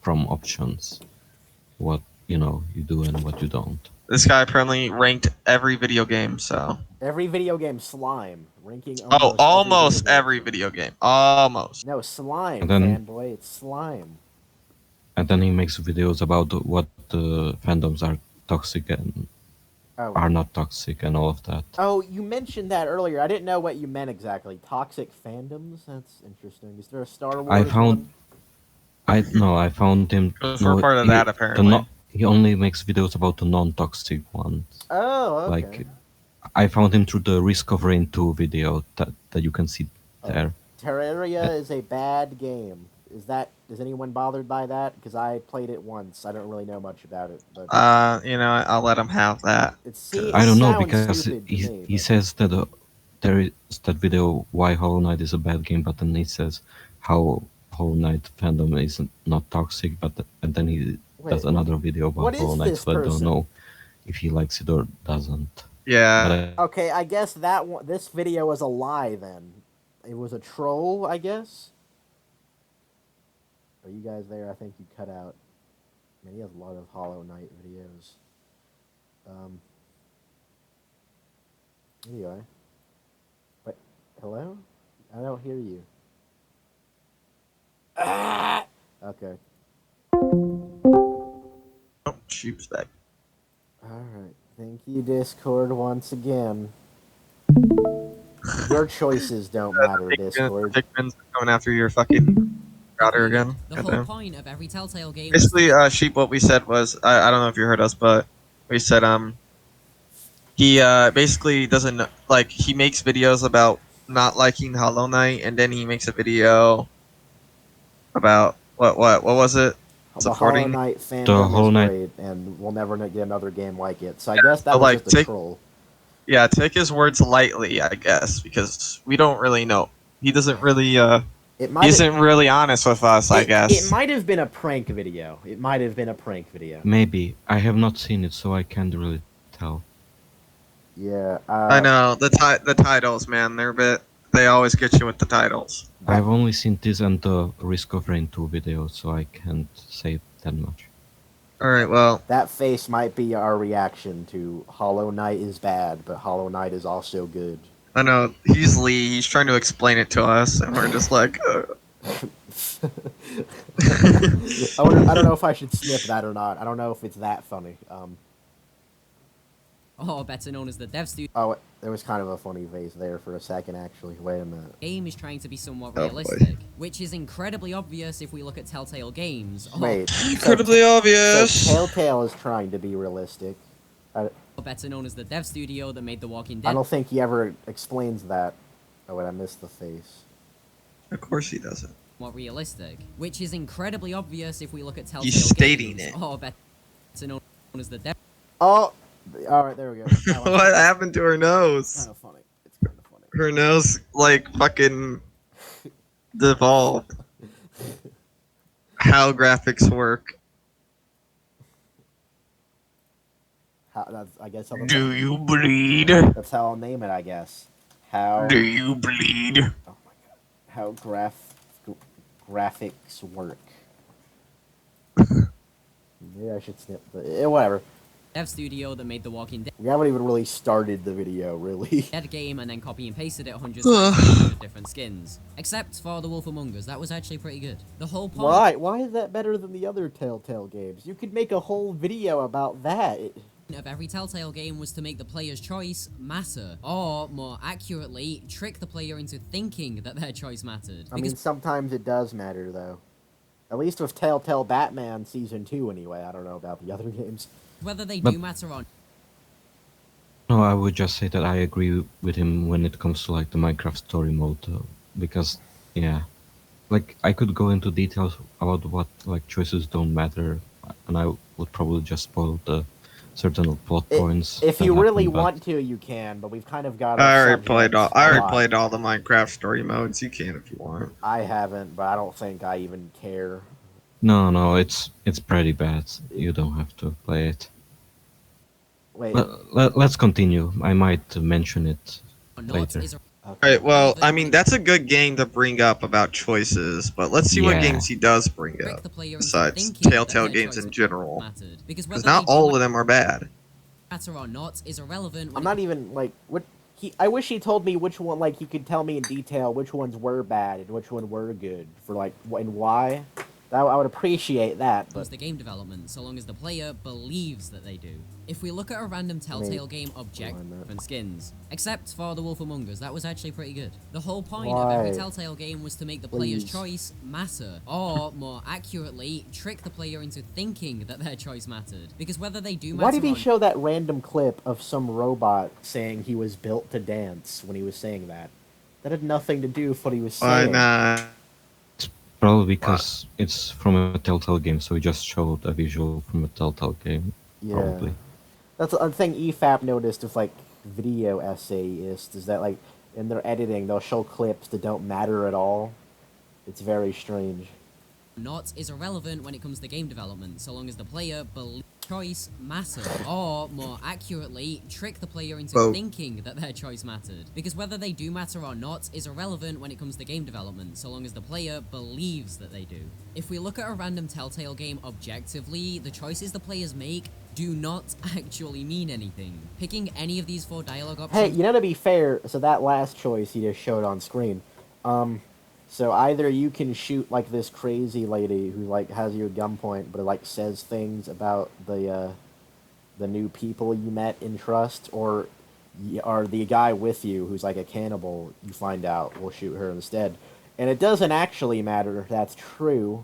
from options, what you do and what you don't. This guy apparently ranked every video game. So. Every video game slime ranking. Oh, almost game. every video game. Almost. No slime, And then- fanboy. It's slime. And then he makes videos about what the fandoms are toxic and Oh. are not toxic and all of that. Oh, you mentioned that earlier. I didn't know what you meant exactly. Toxic fandoms. That's interesting. Is there a Star Wars? I found one? I found him. For part of that, apparently. He only makes videos about the non-toxic ones. Oh, okay. Like, I found him through the Risk of Rain 2 video that you can see there. Terraria is a bad game. Is anyone bothered by that? Because I played it once. I don't really know much about it, but I'll let him have that. I don't know sounds because stupid to me, he but- says that there is that video why Hollow Knight is a bad game, but then he says how Hollow Knight fandom is not toxic, and then he does Wait, another video about what is Hollow Knight, this so I don't person? know if he likes it or doesn't. Yeah. But Okay, I guess that one, this video was a lie then. It was a troll, I guess. Are you guys there? I think you cut out. Man, he has a lot of Hollow Knight videos. Anyway. But, hello? I don't hear you. Ah! Okay. Oh, sheep's back. Alright. Thank you, Discord, once again. Your choices don't matter, Discord. Pikmin's coming after your fucking router again. The whole Goddamn. point of every Telltale game Basically, sheep. What we said was, I don't know if you heard us, but we said he basically doesn't like he makes videos about not liking Hollow Knight, and then he makes a video about what was it? The Hollow Supporting. Knight The fandom Hollow is Knight- great, and we'll never get another game like it. So I guess that so, was like, just a take- troll. Yeah, take his words lightly, I guess, because we don't really know. He doesn't really It he might isn't really honest with us, I guess. It might have been a prank video. It might have been a prank video. Maybe. I have not seen it, so I can't really tell. Yeah. I know the titles, man. They always get you with the titles. I've only seen this and the Risk of Rain 2 video, so I can't say that much. All right, well, That face might be our reaction to Hollow Knight is bad, but Hollow Knight is also good. I know he's Lee. He's trying to explain it to us, and we're just like, I don't know if I should snip that or not. I don't know if it's that funny. or better known as the dev studio Oh, there was kind of a funny face there for a second, actually. Wait a minute. game is trying to be somewhat Oh, boy. realistic, which is incredibly obvious if we look at Telltale games. Wait. incredibly So obvious. Telltale is trying to be realistic. Or better known as the dev studio that made The Walking I Dead. don't think he ever explains that. Oh, wait, I missed the face. Of course he doesn't. More realistic, which is incredibly obvious if we look at Telltale He's stating games. it. Or better known as the dev. Oh! Alright, there we go. What happened to her nose? Kind of funny. It's kind of funny. Her nose, like, fucking devolved. How graphics work. I guess You bleed? that's how I'll name it, I guess. How... you bleed? Oh my god. How graphics work. Maybe I should snip the... whatever. Dev studio that made The Walking Dead We haven't even really started the video, really. game and then copy and pasted it hundreds of times with different skins. Except for The Wolf Among Us, that was actually pretty good. The whole point Why? Why is that better than the other Telltale games? You could make a whole video about that. of every Telltale game was to make the player's choice matter, or more accurately, trick the player into thinking that their choice mattered. I mean, sometimes it does matter, though. At least with Telltale Batman Season 2, anyway. I don't know about the other games. whether they But- do matter or No, I would just say that I agree with him when it comes to like the Minecraft story mode, because yeah, like I could go into details about what like choices don't matter, and I would probably just spoil the certain plot points. If that you really happen, but- want to, you can, but we've kind of got... I our already subjects played all. a I already lot. played all the Minecraft story modes. You can if you want. I haven't, but I don't think I even care. No, it's pretty bad. You don't have to play it. Wait, Let's continue. I might mention it not later. is a All right. Well, I mean that's a good game to bring up about choices, but let's see what Yeah. games he does bring trick up the player into besides thinking that Telltale their games choice in general. mattered. Because Because whether not they do all of them are bad. matter or not is irrelevant. I'm not even, like, what... I wish he told me which one, like, he could tell me in detail which ones were bad and which one were good, for, like, and why. I would appreciate that, but... the game development, so long as the player believes that they do. If we look at a random Telltale game object why not? and skins, except for The Wolf Among Us, that was actually pretty good. The whole point of every Why? Telltale game was to make the player's Please. choice matter, or more accurately, trick the player into thinking that their choice mattered. Because whether they do matter Why did he or show that random clip of some robot saying he was built to dance when he was saying that? That had nothing to do with what he was Why saying. not? Probably because it's from a Telltale game, so we just showed a visual from a Telltale game. Yeah. Probably. That's a thing EFAP noticed with, like, video essayists, is that, like, in their editing, they'll show clips that don't matter at all. It's very strange. not is irrelevant when it comes to game development, so long as the player believes choice mattered, or more accurately, trick the player into Both. thinking that their choice mattered. Because whether they do matter or not is irrelevant when it comes to game development, so long as the player believes that they do. If we look at a random Telltale game objectively, the choices the players make do not actually mean anything. Picking any of these 4 dialogue Hey, options... you know, to be fair, so that last choice you just showed on screen, so either you can shoot like this crazy lady who like has you at gunpoint, but it like says things about the new people you met in Trust, or the guy with you who's like a cannibal. You find out will shoot her instead, and it doesn't actually matter if that's true,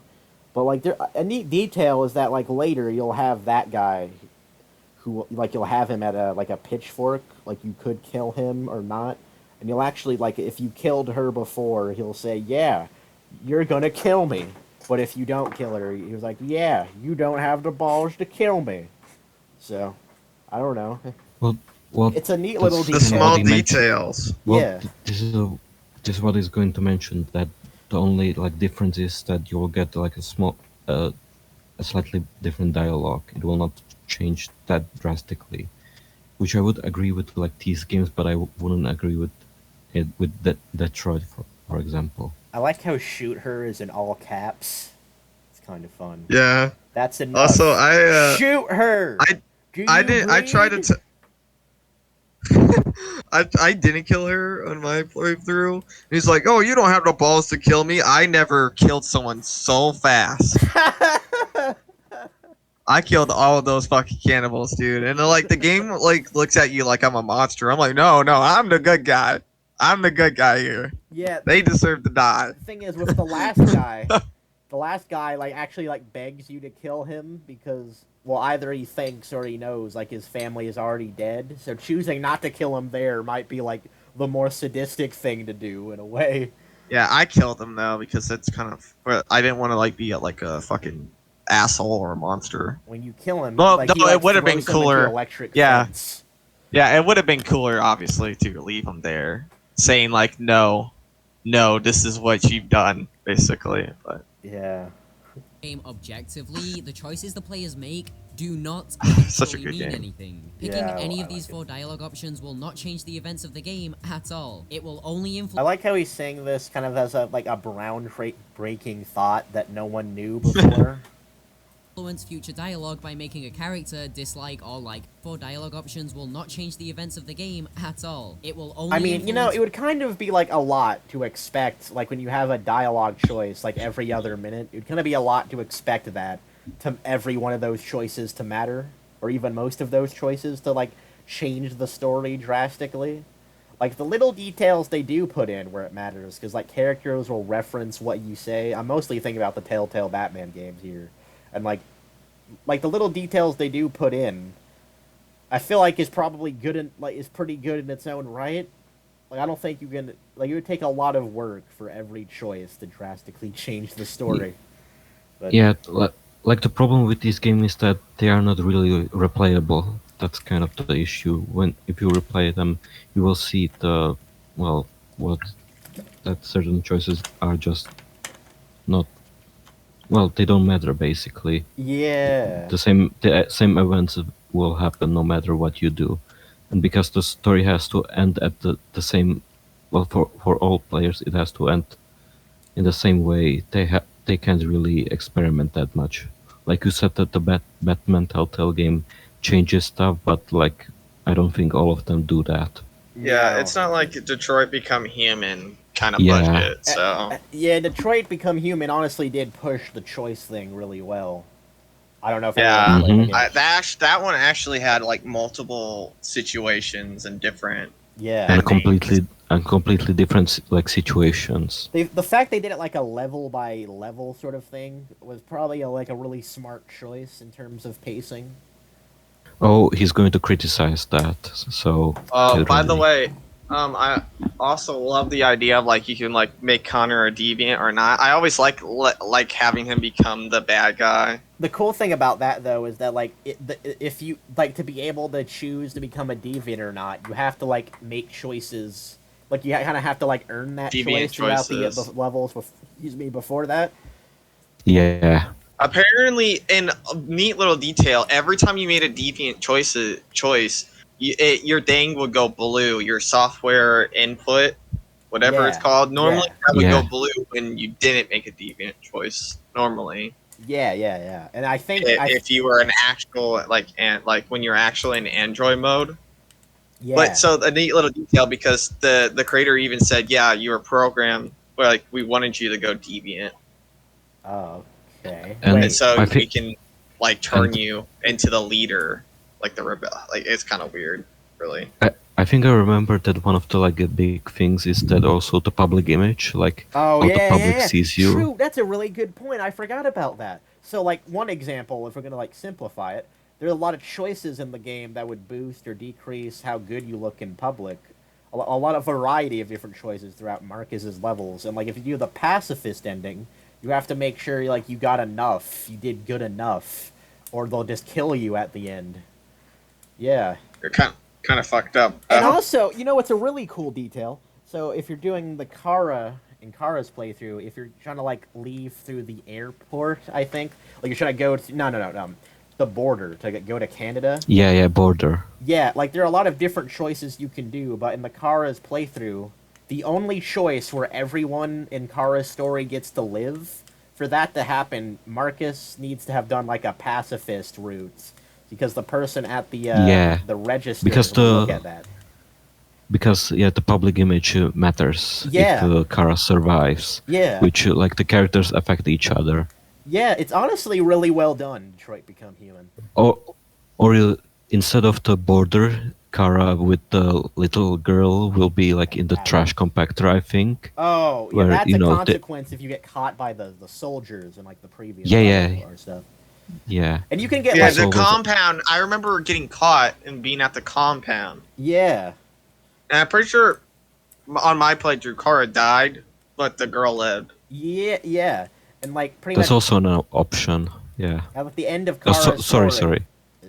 but like a neat detail is that like later you'll have that guy who like you'll have him at a pitchfork, like you could kill him or not, and you'll actually like if you killed her before, he'll say, "Yeah, you're gonna kill me." But if you don't kill her, he was like, "Yeah, you don't have the balls to kill me." So, I don't know. Well, well, It's a neat that's little The detail. small what he mentioned. details. Well, Yeah. This is what he's going to mention. That the only like difference is that you will get like a slightly different dialogue. It will not change that drastically, which I would agree with like these games, but I wouldn't agree with it with Detroit, for example. I like how "shoot her" is in all caps. It's kind of fun. Yeah. That's enough. Also, I Shoot her. I- Do I you didn't. I tried to. bleed? I didn't kill her on my playthrough. He's like, "Oh, you don't have the balls to kill me. I never killed someone so fast. I killed all of those fucking cannibals, dude." And like the game like looks at you like I'm a monster. I'm like, no, I'm the good guy. I'm the good guy here. Yeah. They deserve to die. The thing is, with the last guy, like actually like begs you to kill him because, well, either he thinks or he knows like his family is already dead. So choosing not to kill him there might be like the more sadistic thing to do in a way. Yeah, I killed him though because that's kind of. But I didn't want to like be like a fucking asshole or a monster. When you kill him, Well, like, no, he, like, it would have been throws him into cooler. electric Yeah. fence. Yeah, it would have been cooler, obviously, to leave him there, saying like, "No, this is what you've done," basically. But Yeah. game objectively, the choices the players make do not Such a actually good mean game. anything. Picking Yeah, any I of these like 4 dialogue options will not change the events of the game at all. It will only I influence like how he's saying this kind of as a breaking thought that no one knew before. future dialogue by making a character dislike or like. 4 dialogue options will not change the events of the game at all. It will only I mean, you know, influence- it would kind of be like a lot to expect, like when you have a dialogue choice like every other minute, it would kind of be a lot to expect that to every one of those choices to matter, or even most of those choices to like change the story drastically. Like the little details they do put in where it matters, because like characters will reference what you say. I'm mostly thinking about the Telltale Batman games here, and like the little details they do put in, I feel like is probably good and like is pretty good in its own right. Like I don't think you can like it would take a lot of work for every choice to drastically change the story. But Yeah, like the problem with this game is that they are not really replayable. That's kind of the issue. When if you replay them, you will see what that certain choices are just not. Well, they don't matter basically. yeah. The same events will happen no matter what you do, and because the story has to end at the same, well, for all players it has to end in the same way. They can't really experiment that much. Like you said that the Batman Telltale game changes stuff, but like I don't think all of them do that. yeah, No. it's not like Detroit Become Human kind of Yeah. budget. So Yeah, Detroit Become Human honestly did push the choice thing really well. I don't know if Yeah. anyone played the Mhm. game. that one actually had like multiple situations and different. Yeah. And Endings. completely different like situations. The fact they did it like a level by level sort of thing was probably like a really smart choice in terms of pacing. Oh, he's going to criticize that. So. get By the ready. way, I also love the idea of like you can like make Connor a deviant or not. I always like having him become the bad guy. The cool thing about that though is that like if you like to be able to choose to become a deviant or not, you have to like make choices. Like you kind of have to like earn that Deviant choice throughout choices. the levels. Before that. Yeah. Apparently, in a neat little detail, every time you made a deviant choice, your thing would go blue. Your software input, whatever it's Yeah, called, normally yeah, that would go Yeah. blue when you didn't make a deviant choice. Normally, yeah. And I think if you were an actual like when you're actually in Android mode. But yeah. so a neat little detail because the creator even said, yeah, you were programmed. Like we wanted you to go deviant. Oh, okay. And And Wait. so I we think can like turn and you into the leader, like the rebel. Like it's kind of weird, really. I think I remember that one of the like big things is that also the public image, like Oh how the yeah, public yeah. sees you. True. That's a really good point. I forgot about that. So like one example, if we're gonna like simplify it, there are a lot of choices in the game that would boost or decrease how good you look in public. A lot of variety of different choices throughout Marcus's levels, and like if you do the pacifist ending, you have to make sure like you got enough, you did good enough, or they'll just kill you at the end. Yeah. You're kind of fucked up. And also, you know, it's a really cool detail. So if you're doing the Kara's playthrough, if you're trying to like leave through the airport, I think, like you're trying to go to no, the border to go to Canada. Yeah, border. Yeah, like there are a lot of different choices you can do, but in the Kara's playthrough, the only choice where everyone in Kara's story gets to live, for that to happen, Marcus needs to have done like a pacifist route, because the person at Yeah, the register because will look the at that. because yeah, the public image matters if Yeah, Kara survives, yeah, which like the characters affect each other. yeah. It's honestly really well done. Detroit Become Human. Or instead of the border, Kara with the little girl will be like in the trash compactor, I think, Oh, yeah, where that's a consequence if you get caught by the soldiers in like the previous level yeah, or stuff. yeah. And you can get Yeah, like There's the always compound. I remember getting caught and being at the compound, yeah, and I'm pretty sure on my playthrough, Kara died, but the girl lived. yeah, and like pretty That's much also an option. Yeah. at the end of Oh, Kara's sorry, story. sorry.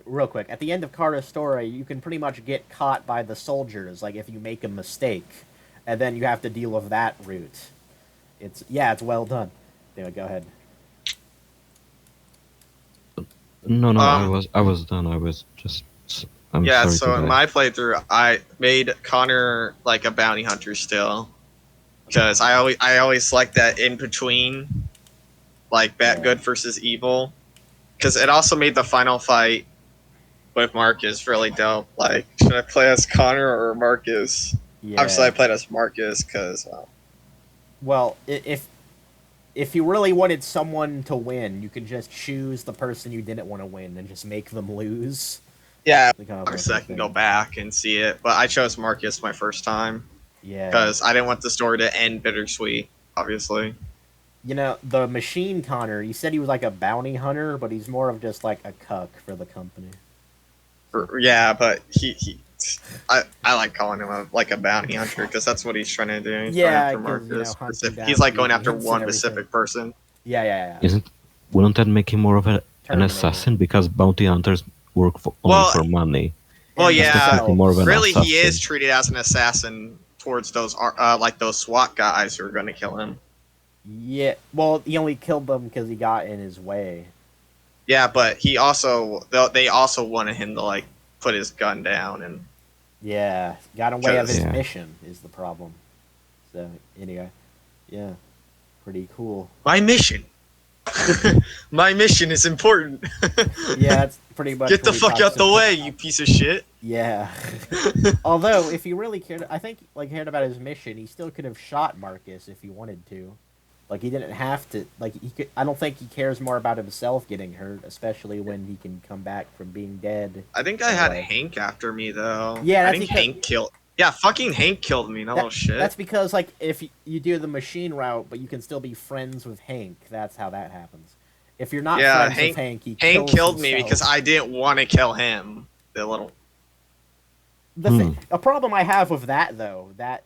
Real quick, at the end of Kara's story, you can pretty much get caught by the soldiers, like if you make a mistake, and then you have to deal with that route. It's well done. Anyway, go ahead. No, Um, I was done. I was just. I'm Yeah, sorry so to in that. my playthrough, I made Connor like a bounty hunter still, because I always like that in between, like bad Yeah. good versus evil, because it also made the final fight with Marcus really dope. Like, should I play as Connor or Marcus? Obviously, I Yeah. played as Marcus because Well, if you really wanted someone to win, you could just choose the person you didn't want to win and just make them lose. yeah, The kind of obviously I can thing. go back and see it, but I chose Marcus my first time Yeah. because I didn't want the story to end bittersweet. Obviously. You know, the machine Connor, he said he was like a bounty hunter, but he's more of just like a cuck for the company. Yeah, but I like calling him a bounty hunter because that's what he's trying to do. He's Yeah, going after 'cause, you know, Marcus. hunting down He's like going after deviants and one everything. specific person. Yeah. Wouldn't that make him more of an Terminator. assassin? Because bounty hunters work only Well, for money. Well, And yeah, definitely more of an really, he assassin. is treated as an assassin towards those like those SWAT guys who are going to kill him. Yeah, well, he only killed them because he got in his way. Yeah, but they also wanted him to like put his gun down and Yeah, got in way of his Yeah. mission is the problem. So anyway, yeah, pretty cool. my mission. My mission is important. Yeah, that's pretty much. Get the what he fuck talks out the about. way, you piece of shit. Yeah. Although, if he really cared, I think like cared about his mission, he still could have shot Marcus if he wanted to. Like he didn't have to. Like he could. I don't think he cares more about himself getting hurt, especially when he can come back from being dead. I think I had Like- Hank after me though. Yeah, I that's think because- Hank killed. Yeah, fucking Hank killed me. No shit. That's because like if you do the machine route, but you can still be friends with Hank. That's how that happens. If you're not Yeah, friends with Hank, he Hank kills killed me himself. because I didn't want to kill him. The little. A problem I have with that though, that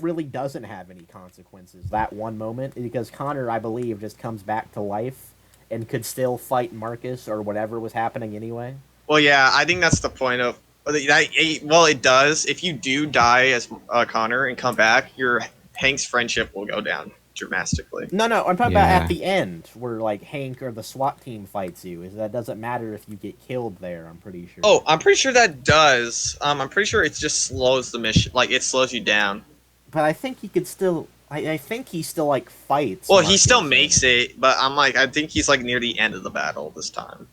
really doesn't have any consequences. That one moment, because Connor, I believe, just comes back to life and could still fight Marcus or whatever was happening anyway. Well, yeah, I think that's the point of. Well, it does. If you do die as Connor and come back, your Hank's friendship will go down. drastically. No, I'm talking about Yeah. at the end, where like Hank or the SWAT team fights you. Is that doesn't matter if you get killed there? I'm pretty sure. Oh, I'm pretty sure that does. I'm pretty sure it just slows the mission. Like it slows you down. But I think he could still. I think he still like fights. Well, he still Marcus, makes it, but I think he's like near the end of the battle this time.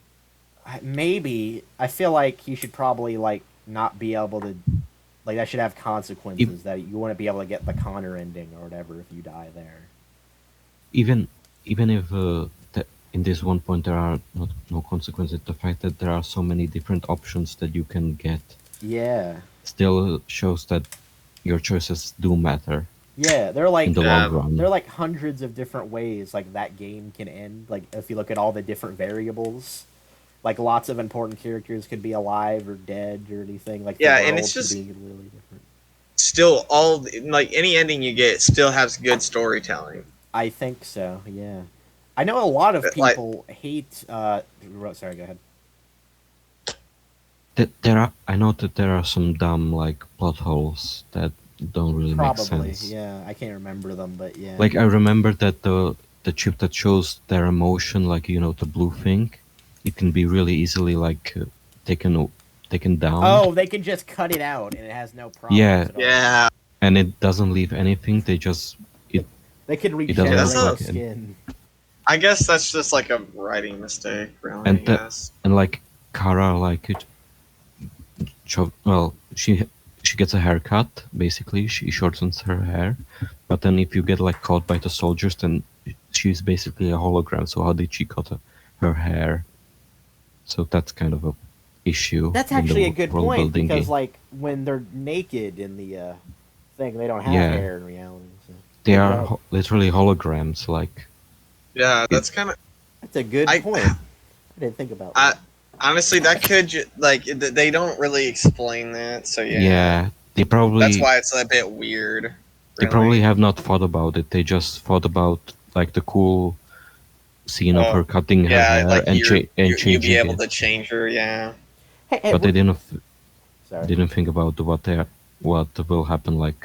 Maybe I feel like he should probably like not be able to. Like that should have consequences that you wouldn't be able to get the Connor ending or whatever if you die there. Even if in this one point there are no consequences, the fact that there are so many different options that you can get Yeah. still shows that your choices do matter Yeah, they're like in the long run. there are like hundreds of different ways like that game can end. Like if you look at all the different variables, like lots of important characters could be alive or dead or anything. Like the Yeah, and world it's could just- be really different. Still, all like any ending you get still has good storytelling. I think so. Yeah, I know a lot of Like- people hate. Sorry, go ahead. I know that there are some dumb like plot holes that don't really make Probably, sense. yeah. I can't remember them, but yeah. Like I remember that the chip that shows their emotion, like the blue thing, it can be really easily like taken down. oh, they can just cut it out and it has no problem. Yeah. Yeah, And it doesn't leave anything. They just They could doesn't regenerate look the like it. skin. I guess that's just like a writing mistake, really. And I the- guess. and like Kara she gets a haircut. Basically, she shortens her hair. But then if you get like caught by the soldiers, then she's basically a hologram. So how did she cut her hair? So that's kind of a issue. That's in the actually a good world point building because, game. like, when they're naked in the thing, they don't have Yeah. hair in reality. So. They Good are job. literally holograms. Like Yeah, that's kind of. That's a good I- point. I didn't think about I- that. Honestly, that could they don't really explain that, so yeah, they probably That's why it's a bit weird. they really. probably have not thought about it. They just thought about like the cool scene of Oh, her cutting her Yeah, hair like and you'd changing be able it. to change her. Yeah. Hey, But they sorry. didn't think about what will happen. Like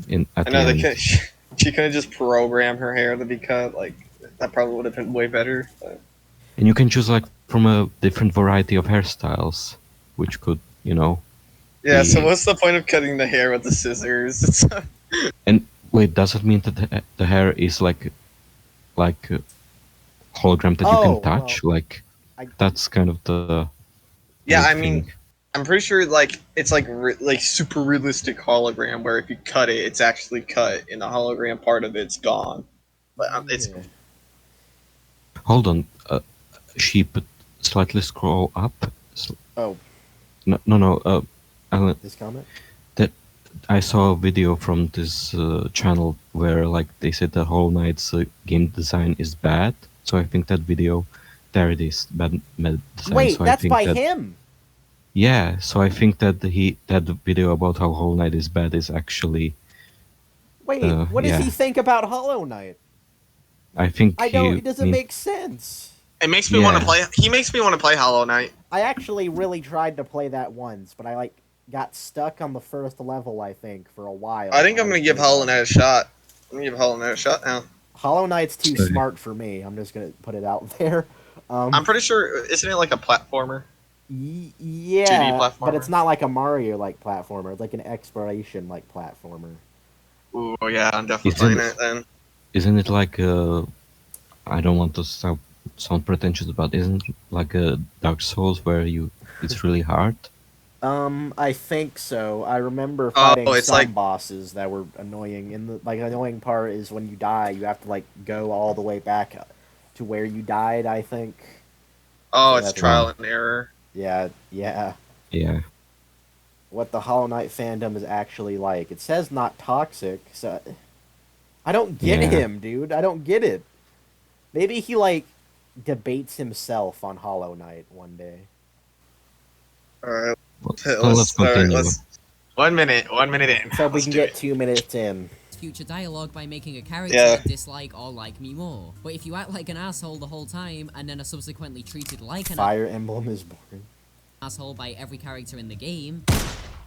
at I know the they end. could. She could have just programmed her hair to be cut. Like that probably would have been way better. But. And you can choose like from a different variety of hairstyles, which could Yeah. So The- what's the point of cutting the hair with the scissors? It's, And wait, does it mean that the hair is like a hologram that you Oh, can touch? Like I- that's kind of the yeah, weird I mean, thing. I'm pretty sure like it's like like super realistic hologram where if you cut it, it's actually cut, and the hologram part of it's gone. But it's Yeah. Hold on, slightly scroll up. Oh, No. Alan, this comment? I saw a video from this channel where like they said that Hollow Knight's game design is bad. So I think that video, there it is, bad design. Wait, so I that's think by that, him. Yeah, so I think that that video about how Hollow Knight is bad is actually, Wait, what does yeah. he think about Hollow Knight? I think I don't. he It doesn't mean- make sense. It makes me want Yeah. to play. He makes me want to play Hollow Knight. I actually really tried to play that once, but I like got stuck on the first level. I think for a while. I think I'm was gonna give really Hollow bad. Knight a shot. I'm gonna give Hollow Knight a shot now. Hollow Knight's too Okay. smart for me. I'm just gonna put it out there. I'm pretty sure, isn't it like a platformer? Yeah, but platformer? it's not like a Mario like platformer. It's like an exploration like platformer. Ooh, yeah, I'm definitely Isn't playing it- it then. Isn't it like I don't want to sound pretentious, but isn't it like a Dark Souls where it's really hard? I think so. I remember Oh, fighting it's some like- bosses that were annoying. And the annoying part is when you die, you have to like go all the way back to where you died. I think. Oh, So it's that's trial wrong. and error. Yeah. Yeah. What the Hollow Knight fandom is actually like. It says not toxic, so I don't get Yeah. him, dude. I don't get it. Maybe he like debates himself on Hollow Knight one day. All right, Well, let's continue. 1 minute. 1 minute in. So we Let's can do get it. 2 minutes in. future dialogue by making a character Yeah. dislike or like me more. But if you act like an asshole the whole time and then are subsequently treated like an Fire Emblem is boring. asshole by every character in the game,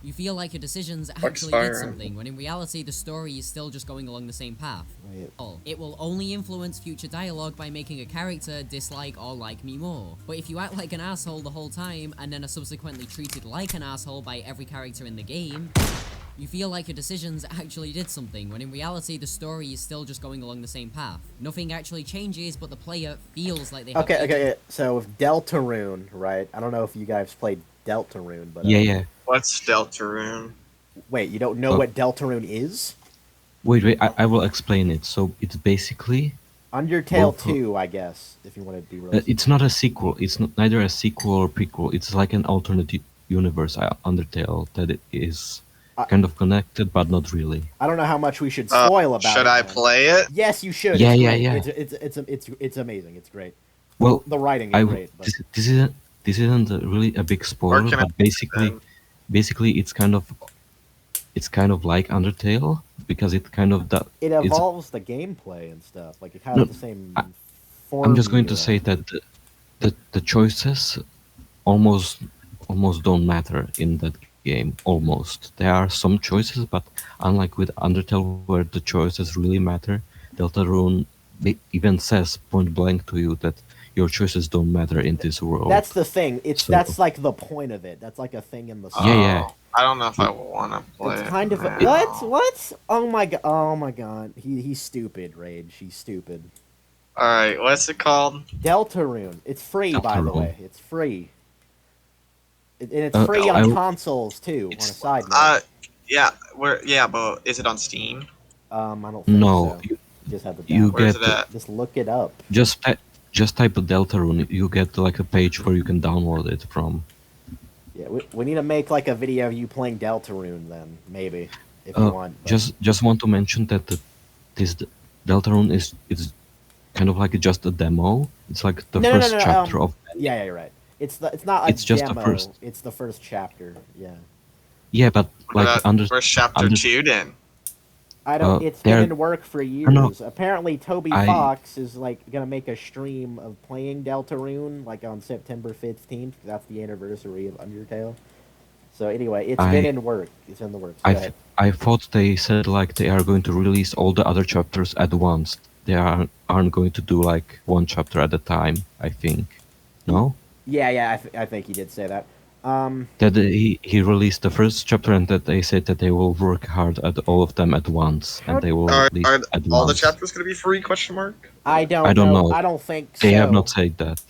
You feel like your decisions Fuck's actually did fire. something, when in reality the story is still just going along the same path. Wait. It will only influence future dialogue by making a character dislike or like me more. But if you act like an asshole the whole time, and then are subsequently treated like an asshole by every character in the game, you feel like your decisions actually did something, when in reality the story is still just going along the same path. Nothing actually changes, but the player feels like they have Okay. So with Deltarune, right? I don't know if you guys played Deltarune, but Yeah. What's Deltarune? wait, you don't know Oh. what Deltarune is? Wait. I will explain it. So it's basically Undertale Both- 2, I guess, if you want to be real. it's not a sequel. It's not neither a sequel or prequel. It's like an alternate universe, Undertale, that it is kind of connected, but not really. I don't know how much we should spoil about it. Should I man. play it? Yes, you should. Yeah, it's yeah, great. yeah. It's amazing. It's great. Well, The writing is great. But... this isn't really a big spoiler, can I but basically it's kind of like Undertale because it kind of It it's- evolves the gameplay and stuff. Like it has No, the same. I'm just going to formula. say that the choices almost don't matter in that game. Almost there are some choices, but unlike with Undertale, where the choices really matter, Deltarune even says point blank to you that your choices don't matter in this world. That's the thing. So- That's like the point of it. That's like a thing in the. Yeah. I don't know if I want to play It's it. kind of a, now. what? Oh my god! Oh my god! He's stupid, Rage. He's stupid. Alright, what's it called? Deltarune. It's free, by the Deltarune. way. It's free. And it's Uh, free I on will- consoles too. On a It's- side note. Yeah, but is it on Steam? I don't think No, so. You just have to. you download Where's get it at? Just look it up. just type Deltarune. You get like a page where you can download it from. Yeah, we need to make like a video of you playing Deltarune then, maybe, if you want. but- Just want to mention that this Deltarune is kind of like just a demo. It's like the No, first no, chapter of. Yeah, you're right. It's not a It's just the demo. first. It's the first chapter. Yeah. Yeah, but What like about first chapter under- 2 then? I don't. It's there- been in work for years. no. Apparently, Toby I- Fox is like gonna make a stream of playing Deltarune like on September 15th. That's the anniversary of Undertale. So anyway, it's been in work. It's in the works. Go ahead. I thought they said like they are going to release all the other chapters at once. They aren't going to do like one chapter at a time. I think. No. Yeah. I think he did say that. That he released the first chapter and that they said that they will work hard at all of them at once and they will Are release at all the once. chapters going to be free? Question mark. I don't. I don't know. I don't think so. They have not said that.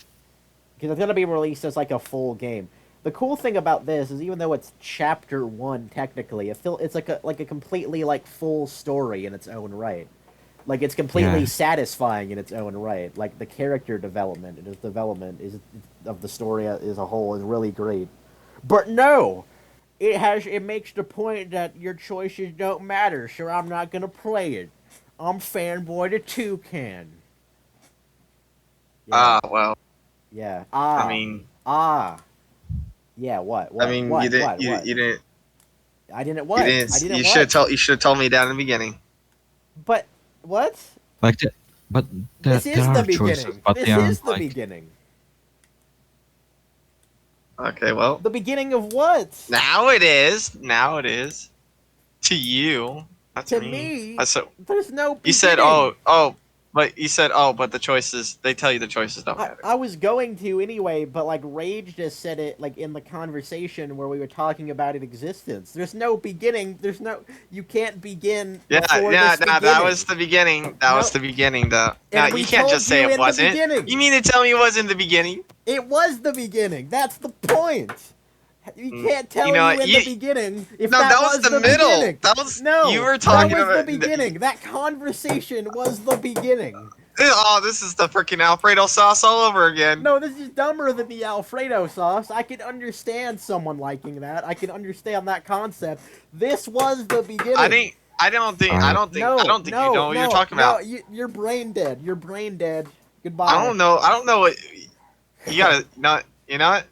Because it's gonna be released as like a full game. The cool thing about this is even though it's chapter 1 technically, it's like a completely like full story in its own right. Like it's completely Yeah. satisfying in its own right. Like the character development and its development is of the story as a whole is really great. But no, it makes the point that your choices don't matter, so I'm not gonna play it. I'm fanboy the Toucan. Yeah. Well, Yeah. I mean, Yeah. What? I mean, What? you didn't, What? you, What? you didn't, I didn't you what? didn't, I didn't you what? should have told me that in the beginning. But what? Like that, but there, This there is are the choices, beginning. but This they is aren't the like. beginning. Okay, well, The beginning of what? now it is. Now it is. To you. Not To me. me, I said, there's no. you said, beginning. but you said, but the choices, they tell you the choices don't matter. I was going to anyway, but like Rage just said it like in the conversation where we were talking about its existence. There's no beginning. There's no. You can't begin. before this That beginning. was the beginning. That was No. the beginning, though. And No, we you can't told just say you in it the wasn't. beginning. You mean to tell me it was in the beginning? It was the beginning. That's the point. You can't tell You know you what, in you- the beginning if No, that was the middle. beginning. That was No, you were talking that was about the beginning. That conversation was the beginning. Oh, this is the freaking Alfredo sauce all over again. No, this is dumber than the Alfredo sauce. I can understand someone liking that. I can understand that concept. This was the beginning. I don't think No, you know what you're talking no, about. you're brain dead. You're brain dead. Goodbye. I don't know what you gotta. No, you know what?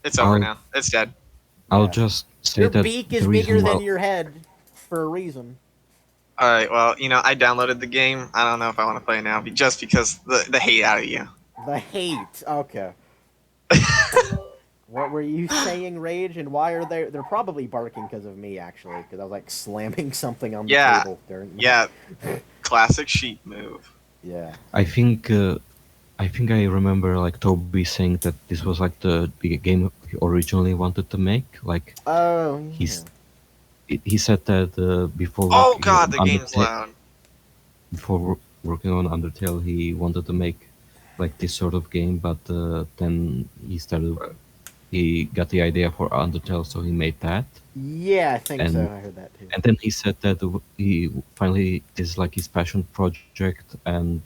It's over I'll- now. It's dead. I'll Yeah. just say Your that beak the is reason bigger why- than your head for a reason. All right. Well, I downloaded the game. I don't know if I want to play it now, just because the hate out of you. The hate. Okay. were you saying Rage, and why are they? They're probably barking because of me, actually, because I was like slamming something on the Yeah. table during. Yeah. Classic sheep move. Yeah. I think I remember like Toby saying that this was like the game he originally wanted to make. Like Oh yeah. he's he said that before Oh working god, on the game's Undertale, loud. working on Undertale, he wanted to make like this sort of game, but then he got the idea for Undertale, so he made that. Yeah, I think so. And I heard that too. and then he said that he finally this is like his passion project, and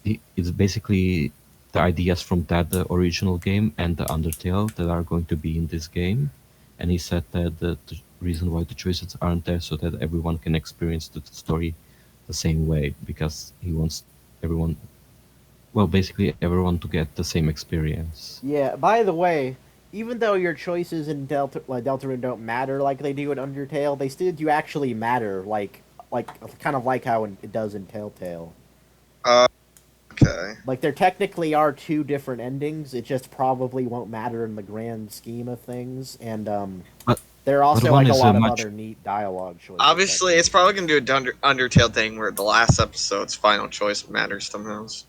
it's basically the ideas from that the original game and the Undertale that are going to be in this game. And he said that the reason why the choices aren't there so that everyone can experience the story the same way, because he wants everyone, well, basically everyone to get the same experience. Yeah. By the way, even though your choices in Deltarune don't matter like they do in Undertale, they still do actually matter, like kind of like how it does in Telltale. Okay. Like there technically are two different endings. It just probably won't matter in the grand scheme of things, and But there are also one like a is, lot of much- other neat dialogue choices. Obviously, it's probably gonna do a Undertale thing where the last episode's final choice matters the most.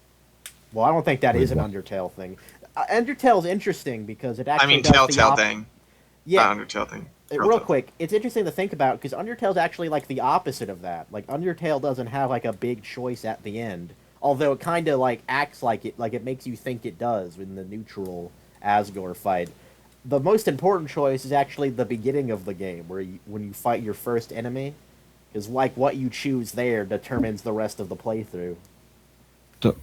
Well, I don't think that is an What? Undertale thing. Undertale's interesting because it I actually mean, does the Telltale thing. Yeah, Not Undertale thing. real Telltale. quick, it's interesting to think about because Undertale's actually like the opposite of that. Like Undertale doesn't have like a big choice at the end, although it kind of like acts like it makes you think it does in the neutral Asgore fight. The most important choice is actually the beginning of the game, when you fight your first enemy, because like what you choose there determines the rest of the playthrough. the-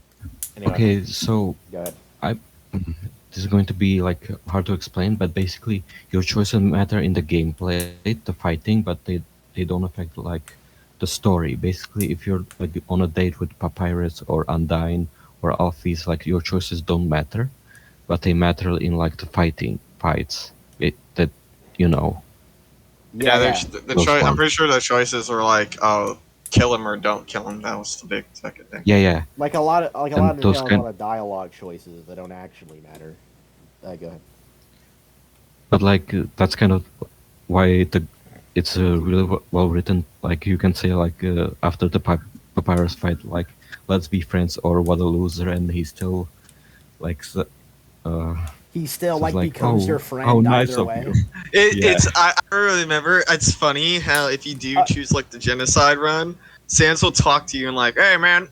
Anyway, okay, so go ahead. I this is going to be like hard to explain, but basically your choices matter in the gameplay, the fighting, but they don't affect like the story. Basically, if you're like on a date with Papyrus or Undyne or Alphys, like your choices don't matter, but they matter in like the fights. That you know. Yeah, there's yeah. the Those choice. I'm ones. pretty sure the choices were like, oh, kill him or don't kill him. That was the big second thing. Yeah. Like a lot of And Undertale those has a kind- lot of dialogue choices that don't actually matter. Go ahead. But like that's kind of why it's a really well written. Like you can say like after the Papyrus fight, like let's be friends or what a loser, and he still like He still so it's like becomes oh, your how friend nice either of way. you. Yeah. It's I really remember. It's funny how if you do choose like the genocide run, Sans will talk to you and like, hey man,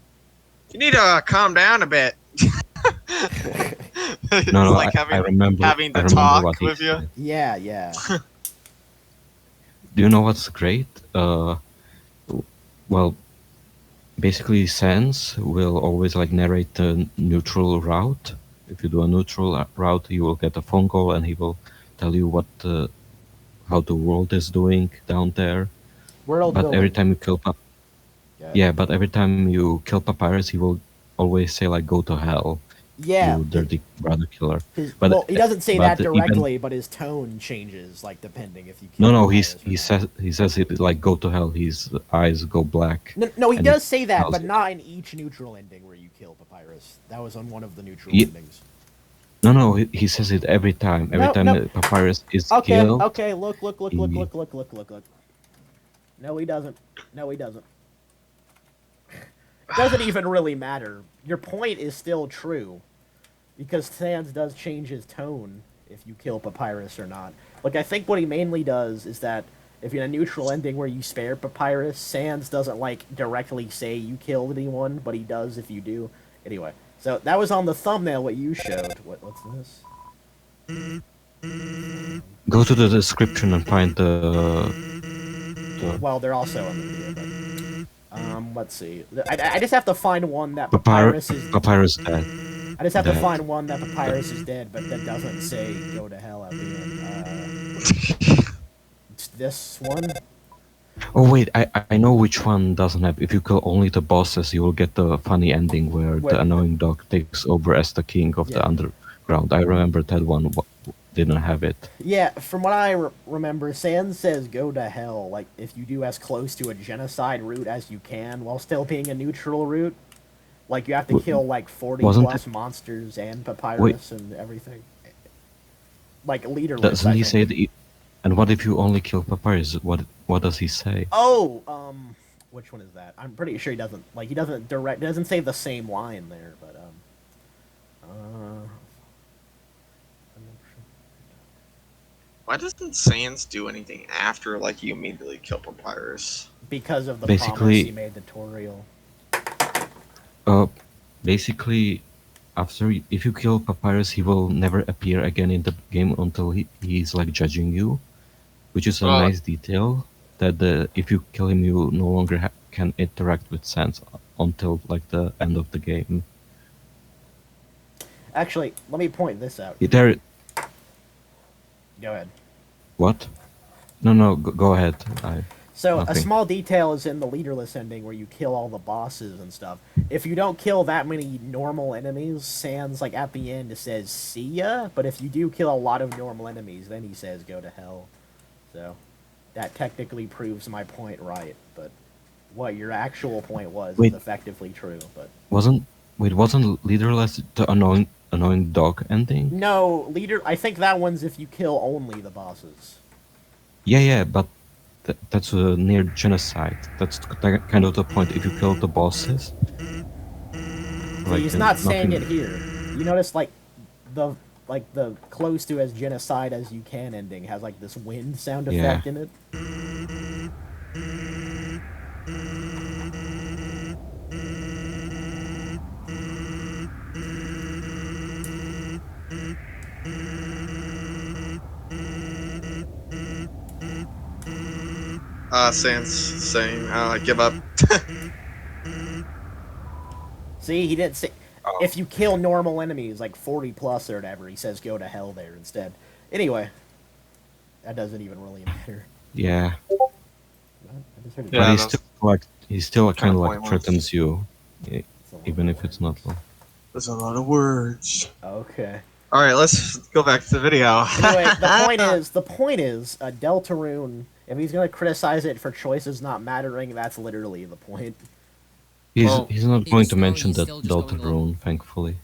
you need to calm down a bit. It's No, like I remember. having I to remember talk what he with you. said. Yeah. Do you know what's great? Well, basically, Sans will always like narrate the neutral route. If you do a neutral route, you will get a phone call, and he will tell you what how the world is doing down there. World But every building. time you kill Yeah. but every time you kill Papyrus, he will always say like "Go to hell, Yeah. you dirty brother killer." Well, he doesn't say that even- directly, but his tone changes, like depending if you. No, kill he Papyrus or not. he says it like "Go to hell." His eyes go black. No, he and does say that, tells but you. not in each neutral ending where you kill Papyrus. That was on one of the neutral Ye- endings. No, he says it every time. Every No, time no. Papyrus is Okay, killed. okay, look. he- No, he doesn't. It doesn't even really matter. Your point is still true. Because Sans does change his tone if you kill Papyrus or not. Like, I think what he mainly does is that if you're in a neutral ending where you spare Papyrus, Sans doesn't, like, directly say you killed anyone, but he does if you do. Anyway, so that was on the thumbnail what you showed. What's this? Go to the description and find the Well, they're also on the video, but... let's see. I just have to find one that Papyrus is... Papyrus dead. I just have to dead. find one that Papyrus is dead, but that doesn't say go to hell at the end. It's this one? Oh wait, I know which one doesn't have. If you kill only the bosses, you will get the funny ending where Wait. the annoying dog takes over as the king of the Yeah. underground. I remember that one didn't have it. Yeah, from what I remember, Sans says go to hell, like, if you do as close to a genocide route as you can, while still being a neutral route. Like, you have to kill, like, 40 wasn't plus monsters and Papyrus and everything. like leaderless. Doesn't I he think. say that? And what if you only kill Papyrus? What does he say? Oh, which one is that? I'm pretty sure he doesn't. Like, he doesn't say the same line there, but Why doesn't Sans do anything after like you immediately kill Papyrus? because of the Basically- promise he made to Toriel. Basically, if you kill Papyrus, he will never appear again in the game until he's like judging you, which is a Oh. nice detail. That if you kill him, you no longer can interact with Sans until like the end of the game. Actually, let me point this out. There, Go ahead. what? No, go ahead. So, a Nothing. small detail is in the leaderless ending where you kill all the bosses and stuff. If you don't kill that many normal enemies, Sans, like, at the end says, see ya, but if you do kill a lot of normal enemies, then he says, go to hell. So, that technically proves my point right, but what your actual point was Wait. is effectively true, but... Wasn't Leaderless the annoying dog ending? No, I think that one's if you kill only the bosses. Yeah, but that's near genocide. That's kind of the point. If you kill the bosses, See, he's not saying it nothing- here. You notice, like the close to as genocide as you can ending has like this wind sound effect in it. Sans saying, give up. See, he didn't say. Oh. If you kill normal enemies, like 40 plus or whatever, he says go to hell there instead. Anyway, that doesn't even really matter. Yeah, I just heard it. Yeah, but that's he still kind of like pointless. threatens you, It's a lot even of if it's not. There's a lot of words. Okay. All right, let's go back to the video. Anyway, the point is, Deltarune, if he's gonna criticize it for choices not mattering, that's literally the point. He's Well, not in going the to story, mention he's that still just going Deltarune, thankfully.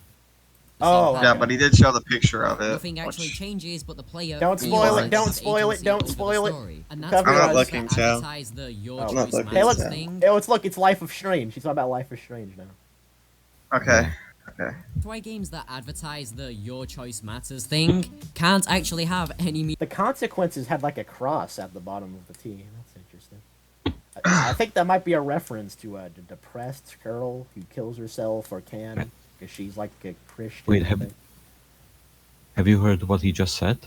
Oh, Yeah, but he did show the picture of it. Nothing actually which- changes, but the player. Don't spoil it, realizes don't his spoil it, agency don't over the spoil it. story. And that's Cover why your I'm not eyes. looking, to Chow. advertise the Your Oh. I'm not Choice looking, Hey, Matters look, Chow. thing. hey, it's Life of Strange. She's talking about Life is Strange now. Okay. Okay. That's why games that advertise the Your Choice Matters thing can't actually have any meaning. The consequences had like a cross at the bottom of the T. That's interesting. I think that might be a reference to a depressed girl who kills herself or can because she's like a Christian. Wait, I think. have you heard what he just said?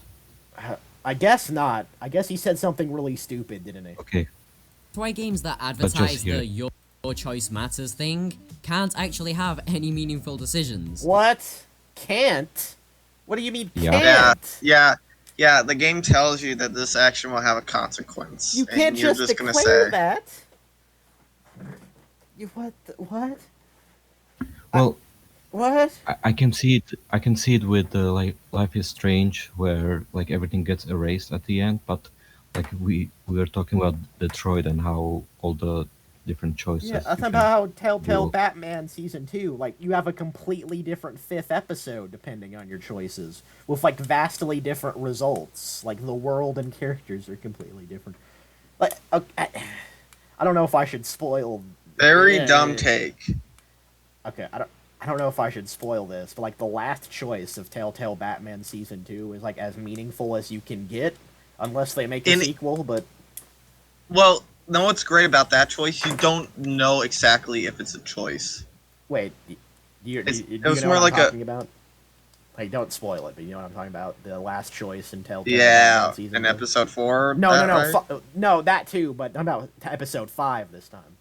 I guess not. I guess he said something really stupid, didn't he? Okay, That's why games that just advertise here. the Your Choice Matters thing can't actually have any meaningful decisions. What? Can't? What do you mean Yeah. can't? Yeah. The game tells you that this action will have a consequence. You and can't you're just gonna declare say, that. You what? What? well, What? I can see it. I can see it with like Life is Strange, where like everything gets erased at the end. But like we were talking about Detroit and how all the different choices. Yeah, you that's can about how Telltale do. Batman Season 2, like, you have a completely different fifth episode depending on your choices, with, like, vastly different results. Like, the world and characters are completely different. Like, okay, I don't know if I should spoil... very Yeah, dumb yeah. take. Okay, I don't know if I should spoil this, but, like, the last choice of Telltale Batman Season 2 is, like, as meaningful as you can get, unless they make a In- sequel, but... Well, know what's great about that choice? You don't know exactly if it's a choice. Wait, do you It's- know it was what more I'm like a- talking about? Like, don't spoil it, but you know what I'm talking about? The last choice in Telltale. Yeah, Batman Season in 2. episode 4. No, right? no, that too, but I'm about episode 5 this time.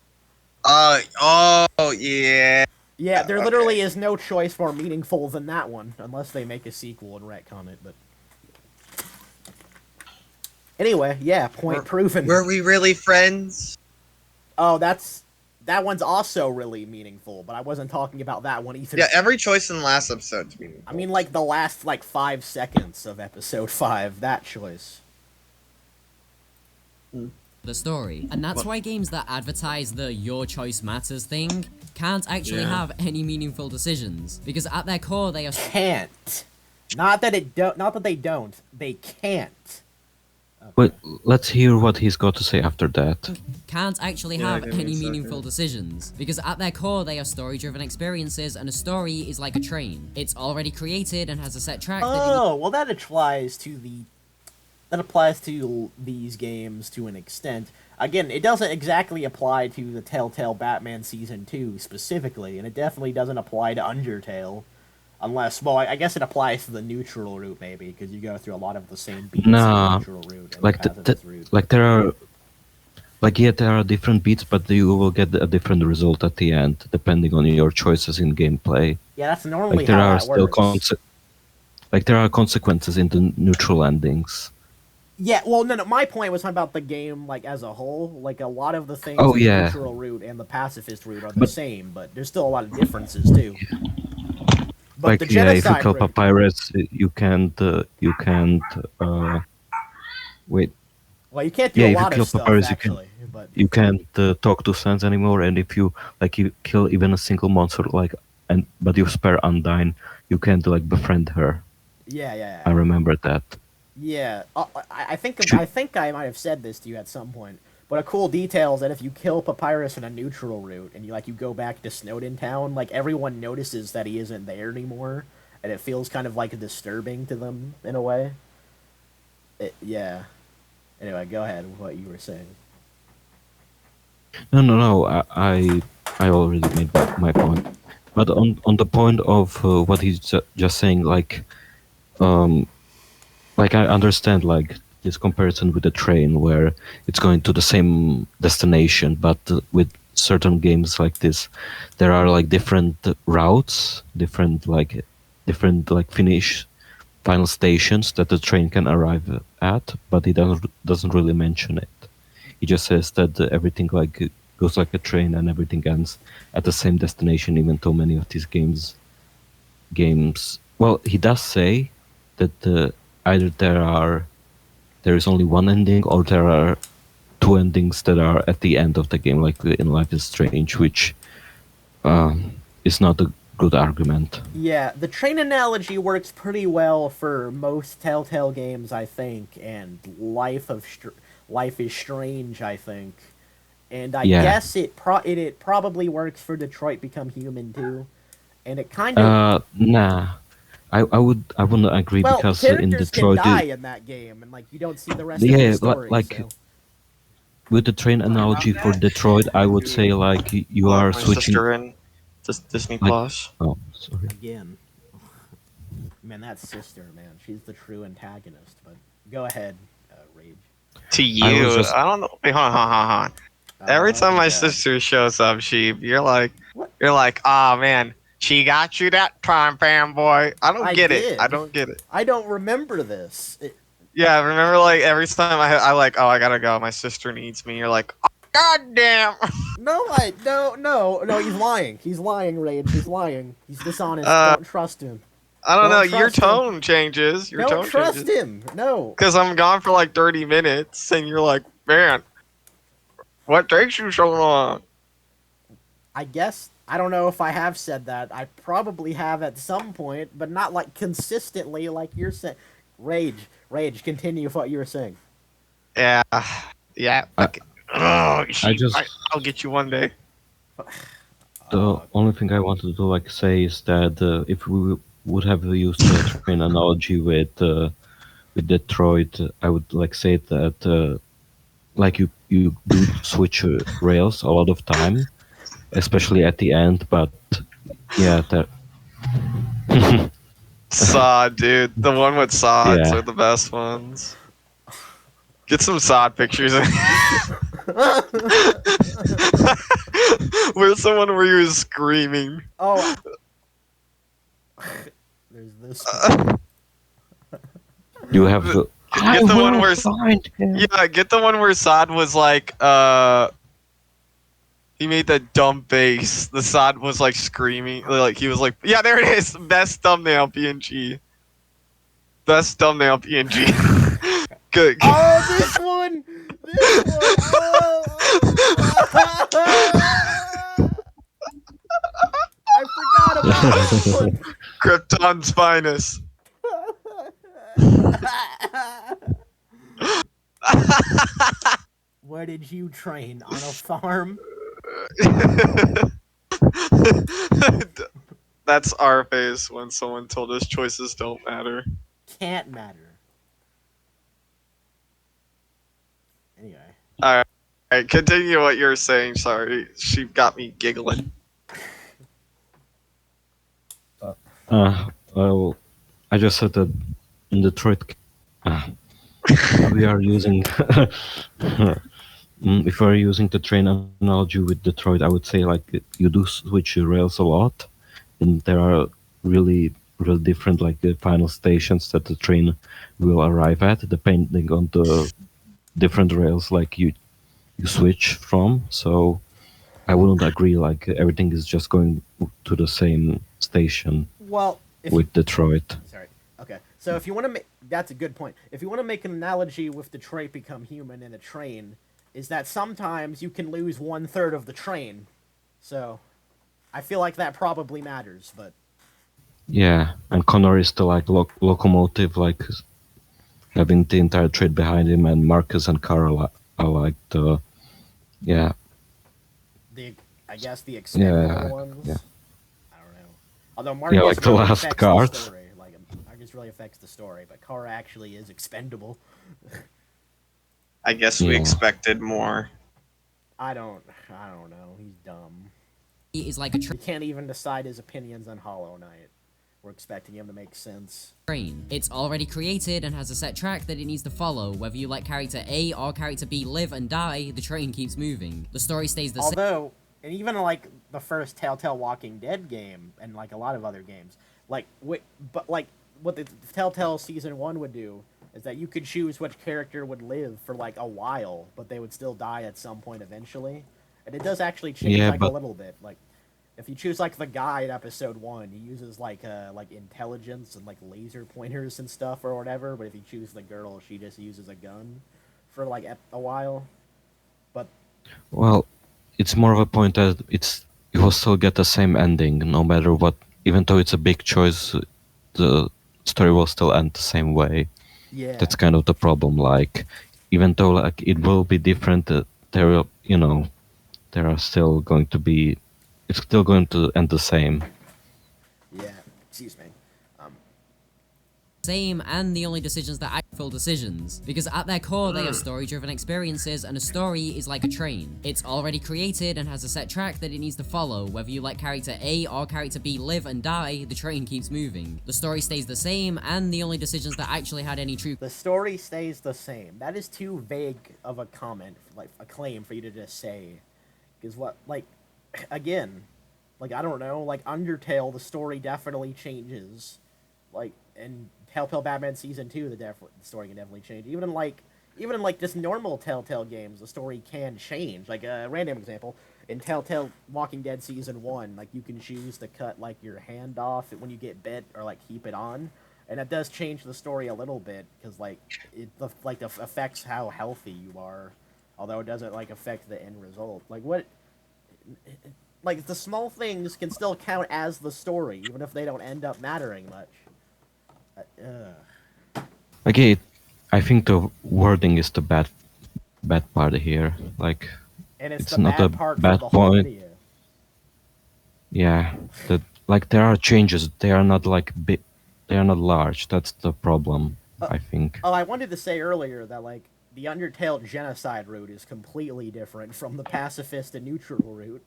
Oh, yeah. Yeah, there Okay. literally is no choice more meaningful than that one, unless they make a sequel and retcon it, but... Anyway, yeah, point proven. Were we really friends? Oh, that one's also really meaningful, but I wasn't talking about that one either. Yeah, every choice in the last episode to me. I mean, like, the last, 5 seconds of episode 5, that choice. The story. And that's why games that advertise the Your Choice Matters thing can't actually Yeah. have any meaningful decisions. Because at their core, they are Can't. Not that they don't. They can't. Wait, let's hear what he's got to say after that. Can't actually Yeah, have give me a any second. meaningful decisions, because at their core they are story-driven experiences, and a story is like a train. It's already created and has a set track that Oh, well, that applies to these games to an extent. Again, it doesn't exactly apply to the Telltale Batman Season 2 specifically, and it definitely doesn't apply to Undertale. Unless, well, I guess it applies to the neutral route, maybe, because you go through a lot of the same beats in the Nah, neutral route and like the the, pacifist route. like there are, like yeah, there are different beats, but you will get a different result at the end depending on your choices in gameplay. Yeah, that's normally Like there how are that still works. like there are consequences in the neutral endings. Yeah, well, no, my point was talking about the game, like, as a whole. Like, a lot of the things Oh, in the yeah. neutral route and the pacifist route are the But- same, but there's still a lot of differences, too. But Like the if you genocide kill route... Papyrus, you can't wait. Well, you can't do Yeah, a if you lot kill of stuff, Papyrus, actually, but... you can't talk to Sans anymore, and if you kill even a single monster, but you spare Undyne, you can't like befriend her. Yeah. I remember that. Yeah, I think Should- I think I might have said this to you at some point. But a cool detail is that if you kill Papyrus in a neutral route and you go back to Snowden Town, like everyone notices that he isn't there anymore, and it feels kind of like disturbing to them in a way. Yeah. Anyway, go ahead with what you were saying. No. I already made my point. But on the point of what he's just saying, like I understand like this comparison with the train where it's going to the same destination, but with certain games like this, there are like different routes, different final stations that the train can arrive at, but he doesn't really mention it. He just says that everything like goes like a train and everything ends at the same destination, even though many of these games. Well, he does say that either there is only one ending, or there are two endings that are at the end of the game, like in Life is Strange, which is not a good argument. Yeah, the train analogy works pretty well for most Telltale games, I think, and Life is Strange, I think. And I Yeah. guess it probably works for Detroit Become Human too. And it kind of Nah, I wouldn't agree well, because characters in Detroit, can die in that game, and you don't see the rest of Yeah, the story. like- So. with the train analogy for Detroit, I would say like you Let are my switching. sister in Disney Like- Plus. Oh, sorry. Again, man, that sister, man, she's the true antagonist. But go ahead, Rage. To I you, was just- I don't know. Wait, hold on. Every time my yeah. sister shows up, you're like, What? oh man, she got you that time, fanboy. I don't I get did. it. I don't get it. I don't remember this. Yeah, remember like every time I like, oh, I gotta go. My sister needs me. You're like, oh, god damn. No, he's lying. He's lying, Rage. He's lying. He's dishonest. Don't trust him. I don't Don't know. Your trust him. tone changes. Your Don't tone trust changes. him. No. Because I'm gone for like 30 minutes, and you're like, man, what takes you so long? I guess I don't know if I have said that. I probably have at some point, but not like consistently, like you're saying. Rage. Continue with what you were saying. Yeah. Okay. I'll get you one day. The only thing I wanted to like say is that if we would have used the train analogy with Detroit, I would like say that like you do switch rails a lot of time, especially at the end. But yeah, that Sod, dude. The one with sods Yeah. are the best ones. Get some sod pictures. Where's someone where you was screaming? Oh. There's this. One. you have the. Get the one where find him. yeah, get the one where Sod was like he made that dumb face. The Sod was like screaming, like he was like, yeah, there it is. Best thumbnail PNG. Best thumbnail PNG. Good. Oh, this one. Oh. I forgot about this one. Krypton's finest. I where did you train? On a farm? That's our face when someone told us choices don't matter. Can't matter. Anyway. Alright, continue what you're saying. Sorry, she got me giggling. Well, I just said that in Detroit, we are using. If we're using the train analogy with Detroit, I would say like you do switch your rails a lot, and there are really different like the final stations that the train will arrive at, depending on the different rails like you switch from. So I wouldn't agree like everything is just going to the same station Well, if with Detroit. Sorry. Okay. So if you want to make, that's a good point. If you want to make an analogy with Detroit Become Human in a train, is that sometimes you can lose 1/3 of the train. So I feel like that probably matters, but Yeah, and Connor is the like locomotive, like having the entire train behind him, and Marcus and Carl are like the yeah I guess the expendable yeah ones. yeah. I don't know. Although Marcus Yeah, like the really last affects card. the story. Like Marcus really affects the story, but Kara actually is expendable. I guess we Yeah. expected more. I don't know. He's dumb. He is like a He can't even decide his opinions on Hollow Knight. We're expecting him to make sense. train. It's already created and has a set track that it needs to follow. Whether you let character A or character B live and die, the train keeps moving. The story stays the same. Although, and even like the first Telltale Walking Dead game, and like a lot of other games, like but like what the Telltale Season 1 would do is that you could choose which character would live for like a while, but they would still die at some point eventually. And it does actually change Yeah, like but- a little bit. Like if you choose like the guy in episode 1, he uses like intelligence and like laser pointers and stuff or whatever. But if you choose the girl, she just uses a gun for like a while. But Well, it's more of a point that you will still get the same ending no matter what. Even though it's a big choice, the story will still end the same way. yeah, That's kind of the problem. Like, even though like it will be different, there will, there are still going to be. It's still going to end the same. yeah. Excuse me. Same, and the only decisions that act full decisions. Because at their core, they are story-driven experiences, and a story is like a train. It's already created and has a set track that it needs to follow. Whether you let character A or character B live and die, the train keeps moving. The story stays the same, and the only decisions that actually had any true The story stays the same. That is too vague of a comment, like a claim for you to just say. Because what, like, again, like I don't know, like Undertale, the story definitely changes. Like, and Telltale Batman Season 2, the story can definitely change. Even in like just normal Telltale games, the story can change. Like a random example, in Telltale Walking Dead Season 1, like you can choose to cut like your hand off when you get bit or like keep it on. And that does change the story a little bit because like it affects how healthy you are, although it doesn't like affect the end result. Like what, like the small things can still count as the story even if they don't end up mattering much. Again, I think the wording is the bad part here. Like, And it's it's the not bad a part bad for the whole point. video. Yeah, that like there are changes. They are not like big. They are not large. That's the problem. I think. Oh, I wanted to say earlier that like the Undertale genocide route is completely different from the pacifist and neutral route.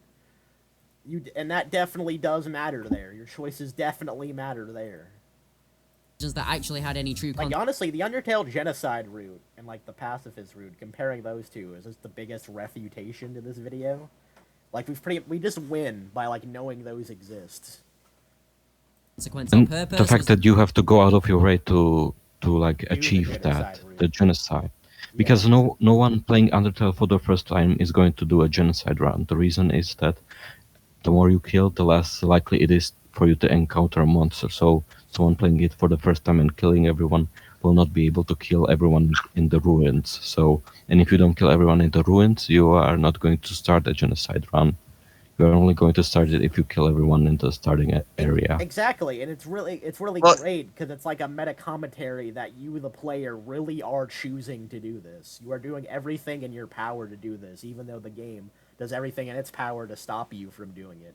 And that definitely does matter there. Your choices definitely matter there. decisions that actually had any true Like honestly, the Undertale genocide route and like the pacifist route, comparing those two is just the biggest refutation to this video. Like we just win by like knowing those exist. consequence on And purpose. the fact was- that you have to go out of your way to like the achieve genocide that, route. the genocide, because no one playing Undertale for the first time is going to do a genocide run. The reason is that the more you kill, the less likely it is for you to encounter a monster. So someone playing it for the first time and killing everyone will not be able to kill everyone in the ruins. So, and if you don't kill everyone in the ruins, you are not going to start a genocide run. You're only going to start it if you kill everyone in the starting area. Exactly, and it's really Well- great because it's like a meta commentary that you, the player, really are choosing to do this. You are doing everything in your power to do this, even though the game does everything in its power to stop you from doing it.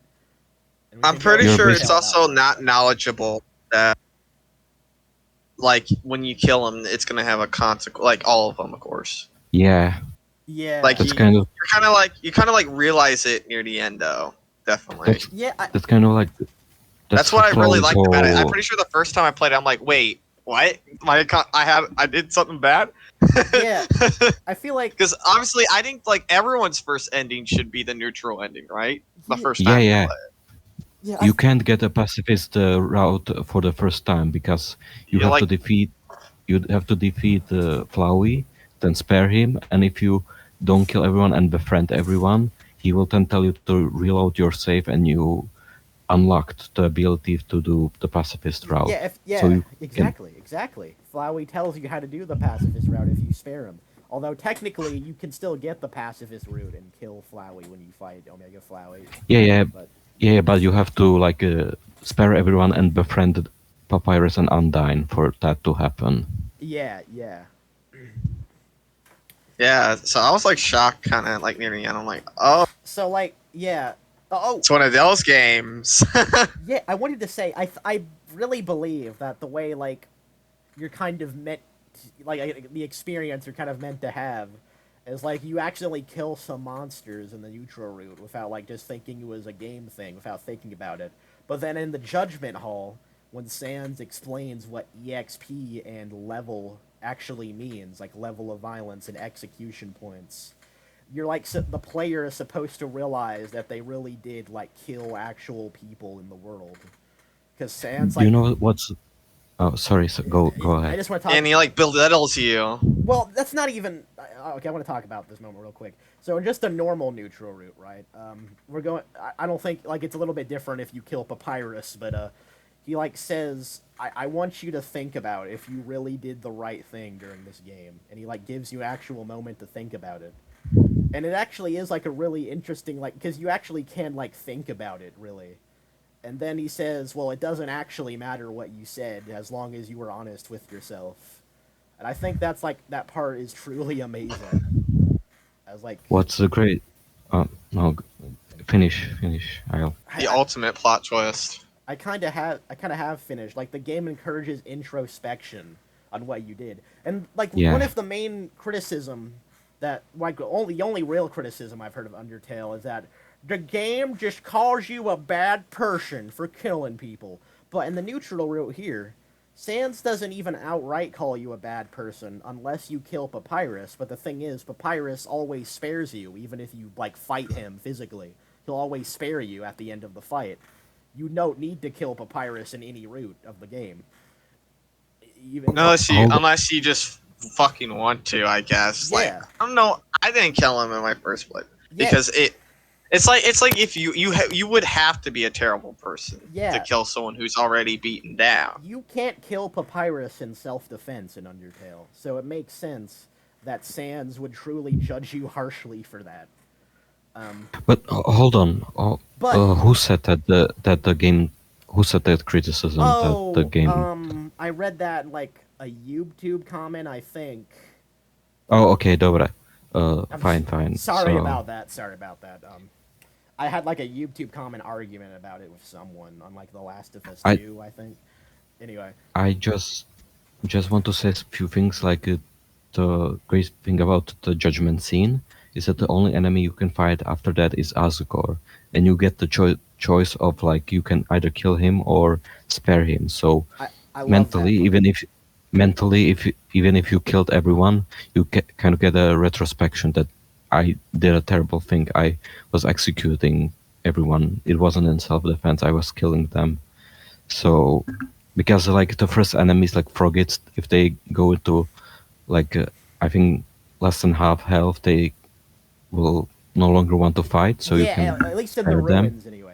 And we I'm can go pretty into You're sure basi- it's detail about also that. not knowledgeable that like when you kill them, it's gonna have a consequence. Like all of them, of course. Yeah, Yeah, Like that's you, kind of you kind of like realize it near the end, though. Definitely. that's yeah, that's kind of like That's what I really Flowey's liked about it. I'm whole- pretty sure the first time I played it, I'm like, wait, what? I did something bad. Yeah. I feel like Because obviously, I think like everyone's first ending should be the neutral ending, right? The Ye- first Yeah, time. you yeah. play it. yeah, You can't get a pacifist route for the first time because you Yeah, have to like- defeat Flowey, then spare him, and if you don't kill everyone and befriend everyone, he will then tell you to reload your save, and you unlocked the ability to do the pacifist route. So you can, exactly. Flowey tells you how to do the pacifist route if you spare him. Although technically, you can still get the pacifist route and kill Flowey when you fight Omega Flowey. yeah, But but you have to like spare everyone and befriend Papyrus and Undyne for that to happen. yeah. Yeah, so I was like shocked, kind of like near the end. I'm like, oh, So like, yeah. Oh, it's one of those games. yeah. I wanted to say, I really believe that the way like you're kind of meant, like the experience you're kind of meant to have, is like you accidentally kill some monsters in the neutral route without like just thinking it was a game thing, without thinking about it. But then in the Judgment Hall, when Sans explains what EXP and level actually means, like level of violence and execution points, you're like the player is supposed to realize that they really did like kill actual people in the world. Because Sans, like, You know what's? Oh, sorry. So go I ahead. just want to talk. And he like belittles you. Well, that's not even okay. I want to talk about this moment real quick. So, in just a normal neutral route, right? We're going. I don't think like it's a little bit different if you kill Papyrus, but he like says, I want you to think about if you really did the right thing during this game, and he like gives you an actual moment to think about it. And it actually is like a really interesting like because you actually can like think about it really. And then he says, well, it doesn't actually matter what you said as long as you were honest with yourself. And I think that's like that part is truly amazing. I was like, What's the great? No, finish. I'll. The ultimate plot twist. I kind of have finished. Like the game encourages introspection on what you did, and like Yeah. one of the main criticism that like the only real criticism I've heard of Undertale is that the game just calls you a bad person for killing people. But in the neutral route here, Sans doesn't even outright call you a bad person unless you kill Papyrus. But the thing is, Papyrus always spares you, even if you like fight him physically. He'll always spare you at the end of the fight. You don't need to kill Papyrus in any route of the game. Even Unless you just fucking want to, I guess. Yeah. Like I don't know. I didn't kill him in my first play Yeah. because it's like if you would have to be a terrible person Yeah. to kill someone who's already beaten down. You can't kill Papyrus in self-defense in Undertale, so it makes sense that Sans would truly judge you harshly for that. But hold on. But Who said that the game? Who said that criticism that the game? I read that in like a YouTube comment, I think. Oh, okay, dobra. I'm Fine. Sorry So, about that. I had like a YouTube comment argument about it with someone on like The Last of Us 2, I think. Anyway. I just want to say a few things. Like the great thing about the judgment scene is that the only enemy you can fight after that is Azukor, and you get the choice of like you can either kill him or spare him. So I love mentally, that. even if you killed everyone, you kind of get a retrospection that I did a terrible thing. I was executing everyone. It wasn't in self-defense. I was killing them. So because like the first enemies like Froggits, if they go into like I think less than half health, they will no longer want to fight. So you can at least in the spare them. ruins anyway.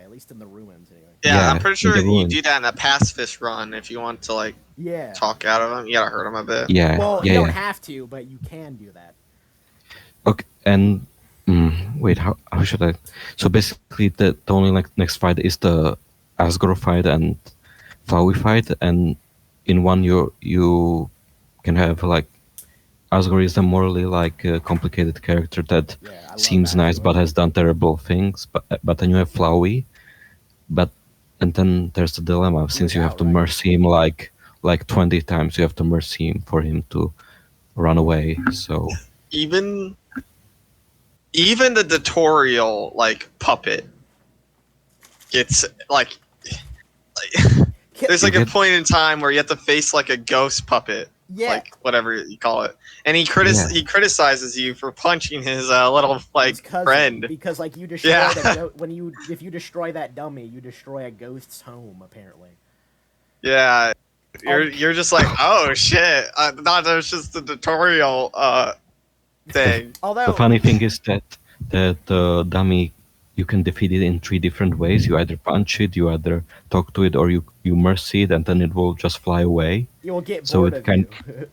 Yeah, Yeah, I'm pretty in sure the you ruin. do that in a pacifist run if you want to like Yeah. talk out of him. You gotta hurt him a bit. Yeah, Well, yeah, you don't yeah. have to, but you can do that. Okay, and Wait, how should I? So basically, the only like next fight is the Asgore fight and Flowey fight, and in one you can have like Asgore is a morally like complicated character that Yeah, I love seems nice Asgore. but has done terrible things. But then you have Flowey, but and then there's the dilemma since was you have to outright mercy him like 20 times. You have to mercy him for him to run away. So Even the tutorial like puppet gets like there's like You a get- point in time where you have to face like a ghost puppet, Yeah. like whatever you call it, and he Yeah. he criticizes you for punching his little his like cousin, friend. because like you destroy Yeah. if you destroy that dummy, you destroy a ghost's home apparently. Yeah, you're just like, oh shit! Not that it's just the tutorial thing. Although The funny thing is that the dummy, you can defeat it in 3 different ways. You either punch it, you either talk to it, or you mercy it, and then it will just fly away. you will get So bored it of can- you.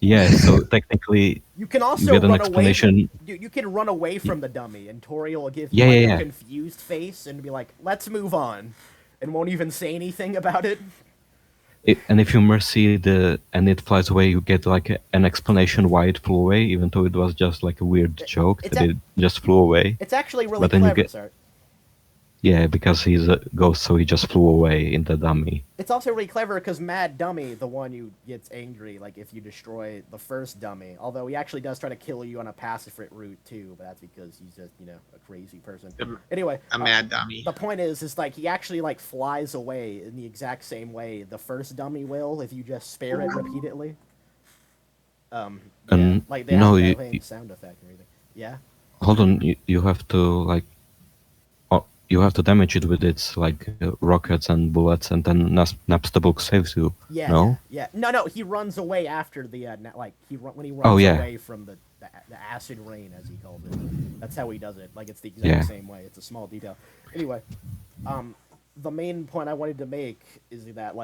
Yeah. So technically, You can also get an run away. explanation. You can run away from the dummy, and Tori will give Yeah, you like yeah, a yeah. confused face and be like, "Let's move on," and won't even say anything about it. And if you mercy and it flies away, you get like an explanation why it flew away, even though it was just like a weird joke it's that a- it just flew away. It's actually really But then you clever, get- sir. Yeah, because he's a ghost, so he just flew away in the dummy. It's also really clever because Mad Dummy, the one who gets angry, like if you destroy the first dummy, although he actually does try to kill you on a pacifist route too, but that's because he's just, a crazy person. Anyway, A mad dummy. the point is like he actually like flies away in the exact same way the first dummy will if you just spare it repeatedly. And like they no, have that you- sound effect and everything. Yeah. Hold on, you have to like, you have to damage it with its like rockets and bullets, and then Naps the book saves you. Yeah. No. Yeah. No. He runs away after the when he runs Oh, yeah. away from the acid rain, as he called it. That's how he does it. Like it's the exact Yeah. same way. It's a small detail. Anyway, the main point I wanted to make is that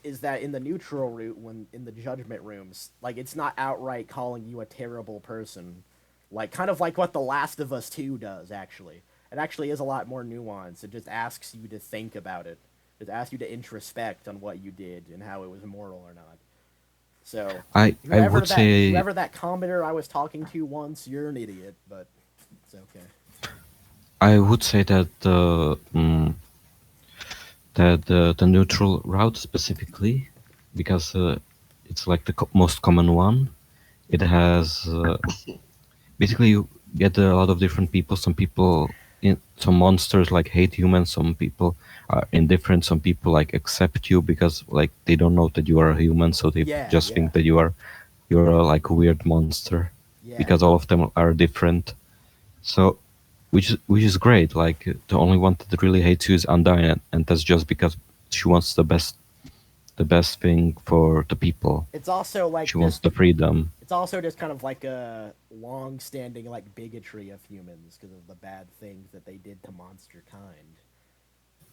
is that in the neutral route, when in the judgment rooms, like it's not outright calling you a terrible person, like kind of like what The Last of Us 2 does. Actually, it actually is a lot more nuanced. It just asks you to think about it. It asks you to introspect on what you did and how it was moral or not. So I would say whoever that commenter I was talking to once, you're an idiot, but it's okay. I would say that the neutral route specifically, because it's like the most common one. It has basically you get a lot of different people. Some monsters like hate humans. Some people are indifferent. Some people like accept you because like they don't know that you are a human, so they just think that you're like a weird monster. Yeah. Because all of them are different. So, which is great. Like the only one that really hates you is Undyne, and that's just because she wants the best thing for the people. It's also like She wants the freedom. It's also just kind of like a long-standing like bigotry of humans because of the bad things that they did to monster kind.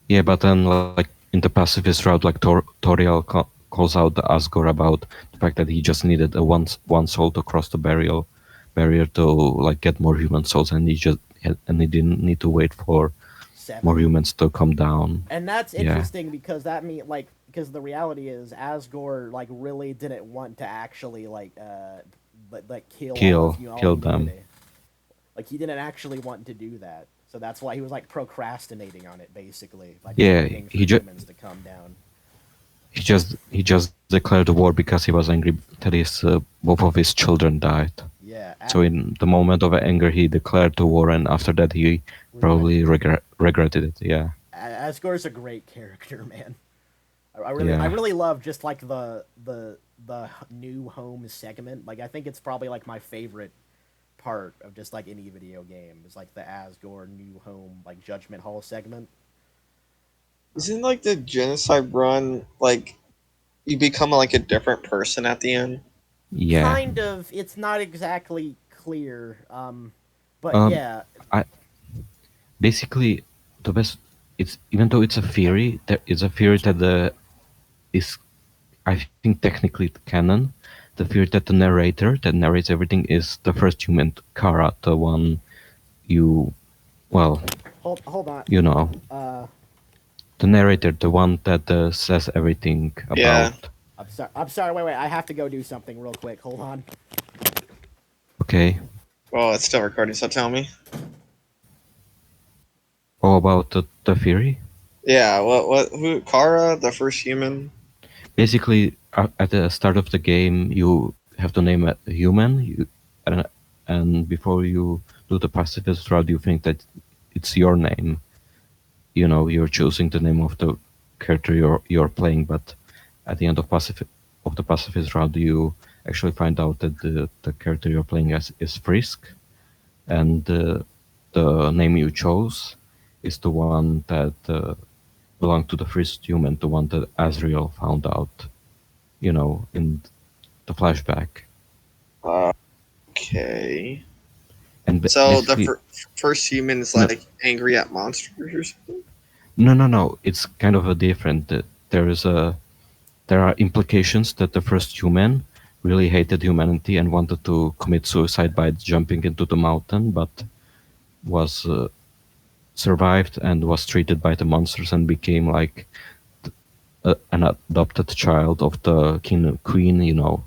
Yeah, but then like in the pacifist route, like Toriel calls out the Asgore about the fact that he just needed a one soul to cross the barrier to like get more human souls, and he didn't need to wait for 7. more humans to come down. And that's Yeah. interesting because because the reality is Asgore like really didn't want to actually Kill them. humanity. Like he didn't actually want to do that. So that's why he was like procrastinating on it basically. Like Yeah, waiting for he ju- humans to come down. He just declared war because he was angry that both of his children died. Yeah. So in the moment of anger, he declared the war, and after that, he probably regretted it. Yeah. Asgore's a great character, man. I Yeah. really love just like the new home segment. Like I think it's probably like my favorite part of just like any video game is like the Asgore new home like Judgment Hall segment. Isn't like the genocide run like you become like a different person at the end? Yeah. Kind of. It's not exactly clear. But yeah. Basically, the best. It's even though it's a theory, there is a theory that is, I think, technically canon, the fear that the narrator that narrates everything is the first human, Kara, the one you, well, Hold on. you know, Uh, the narrator, the one that says everything Yeah. about. I'm sorry. I'm sorry. Wait. I have to go do something real quick. Hold on. Okay. Well, it's still recording, so tell me. All about the Fury. Yeah. Who? Kara, the first human. Basically, at the start of the game, you have to name a human, and, and before you do the pacifist route, you think that it's your name. You know, you're choosing the name of the character you're playing, but at the end of the pacifist route, you actually find out that the character you're playing as is Frisk, and the name you chose is the one that belonged to the first human, the one that Azrael found out, you know, in the flashback. Okay. And So the basically, first human is no, like angry at monsters or something. no. It's kind of a different. There are implications that the first human really hated humanity and wanted to commit suicide by jumping into the mountain, but was survived and was treated by the monsters and became like an adopted child of the king and queen. You know,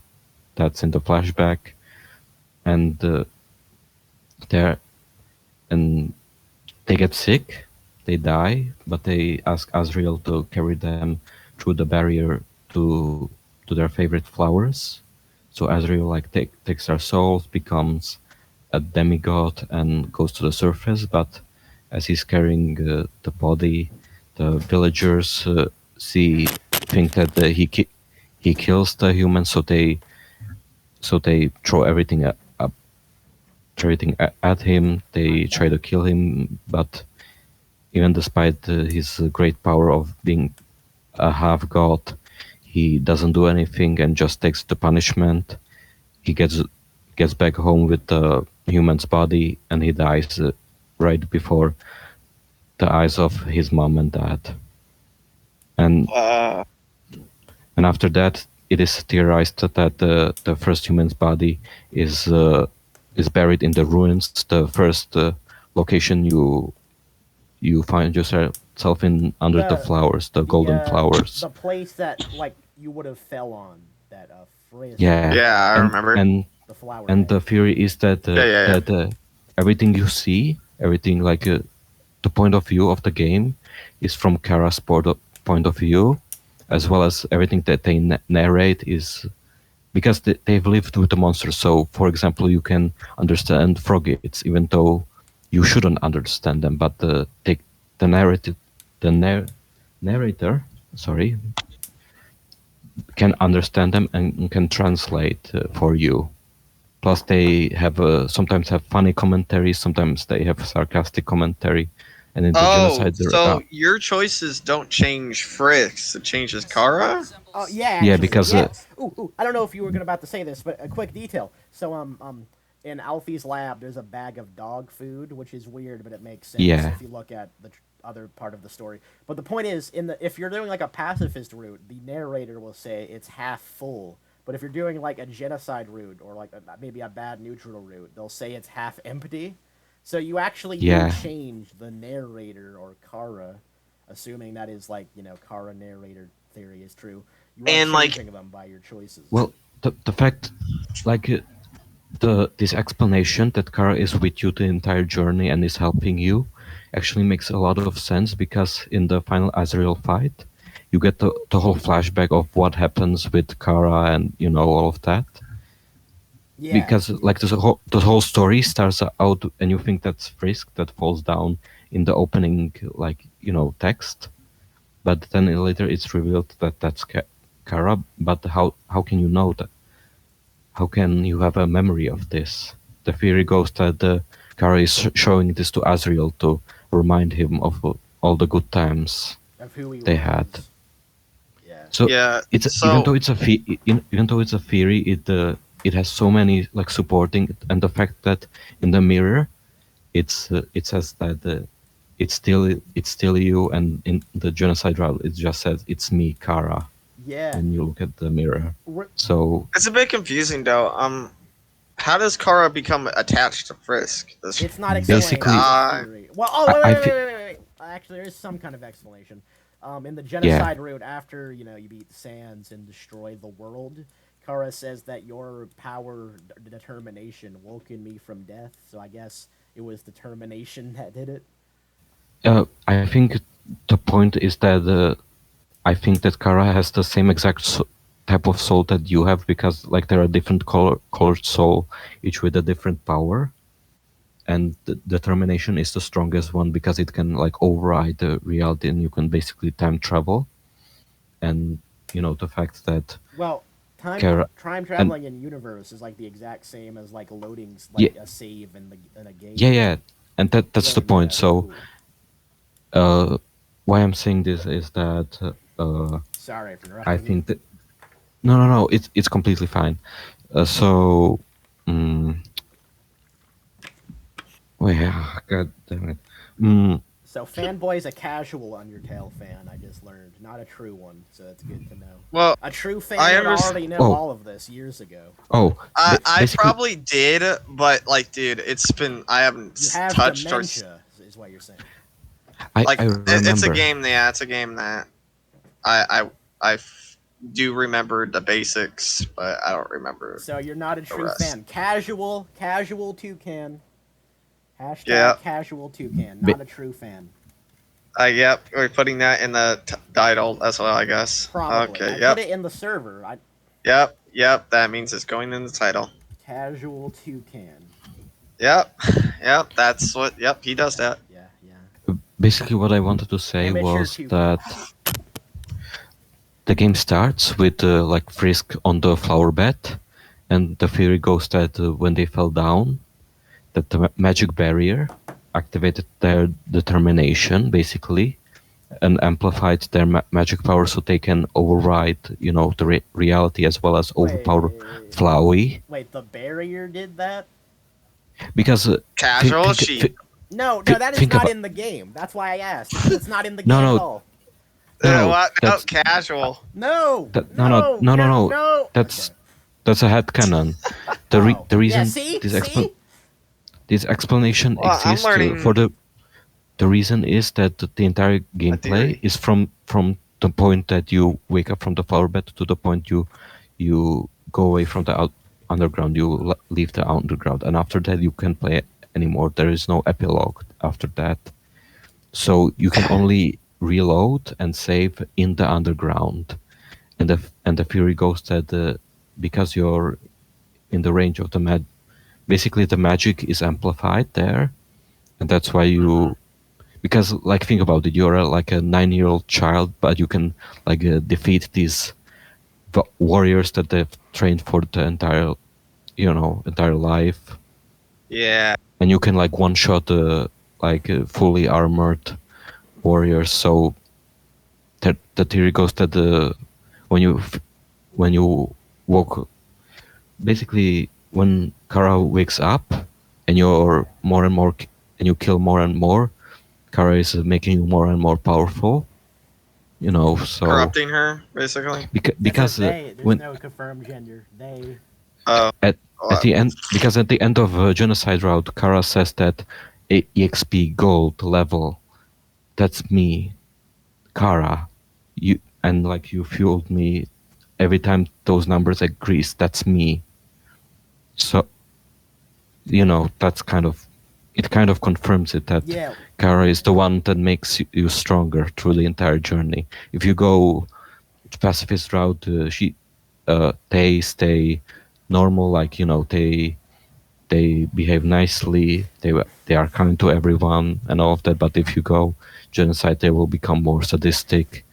that's in the flashback, and there and they get sick, they die, but they ask Azrael to carry them through the barrier to to their favorite flowers. So Azrael like takes their souls, becomes a demigod, and goes to the surface. But as he's carrying the body, the villagers think that he kills the humans, so they throw everything at him. They try to kill him, but even despite his great power of being a half god, he doesn't do anything and just takes the punishment. He gets back home with the human's body, and he dies right before the eyes of his mom and dad. And Uh, and after that, it is theorized that the first human's body is buried in the ruins, the first location you find yourself in under the flowers, the golden flowers. The place that like you would have fell on that Frisk. Yeah, yeah, I and remember. and The flower. and the theory is that Yeah. everything you see, everything like the point of view of the game, is from Kara's point of view, as well as everything that they narrate is because they've lived with the monsters. So, for example, you can understand Froggits, even though you shouldn't understand them. But the narrative, narrator, sorry, can understand them and can translate for you. Plus, they have sometimes have funny commentary, sometimes they have sarcastic commentary, and in the genocide, So your choices don't change Frisk, it changes Kara? Oh yeah, actually, yeah, because yeah. I don't know if you were about to say this, but a quick detail. So in Alfie's lab, there's a bag of dog food, which is weird, but it makes sense Yeah. if you look at the other part of the story. But the point is, if you're doing like a pacifist route, the narrator will say it's half full. But if you're doing like a genocide route or like maybe a bad neutral route, they'll say it's half empty. So you actually Yeah. do change the narrator or Kara, assuming that is like Kara narrator theory is true. You are And, like- changing them by your choices. Well, the fact, like this explanation that Kara is with you the entire journey and is helping you, actually makes a lot of sense because in the final Azrael fight, you get the whole flashback of what happens with Kara and all of that. yeah, Because like the whole story starts out and you think that's Frisk that falls down in the opening text, but then later it's revealed that that's Kara. But how can you know that? How can you have a memory of this? The theory goes that Kara is showing this to Azrael to remind him of all the good times of who he they was. had. Yeah. So Yeah, even though it's a theory, it has so many like supporting, and the fact that in the mirror, it says that it's still you, and in the genocide route it just says it's me, Kara. Yeah. when you look at the mirror. We're- So It's a bit confusing though. How does Kara become attached to Frisk? Does It's not explained Basically- in the theory. Well, oh, I wait. Actually, there is some kind of explanation. In the genocide route, after you beat Sans and destroy the world, Kara says that your power determination woken me from death. So I guess it was determination that did it. I think the point is that I think that Kara has the same exact type of soul that you have, because like there are different colored soul, each with a different power, and the determination is the strongest one because it can like override the reality, and you can basically time travel. And the fact that Well, time Kara- traveling in universe is like the exact same as like loading a save in a game. yeah, and that's the point. So why I'm saying this is that Sorry for interrupting. I think that no, it's completely fine. So, oh yeah, god damn it. So fanboy's a casual Undertale fan. I just learned, not a true one. So that's good to know. well, A true fan I would already know Oh. all of this years ago. Oh, I basically, probably did, but like, dude, I haven't You have touched or dementia, is what you're saying. like I remember. it's a game. Yeah, it's a game that I do remember the basics, but I don't remember. So you're not a true rest. fan. Casual toucan. Hashtag Yeah. casual toucan, not a true fan. Yep, we're putting that in the title as well, I guess. Probably. Okay. I Yep. put it in the server. Yep. That means it's going in the title. Casual toucan. Yep. That's what. Yep, he does that. Yeah. Basically, what I wanted to say Amateur was toucan. that the game starts with like Frisk on the flower bed, and the theory goes that when they fell down, that the magic barrier activated their determination, basically, and amplified their magic power, so they can override, the reality as well as overpower Wait. Flowey. Wait, the barrier did that? Because Casual sheep. No, that is think not about- in the game. That's why I asked. Because it's not in the game No, at all. No, What? No, that's- casual. No. No. That's a headcanon. The reason see? this explanation Well, I'm exists learning- for the reason is that the entire gameplay theory. is from the point that you wake up from the flower bed to the point you go away from the underground, you leave the underground, and after that you can't play anymore. There is no epilogue after that, so you can only reload and save in the underground. And the theory goes that because you're in the range of the basically the magic is amplified there, and that's why you, because like think about it, you're like a 9-year-old child, but you can like defeat these warriors that they've trained for the entire life, Yeah. and you can like one shot fully armored warriors. So the theory goes that when you walk, basically when Kara wakes up and you're more and more and you kill more and more, Kara is making you more and more powerful. So Corrupting her, basically. because there's when no confirmed gender. They. at the end, because at the end of Genocide Route, Kara says that EXP gold level, that's me, Kara. You fueled me every time those numbers increase. That's me. So that's kind of confirms it that Yeah. Kara is the one that makes you stronger through the entire journey. If you go pacifist route, they stay normal, like they behave nicely, they are kind to everyone and all of that. But if you go genocide, they will become more sadistic,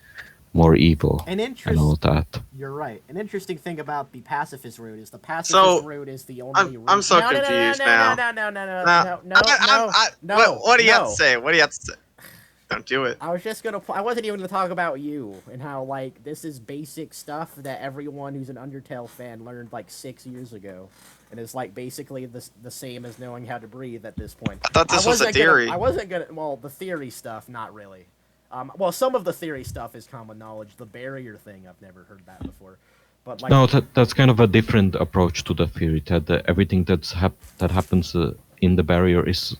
more evil, An and all that. You're right. An interesting thing about the pacifist route is the pacifist route is the only route. I'm so confused now. No. What do you have to say? What do you have to say? Don't do it. I was just gonna. I wasn't even gonna talk about you and how like this is basic stuff that everyone who's an Undertale fan learned like 6 years ago, and it's like basically the same as knowing how to breathe at this point. I thought this was a theory. I wasn't gonna. Well, the theory stuff, not really. Well, some of the theory stuff is common knowledge. The barrier thing, I've never heard that before. But like, No, that's kind of a different approach to the theory. That everything that happens in the barrier is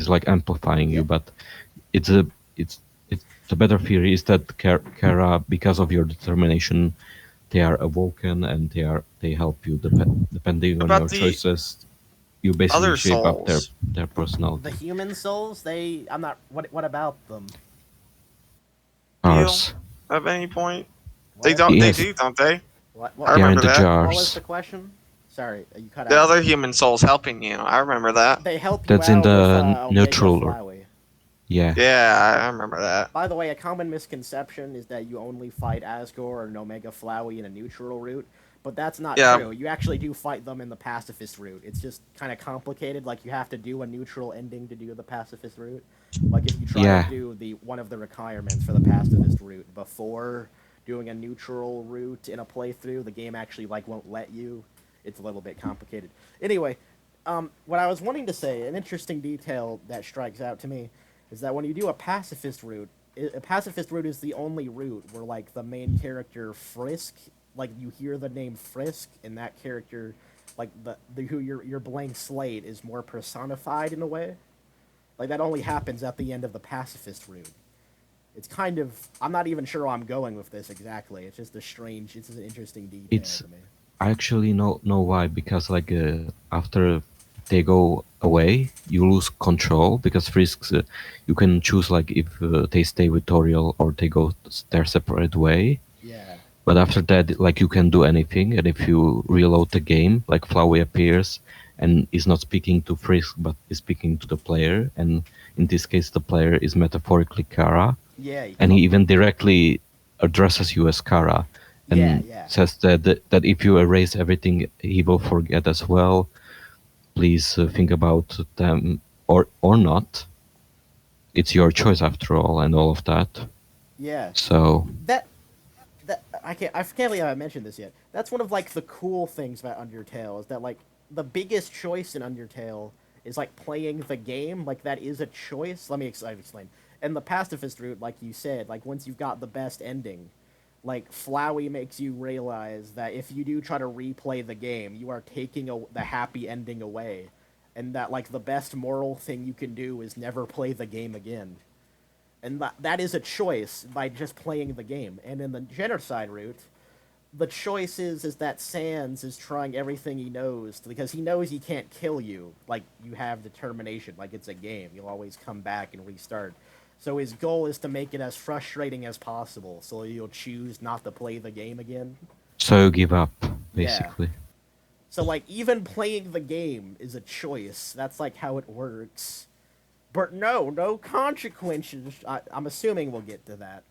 like amplifying you, Yeah. but it's a it's it's the better theory is that Kara, because of your determination, they are awoken and they help you depending What on about your the choices. You basically other shape up souls? their the personality. human souls, I'm not. What about them? Feel Ours. at any point? They What? don't. They Yes, do, don't they? What? I they are in remember the that. What was jars. the question? Sorry, you cut The out. other human souls helping you. I remember that. They help you That's in out with the Omega neutral. Flowey. Yeah. Yeah, I remember that. By the way, a common misconception is that you only fight Asgore or an Omega Flowey in a neutral route, but that's not Yeah, true. You actually do fight them in the pacifist route. It's just kind of complicated. Like you have to do a neutral ending to do the pacifist route. Like if you try to Yeah. do the one of the requirements for the pacifist route before doing a neutral route in a playthrough, the game actually like won't let you. It's a little bit complicated. Anyway, what I was wanting to say, an interesting detail that strikes out to me, is that when you do a pacifist route is the only route where like the main character Frisk, like you hear the name Frisk, and that character, like the who your blank slate is more personified in a way. Like that only happens at the end of the pacifist route. It's kind of I'm not even sure where I'm going with this exactly. It's just it's an interesting detail It's to me. I actually know why, because like after they go away, you lose control because frisks you can choose like if they stay with Toriel or they go their separate way. Yeah. But after that, like you can do anything, and if you reload the game, like Flowey appears and is not speaking to Frisk but is speaking to the player, and in this case the player is metaphorically Kara, Yeah. and he even directly addresses you as Kara Yeah. and Yeah. says that if you erase everything he will forget as well, please think about them or not. It's your choice after all, and all of that. Yeah. So That I can't believe I mentioned this yet. That's one of like the cool things about Undertale is that like the biggest choice in Undertale is like playing the game. Like that is a choice. Let me explain. And the pacifist route, like you said, like once you've got the best ending, like Flowey makes you realize that if you do try to replay the game, you are taking the happy ending away, and that like the best moral thing you can do is never play the game again. And that is a choice by just playing the game. And in the genocide route, the choice is that Sans is trying everything he knows because he knows he can't kill you. Like you have determination, like it's a game. You'll always come back and restart. So his goal is to make it as frustrating as possible. So you'll choose not to play the game again. you give up, Yeah. basically. So like even playing the game is a choice. That's like how it works. But no consequences. I'm assuming we'll get to that.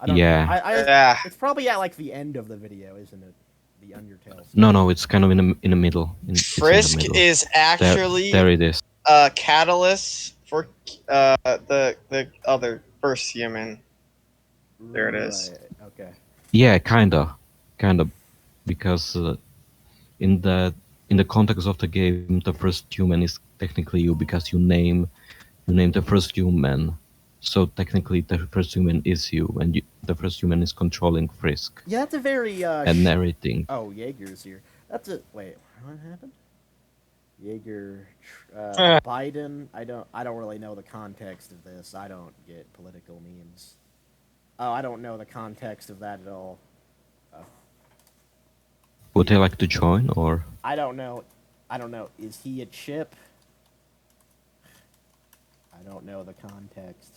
I don't Yeah. know. Yeah. It's probably at like the end of the video, isn't it? The Undertale. Stuff. No, it's kind of in the middle. It's in the Frisk middle. is actually There it is. a catalyst for the other first human. There it is. Right. Okay. Yeah, kinda, because in the context of the game, the first human is technically you because you name the first human. So technically, the first human is you, and the first human is controlling Frisk Yeah, that's a very and narrating. Oh, Jaeger's here. That's a wait. What happened? Jaeger, Biden. I don't really know the context of this. I don't get political memes. Oh, I don't know the context of that at all. Would they like to join, or I don't know. Is he a chip? I don't know the context.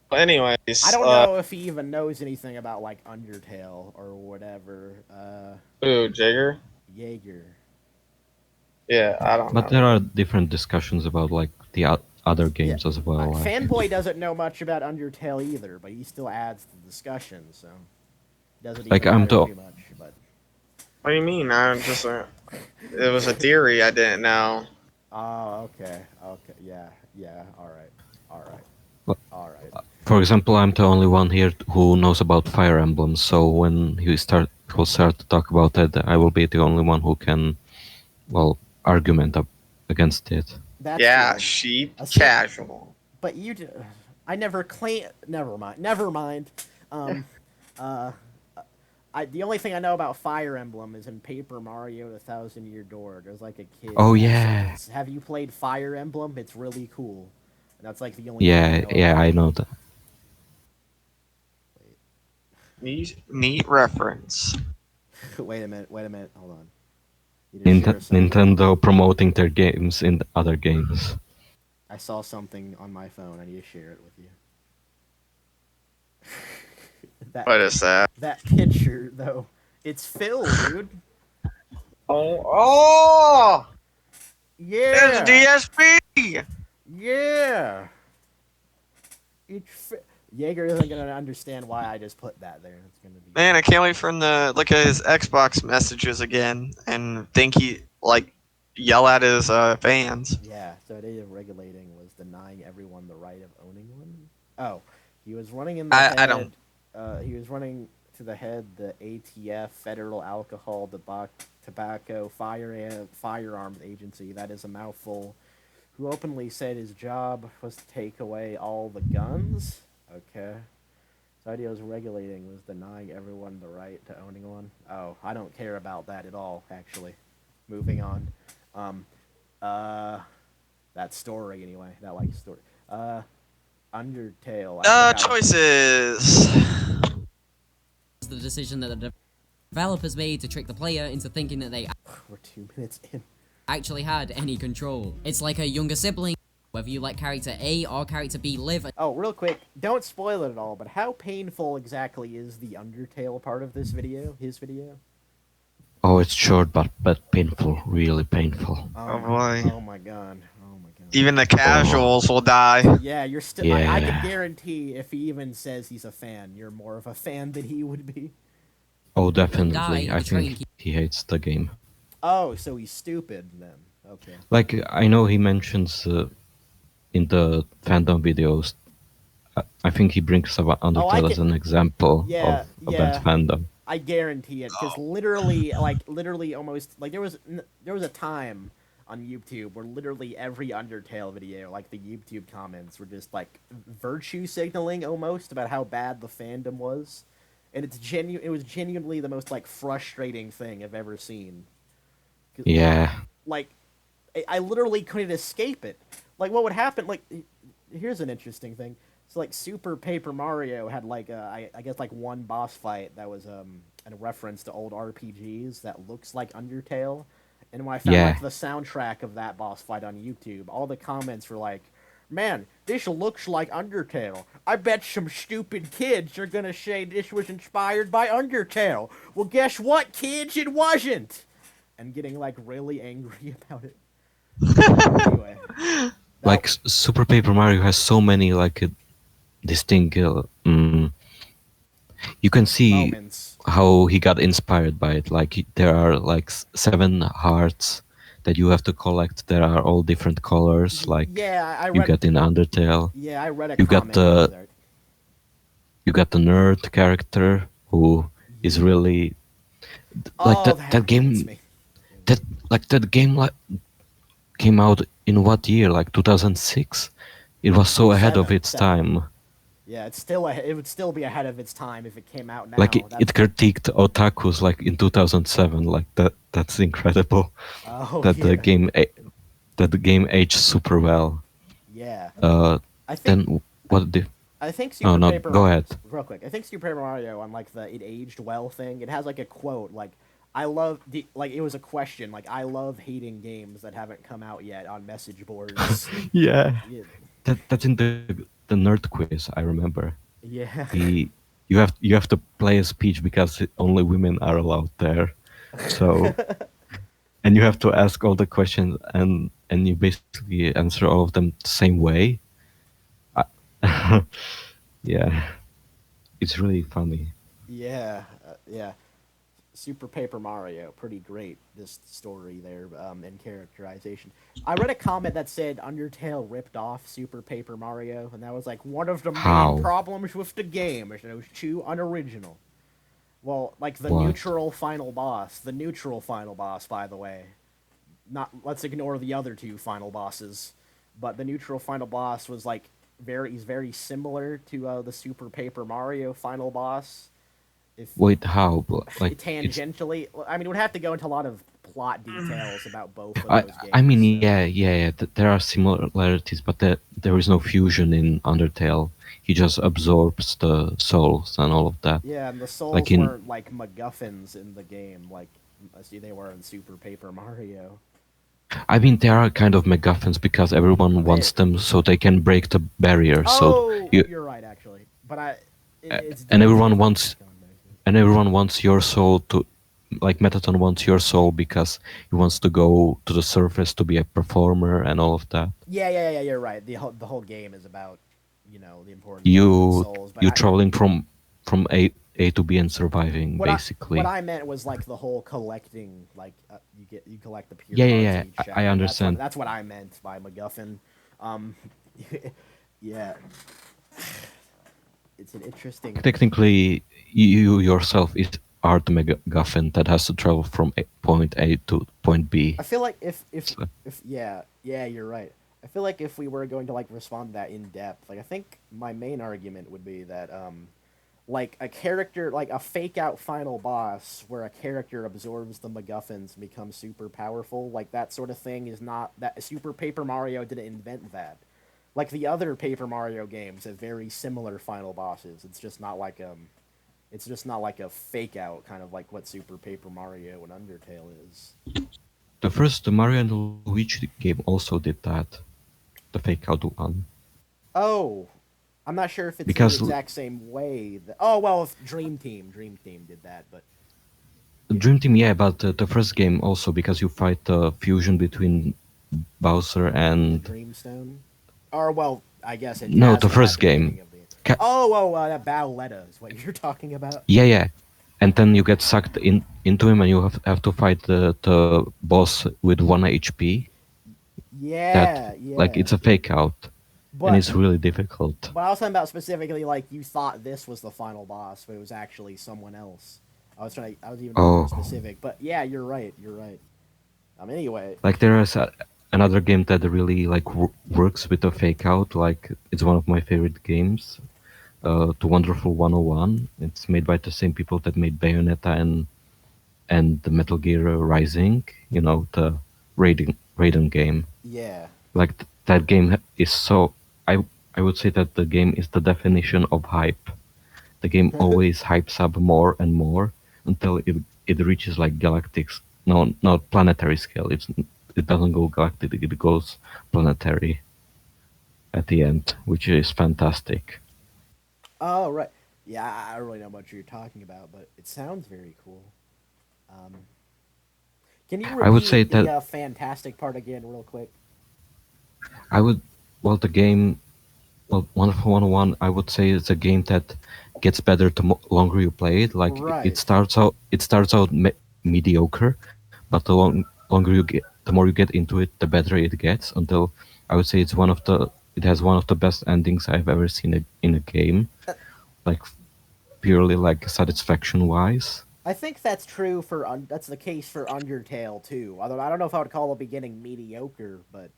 But anyways, I don't know if he even knows anything about like Undertale or whatever. Ooh, Jagger. Jaeger. Yeah, I don't know. but there are different discussions about like the other games as well. like- Fanboy doesn't know much about Undertale either, but he still adds to the discussion, so doesn't Like, even I'm matter to- too much. But What do you mean? I just it was a theory I didn't know. oh, okay, yeah, all right, What? all right. For example, I'm the only one here who knows about Fire Emblem, so when he'll start to talk about that, I will be the only one who can, well, argument against it. That's Yeah, good. sheep A si- casual. But I never claim. Never mind. Never mind. Um, uh, the only thing I know about Fire Emblem is in Paper Mario: The Thousand Year Door. There's like a kid Oh that yeah, says, "Have you played Fire Emblem? It's really cool." And that's like the only thing I yeah, know yeah. about I it. know that. Neat reference. Wait a minute. Wait a minute. Hold on. You just share something. Nintendo promoting their games in other games. I saw something on my phone. I need to share it with you. that What is that? that picture though, it's Phil, dude. Oh, it's Yeah, DSP. yeah. Jaeger isn't gonna understand why I just put that there. It's gonna be Man, I can't wait for him to look at his Xbox messages again and think he like yell at his fans. yeah. So data regulating was denying everyone the right of owning one. Oh, he was running in the I head. don't. He was running to the head the ATF, Federal Alcohol Tobacco Firearms Agency. That is a mouthful. Who openly said his job was to take away all the guns. Okay. So idea was regulating was denying everyone the right to owning one. Oh, I don't care about that at all, actually. Moving on. Um, uh, that story anyway. That like story. Undertale. I forgot. Choices. The decision that the developers made to trick the player into thinking that they We're 2 minutes in. actually had any control. It's like a younger sibling. Whether you let character A or character B live, Oh, real quick, don't spoil it at all, but how painful exactly is the Undertale part of this video? His video? Oh, it's short but painful, really painful. Oh boy. Oh my god. Oh my god. Even the casuals will die. Yeah, you're still. I can guarantee if he even says he's a fan, you're more of a fan than he would be. Oh, die, definitely. I the train think he hates the game. Oh, so he's stupid then. Okay. Like I know he mentions in the fandom videos. I think he brings up Undertale as can- an example Yeah, of a bad fandom. I guarantee it because literally, almost like there was a time on YouTube where literally every Undertale video, like the YouTube comments, were just like virtue signaling almost about how bad the fandom was, and it was genuinely the most like frustrating thing I've ever seen. Yeah. Like, I literally couldn't escape it. Like, what would happen? Like, here's an interesting thing. So, like, Super Paper Mario had like I guess like one boss fight that was a reference to old RPGs that looks like Undertale. And when I found like the soundtrack of that boss fight on YouTube, all the comments were like, "Man, this looks like Undertale. I bet some stupid kids are gonna say this was inspired by Undertale. Well, guess what, kids? It wasn't." And getting like really angry about it. Anyway, Like Super Paper Mario has so many like distinct. You can see moments. how he got inspired by it. Like there are like 7 hearts that you have to collect. There are all different colors. Like I read, you get in Undertale. Yeah, I read a You got comment the about that. you got the nerd character who is really like that game. That game like came out in what year? Like 2006. It was so ahead of its time. Yeah, it would still be ahead of its time if it came out now. Like it critiqued otakus like in 2007. Like that's incredible. That the game aged super well. Yeah. I think, then what did? I think Super Paper. Go ahead. Real quick, I think Super Paper Mario on like the it aged well thing. It has like a quote like, "I love the like." It was a question like, "I love hating games that haven't come out yet on message boards." Yeah. That's in the nerd quiz. I remember. Yeah. You have to play a speech because only women are allowed there. So. And you have to ask all the questions, and you basically answer all of them the same way. Yeah, it's really funny. Yeah, yeah. Super Paper Mario, pretty great. This story there, and characterization. I read a comment that said Undertale ripped off Super Paper Mario, and that was like one of the main problems with the game is that it was too unoriginal. Well, like the neutral final boss, by the way, not let's ignore the other two final bosses, but the neutral final boss was like very similar to the Super Paper Mario final boss. If Wait, how? Like it's tangentially, I mean, it would have to go into a lot of plot details about both of I those games. I mean so- yeah, there are similarities, but there is no fusion in Undertale. He just absorbs the souls and all of that. Yeah, and the souls Like in weren't like MacGuffins in the game, like as they were in Super Paper Mario. I mean there are kind of MacGuffins because everyone wants them so they can break the barrier. So Oh, you you're right, actually. But it's and it's everyone different. wants and everyone wants your soul to like Metaton wants your soul because he wants to go to the surface to be a performer and all of that. Yeah. You're right. The whole game is about the importance of You souls. But you traveling from A to B and surviving what basically. I meant was like the whole collecting, like you collect the pure Yeah, hearts each I chapter. understand. That's what I meant by MacGuffin. Um, yeah, it's an interesting. Technically, you yourself are the MacGuffin that has to travel from point A to point B. I feel like if So- yeah, you're right. I feel like if we were going to like respond to that in depth, like I think my main argument would be that like a character, like a fake out final boss where a character absorbs the MacGuffins and becomes super powerful, like that sort of thing is not that Super Paper Mario didn't invent that. Like the other Paper Mario games have very similar final bosses. It's just not like a fake out kind of like what Super Paper Mario and Undertale is. the Mario and Luigi game also did that, the fake out one. Oh, I'm not sure if it's Because the exact same way. Oh well, if Dream Team did that, but Dream Team, yeah, but the first game also because you fight the fusion between Bowser the and Dreamstone. Or well, I guess it no, has the been at first the beginning game. of the- Ca- that Bowletta is what you're talking about. Yeah, and then you get sucked into him, and you have to fight the boss with 1 HP. Yeah, yeah. Like it's a fake out, and But it's really difficult. but I was talking about specifically like you thought this was the final boss, but it was actually someone else. I was even more Oh. specific, but yeah, you're right. Anyway, Like there is another game that really like works with the fake out. Like it's one of my favorite games. The Wonderful 101. It's made by the same people that made Bayonetta and the Metal Gear Rising. You know the Raiden game. yeah. Like that game is so. I would say that the game is the definition of hype. The game always hypes up more and more until it reaches like galactic, no, not planetary scale. It doesn't go galactic. It goes planetary at the end, which is fantastic. Oh right. Yeah, I don't really know what you're talking about, but it sounds very cool. Um, can you I would say repeat the that fantastic part again, real quick? I would. Well, the game, well, Wonderful 101, I would say it's a game that gets better the longer you play it. Like Right. it starts out mediocre, but longer you get, the more you get into it, the better it gets. Until I would say it has one of the best endings I've ever seen in a game, like purely like satisfaction wise. I think that's true for that's the case for Undertale too. Although I don't know if I would call the beginning mediocre, but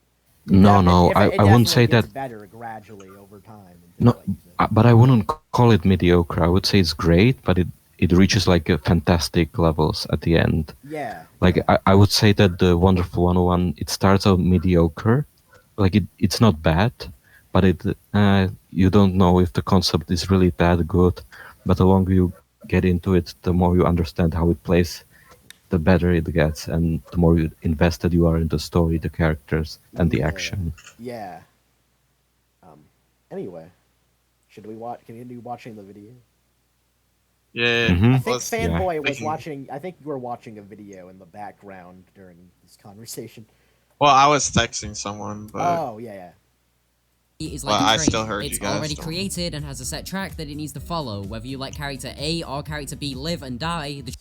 No, it I wouldn't say definitely gets that. better gradually over time. No, like you said. but I wouldn't call it mediocre. I would say it's great, but it reaches like a fantastic levels at the end. Yeah. Like I would say that the Wonderful 101, it starts out mediocre, like it's not bad, but you don't know if the concept is really that good. But the longer you get into it, the more you understand how it plays, the better it gets, and the more invested you are in the story, the characters, and the Yeah. action. Yeah. Anyway, should we continue watching the video? Yeah, Mhm. I think let's- Fanboy was thinking- watching. I think you were watching a video in the background during this conversation. Well, I was texting someone, but Oh yeah. Is Well, like a I train. still heard it's you guys, already so- created and has a set track that it needs to follow. Whether you let character A or character B live and die, the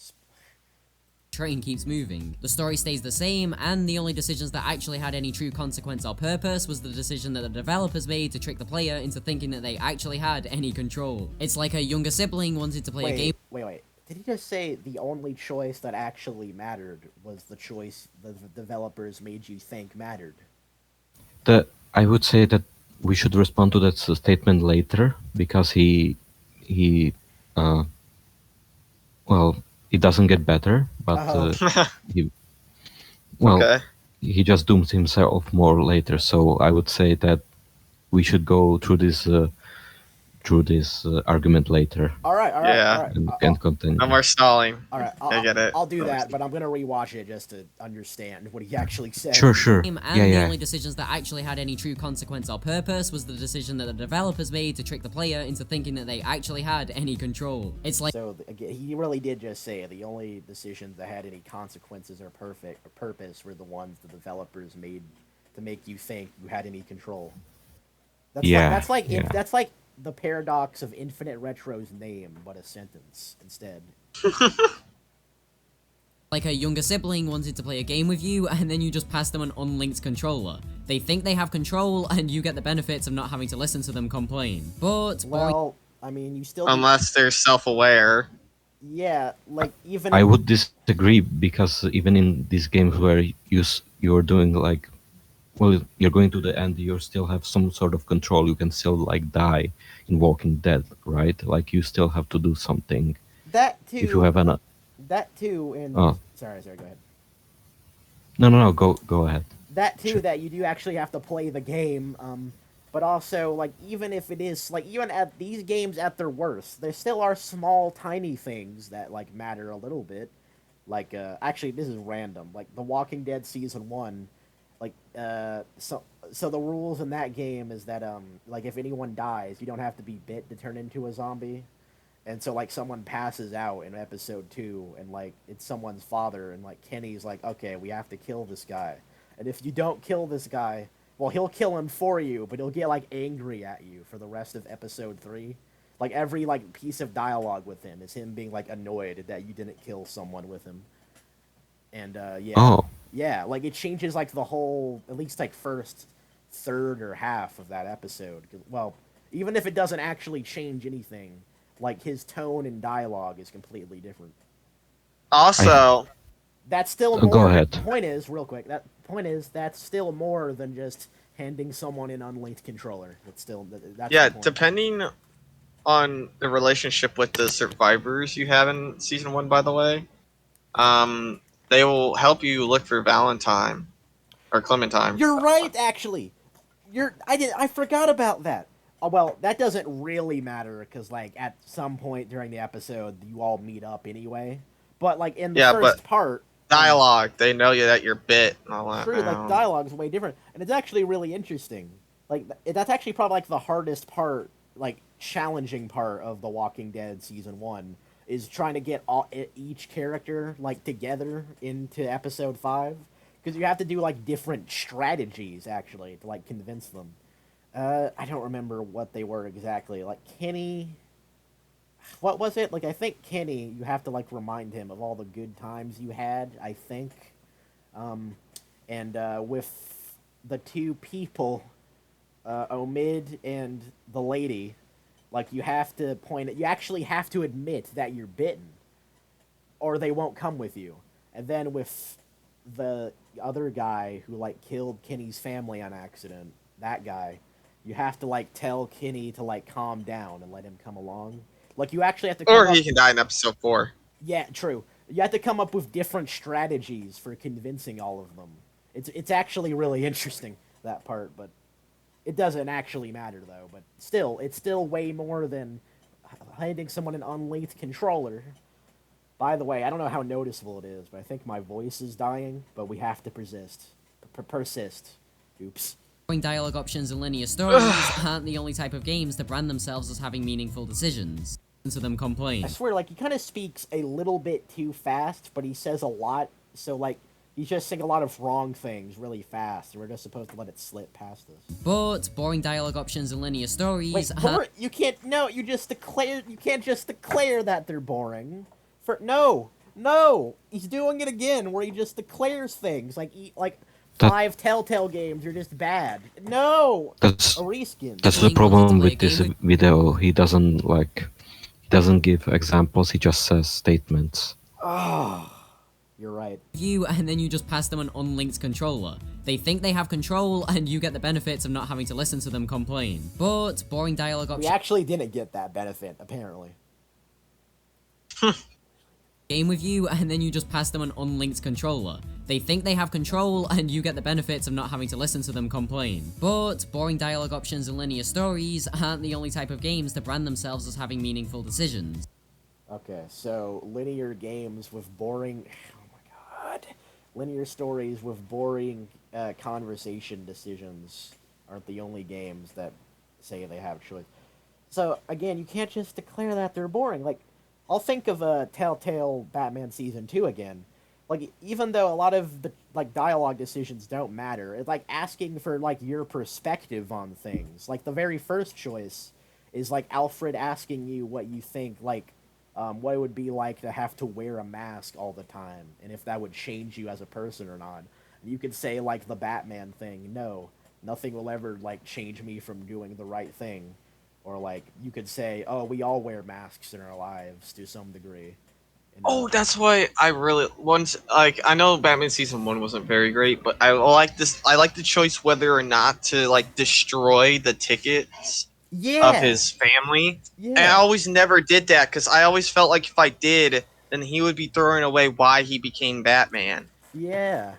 train keeps moving. The story stays the same, and the only decisions that actually had any true consequence or purpose was the decision that the developers made to trick the player into thinking that they actually had any control. It's like a younger sibling wanted to play a game. Wait. Did he just say the only choice that actually mattered was the choice the developers made you think mattered? I would say that we should respond to that statement later because he uh, well, it doesn't get better, but Oh, he well Okay. he just dooms himself more later. So I would say that we should go through this argument later all right, all right, all Yeah. right. and can continue. No more stalling. All right, I get it. I'll do No more that, but I'm gonna rewatch it just to understand what he actually said. Sure. And Yeah, the yeah. only decisions that actually had any true consequence or purpose was the decision that the developers made to trick the player into thinking that they actually had any control. It's like So again, he really did just say the only decisions that had any consequences or purpose were the ones the developers made to make you think you had any control. Yeah, That's like the paradox of Infinite Retro's name, but a sentence instead. a younger sibling wanted to play a game with you, and then you just pass them an unlinked controller. They think they have control, and you get the benefits of not having to listen to them complain. But Well, I mean, you still Unless they're self-aware. yeah, like even I would disagree because even in these games where you're doing like, well, you're going to the end, you still have some sort of control. You can still like die in Walking Dead, right? Like you still have to do something. that If you too. have an That too, and Oh. sorry, go ahead. no, go ahead. That too, Sure. that you do actually have to play the game. But also, like, even if it is like even at these games at their worst, there still are small, tiny things that like matter a little bit. Like, actually, this is random. Like The Walking Dead season 1, like, so the rules in that game is that like if anyone dies, you don't have to be bit to turn into a zombie. And so like someone passes out in episode 2 and like it's someone's father and like Kenny's like, okay, we have to kill this guy. And if you don't kill this guy, well, he'll kill him for you, but he'll get like angry at you for the rest of episode 3. Like every like piece of dialogue with him is him being like annoyed that you didn't kill someone with him. And yeah. Oh, Yeah, like it changes like the whole at least like first third or half of that episode. Well, even if it doesn't actually change anything, like his tone and dialogue is completely different. Also, That's still Go more. ahead. Point is, real quick. That point is that's still more than just handing someone an unlinked controller. That's still that's yeah, the point. depending on the relationship with the survivors you have in season 1, by the way, they will help you look for Valentine or Clementine. You're right, actually. I forgot about that. Oh, well, that doesn't really matter because like at some point during the episode you all meet up anyway. But like in the Yeah, first but part, Dialogue, they know you that you're bit and all that. true, like dialogue is way different, and it's actually really interesting. Like that's actually probably like the hardest part, like challenging part of The Walking Dead season 1 is trying to get each character like together into episode 5 because you have to do like different strategies actually to like convince them. I don't remember what they were exactly. Like Kenny, what was it? Like I think Kenny, you have to like remind him of all the good times you had. I think, and with the two people, Omid and the lady, like you have to point it. You actually have to admit that you're bitten, or they won't come with you. And then with the other guy who like killed Kenny's family on accident, that guy, you have to like tell Kenny to like calm down and let him come along. Like you actually have to come Or up, he can die in episode 4. yeah, true. You have to come up with different strategies for convincing all of them. It's actually really interesting, that part, but it doesn't actually matter though. But still, it's still way more than handing someone an unlinked controller. By the way, I don't know how noticeable it is, but I think my voice is dying. But we have to persist. Persist. Oops. dialogue options and linear stories aren't the only type of games that brand themselves as having meaningful decisions. To them complain. I swear, like, he kind of speaks a little bit too fast, but he says a lot, so, like, he's just saying a lot of wrong things really fast, and we're just supposed to let it slip past us. But boring dialogue options and linear stories. Wait, you can't, no, you can't just declare that they're boring. No, he's doing it again, where he just declares things, like 5 Telltale games are just bad. No! That's A reskin. the Playing problem multiplayer with this game video. He doesn't like. he doesn't give examples. He just says statements. Oh, you're right. You and then you just pass them an unlinked controller. They think they have control and you get the benefits of not having to listen to them complain. But boring dialogue We options actually didn't get that benefit, apparently. game with you and then you just pass them an unlinked controller. They think they have control and you get the benefits of not having to listen to them complain. But boring dialogue options and linear stories aren't the only type of games to brand themselves as having meaningful decisions. Okay, so linear games with boring... Oh my god. Linear stories with boring conversation decisions aren't the only games that say they have choice. So, again, you can't just declare that they're boring. Like, I'll think of Telltale Batman Season 2 again. Like, even though a lot of the, like, dialogue decisions don't matter, it's like asking for, like, your perspective on things. Like, the very first choice is, like, Alfred asking you what you think, like, what it would be like to have to wear a mask all the time, and if that would change you as a person or not. And you could say, like, the Batman thing, no, nothing will ever, like, change me from doing the right thing. Or, like, you could say, oh, we all wear masks in our lives to some degree. And, Oh, that's why I really once like I know Batman season 1 wasn't very great, but I like this. I like the choice whether or not to like destroy the tickets of yeah, his family. And I yeah, always never did that because I always felt like if I did, then he would be throwing away why he became Batman. yeah.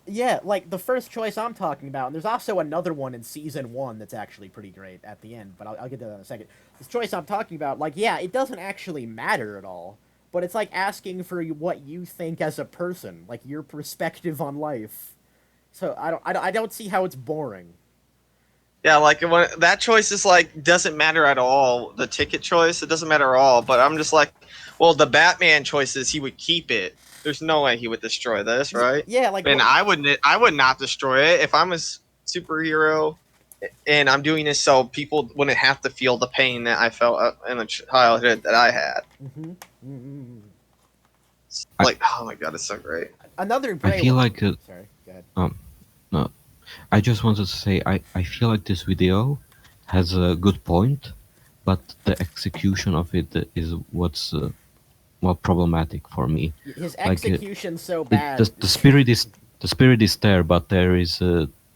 Yeah, like the first choice I'm talking about, and there's also another one in season 1 that's actually pretty great at the end, but I'll get to that in a second. This choice I'm talking about, like, yeah, it doesn't actually matter at all, but it's like asking for what you think as a person, like your perspective on life. So I don't see how it's boring. Yeah, like when that choice is like doesn't matter at all. The ticket choice, it doesn't matter at all. But I'm just like, well, the Batman choice is he would keep it. There's no way he would destroy this, right? Yeah, like And I wouldn't. I would not destroy it if I'm a superhero, and I'm doing this so people wouldn't have to feel the pain that I felt in the childhood that I had. hmm hmm Like, oh my god, it's so great. Another I great feel one. like Sorry, go ahead. no, I just wanted to say I feel like this video has a good point, but the execution of it is what's more problematic for me. His Like execution's so it, bad. the spirit is there, but there is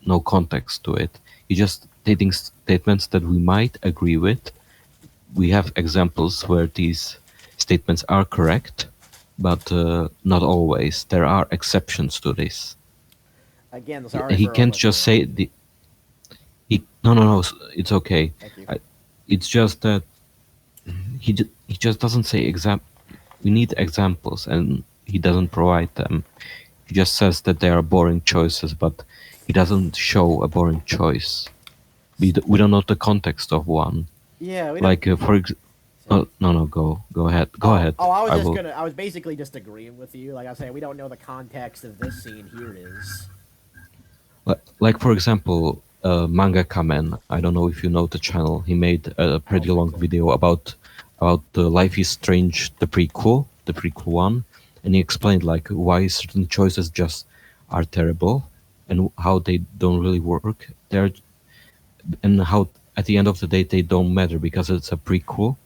no context to it. You're just stating statements that we might agree with. We have examples where these statements are correct, but not always. There are exceptions to this. Again, sorry He for can't just say the. No, it's okay. Thank you. It's just that he just doesn't say we need examples, and he doesn't provide them. He just says that they are boring choices, but he doesn't show a boring choice. We don't know the context of one. Yeah, we don't. Like for example. No, go ahead. Go ahead. Oh, I will. I was basically just agreeing with you. Like I say, we don't know the context of this scene. Here it is. Like for example, Manga Kamen. I don't know if you know the channel. He made a pretty long video about the Life is Strange, the prequel one, and he explained like why certain choices just are terrible and how they don't really work. And how at the end of the day they don't matter because it's a prequel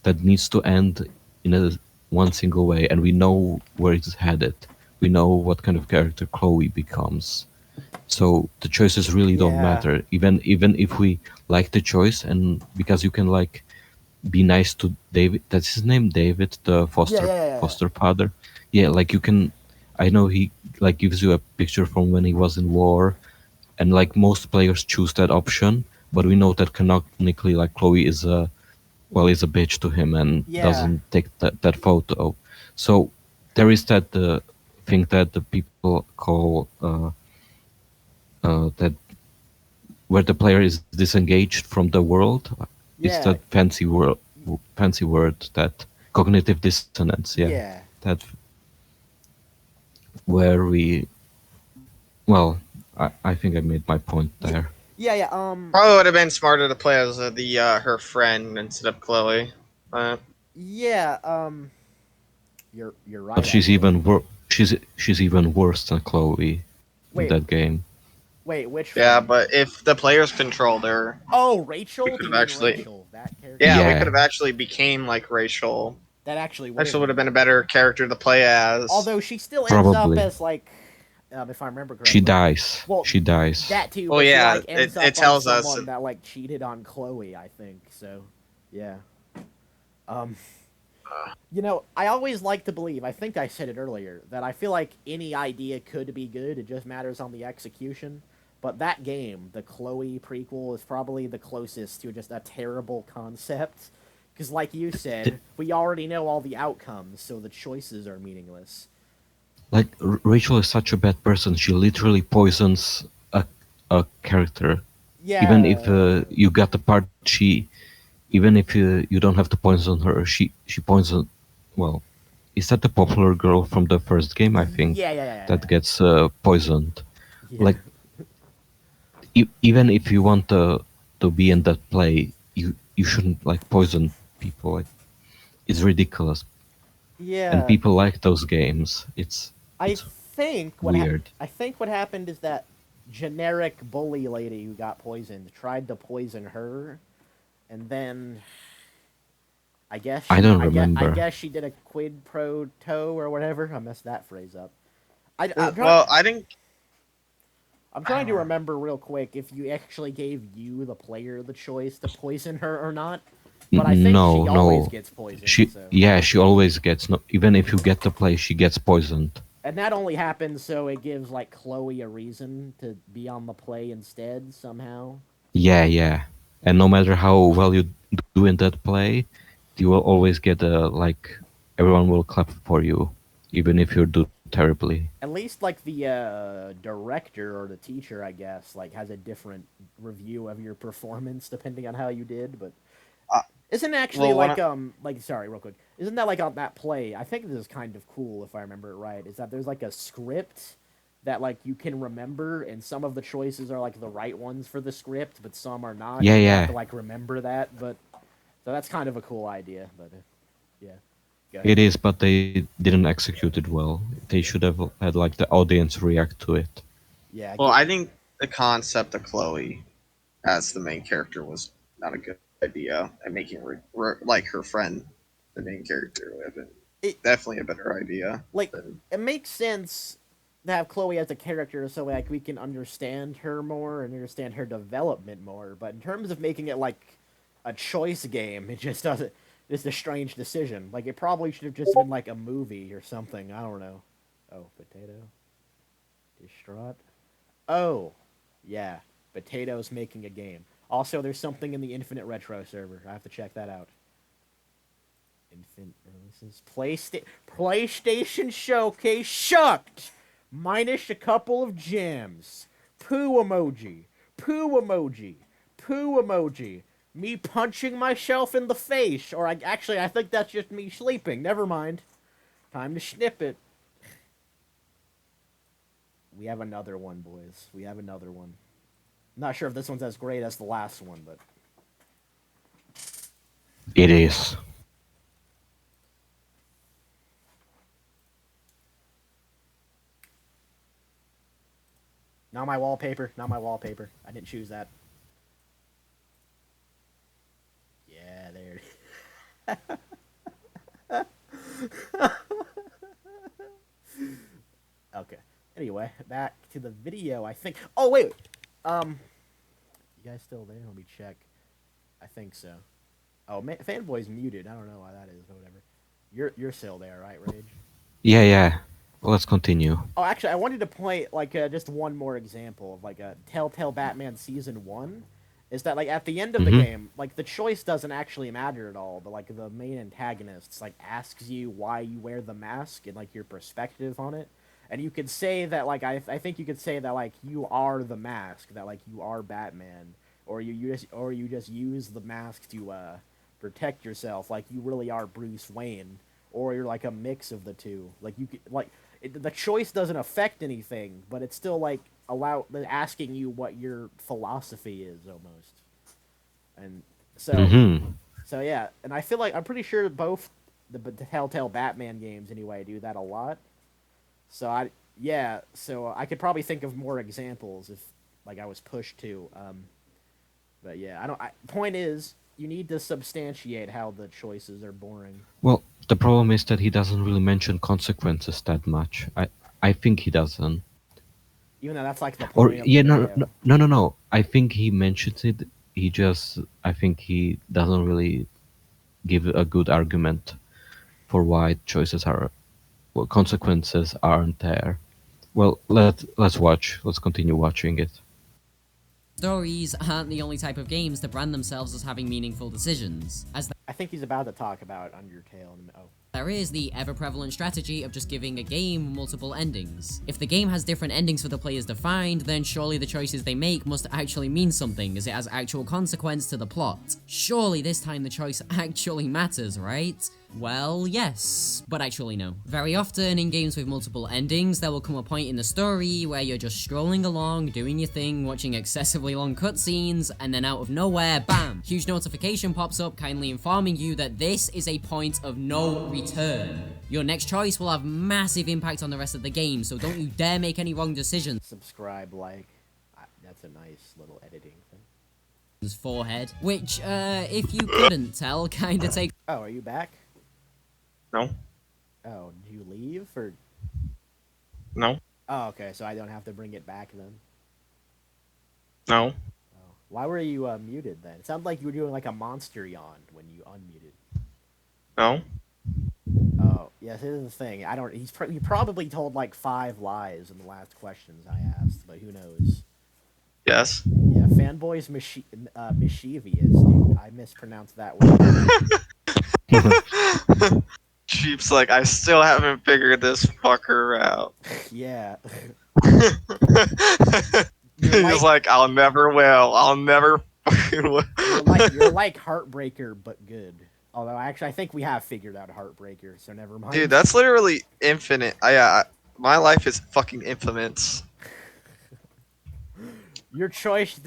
that needs to end in a one single way, and we know where it's headed. We know what kind of character Chloe becomes. So the choices really don't Yeah. matter, even if we like the choice, and because you can like be nice to David. That's his name, David, the foster father. Yeah, like you can. I know he like gives you a picture from when he was in war, and like most players choose that option. But we know that canonically, like Chloe is a bitch to him and Yeah. doesn't take that photo. So there is that thing that the people call that where the player is disengaged from the world. It's Yeah. that fancy word that cognitive dissonance. Yeah, Yeah. that where we. Well, I think I made my point there. Yeah. Probably would have been smarter to play as the her friend instead of Chloe. Yeah. You're right. But she's actually. she's even worse than Chloe in Wait. that game. Wait, which Yeah, friend? but if the players controlled her, Oh, we Rachel? could Do have you mean actually. Rachel? That character? Yeah, we could Yeah, have actually became like Rachel. That actually would have Actually, would have been been a cool. better character to play as. Although she still ends up probably. as like, if I remember She correctly. dies. Well, She dies. that too, Well, but she yeah, like ends it up like tells us. someone that like cheated on Chloe, I think. So, yeah. Um, I always like to believe. I think I said it earlier that I feel like any idea could be good. It just matters on the execution. But that game, the Chloe prequel, is probably the closest to just a terrible concept. Because, like you said, we already know all the outcomes, so the choices are meaningless. Like Rachel is such a bad person. She literally poisons a character. Even if Yeah, you got the part, even if you don't have to poison her, she poisons. Well, is that the popular girl from the first game? I think yeah. that gets poisoned. Yeah. Like even if you want to be in that play, you shouldn't like poison people. Like it's ridiculous, and Yeah. people like those games. I It's think weird. I think what happened is that generic bully lady who got poisoned tried to poison her, and then I don't I remember. guess she did a quid pro toe or whatever. I messed that phrase up. Well, I didn't. I'm I trying don't to know. remember real quick if you actually gave you the player the choice to poison her or not. But I think No, she always no. gets poisoned. She So, yeah, she always gets no. Even if you get the play, she gets poisoned. and that only happens so it gives like Chloe a reason to be on the play instead somehow. Yeah, yeah. And no matter how well you do in that play, you will always get a like everyone will clap for you, even if you do terribly. At least like the director or the teacher, I guess, like has a different review of your performance depending on how you did. But Uh, isn't actually well, when like sorry, real quick, isn't that like on that play? I think this is kind of cool if I remember it right. Is that there's like a script that like you can remember, and some of the choices are like the right ones for the script, but some are not, Yeah, and you have to yeah. like remember that. But so that's kind of a cool idea. But yeah, go ahead. It is, but they didn't execute it well. They should have had like the audience react to it. Yeah, well, I think the concept of Chloe as the main character was not a good idea, and making like her friend the main character would have been it definitely a better idea. like Than, it makes sense to have Chloe as a character so like we can understand her more and understand her development more. But in terms of making it like a choice game, it just doesn't. It's a strange decision. Like it probably should have just been like a movie or something. I don't know. Oh, potato, distraught. Oh, yeah, potato's making a game. Also, there's something in the Infinite Retro server. I have to check that out. Infant releases. PlayStation Showcase shucked! Minus a couple of gems. Poo emoji. Poo emoji. Poo emoji. Me punching myself in the face. Or I think that's just me sleeping. Never mind. Time to snip it. We have another one, boys. We have another one. Not sure if this one's as great as the last one, but It is. not my wallpaper. Not my wallpaper. I didn't choose that. Yeah, there it is. Okay. Anyway, back to the video. I think. Oh wait. You guys still there? Let me check. I think so. Oh, fanboy's muted. I don't know why that is, but whatever. You're still there, right, Rage? Yeah, yeah. Let's continue. Oh, actually, I wanted to point like just one more example of like a Telltale Batman Season 1. Is that like at the end of the Mhm. game, like the choice doesn't actually matter at all, but like the main antagonists like asks you why you wear the mask and like your perspective on it. And you could say that like I think you could say that like you are the mask, that like you are Batman, or you just use the mask to protect yourself, like you really are Bruce Wayne, or you're like a mix of the two. Like you could like the choice doesn't affect anything, but it's still like asking you what your philosophy is almost. And so Mhm. so yeah, and I feel like I'm pretty sure both the Telltale Batman games anyway do that a lot. So I yeah, so I could probably think of more examples like I was pushed to. But yeah, I don't. Point is, you need to substantiate how the choices are boring. Well, the problem is that he doesn't really mention consequences that much. I think he doesn't. Even though that's like the Or point of the yeah, video. no. I think he mentions it. I think he doesn't really give a good argument for why choices are, well, consequences aren't there. Well, let's watch. Let's continue watching it. Stories aren't the only type of games to brand themselves as having meaningful decisions, as I think he's about to talk about Undertale. Oh, there is the ever-prevalent strategy of just giving a game multiple endings. If the game has different endings for the players to find, then surely the choices they make must actually mean something, as it has actual consequence to the plot. Surely this time the choice actually matters, right? Well, yes, but actually no. Very often in games with multiple endings, there will come a point in the story where you're just strolling along, doing your thing, watching excessively long cutscenes, and then out of nowhere, bam! Huge notification pops up kindly informing you that this is a point of no return. Your next choice will have massive impact on the rest of the game, so don't you dare make any wrong decisions. subscribe, like. That's a nice little editing thing. Forehead, which, if you couldn't tell, kinda takes Oh, are you back? No, Oh, did you leave or? no, Oh, okay. So I don't have to bring it back then. no. Oh, why were you muted then? It sounded like you were doing like a monster yawn when you unmuted. No. Oh, yes. Here's the thing. I don't. He probably told like 5 lies in the last questions I asked, but who knows? Yes. Yeah, fanboys mischievous, dude. I mispronounced that word. Sheep's like, I still haven't figured this fucker out. Yeah. He's like, I'll never will. I'll never fucking will. You're like Heartbreaker, but good. Although actually, I think we have figured out Heartbreaker, so never mind. Dude, that's literally infinite. My life is fucking infinite. Your choice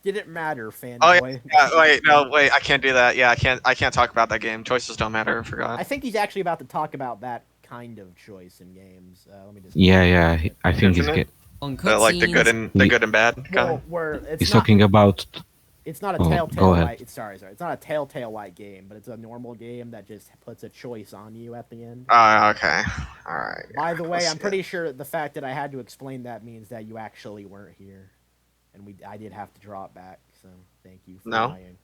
didn't matter, fanboy. Oh yeah, wait, I can't do that. Yeah, I can't talk about that game. Choices don't matter. I forgot. I think he's actually about to talk about that kind of choice in games. Let me just. Yeah. I think Infinite? on Like the good cutscenes. and bad Well, kind. where it's he's not. talking about. It's not a Oh, Telltale. go ahead. Like, sorry. It's not a Telltale like game, but it's a normal game that just puts a choice on you at the end. Okay. All right. By the way, Let's I'm see pretty it. sure the fact that I had to explain that means that you actually weren't here, and I did have to draw it back. So thank you for No. lying.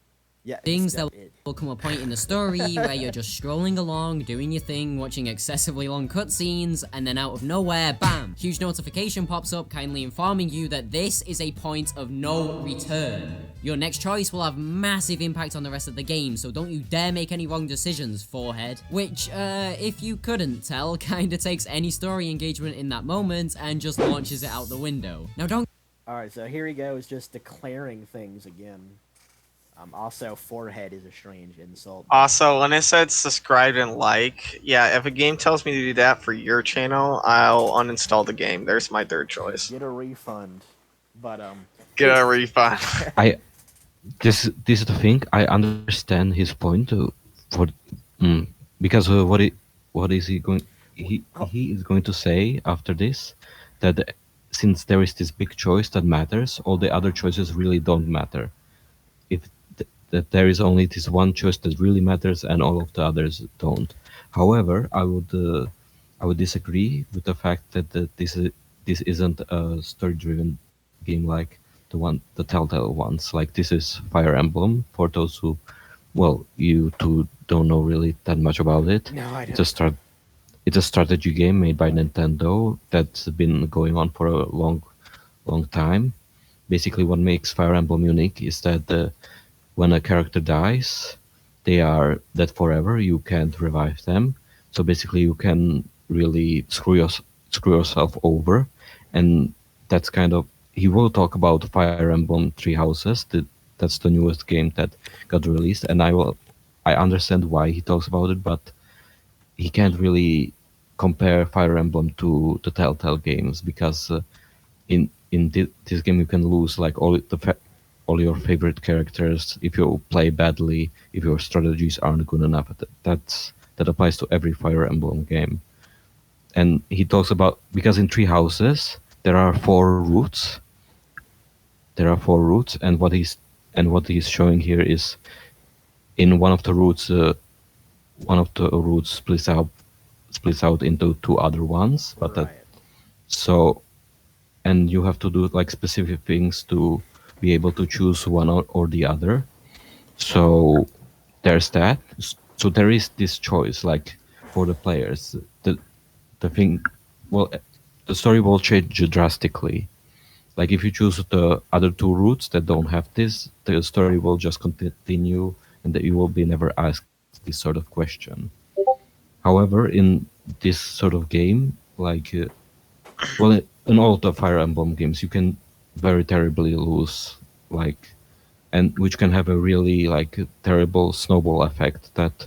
Yeah, Things it's- that will come a point in the story where you're just strolling along, doing your thing, watching excessively long cutscenes, and then out of nowhere, bam! Huge notification pops up kindly informing you that this is a point of no return. Your next choice will have massive impact on the rest of the game, so don't you dare make any wrong decisions, forehead. Which, if you couldn't tell, kinda takes any story engagement in that moment and just launches it out the window. Now don't All right, so here he goes, just declaring things again. Also, forehead is a strange insult. Also, when it said subscribe and like, yeah, if a game tells me to do that for your channel, I'll uninstall the game. There's my third choice. Get a refund. But Get a refund. This is the thing. I understand his point. For because what is he going? He is going to say after this that since there is this big choice that matters, all the other choices really don't matter. If that there is only this one choice that really matters and all of the others don't. However, I would disagree with the fact that this isn't a story-driven game like the Telltale ones. Like this is Fire Emblem for those who, well, you two don't know really that much about it. no, I It's don't. it's a strategy game made by Nintendo that's been going on for a long time. Basically, what makes Fire Emblem unique is that when a character dies, they are dead forever. You can't revive them. So basically, you can really screw yourself over, and that's kind of. He will talk about Fire Emblem Three Houses. That's the newest game that got released, and I understand why he talks about it, but he can't really compare Fire Emblem to the Telltale games because in this game you can lose like all your favorite characters if you play badly, if your strategies aren't good enough. That applies to every Fire Emblem game. And he talks about because in Three Houses there are 4 routes, there are 4 routes, and what he's showing here is in one of the routes splits out into 2 other ones, but Right. so and you have to do like specific things to be able to choose one or the other. So there's that. So there is this choice, like for the players. The thing, well, the story will change drastically. Like if you choose the other 2 routes that don't have this, the story will just continue, and that you will be never asked this sort of question. However, in this sort of game, like well, in all the Fire Emblem games, you can very terribly lose, like, and which can have a really like terrible snowball effect that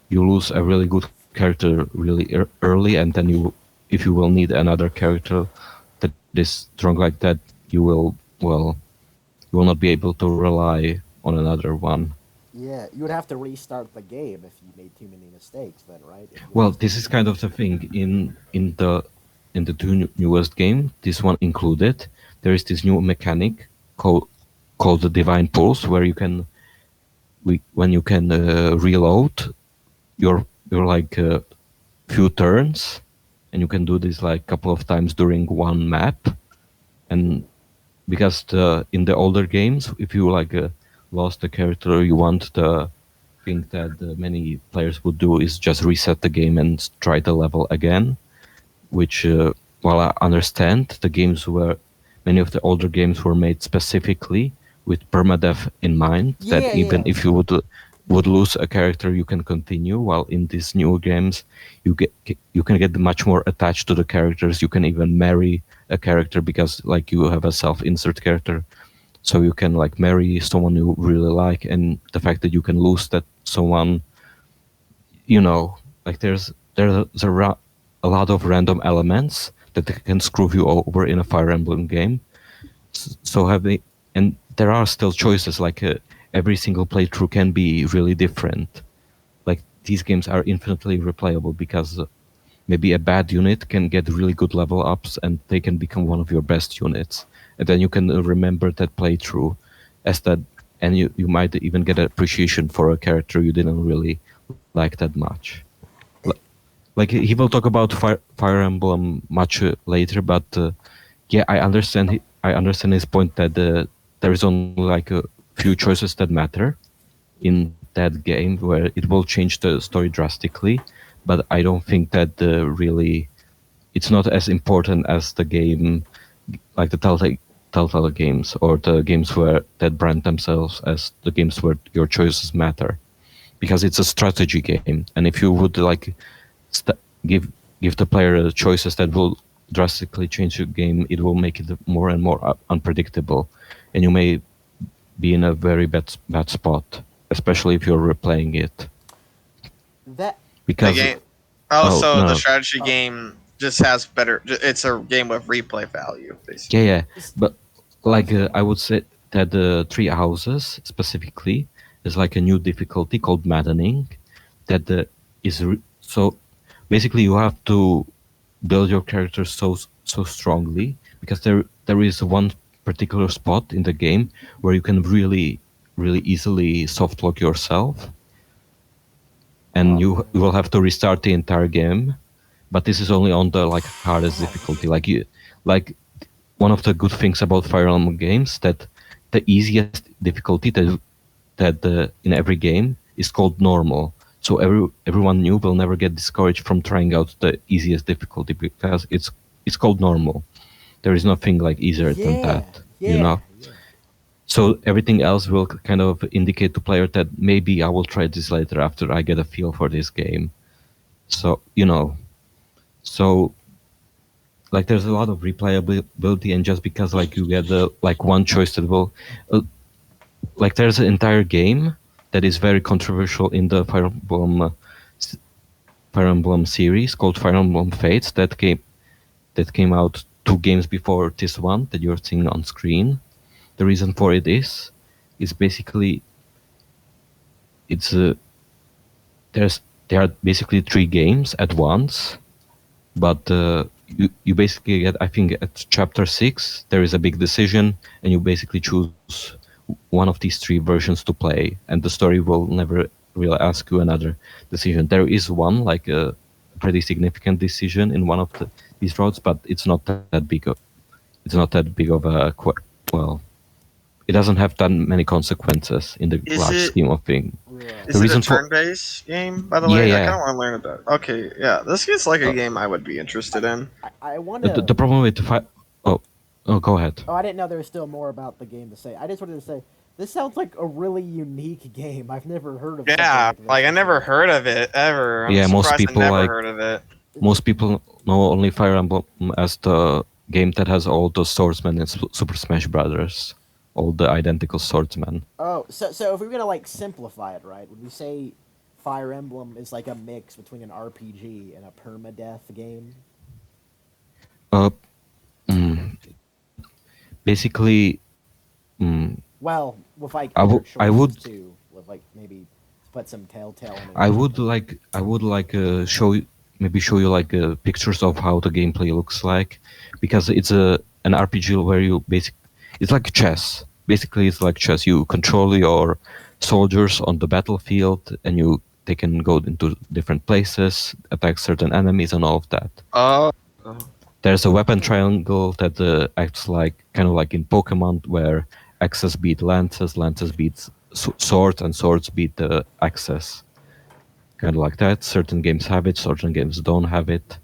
you lose a really good character really early, and then if you will need another character that is strong like that, you will, well, you will not be able to rely on another one. Yeah, you would have to restart the game if you made too many mistakes. Then, right? If you Well, lost this is too kind many. of the thing in the 2 newest game, this one included. There is this new mechanic called the Divine Pulse, where when you can reload your like few turns, and you can do this like couple of times during one map. And because in the older games, if you like lost the character you want, the thing that many players would do is just reset the game and try the level again, which while I understand, many of the older games were made specifically with permadeath in mind, that Yeah, even yeah. if you would lose a character, you can continue. While in these new games, you can get much more attached to the characters. You can even marry a character because like you have a self-insert character, so you can like marry someone you really like, and the fact that you can lose that someone, like a lot of random elements that can screw you over in a Fire Emblem game. So having and there are still choices, like every single playthrough can be really different. Like these games are infinitely replayable because maybe a bad unit can get really good level ups and they can become one of your best units, and then you can remember that playthrough as that, and you might even get an appreciation for a character you didn't really like that much. Li- like he will talk about Fire Emblem much later, but yeah, I understand his point that there is only like a few choices that matter in that game where it will change the story drastically, but I don't think that really it's not as important as the game, like the Telltale games, or the games where that brand themselves as the games where your choices matter, because it's a strategy game, and if you would like st- give give the player choices that will drastically change the game, it will make it more and more unpredictable, and you may be in a very bad spot, especially if you're replaying it. That. The Because game. oh Also, the no, strategy Oh, game just has better. It's a game with replay value, yeah, basically. yeah, is- but oh, like sorry. I would say that the Three Houses specifically is like a new difficulty called Maddening, that so basically you have to build your character so strongly, because there is one particular spot in the game where you can really easily soft lock yourself, and Oh you will man. have to restart the entire game. But this is only on the like hardest difficulty. Like one of the good things about Fire Emblem games, that the easiest difficulty that in every game is called normal. So everyone new will never get discouraged from trying out the easiest difficulty, because it's called normal. There is nothing like easier than Yeah, that, you yeah, know. yeah. So everything else will kind of indicate to player that maybe I will try this later after I get a feel for this game. So so like there's a lot of replayability, and just because like you get the like one choice that will uh, like there's an entire game that is very controversial in the Fire Emblem series called Fire Emblem Fates, that came out 2 games before this one that you're seeing on screen. The reason for it is basically it's there are basically 3 games at once, but you basically get, I think at chapter 6 there is a big decision, and you basically choose one of these 3 versions to play, and the story will never really ask you another decision. There is one, like a pretty significant decision in one of these roads, but it's not that big of well, it doesn't have that many consequences in the Is large it scheme of things. Right. is The it a reason for turn-based game, by the yeah, way? I yeah. kind of want to learn about. Okay, yeah, this gets like a Uh, game I would be interested in. I want the to. problem with oh, go ahead. Oh, I didn't know there was still more about the game to say. I just wanted to say this sounds like a really unique game. I've never heard of something Yeah, like this. like I never before. heard of it ever. I'm Yeah, surprised I never heard of it. most people know only Fire Emblem as the game that has all the swordsmen in Super Smash Brothers, all the identical swordsmen. Oh, so if we were gonna like simplify it, right? Would we say Fire Emblem is like a mix between an RPG and a permadeath game? Uh, mm, basically, mm, Well, with like I other would, I choices would, too, with like maybe put some Telltale in it. I would like maybe show you like pictures of how the gameplay looks like, because it's an RPG where it's like chess. Basically, it's like chess. You control your soldiers on the battlefield, and they can go into different places, attack certain enemies, and all of that. Oh, There's a weapon triangle that acts like kind of like in Pokemon, where axes beat lances, lances beat swords, and swords beat the axes. Kind of like that. Certain games have it, certain games don't have it.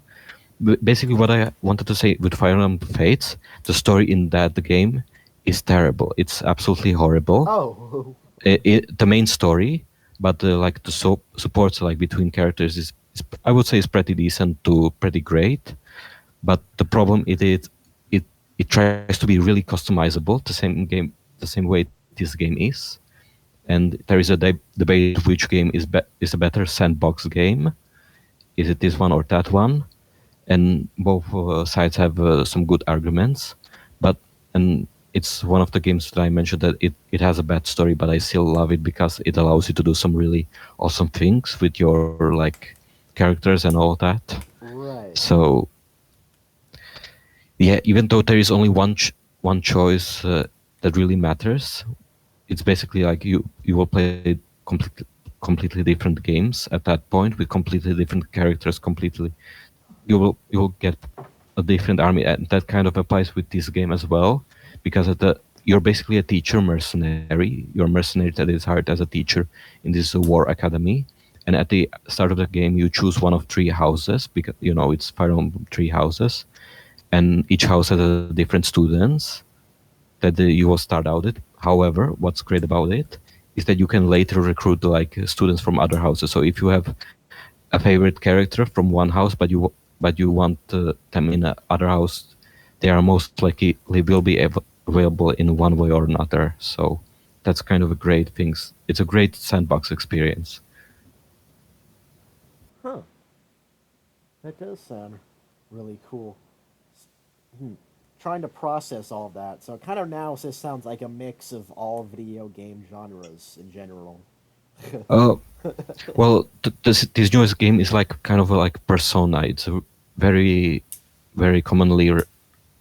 Basically, what I wanted to say with Fire Emblem Fates, the story in that game is terrible. It's absolutely horrible. Oh, The main story, but like the supports like between characters is I would say is pretty decent to pretty great. But the problem it tries to be really customizable the same way this game is, and there is a debate of which game is a better sandbox game. Is it this one or that one? And both sides have some good arguments, and it's one of the games that I mentioned that it has a bad story, but I still love it because it allows you to do some really awesome things with your like characters and all that. right. So yeah, even though there is only one choice that really matters, it's basically like you will play completely different games at that point with completely different characters. You will get a different army, and that kind of applies with this game as well, because you're basically a teacher mercenary. You're a mercenary at its heart as a teacher in this war academy. And at the start of the game, you choose one of 3 houses, because it's Fire Emblem 3 houses, and each house has a different students that you will start out with. However, what's great about it is that you can later recruit like students from other houses. So if you have a favorite character from one house, but you want them in another house, they are most likely will be available in one way or another. So that's kind of a great thing. It's a great sandbox experience. Huh. That does sound really cool. Trying to process all of that. So it kind of now just sounds like a mix of all video game genres in general. Uh, well, this newest game is like kind of like Persona. It's a very, very commonly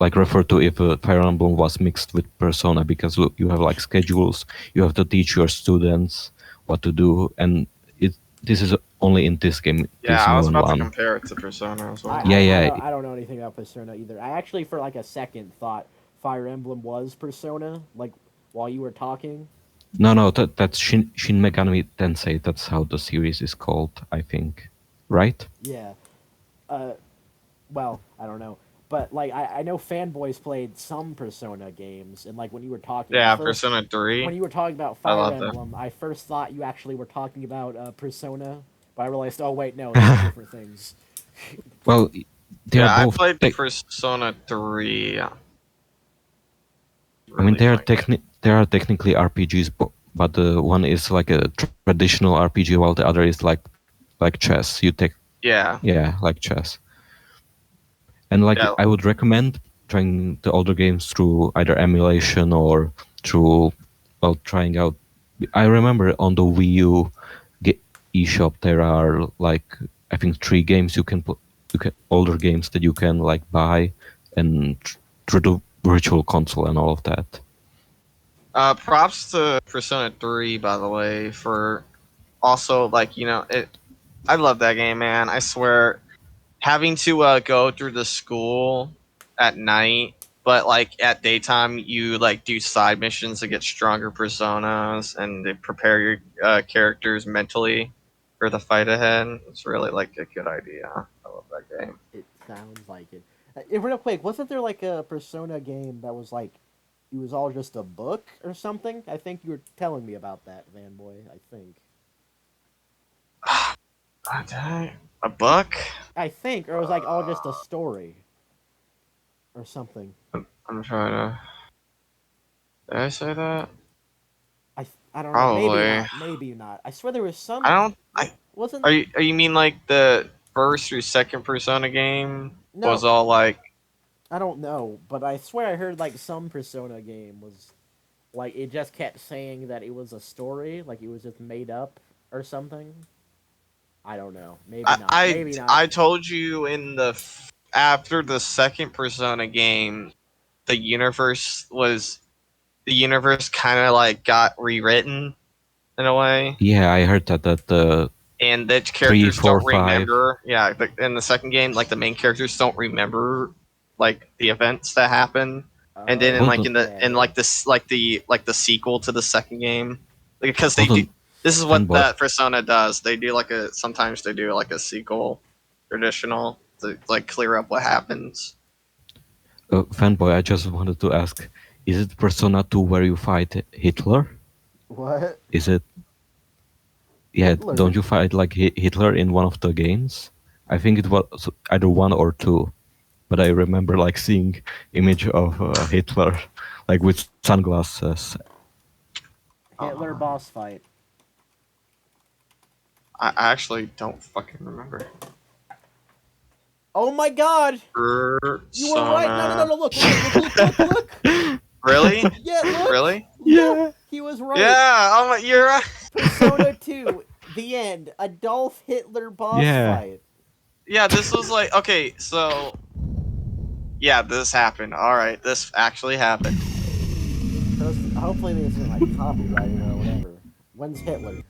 like referred to if Fire Emblem was mixed with Persona, because you have like schedules, you have to teach your students what to do, and this is only in this game. yeah, this I was new about to one. compare it to Persona as well. I don't know anything about Persona either. I actually, for like a second, thought Fire Emblem was Persona, like while you were talking. No, that's Shin Megami Tensei. That's how the series is called, I think. Right? Yeah. Well, I don't know. But like I know fanboys played some Persona games, and like when you were talking, Yeah, first, Persona 3. when you were talking about I Fire love that. Emblem, I first thought you actually were talking about Persona, but I realized, oh wait, no, they're different things. Well, they Yeah, are I both. played Persona 3. I mean, Really like it. they are technically RPGs, but one is like a traditional RPG, while the other is like chess. You take Yeah. like chess. And like Yeah. I would recommend trying the older games through either emulation or through trying out. I remember on the Wii U eShop there are like I think 3 games you can older games that you can like buy and through the virtual console and all of that. Props to Persona 3, by the way, for also like it. I love that game, man. I swear, having to go through the school at night, but like at daytime, you like do side missions to get stronger personas and they prepare your characters mentally for the fight ahead. It's really like a good idea. I love that game. It sounds like it. Real quick, wasn't there like a Persona game that was like, it was all just a book or something? I think you were telling me about that, Vanboy. I think. A book? I think, or it was like all just a story, or something. I'm trying to. Did I say that? I don't know. Probably. Maybe not. I swear there was some. I don't. I Wasn't. are you mean like the first or second Persona game No. was all like? I don't know, but I swear I heard like some Persona game was like it just kept saying that it was a story, like it was just made up or something. I don't know. Maybe not. Maybe not. I told you after the second Persona game, the universe kind of like got rewritten in a way. Yeah, I heard that And the characters 3, 4, don't 5. remember. Yeah, in the second game, like the main characters don't remember like the events that happen. And then in like the sequel to the second game, because this is what that Persona does. They do sometimes they do like a sequel traditional to like clear up what happens. Fanboy, I just wanted to ask: is it Persona 2 where you fight Hitler? What? Is it? Yeah, Hitler? don't you fight like Hitler in one of the games? I think it was either 1 or 2, but I remember like seeing image of Hitler, like with sunglasses. Hitler boss fight. I actually don't fucking remember. Oh my god! You were right! No, look! Really? Yeah, look! Really? Yeah! He was right! Yeah, you're right. Persona 2, the end. Adolf Hitler boss fight. Yeah, this was like, okay, so... Yeah, this happened. Alright, this actually happened. Hopefully this isn't like copyrighted or whatever. When's Hitler?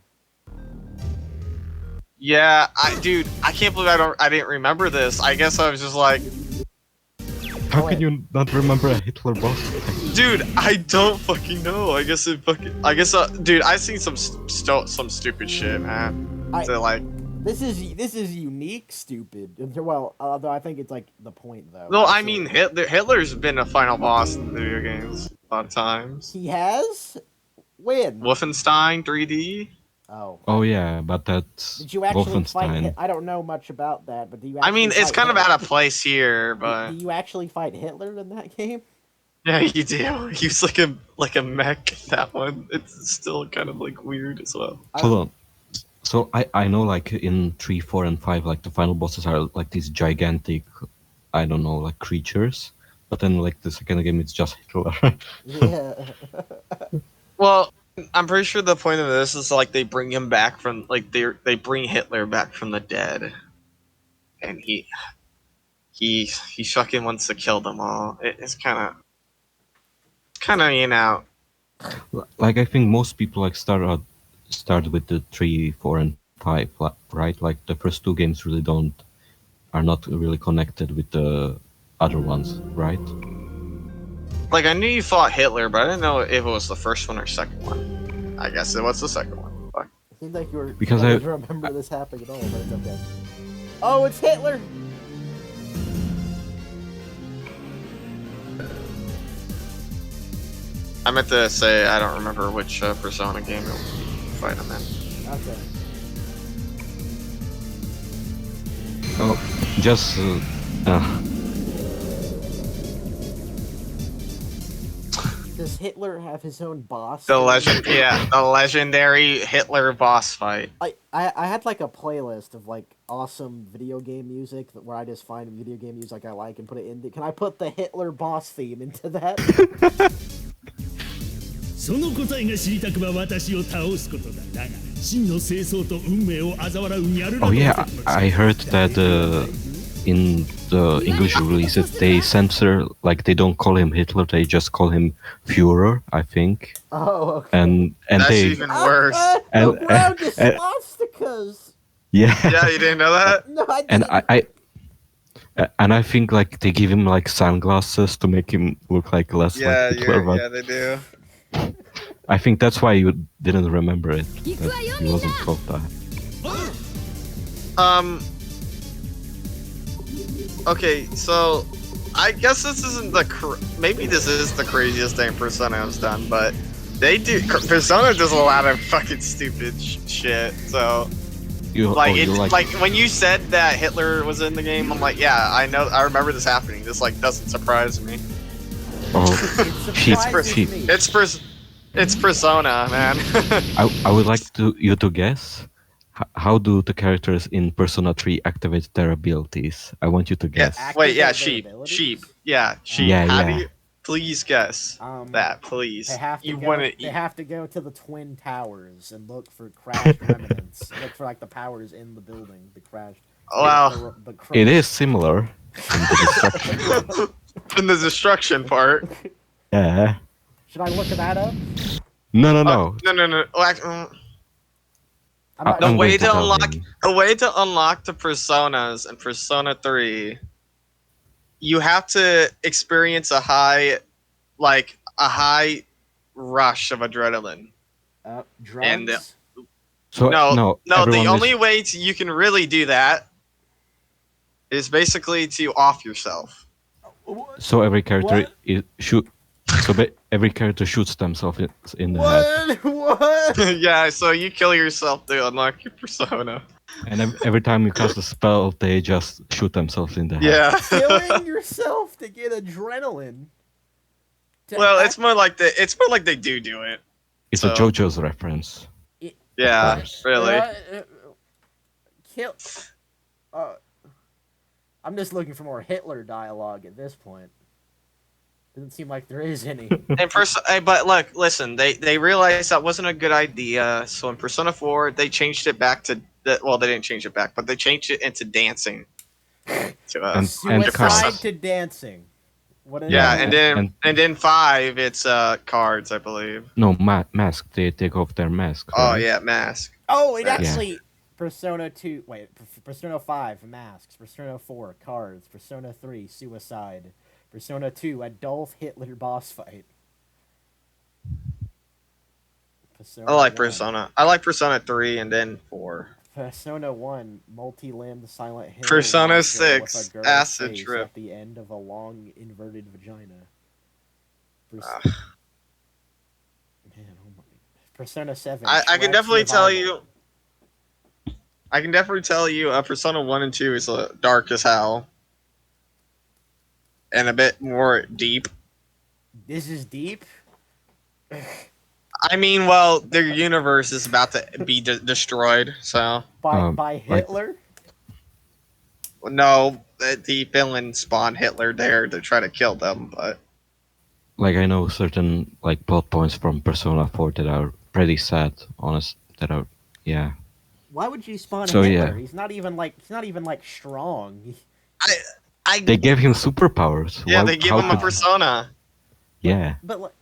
Yeah, dude, I can't believe I didn't remember this. I guess I was just like, How can you not remember a Hitler boss fight? dude, I don't fucking know. Dude, I've seen some stupid shit, man. This is unique, stupid. Well, although I think it's like the point though. No, I mean Hitler's been a final boss in video games a lot of times. He has? When? Wolfenstein 3D. Oh yeah, but that's Did you actually fight? Wolfenstein. I don't know much about that, but do you? I mean, it's fight kind of Hitler? out of place here, but Do you actually fight Hitler in that game? yeah, you do. He's like a mech. That one, it's still kind of like weird as well. Hold on. So I know like in 3, 4, and 5, like the final bosses are like these gigantic, I don't know, like creatures. But then like the second game, it's just Hitler. Yeah. Well, I'm pretty sure the point of this is like they bring him back from like they bring Hitler back from the dead, and he fucking wants to kill them all. It's kind of Like I think most people like start with the 3, 4, and 5, right? Like the first 2 games really are not really connected with the other ones, right? Like I knew you fought Hitler, but I didn't know if it was the first one or second one. I guess it was the second one. Fuck. It seems like you were. Because I don't remember this happening at all, but it's okay. Oh, it's Hitler! I meant to say I don't remember which Persona game it was fight him in. Okay. Oh, just Does Hitler have his own boss? The legendary Hitler boss fight. I had like a playlist of like awesome video game music where I just find video game music I like and put it in. Can I put the Hitler boss theme into that? その答えが知りたくば私を倒すことだ。だが真の清掃と運命を嘲笑うニャルラ oh yeah, I heard that in the English releases they censor, like they don't call him Hitler, they just call him Führer, I think. Oh, okay. And That's they even worse. and- Around the and- swastikas. yeah. Yeah, you didn't know that? No, I And didn't. I think like they give him like sunglasses to make him look like less Yeah, like Hitler, but yeah, they do. I think that's why you didn't remember it. That he wasn't called that. Okay, so I guess this isn't the maybe this is the craziest thing Persona has done, but Persona does a lot of fucking stupid shit. So like like when you said that Hitler was in the game, I'm like, yeah, I know, I remember this happening. This like doesn't surprise me. Oh, It's Persona, man. I would like you to guess. How do the characters in Persona 3 activate their abilities? I want you to guess. Wait, yeah, Activate sheep. their Sheep. abilities? Yeah, sheep. Yeah, How yeah. do you please guess that, please? They have to You go. wanna They have to go to the Twin Towers and look for crashed remnants. Look for like the powers in the building, the crashed. Well, the It is similar. In the destruction. in the destruction part. Yeah. Should I look that up? No. No. I'm not The I'm way going to to tell unlock him. the personas in Persona 3, you have to experience a high rush of adrenaline. drugs. So No, the everyone only is- way you can really do that is basically to off yourself. So every character What? every character shoots themselves in the head, What? Yeah, so you kill yourself to unlock your persona. and every time you cast a spell, they just shoot themselves in the head. Yeah. Killing yourself to get adrenaline. Well, it's more like they do it. It's a So- JoJo's reference. Yeah, course. really. Kill. I'm just looking for more Hitler dialogue at this point. Doesn't seem like there is any. But look, listen, they realized that wasn't a good idea. So in Persona 4, they changed it back to well, they didn't change it back, but they changed it into dancing. To us. Suicide cards. to dancing. What? Yeah, Yeah, and then 5, it's cards, I believe. No, mask. They take off their mask. Oh right? yeah, mask. Oh, it Yeah. actually. Persona 2. Wait. Persona 5 masks. Persona 4 cards. Persona 3 suicide. Persona 2 Adolf Hitler boss fight. I like 1. Persona. I like Persona 3 and then 4. Persona 1 multi-limbed Silent Hill. Persona launcher 6, with a girl's acid face trip. at the end of a long inverted vagina. Man, oh my. Persona 7. I can Shrek's definitely tell Revival. you. I can definitely tell you, Persona 1 and 2 is dark as hell. And a bit more deep. This is deep. I mean, well, their universe is about to be destroyed, so... By Hitler? No, the villain spawned Hitler there to try to kill them, but... Like I know certain like plot points from Persona 4 that are pretty sad, honest. That are, yeah. Why would you spawn So, Hitler? yeah. He's not even like strong. They gave him superpowers. Yeah, Why- they give how him a could- persona. Yeah. But like,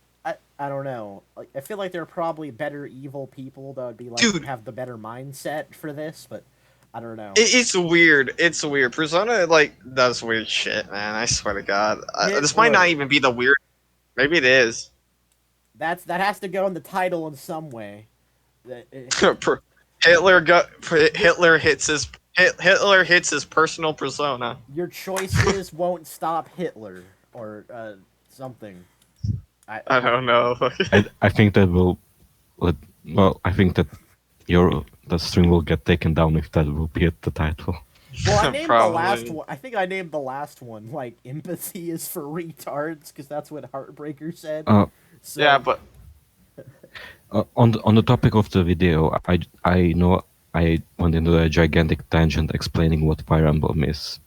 I don't know. Like, I feel like there are probably better evil people that would be like Dude. have the better mindset for this, but I don't know. It's weird. It's weird. Persona, like, does weird shit, man. I swear to God. This might not even be the weird... Maybe it is. That has to go in the title in some way. Hitler hits his personal persona. Your choices won't stop Hitler or something. I don't know. I think that will. Well, I think that the stream will get taken down if that will be at the title. Well, I named the Probably. last one. I think I named the last one like "Empathy is for retards" because that's what Heartbreaker said. So, Yeah, but On the topic of the video, I know I went into a gigantic tangent explaining what Fire Emblem is.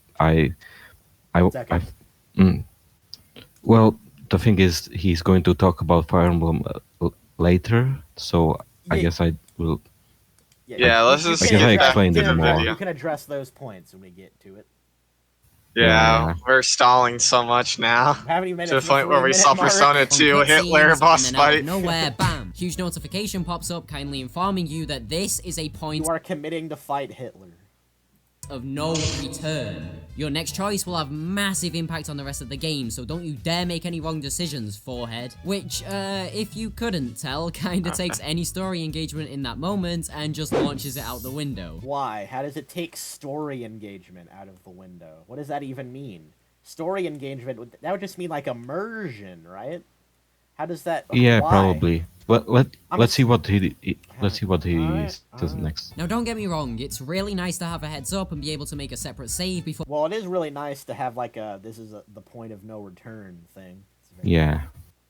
Well, the thing is, he's going to talk about Fire Emblem later, so I Yeah. guess I will. Yeah, let's you just can I guess I address- explained you it can- more. You can address those points when we get to it. Yeah, we're stalling so much now. How many minutes? To the The point where we 3-minute saw mark? Persona On 2 Hitler cutscenes, boss and then out fight. of nowhere, bam! Huge notification pops up, kindly informing you that this is a point You are committing to fight Hitler. of no return. Your next choice will have massive impact on the rest of the game, so don't you dare make any wrong decisions, forehead. Which, if you couldn't tell, kinda takes any story engagement in that moment and just launches it out the window. Why? How does it take story engagement out of the window? What does that even mean? Story engagement, that would just mean like immersion, right? How does that... Yeah, why? probably. But I'm let's a- see what let's see what he Alright, does alright. next. Now don't get me wrong, it's really nice to have a heads up and be able to make a separate save before Well, it is really nice to have like a the point of no return thing. It's very- Yeah.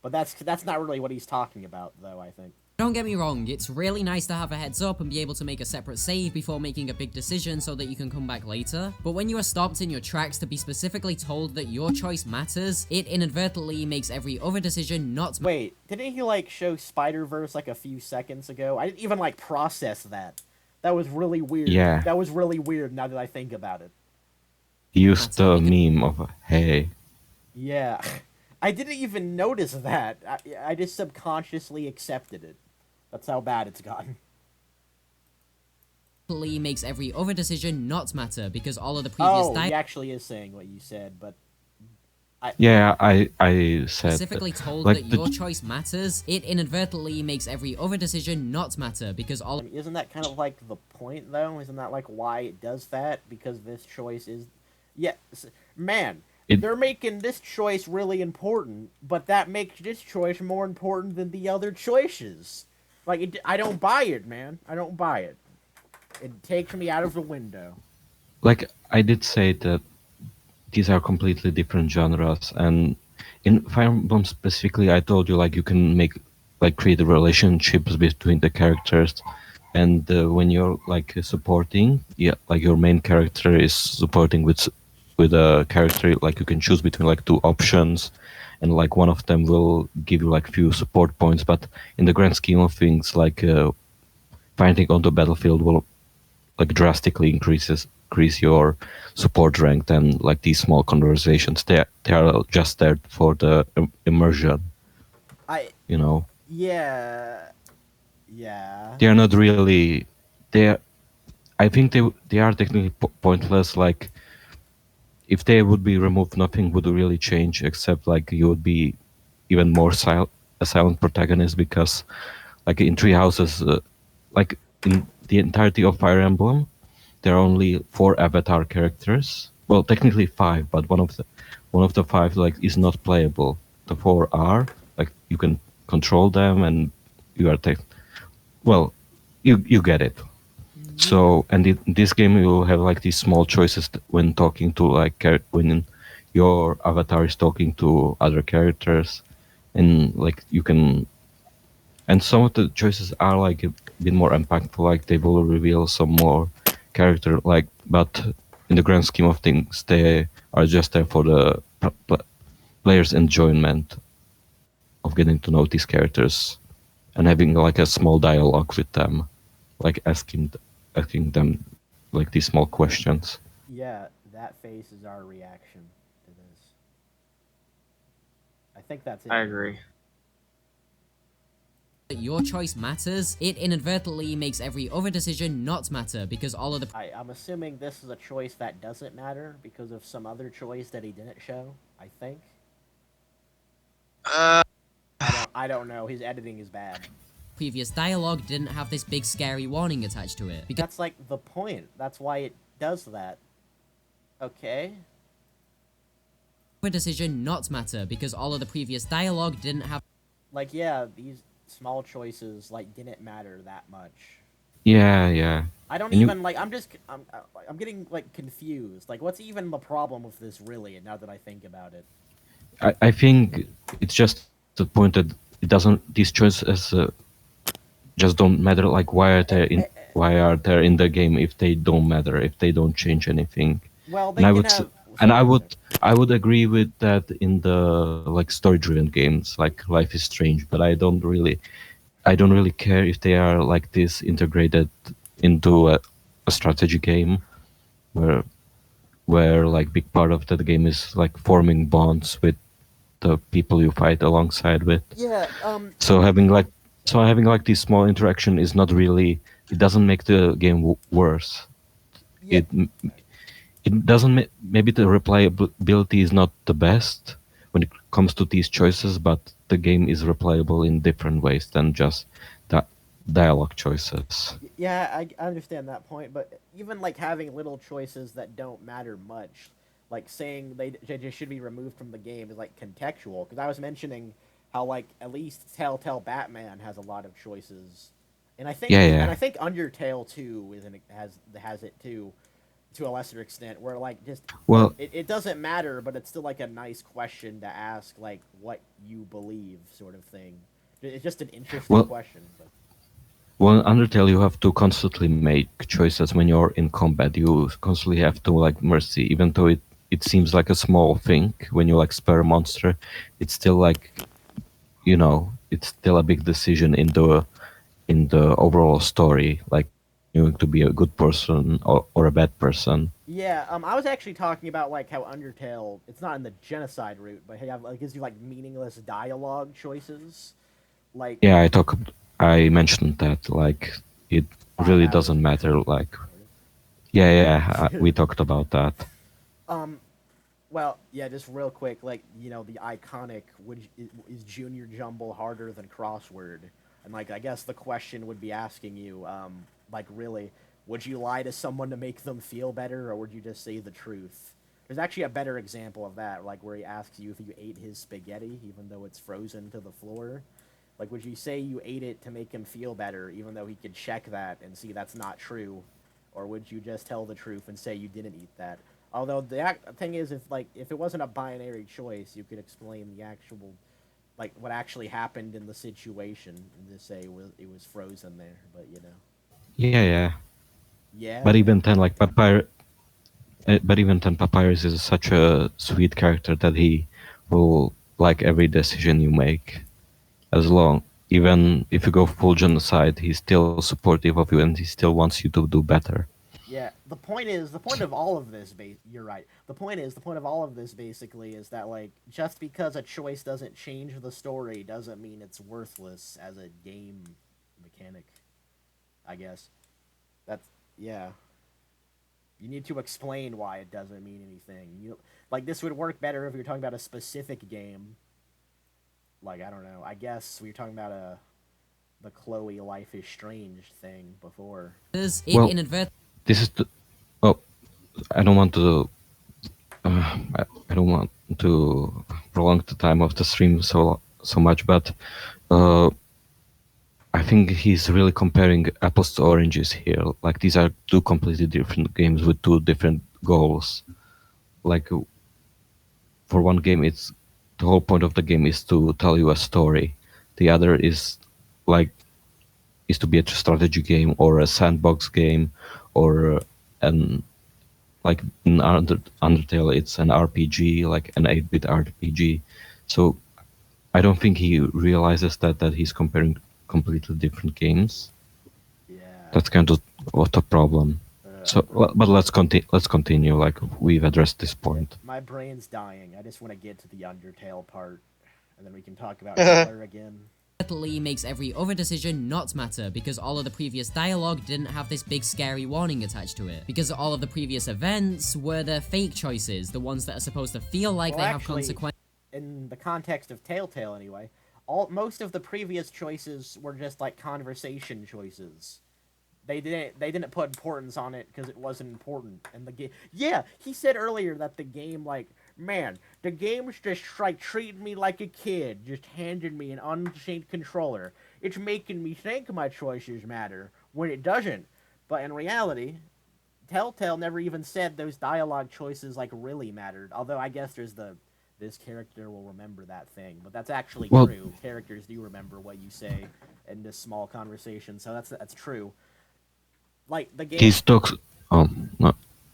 But that's not really what he's talking about, though, I think. Don't get me wrong, it's really nice to have a heads up and be able to make a separate save before making a big decision so that you can come back later. But when you are stopped in your tracks to be specifically told that your choice matters, it inadvertently makes every other decision not Wait, didn't he like show Spider-Verse like a few seconds ago? I didn't even like process that. That was really weird. Yeah. That was really weird now that I think about it. He used the meme of hey. Yeah. I didn't even notice that. I just subconsciously accepted it. That's how bad it's gotten. makes every other decision not matter because all of the previous Oh, he actually is saying what you said, but... Yeah, I said specifically told like that the- your choice matters, it inadvertently makes every other decision not matter because all I mean, isn't that kind of like the point, though? Isn't that like why it does that? Because this choice is... Yeah, man, they're making this choice really important, but that makes this choice more important than the other choices. Like, I don't buy it, man. I don't buy it. It takes me out of the window. like I did say that these are completely different genres, and in Fire Emblem specifically, I told you like you can create relationships between the characters, and when you're like supporting, yeah, like your main character is supporting with a character, like you can choose between like two options, and like one of them will give you like few support points, but in the grand scheme of things, like fighting on the battlefield will like drastically increase your support rank, and like these small conversations they are just there for the immersion, you know. Yeah. They are not really I think they are technically pointless. Like if they would be removed, nothing would really change except like you would be even more a silent protagonist, because like in Three Houses, like in the entirety of Fire Emblem, there are only 4 avatar characters. Well, technically 5, but one of the 5 like is not playable. The 4 are like you can control them, and you are well, you get it. So, and in this game you will have like these small choices when talking to like when your avatar is talking to other characters, and like you can, and some of the choices are like a bit more impactful, like they will reveal some more character, like, but in the grand scheme of things they are just there for the player's enjoyment of getting to know these characters and having like a small dialogue with them, like asking them like these small questions. Yeah, that face is our reaction to this. I think that's it. I agree. that your choice matters, it inadvertently makes every other decision not matter because all of the I'm assuming this is a choice that doesn't matter because of some other choice that he didn't show, I think. I don't know. His editing is bad. previous dialogue didn't have this big scary warning attached to it. Because That's like the point. That's why it does that. Okay? a decision not matter because all of the previous dialogue didn't have Like, yeah, these small choices, like, didn't matter that much. Yeah. I don't And you- even, like, I'm getting, like, confused. Like, what's even the problem with this, really, now that I think about it? I think it's just the point that it doesn't. These choices just don't matter. Like why are they in the game if they don't matter, if they don't change anything? Well, they And I can would have... and I would agree with that in the like story-driven games like Life is Strange, but I don't really care if they are like this integrated into a strategy game where where like big part of that game is like forming bonds with the people you fight alongside with. Yeah. So having like this small interaction is not really, it doesn't make the game worse. Yeah. It doesn't maybe the replayability is not the best when it comes to these choices, but the game is replayable in different ways than just that dialogue choices. Yeah, I understand that point, but even like having little choices that don't matter much, like saying they just should be removed from the game is like contextual. Because I was mentioning how like at least Telltale Batman has a lot of choices, and Yeah. I think Undertale too has it too, to a lesser extent, where like just Well, it doesn't matter, but it's still like a nice question to ask, like what you believe, sort of thing. It's just an interesting well, question. But. well, in Undertale, you have to constantly make choices when you're in combat. You constantly have to like mercy, even though it seems like a small thing when you like spare a monster. It's still like, it's still a big decision in the overall story. Like you to be a good person or a bad person. Yeah, I was actually talking about like how Undertale, it's not in the genocide route, but hey, it gives you like meaningless dialogue choices. Like, Yeah, I mentioned that like it I really haven't. doesn't matter. Like, yeah, we talked about that. um, well, yeah, just real quick, like the iconic is Junior Jumble harder than crossword, and like I guess the question would be asking you, like really, would you lie to someone to make them feel better, or would you just say the truth? There's actually a better example of that, like where he asks you if you ate his spaghetti, even though it's frozen to the floor. Like, would you say you ate it to make him feel better, even though he could check that and see that's not true? Or would you just tell the truth and say you didn't eat that? Although the thing is, if it wasn't a binary choice, you could explain the actual, like what actually happened in the situation and just say it was frozen there. But Yeah. yeah, But even then, like Papyrus is such a sweet character that he will like every decision you make. As long, even if you go full genocide, he's still supportive of you and he still wants you to do better. yeah. The point of all of this, you're right. The point of all of this basically is that like just because a choice doesn't change the story doesn't mean it's worthless as a game mechanic. I guess that's yeah. You need to explain why it doesn't mean anything. Like this would work better if you're talking about a specific game. Like I don't know. I guess we were talking about the Chloe Life is Strange thing before. It Well, inadvertently this is the. Oh, I don't want to. I don't want to prolong the time of the stream so much, but uh, I think he's really comparing apples to oranges here. Like these are two completely different games with two different goals. Like for one game, it's the whole point of the game is to tell you a story. The other like is to be a strategy game or a sandbox game or an like in Undertale it's an RPG, like an 8-bit RPG. So I don't think he realizes that he's comparing completely different games. Yeah. That's kind of what a problem. So, but let's continue. Like we've addressed this point. My brain's dying. I just want to get to the Undertale part, and then we can talk about Hitler again. makes every other decision not matter because all of the previous dialogue didn't have this big scary warning attached to it. Because all of the previous events were the fake choices, the ones that are supposed to feel like they have consequences. In the context of Telltale, anyway, most of the previous choices were just like conversation choices. They didn't put importance on it because it wasn't important. And the game, yeah, he said earlier that the game, like, man, the game's just like treating me like a kid, just handed me an unsynced controller. It's making me think my choices matter when it doesn't. But in reality, Telltale never even said those dialogue choices like really mattered. Although I guess there's this character will remember that thing, but that's actually true. Characters do remember what you say in this small conversation, so that's true. Like the game. He's talks. No.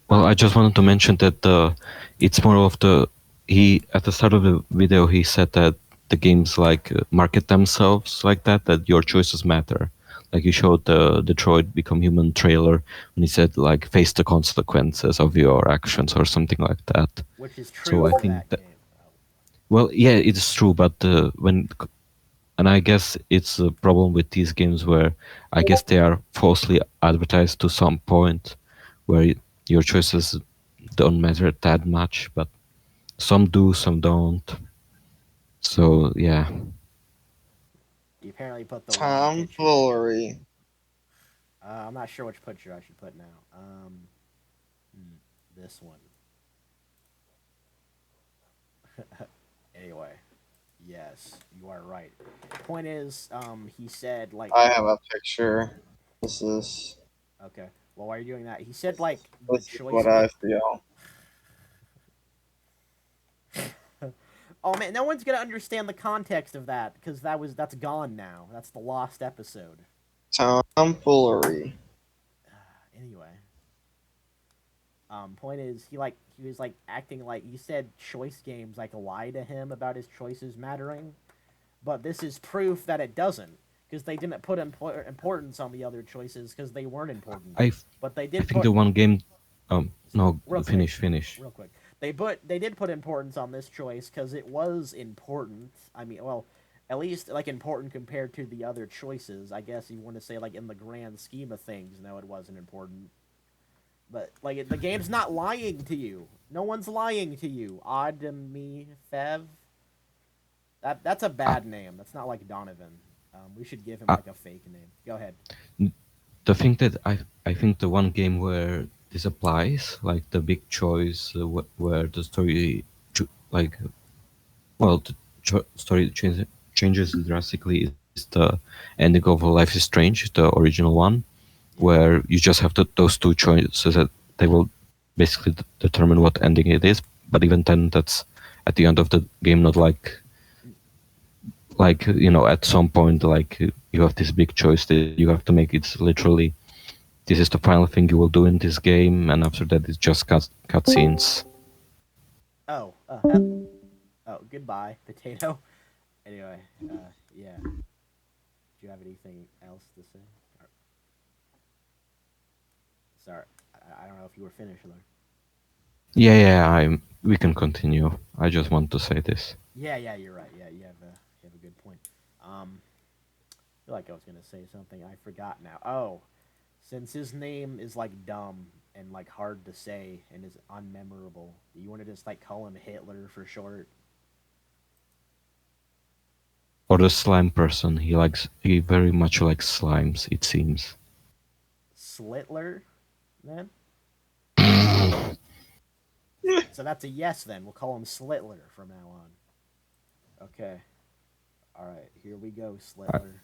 Well, I just wanted to mention that it's more of the he at the start of the video he said that the games like market themselves like that your choices matter. like he showed the Detroit Become Human trailer when he said like face the consequences of your actions or something like that. Which is So true I for think that that game. Oh. well, yeah, it's true, but and I guess it's a problem with these games where I guess they are falsely advertised to some point where your choices don't matter that much, but some do, some don't. So yeah, You apparently put the wrong picture. Tomfoolery. I'm not sure which picture I should put now. This one. Anyway, yes, you are right. Point is, he said like, I have a picture. This is okay, well, why are you doing that? He said like the this is choice. what I feel. Oh man, no one's gonna understand the context of that because that's gone now. That's the lost episode. Tomfoolery. Anyway, point is he was like acting like he said choice games like lie to him about his choices mattering, but this is proof that it doesn't because they didn't put importance on the other choices because they weren't important. I But they I did think put the one game. No, real finish, quick, finish. real quick. They did put importance on this choice because it was important. I mean, well, at least like important compared to the other choices. I guess you want to say like in the grand scheme of things, no, it wasn't important. But like the game's not lying to you. No one's lying to you. Odd to me, Fev. That's a Uh, bad name. That's not like Donovan. We should give him uh, like a fake name. Go ahead. the thing that I think the one game where this applies, like the big choice where the story, like, well, the story changes drastically is the ending of Life is Strange, the original one, where you just have those two choices that they will basically determine what ending it is. But even then, that's at the end of the game, not like at some point, like you have this big choice that you have to make. It's literally this is the final thing you will do in this game, and after that, it's just cutscenes. Oh, oh, goodbye, potato. Anyway, yeah. Do you have anything else to say? Sorry, I don't know if you were finished though. Yeah, we can continue. I just want to say this. Yeah, you're right. Yeah, you have a good point. I feel like I was gonna say something. I forgot now. Oh, since his name is like dumb and like hard to say and is unmemorable, do you want to just like call him Hitler for short? Or the slime person, he very much likes slimes, it seems. Slitler, then. So that's a yes. Then we'll call him Slitler from now on. Okay. All right. Here we go, Slitler.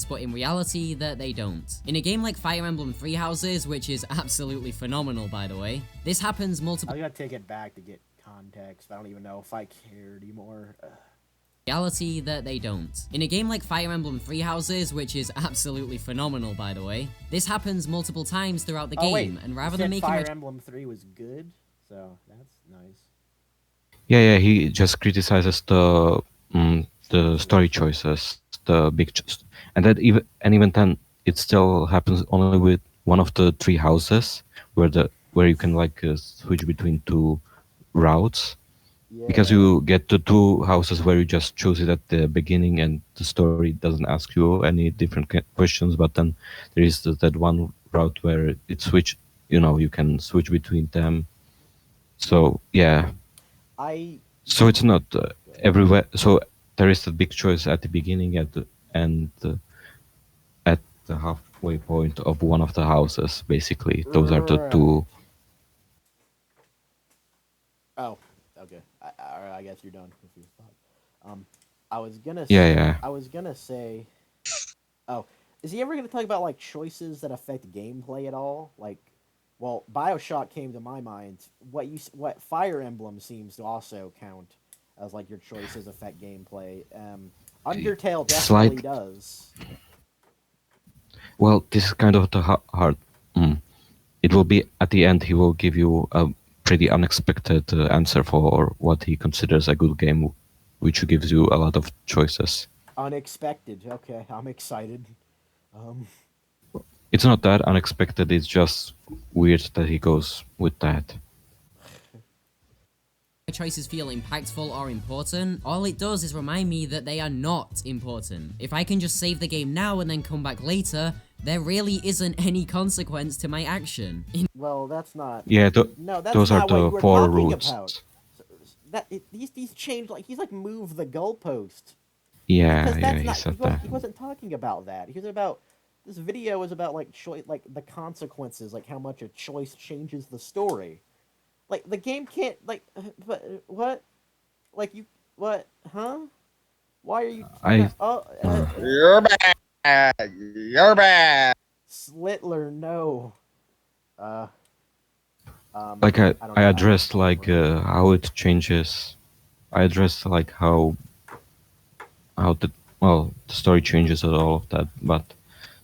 But in reality that they don't. In a game like Fire Emblem Three Houses, which is absolutely phenomenal by the way, this happens multiple I gotta take it back to get context. I don't even know if I care anymore. reality that they don't. In a game like Fire Emblem Three Houses, which is absolutely phenomenal by the way, this happens multiple times throughout the Oh wait, game, and rather you than said making Fire Emblem 3 was good, so that's nice. Yeah, he just criticizes the story choices, the and even then, it still happens only with one of the three houses where you can like switch between two routes, because Yeah. you get the two houses where you just choose it at the beginning and the story doesn't ask you any different questions, but then there is that one route where it switch, you can switch between them. So yeah, I so it's not everywhere. So there is a big choice at the beginning and at the halfway point of one of the houses. Basically, those are the right. two. Oh, okay. I guess you're done with your thought. I was gonna Yeah, say, yeah. oh, is he ever gonna talk about like choices that affect gameplay at all? Like, well, Bioshock came to my mind. What Fire Emblem seems to also count as like your choices affect gameplay. Undertale definitely Slight. does. Well, this is kind of the hard. Mm. It will be at the end. He will give you a pretty unexpected answer for what he considers a good game, which gives you a lot of choices. Unexpected. Okay, I'm excited. It's not that unexpected. It's just weird that he goes with that. My choices feel impactful or important, all it does is remind me that they are not important. If I can just save the game now and then come back later, there really isn't any consequence to my action. Well, that's not. Yeah, No, that's those are not what the you were four talking roots. about. He's changed, like he's like moved the goalpost. Yeah, Because yeah, that's he not said that. he wasn't talking about that. He was about this video was about like choice, like the consequences, like how much a choice changes the story. Like the game can't like, but what? Like you what? Huh? Why are you? I You're bad. You're bad. Slitler, no. Uh, like I don't I know. addressed I'll like never. how it changes. I addressed like how the story changes and all of that. But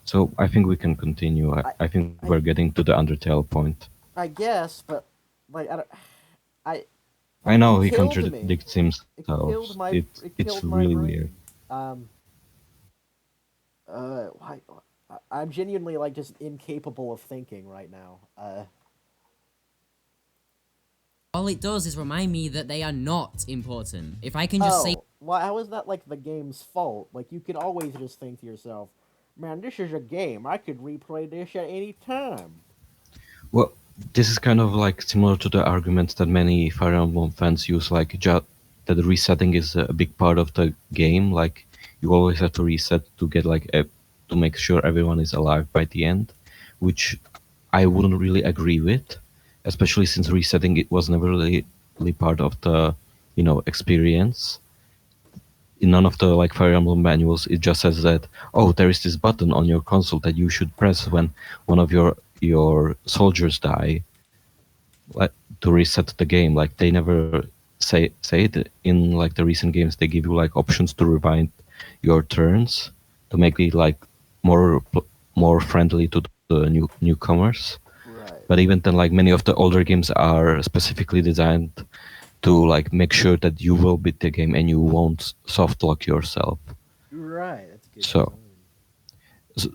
so I think we can continue. I think we're I getting to the Undertale point. I guess, but like I don't. I I it know he killed me. contradicts himself. It It's killed my really weird. brain. Why? I'm genuinely like just incapable of thinking right now. All it does is remind me that they are not important. If I can just save Oh, well, how is that like the game's fault? Like you can always just think to yourself, "Man, this is a game. I could replay this at any time." Well, this is kind of like similar to the arguments that many Fire Emblem fans use, like that resetting is a big part of the game. Like you always have to reset to get to make sure everyone is alive by the end, which I wouldn't really agree with, especially since resetting it was never really part of the experience. In none of the like Fire Emblem manuals, it just says that there is this button on your console that you should press when one of your soldiers die, like to reset the game. Like they never say it in like the recent games. They give you like options to rewind your turns to make it like more more friendly to the newcomers. But Right. even then, like many of the older games are specifically designed to like make sure that you will beat the game and you won't soft lock yourself. Right. That's good So design.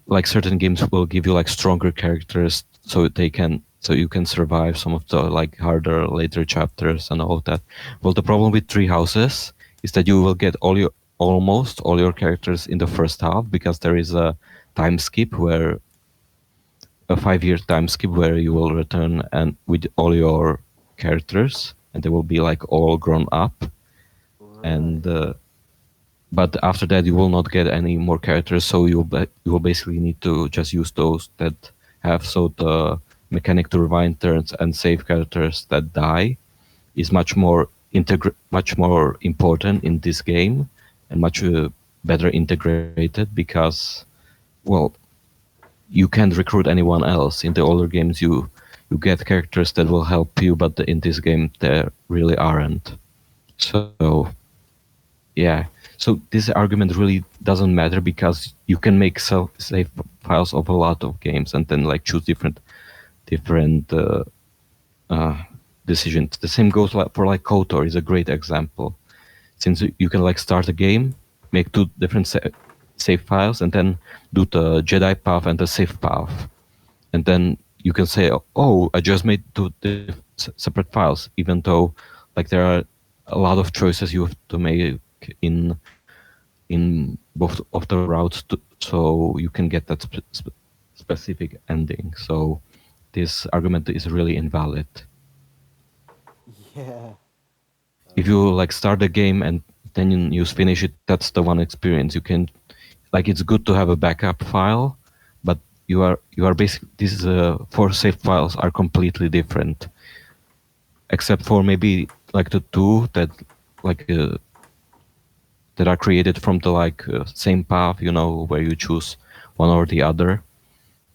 like certain games will give you like stronger characters so you can survive some of the like harder later chapters and all of that. Well, the problem with Three Houses is that you will get almost all your characters in the first half, because there is time skip where a 5 year time skip where you will return and with all your characters, and they will be like all grown up. And Right. but after that you will not get any more characters, so you will basically need to just use those that have. So the mechanic to rewind turns and save characters that die is much more important in this game, and much better integrated, because well, you can't recruit anyone else. In the older games you get characters that will help you, but in this game there really aren't. So yeah. So this argument really doesn't matter, because you can make save files of a lot of games and then like choose different uh, decisions. The same goes like for like KOTOR is a great example, since you can like start a game, make two different save files, and then do the Jedi path and the Sith path, and then you can say, "Oh, I just made two separate files," even though like there are a lot of choices you have to make in both of the routes so you can get that specific ending. So this argument is really invalid. Yeah. If you like start a game and then you finish it, that's the one experience. You can like it's good to have a backup file, but you are basically these four save files are completely different, except for maybe like the two like that are created from the like same path, where you choose one or the other.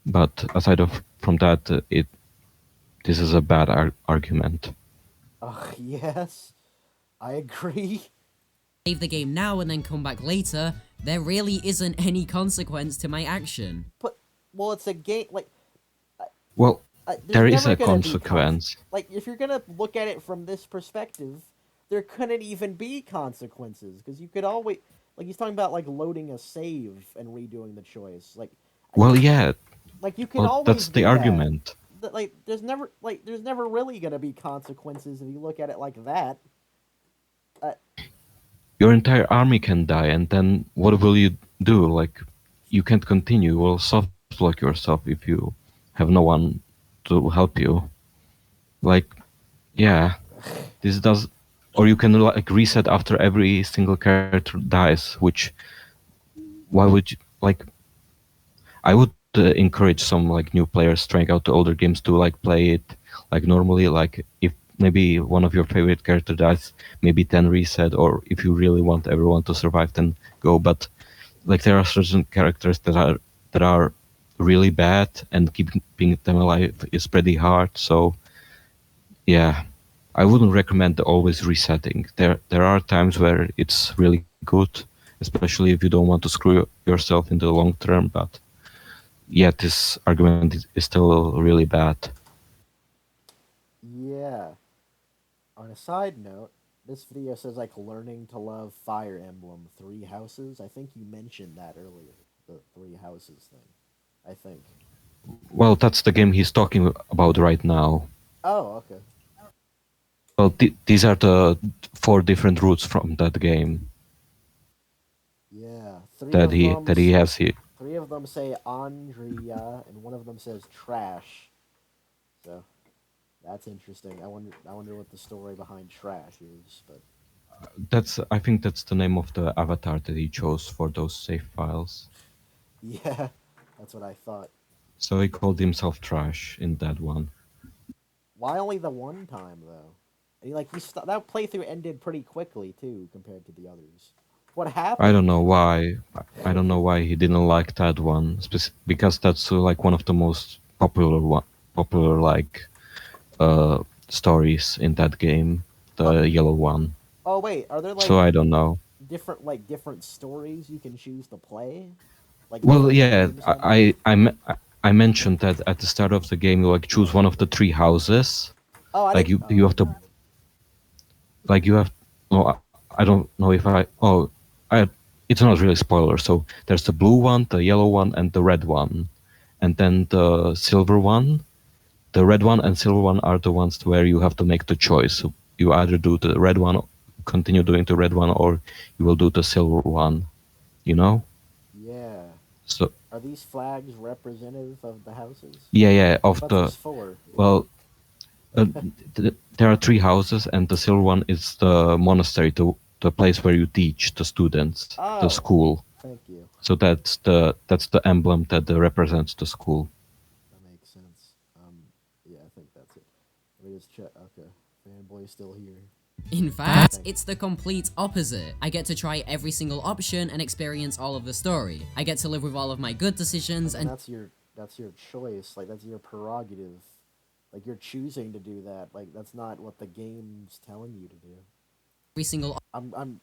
But aside of from that, it this is a bad argument. Yes. I agree. save the game now and then come back later, there really isn't any consequence to my action. But well, it's a game. Like Well, there's there is never a gonna be consequence. like if you're gonna look at it from this perspective, there couldn't even be consequences because you could always like he's talking about like loading a save and redoing the choice. Like Well, yeah. Like you can Well, always that's the do that. argument. Like there's never really gonna be consequences if you look at it like that. Uh, Your entire army can die, and then what will you do? Like, you can't continue. You will soft block yourself if you have no one to help you. Like, yeah, this does. Or you can like reset after every single character dies. Which, why would you like? I would encourage some like new players trying out the older games to like play it like normally. Like if maybe one of your favorite character dies, maybe then reset, or if you really want everyone to survive, then go. But like there are certain characters that are really bad, and keeping them alive is pretty hard. So yeah, I wouldn't recommend always resetting. There are times where it's really good, especially if you don't want to screw yourself in the long term. But yeah, this argument is still really bad. yeah. On a side note, this video says like learning to love Fire Emblem Three Houses. I think you mentioned that earlier. The Three Houses thing. I think. Well, that's the game he's talking about right now. Oh, okay. Well, these are the four different routes from that game Yeah. that he has here. Three of them say Andrea, and one of them says trash. So that's interesting. I wonder what the story behind trash is. But I think that's the name of the avatar that he chose for those save files. yeah, that's what I thought. So he called himself Trash in that one. Why only the one time though? And that playthrough ended pretty quickly too compared to the others. What I happened? don't know why. I don't know why he didn't like that one, because that's like one of the most popular like stories in that game, the yellow one. Oh wait, are there So I don't know. different stories you can choose to play? Like Well, different yeah, names on them? I mentioned that at the start of the game, you like choose one of the three houses. Oh, I Like didn't. you Oh, have to like you have. No, I don't know if I. Oh, I. It's not really spoiler. So there's the blue one, the yellow one, and the red one, and then the silver one. The red one and silver one are the ones where you have to make the choice. So you either do the red one, continue doing the red one, or you will do the silver one. You know. yeah. So Are these flags representative of the houses? yeah, of But the there's four. well, uh, there are three houses, and the silver one is the monastery, the place where you teach the students, the Oh, school. thank you. So that's the emblem that represents the school. That makes sense. Yeah, I think that's it. Let me just check. Okay, fanboy's still here. In fact, it's the complete opposite. I get to try every single option and experience all of the story. I get to live with all of my good decisions And and that's your choice. Like that's your prerogative. Like you're choosing to do that. Like that's not what the game's telling you to do. every single I'm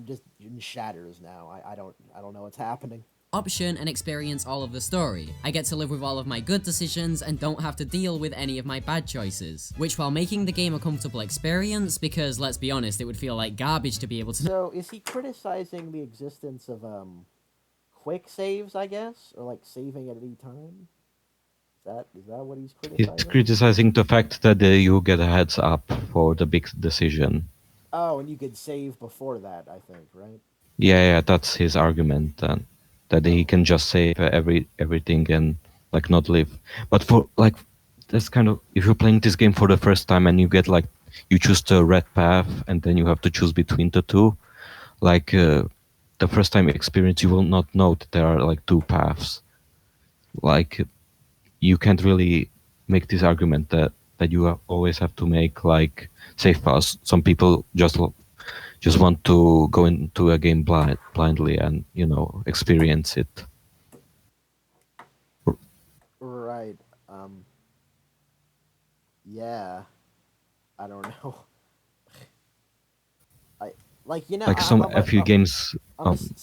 just in shatters now. I don't know what's happening. option and experience all of the story. I get to live with all of my good decisions and don't have to deal with any of my bad choices. Which, while making the game a comfortable experience, because let's be honest, it would feel like garbage to be able to So is he criticizing the existence of quick saves, I guess, or like saving at any time? Is that what he's He's criticizing? criticizing the fact that you get a heads up for the big decision. Oh, and you could save before that, I think, right? Yeah, that's his argument. That he can just save everything and like not live. But for like that's kind of, if you're playing this game for the first time and you get like you choose the red path and then you have to choose between the two, like the first time experience, you will not know that there are like two paths. Like you can't really make this argument that you always have to make like safe paths. Some people just want to go into a game blindly and experience it. Right. Yeah. I don't know. I like Like some a few games.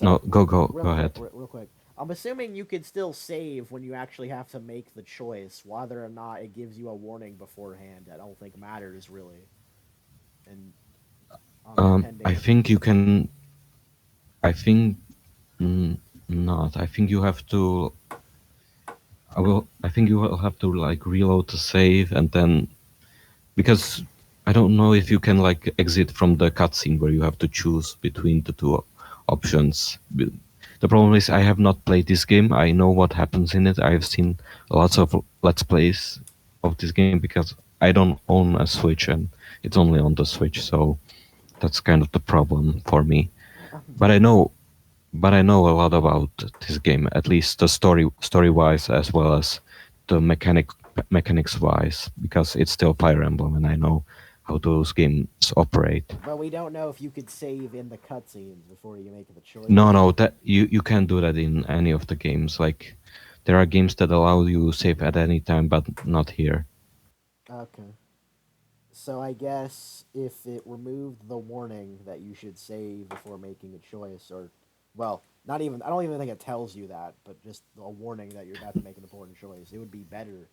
No, go real quick, ahead. real quick. I'm assuming you could still save when you actually have to make the choice, whether or not it gives you a warning beforehand. I don't think matters really. And I think you can. I think. not. I think you have to. I think you will have to like reload the save and then because I don't know if you can like exit from the cutscene where you have to choose between the two options. The problem is I have not played this game. I know what happens in it. I have seen lots of let's plays of this game because I don't own a Switch and it's only on the Switch, so that's kind of the problem for me. But I know but I know a lot about this game, at least the story wise as well as the mechanics wise, because it's still Fire Emblem, and I know how those games operate. But we don't know if you could save in the cutscenes before you make the choice. No, that you can't do that in any of the games. Like there are games that allow you save at any time, but not here. Okay. So I guess if it removed the warning that you should save before making a choice, or, well, not even, I don't even think it tells you that, but just a warning that you're about to make an important choice, it would be better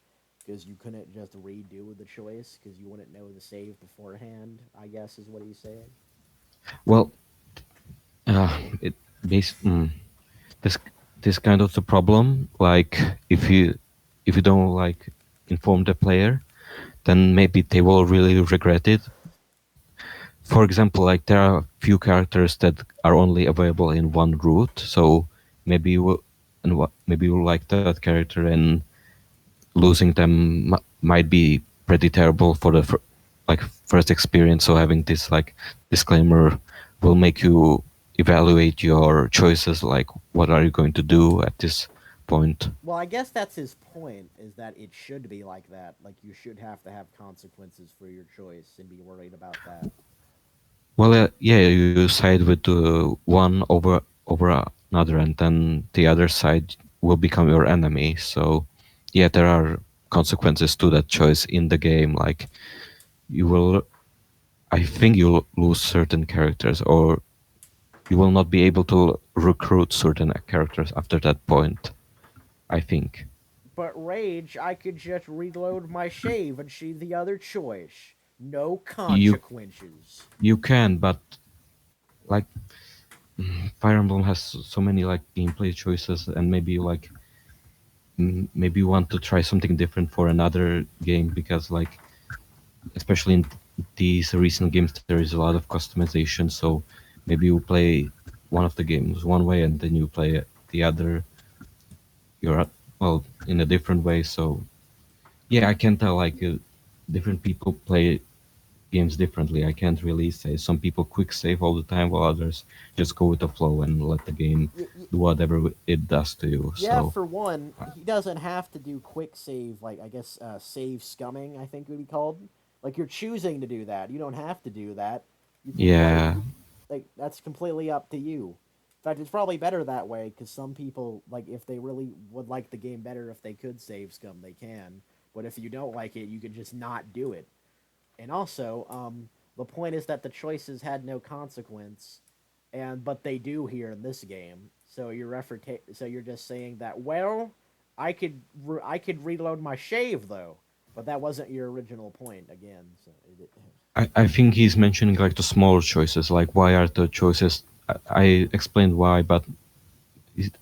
because you couldn't just redo the choice because you wouldn't know the save beforehand, I guess is what he's saying. Well, it base this this kind of the problem. Like if you don't like inform the player, then maybe they will really regret it. For example, like there are few characters that are only available in one route, so maybe you will, maybe you like that character, and losing them might be pretty terrible for the like first experience. So having this like disclaimer will make you evaluate your choices, like what are you going to do at this point. Well, I guess that's his point, is that it should be like that. Like, you should have to have consequences for your choice and be worried about that. Well, yeah, you side with one over another, and then the other side will become your enemy. So, yeah, there are consequences to that choice in the game. Like you will, I think you'll lose certain characters, or you will not be able to recruit certain characters after that point. I think But Rage, I could just reload my shave and see the other choice. No you consequences. you can, but like Fire Emblem has so many like gameplay choices, and maybe like maybe you want to try something different for another game because like especially in these recent games there is a lot of customization, so maybe you play one of the games one way and then you play the other you're well in a different way. So yeah, I can tell like different people play games differently. I can't really say. Some people quick save all the time while others just go with the flow and let the game do whatever it does to you. Yeah, So for one, he doesn't have to do quick save, like, I guess, save scumming, I think it would be called. Like, you're choosing to do that. You don't have to do that. You can play, yeah, like, that's completely up to you. In fact, it's probably better that way, because some people, like, if they really would like the game better if they could save scum, they can. But if you don't like it, you can just not do it. And also, the point is that the choices had no consequence, and but they do here in this game. So so you're just saying that, well, I could reload my shave though, but that wasn't your original point again. So I think he's mentioning like the small choices, like why are the choices. I explained why, but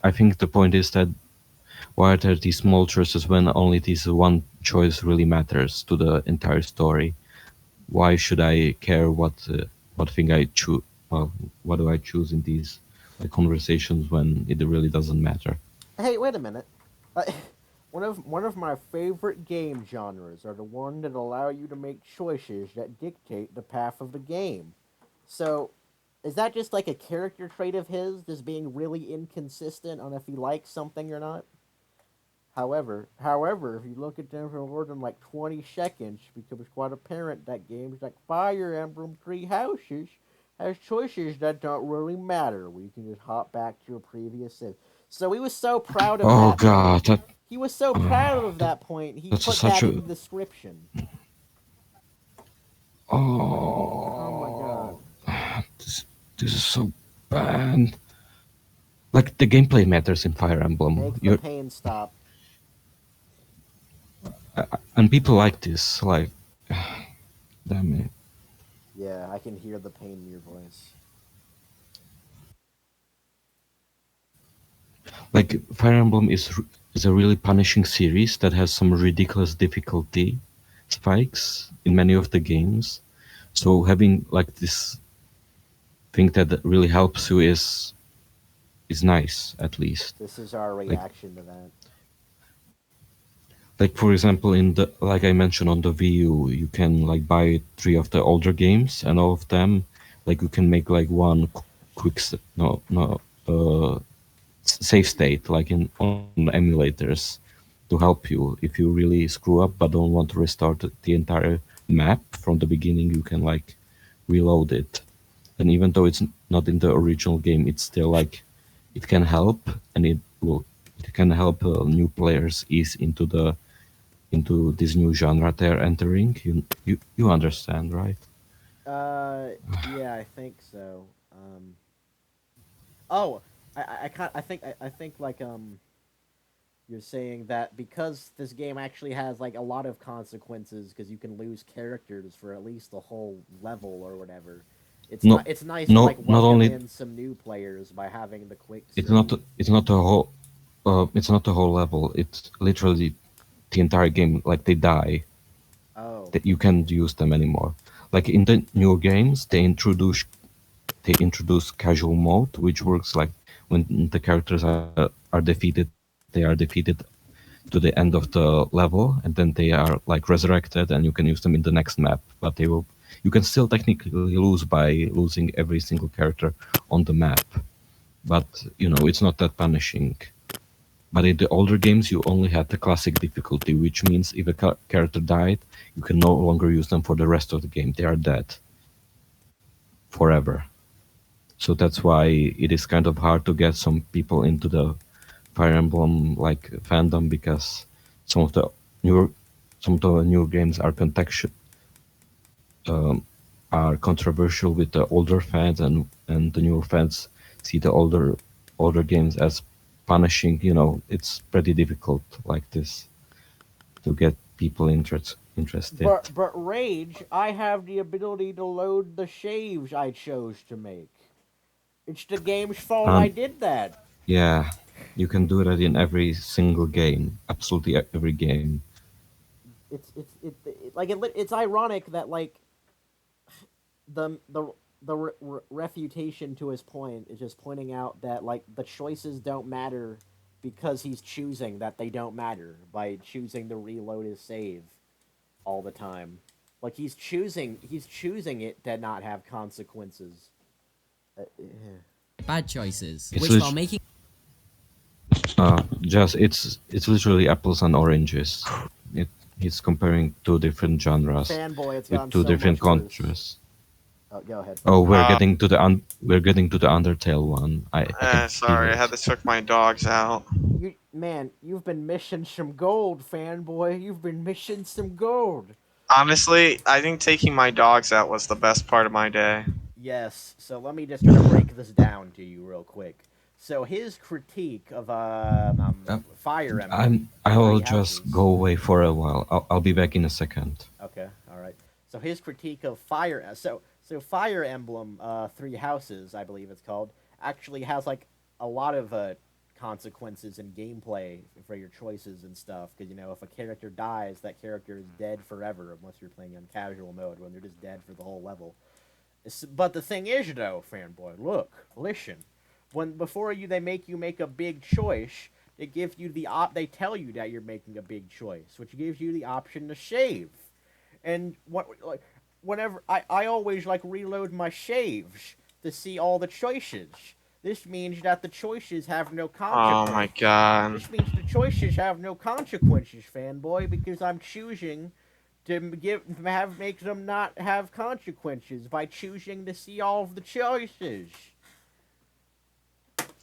I think the point is that why are there these small choices when only this one choice really matters to the entire story? Why should I care what thing I choose? Well, what do I choose in these like conversations when it really doesn't matter? hey, wait a minute. Uh, one of my favorite game genres are the one that allow you to make choices that dictate the path of the game. So, is that just like a character trait of his, just being really inconsistent on if he likes something or not? However, if you look at them for more than like 20 seconds, it becomes quite apparent that games like Fire Emblem Three Houses has choices that don't really matter, where you can just hop back to your previous save. So he was so proud of Oh that point. God, that, He was so proud of that point, he that's put such that in a the description. Oh my oh god. this this is so bad. Like the gameplay matters in Fire Emblem. Make the You're pain stop. and people like this. Like, damn it. Yeah, I can hear the pain in your voice. like Fire Emblem is a really punishing series that has some ridiculous difficulty spikes in many of the games. So having like this thing that really helps you is nice at least. This is our Like reaction to that. like for example in the like I mentioned on the Wii U, you can like buy 3 of the older games and all of them like you can make like one quick no save state like in on emulators to help you if you really screw up but don't want to restart the entire map from the beginning. You can like reload it, and even though it's not in the original game, it's still like it can help, and it can help new players ease into this new genre they're entering. You understand, right? Yeah, I think so. Oh, I think like you're saying that because this game actually has like a lot of consequences because you can lose characters for at least the whole level or whatever. No, It's nice to no, like not welcome only in some new players by having the quick it's save. not it's not the whole level. It's literally the entire game. Like they die, Oh, that you can't use them anymore. Like in the newer games, they introduce casual mode, which works like when the characters are defeated, they are defeated to the end of the level, and then they are like resurrected, and you can use them in the next map. But you can still technically lose by losing every single character on the map. But it's not that punishing. But in the older games, you only had the classic difficulty, which means if a character died, you can no longer use them for the rest of the game. They are dead forever. So that's why it is kind of hard to get some people into the Fire Emblem like fandom, because some of the newer some of the newer games um, are controversial with the older fans, and the newer fans see the older games as punishing. It's pretty difficult like this to get people interested. but Rage, I have the ability to load the shaves I chose to make. It's the game's fault I And did that. yeah, you can do that in every single game, absolutely every game. It's ironic that like the refutation to his point is just pointing out that like the choices don't matter because he's choosing that they don't matter by choosing to reload his save all the time. Like he's choosing it to not have consequences. Yeah. bad choices, It's which while lit- making just it's literally apples and oranges. It He's comparing two different genres Fanboy, it's with gotten two so different much worse. contrasts. Oh, go ahead. Oh, Uh, we're getting to the Undertale one. I can feel sorry, I had it. to took my dogs out. You've been missing some gold, fanboy. You've been missing some gold. Honestly, I think taking my dogs out was the best part of my day. Yes, so let me just try to break this down to you real quick. So his critique of Uh, Fire Emblem I Three will just Houses. go away for a while. I'll be back in a second. Okay, all right. So his critique of Fire Emblem Three Houses, I believe it's called, actually has like a lot of consequences in gameplay for your choices and stuff. Because if a character dies, that character is dead forever unless you're playing on casual mode when they're just dead for the whole level. But the thing is, though, fanboy, look, listen. When before they make you make a big choice, they give you they tell you that you're making a big choice, which gives you the option to save. And whenever I always like reload my saves to see all the choices. This means that the choices have no Oh my consequence. god. This means the choices have no consequences, fanboy, because I'm choosing to make them not have consequences by choosing to see all of the choices.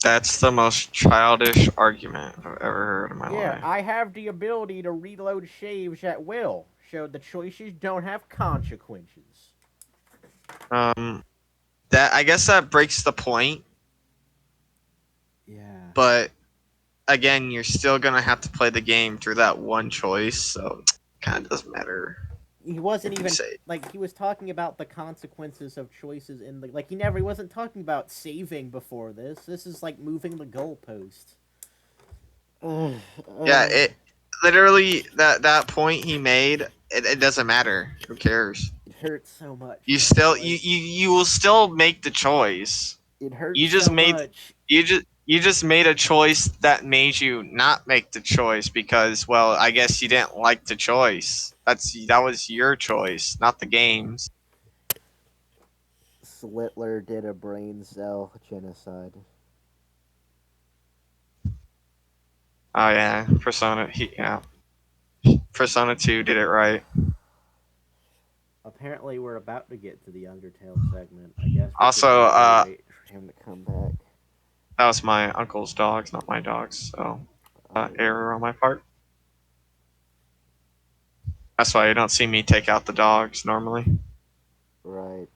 That's the most childish argument I've ever heard in my Yeah, life. I have the ability to reload saves at will, so the choices don't have consequences. Um, that I guess that breaks the point, Yeah. but again, you're still gonna have to play the game through that one choice, so kind of doesn't matter He wasn't if you even say. like he was talking about the consequences of choices in the he wasn't talking about saving before this. This is like moving the goalpost. Yeah, it literally that point he made. It doesn't matter. Who cares? It hurts so much. You though, still like, you will still make the choice. it hurts You just so made much. you just made a choice that made you not make the choice because, well, I guess you didn't like the choice. That was your choice, not the game's. Slitler did a brain cell genocide. Oh yeah, Persona 2 did it right. Apparently, we're about to get to the Undertale segment. I guess we should Also, really wait for him to come back. that was my uncle's dogs, not my dogs. So, Oh, error on my part. That's why you don't see me take out the dogs normally. right.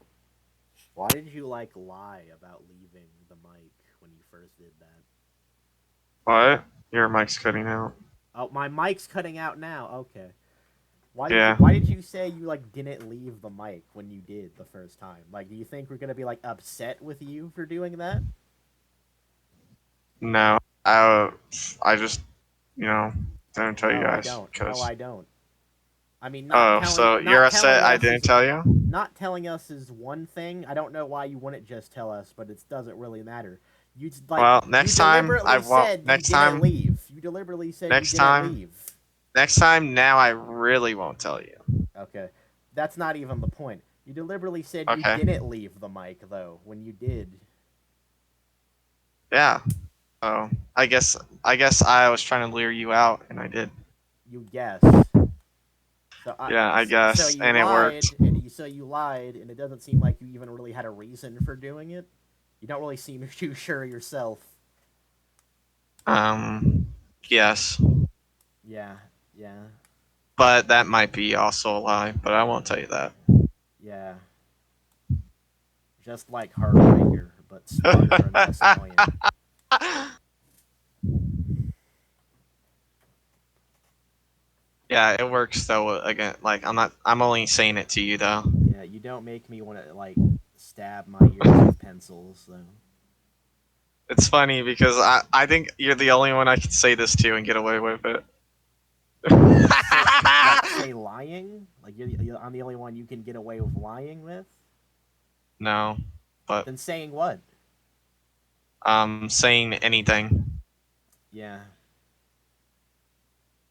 Why did you lie about leaving the mic when you first did that? What? Your mic's cutting out. Oh, my mic's cutting out now. Okay. Yeah. Why did you say you didn't leave the mic when you did the first time? Do you think we're gonna be upset with you for doing that? No, I just, didn't tell you No, I guys don't. No, because. I don't. I mean, Oh, so you're not upset telling I us didn't is tell you? not telling us is one thing. I don't know why you wouldn't just tell us, but it doesn't really matter. Well, You deliberately said you next didn't time, leave. You deliberately said you next didn't time, leave. next time. Now I really won't tell you. Okay. That's not even the point. You deliberately said you Okay. didn't leave the mic though when you did. Yeah. So I guess I was trying to lure you out, and I did. You guess. Yeah, I So guess, you and it worked. lied, and it doesn't seem like you even really had a reason for doing it. You don't really seem too sure yourself. Yes, Yeah, yeah, but that might be also a lie. But I won't tell you that. yeah. Just like Heartbreaker, but smarter and less annoying. Yeah, it works though. Again, like I'm not. I'm only saying it to you though. Yeah, you don't make me want to stab my ears with pencils, though. It's funny because I think you're the only one I could say this to and get away with it. Say lying? I'm the only one you can get away with lying with? No, but Then saying what? saying anything. Yeah,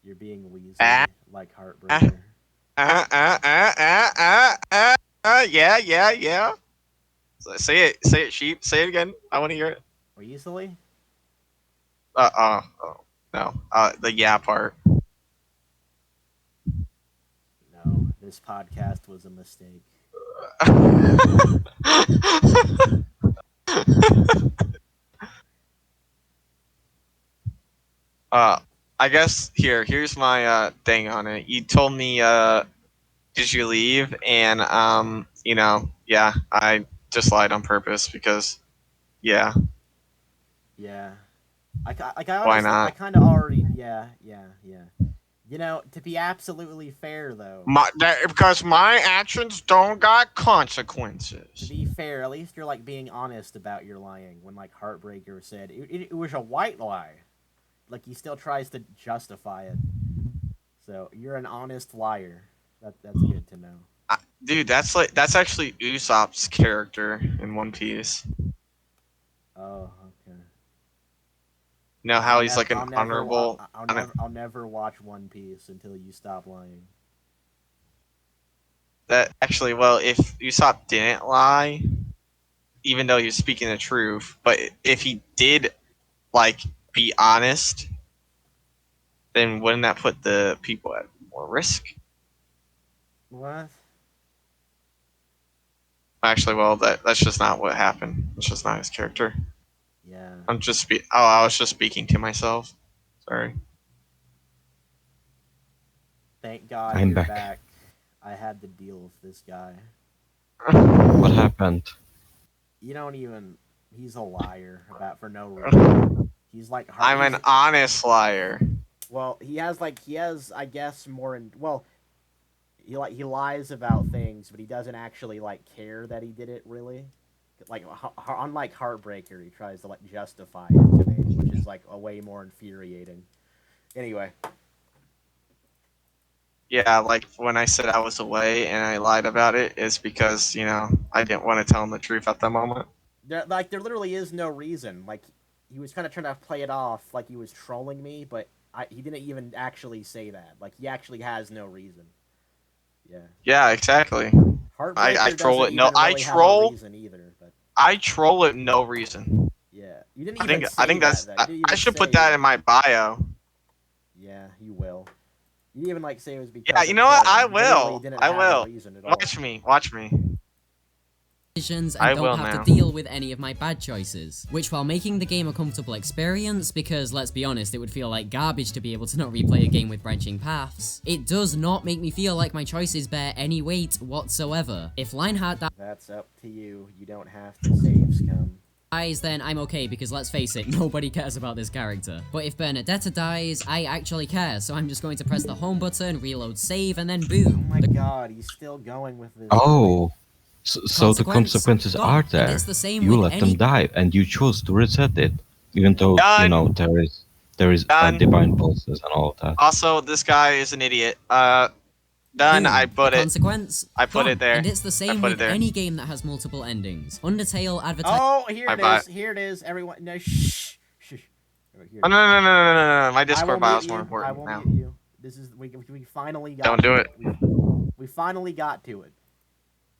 you're being Ah, weaselly, like ah, Heartbreaker. yeah, yeah, yeah. Say it, sheep. Say it again. I want to hear it. Weaselly? Oh, no. The yeah part. No, this podcast was a mistake. uh, I guess here's my thing on it. You told me did you leave? And yeah, I just lied on purpose because yeah, Yeah. I why honestly, I not? kind of already, yeah, yeah, yeah. To be absolutely fair, though, Because my actions don't got to consequences. be fair, at least you're being honest about your lying. When Heartbreaker said it was a white lie, he still tries to justify it. So you're an honest liar. That's good to know. Dude, that's actually Usopp's character in One Piece. Oh, okay. You know how he's like an I'll never watch One Piece until you stop lying. that actually, well, if Usopp didn't lie, even though he was speaking the truth, but if he did like be honest, then wouldn't that put the people at more risk? What? Actually, well, that's just not what happened. It's just not his character. Yeah. I was just speaking to myself. Sorry. Thank God I'm you're back. back. I had to deal with this guy. What happened? You don't even. He's a liar about for no reason. He's I'm an honest liar. well. He has I guess more in well. He lies about things, but he doesn't actually care that he did it really. Unlike Heartbreaker, he tries to justify it to me, which is a way more infuriating. Anyway, Yeah, like when I said I was away and I lied about it, it's because I didn't want to tell him the truth at that moment. there literally is no reason. Like, he was kind of trying to play it off like he was trolling me, but he didn't even actually say that. Like, he actually has no reason. Yeah. Yeah, exactly. I Heartbreaker troll doesn't it. No, even really have a reason either, but I troll it. No reason. yeah. You didn't I even think I say think that, that's. though. You didn't I even should put say- that in my bio. Yeah, you will. You didn't even, like, say it was because Yeah, of you know what? trolling. I You literally will. didn't I have will. a reason at all. Watch me. Watch me. decisions I and don't will have now. to deal with any of my bad choices. Which, while making the game a comfortable experience, because let's be honest, it would feel like garbage to be able to not replay a game with branching paths, it does not make me feel like my choices bear any weight whatsoever. If Lionheart That's up to you. You don't have to save scum. dies, then I'm okay, because let's face it, nobody cares about this character. But if Bernadetta dies, I actually care, so I'm just going to press the home button, reload save, and then Oh boom. my god, he's still going with this. Oh, so the consequences Gone. are And there. it's the same You with let any- them die, and you choose to reset it, even though Done. there is Done. divine pulses and all of that. Also, this guy is an idiot. Done. Boom. I put The it. consequence. I put gone. it there. And it's the same put it with there. any game that has multiple endings. Undertale advertised. Oh, here it Bye-bye. is. Here it is. Everyone, no, shh, shh. Here it Oh, no, is. no, no, no, no, no, no. My I will Discord bio mute is more you. I important will now. mute you. This is we finally got. Don't do to it. We finally got to it,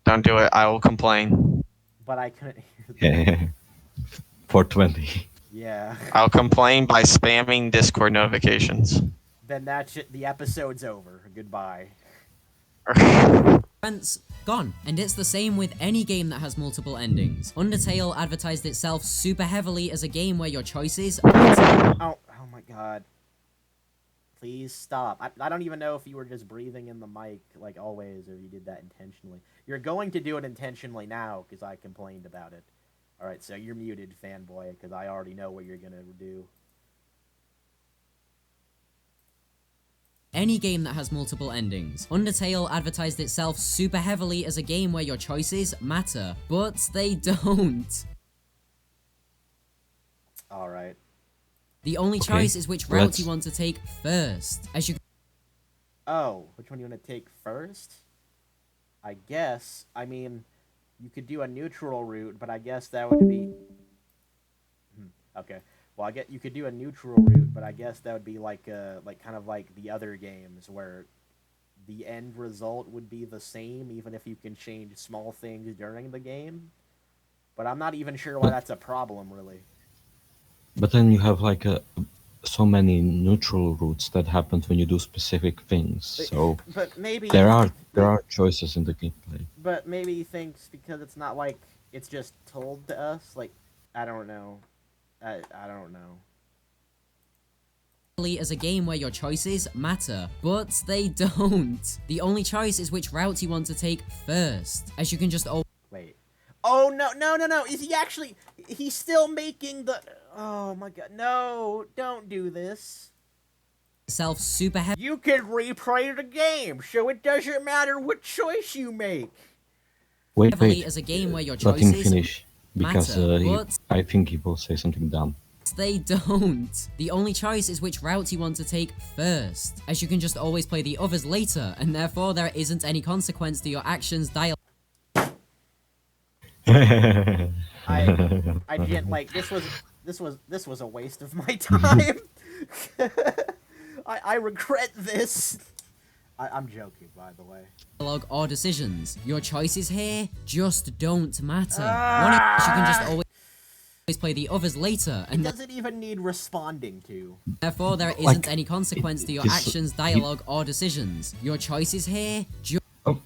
Don't do it. I will complain. but I couldn't hear. Yeah. 420. Yeah. I'll complain by spamming Discord notifications. Then the episode's over. Goodbye. Consequence. Gone. And it's the same with any game that has multiple endings. Undertale advertised itself super heavily as a game where your choices. Oh my god. Please stop. I don't even know if you were just breathing in the mic like always or you did that intentionally. You're going to do it intentionally now because I complained about it. Alright, so you're muted, fanboy, because I already know what you're gonna do. Any game that has multiple endings. Undertale advertised itself super heavily as a game where your choices matter, but they don't. Alright. The only Okay, choice is which route let's- you want to take first. As you Oh, which one do you want to take first? I guess, I mean, you could do a neutral route, but I guess that would be... Okay. Well, I get you could do a neutral route, but I guess that would be like kind of like the other games where the end result would be the same, even if you can change small things during the game. But I'm not even sure why that's a problem, really. But then you have like so many neutral routes that happen when you do specific things. So But maybe there are choices in the gameplay. But maybe he thinks because it's not like it's just told to us. Like, I don't know. I don't know. as a game where your choices matter, but they don't. The only choice is which route you want to take first, as you can just Wait. Oh no! Is he actually? He's still making the. Oh my god! No! Don't do this. self super heavy. You can replay the game, so it doesn't matter what choice you make. Wait, Heavily as a game where your let him choices finish because matter, but I think he will say something dumb. they don't. The only choice is which route you want to take first, as you can just always play the others later, and therefore there isn't any consequence to your actions I didn't like this was a waste of my time. I regret this. I'm joking, by the way. dialogue or decisions. Your choices here just don't matter. One is you can just always play the others later, It and doesn't even need responding to. therefore there isn't Like, any consequence to your this- actions, dialogue, or decisions. Your choices here just Oh,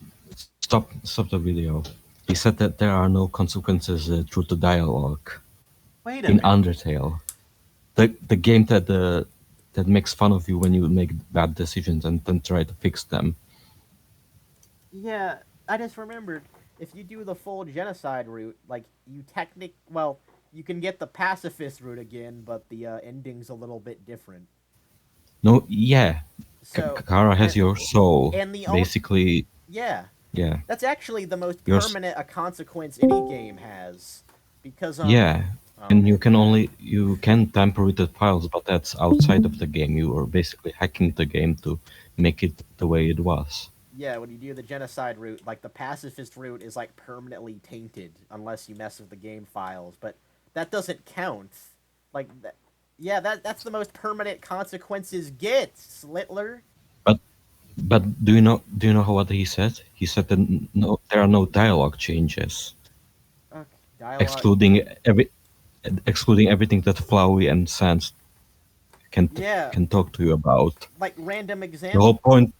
stop the video. He said that there are no consequences through the dialogue Wait a in minute. Undertale. The game that makes fun of you when you make bad decisions and then try to fix them. Yeah, I just remembered. If you do the full genocide route, like you you can get the pacifist route again, but the ending's a little bit different. No, yeah. So Kara has and- your soul. and the Basically, yeah, yeah. that's actually the most Yours- permanent a consequence any game has, because Yeah, And you can tamper with the files, but that's outside of the game. You are basically hacking the game to make it the way it was. Yeah, when you do the genocide route, like the pacifist route is like permanently tainted unless you mess with the game files, but that doesn't count. Like that, yeah, that's the most permanent consequences get, Slitler. But do you know what he said? He said that no, there are no dialogue changes, Okay, dialogue. excluding every excluding everything that Flowey and Sans Yeah, can talk to you about. like random The whole example. point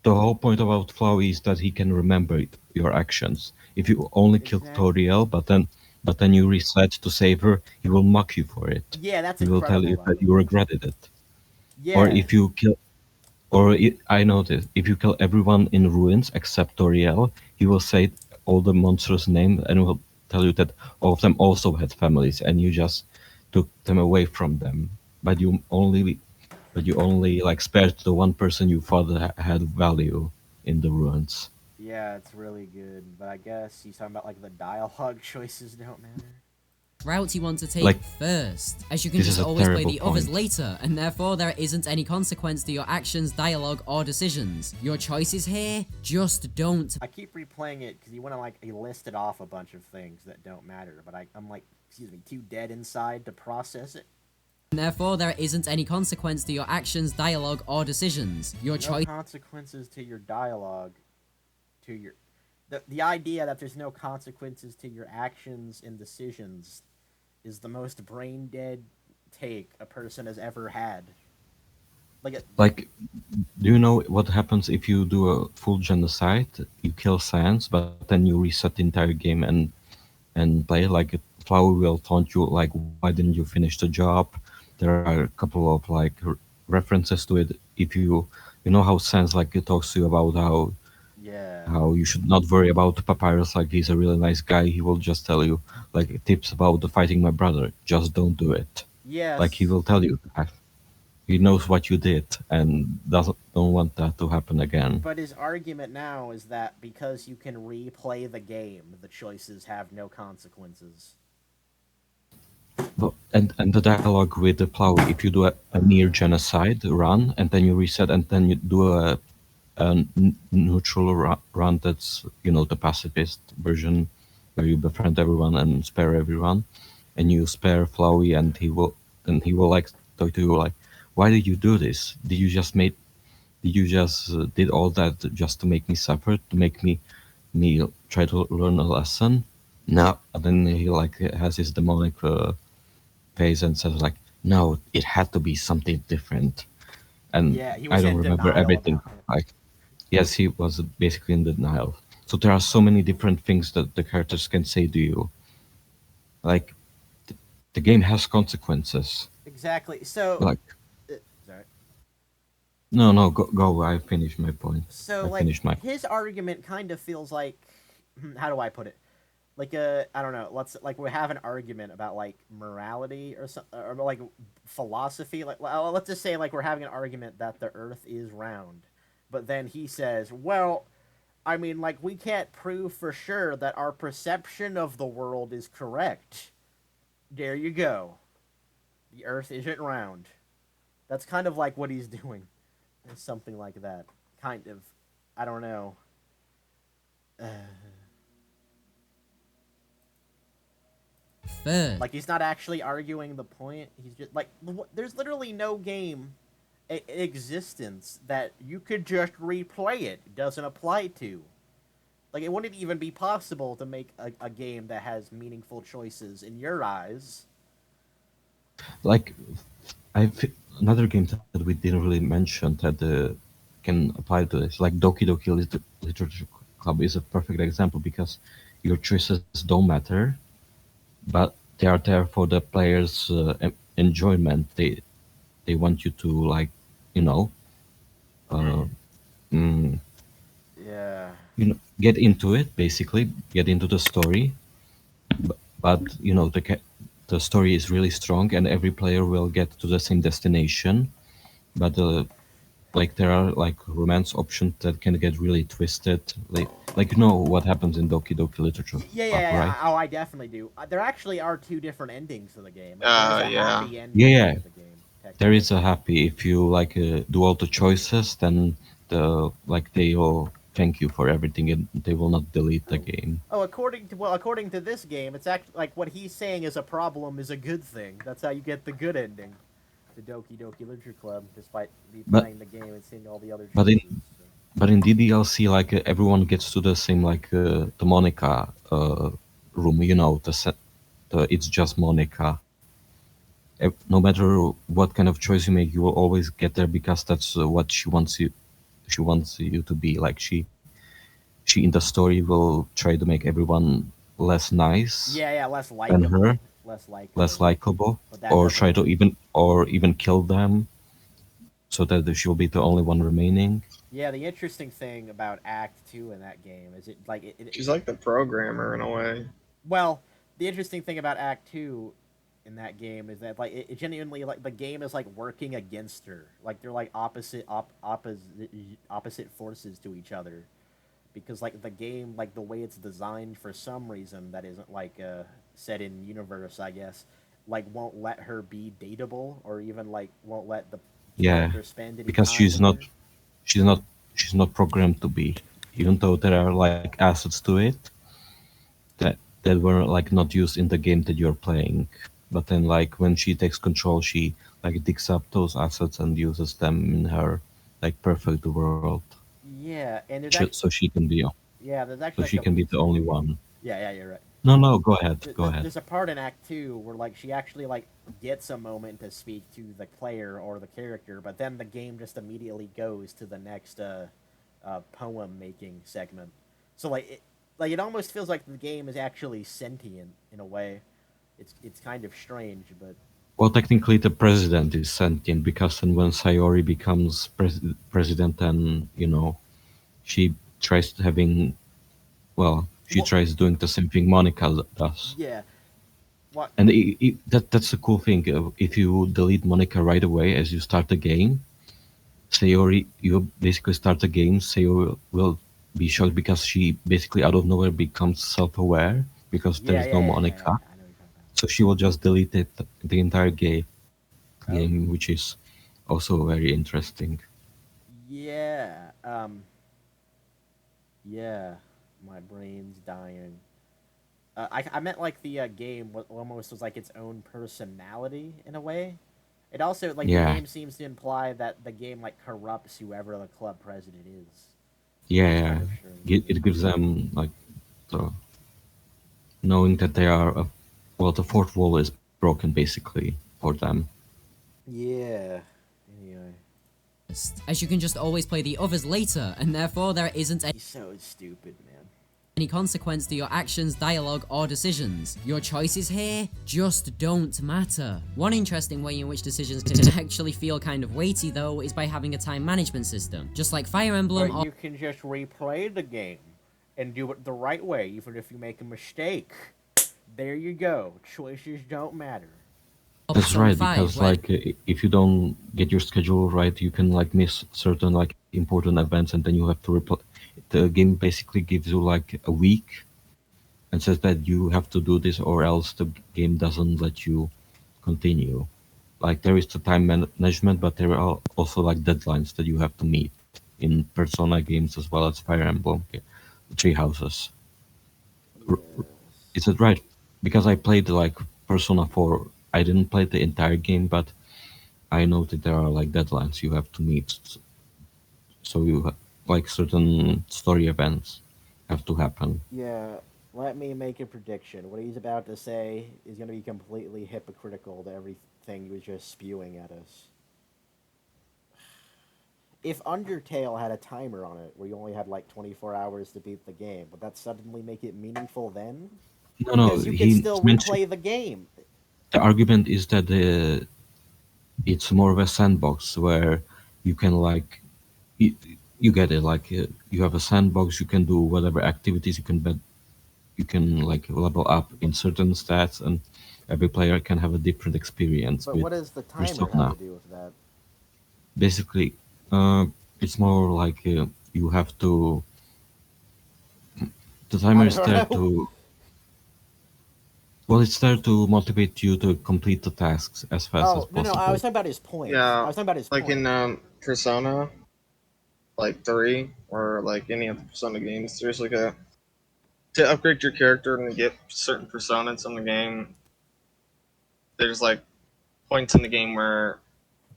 the whole point about Flowey is that he can remember your actions. If you only kill Exactly. Toriel, but then you reset to save her, he will mock you for it. Yeah, that's He will tell incredible you though. that you regretted it. Or Yeah, if you kill, I noticed if you kill everyone in ruins except Toriel, he will say all the monsters' names and will tell you that all of them also had families and you just took them away from them. But you only like spared the one person you thought had value in the ruins. yeah, it's really good. But I guess he's talking about like the dialogue choices don't matter. route you want to take Like, first, as you can this is just a always play terrible the others point. later, and therefore there isn't any consequence to your actions, dialogue, or decisions. Your choices here just don't. I keep replaying it because you want to like he listed off a bunch of things that don't matter, but I'm like, excuse me, too dead inside to process it. And therefore there isn't any consequence to your actions, dialogue, or decisions. Your No choice. consequences to your dialogue, to your the idea that there's no consequences to your actions and decisions is the most brain dead take a person has ever had. Like it, Like, do you know what happens if you do a full genocide? You kill Sans, but then you reset the entire game and play. Like, Flower will taunt you, like, why didn't you finish the job? There are a couple of like references to it. If you know how Sans like it talks to you about yeah. how you should not worry about Papyrus, like he's a really nice guy. He will just tell you like tips about the fighting my brother. Just don't do it. Like he Yes. will tell you that. He knows what you did and doesn't don't want that to happen again. But his argument now is that because you can replay the game, the choices have no consequences. But, and the dialogue with the plow, if you do a near genocide run and then you reset and then you do a neutral run that's the pacifist version where you befriend everyone and spare everyone, and you spare Flowey and he will like talk to you like, why did you do this? Did you just did all that just to make me suffer, to make me try to learn a lesson? No, and then he like has his demonic face and says like, no, it had to be something different. And Yeah, he I was don't in remember denial everything. about it. Like, yes, he was basically in denial. So there are so many different things that the characters can say to you. Like, the game has consequences. Exactly. So, Like, sorry. no, go. I finished my point. So I like finished my. his argument kind of feels like, how do I put it? Like I don't know. Let's like we have an argument about like morality or something, or like philosophy. Like let's just say like we're having an argument that the Earth is round, but then he says, well, I mean, like we can't prove for sure that our perception of the world is correct. There you go. The Earth isn't round. That's kind of like what he's doing. Something like that. Kind of. I don't know. Third. Like he's not actually arguing the point. He's just like there's literally no game in existence that you could just replay it. It doesn't apply to. Like it wouldn't even be possible to make a game that has meaningful choices in your eyes. Like, another game that we didn't really mention that can apply to this, like Doki Doki Literature Club, is a perfect example because your choices don't matter, but they are there for the players' enjoyment. They want you to like, you know, uh, mm, Yeah. get into it. Basically, get into the story. But the story is really strong, and every player will get to the same destination. But like there are like romance options that can get really twisted. Like you know what happens in Doki Doki Literature Club, right? Oh, I definitely do. There actually are two different endings to the game. Like, there is a Yeah. happy ending Yeah, yeah. to the game, There technically. is a happy if you like do all the choices, then they will thank you for everything and they will not delete the game. Oh, according to this game, it's actually like what he's saying is a problem is a good thing. That's how you get the good ending. The Doki Doki Literature Club, despite me But playing the game and seeing all the other but in choices. So. but in DDLC, like everyone gets to the same like the Monica room, you know, the it's just Monica. No matter what kind of choice you make, you will always get there because that's what she wants you to be. Like she in the story will try to make everyone less nice Yeah, than her, less likable. less likable, But that or doesn't try to work. even kill them so that she'll be the only one remaining. Yeah, the interesting thing about Act Two in that game is She's like the programmer in a way. well, the interesting thing about Act Two in that game is that it genuinely like the game is like working against her. Like they're like opposite forces to each other. Because like the game, like the way it's designed for some reason that isn't like set in universe, I guess, like won't let her be dateable or even like won't let the Yeah, character spend any because time with her. she's not she's not programmed to be, even though there are like assets to it that were like not used in the game that you're playing. But then like when she takes control, she like digs up those assets and uses them in her like perfect world. Yeah, and So she can be there's so actually she like can be the only one. yeah, you're right. No, no, go ahead, go ahead. There's a part in Act Two where like she actually like gets a moment to speak to the player or the character, but then the game just immediately goes to the next poem making segment. So like it almost feels like the game is actually sentient in a way. It's kind of strange, but Well, technically, the president is sentient because then when Sayori becomes president, and you know, she tries having she well, tries doing the same thing Monica does, yeah. What? and that's a cool thing. If you delete Monica right away as you start the game, Sayori, you basically start the game. Sayori will be shocked because she basically out of nowhere becomes self-aware because there is no Yeah. Monica. I know what you're talking So she will just delete it, the entire about. game, which is also very interesting. Yeah. Yeah. My brain's dying. I meant like the game almost was like its own personality in a way. It also like the Yeah, game seems to imply that the game like corrupts whoever the club president is, which yeah, is yeah. kind of strange. It gives them like the knowing that they are the fourth wall is broken basically for them. Yeah. Anyway, As you can just always play the others later, and therefore there isn't he's so stupid, man. any consequence to your actions, dialogue, or decisions. Your choices here just don't matter. One interesting way in which decisions can actually feel kind of weighty though is by having a time management system. Just like Fire Emblem But or you can just replay the game and do it the right way, even if you make a mistake. There you go. Choices don't matter. That's Persona right 5, because where like if you don't get your schedule right, you can like miss certain like important events, and then you have to replay. The game basically gives you like a week and says that you have to do this or else the game doesn't let you continue. Like there is the time management, but there are also like deadlines that you have to meet in Persona games as well as Fire Emblem, Three Houses. Is that right? Because I played like Persona 4. I didn't play the entire game, but I know that there are like deadlines you have to meet. So like certain story events have to happen. Yeah, let me make a prediction. What he's about to say is going to be completely hypocritical to everything he was just spewing at us. If Undertale had a timer on it where you only had like 24 hours to beat the game, would that suddenly make it meaningful then? No, no, Because you could he still mentioned replay the game. the argument is that it's more of a sandbox where you can like you, you get it like you have a sandbox, you can do whatever activities you can bet, you can like level up in certain stats, and every player can have a different experience But with what does the timer have Persona. to do with that? Basically, It's more like you have to. The timer I is don't there know. to. Well, it's there to motivate you to complete the tasks as fast as Oh no, I was possible. talking about his points. I Yeah, was talking about his like in points. Persona, like 3, or like any of the Persona games, there's like a to upgrade your character and get certain personas in the game. There's like points in the game where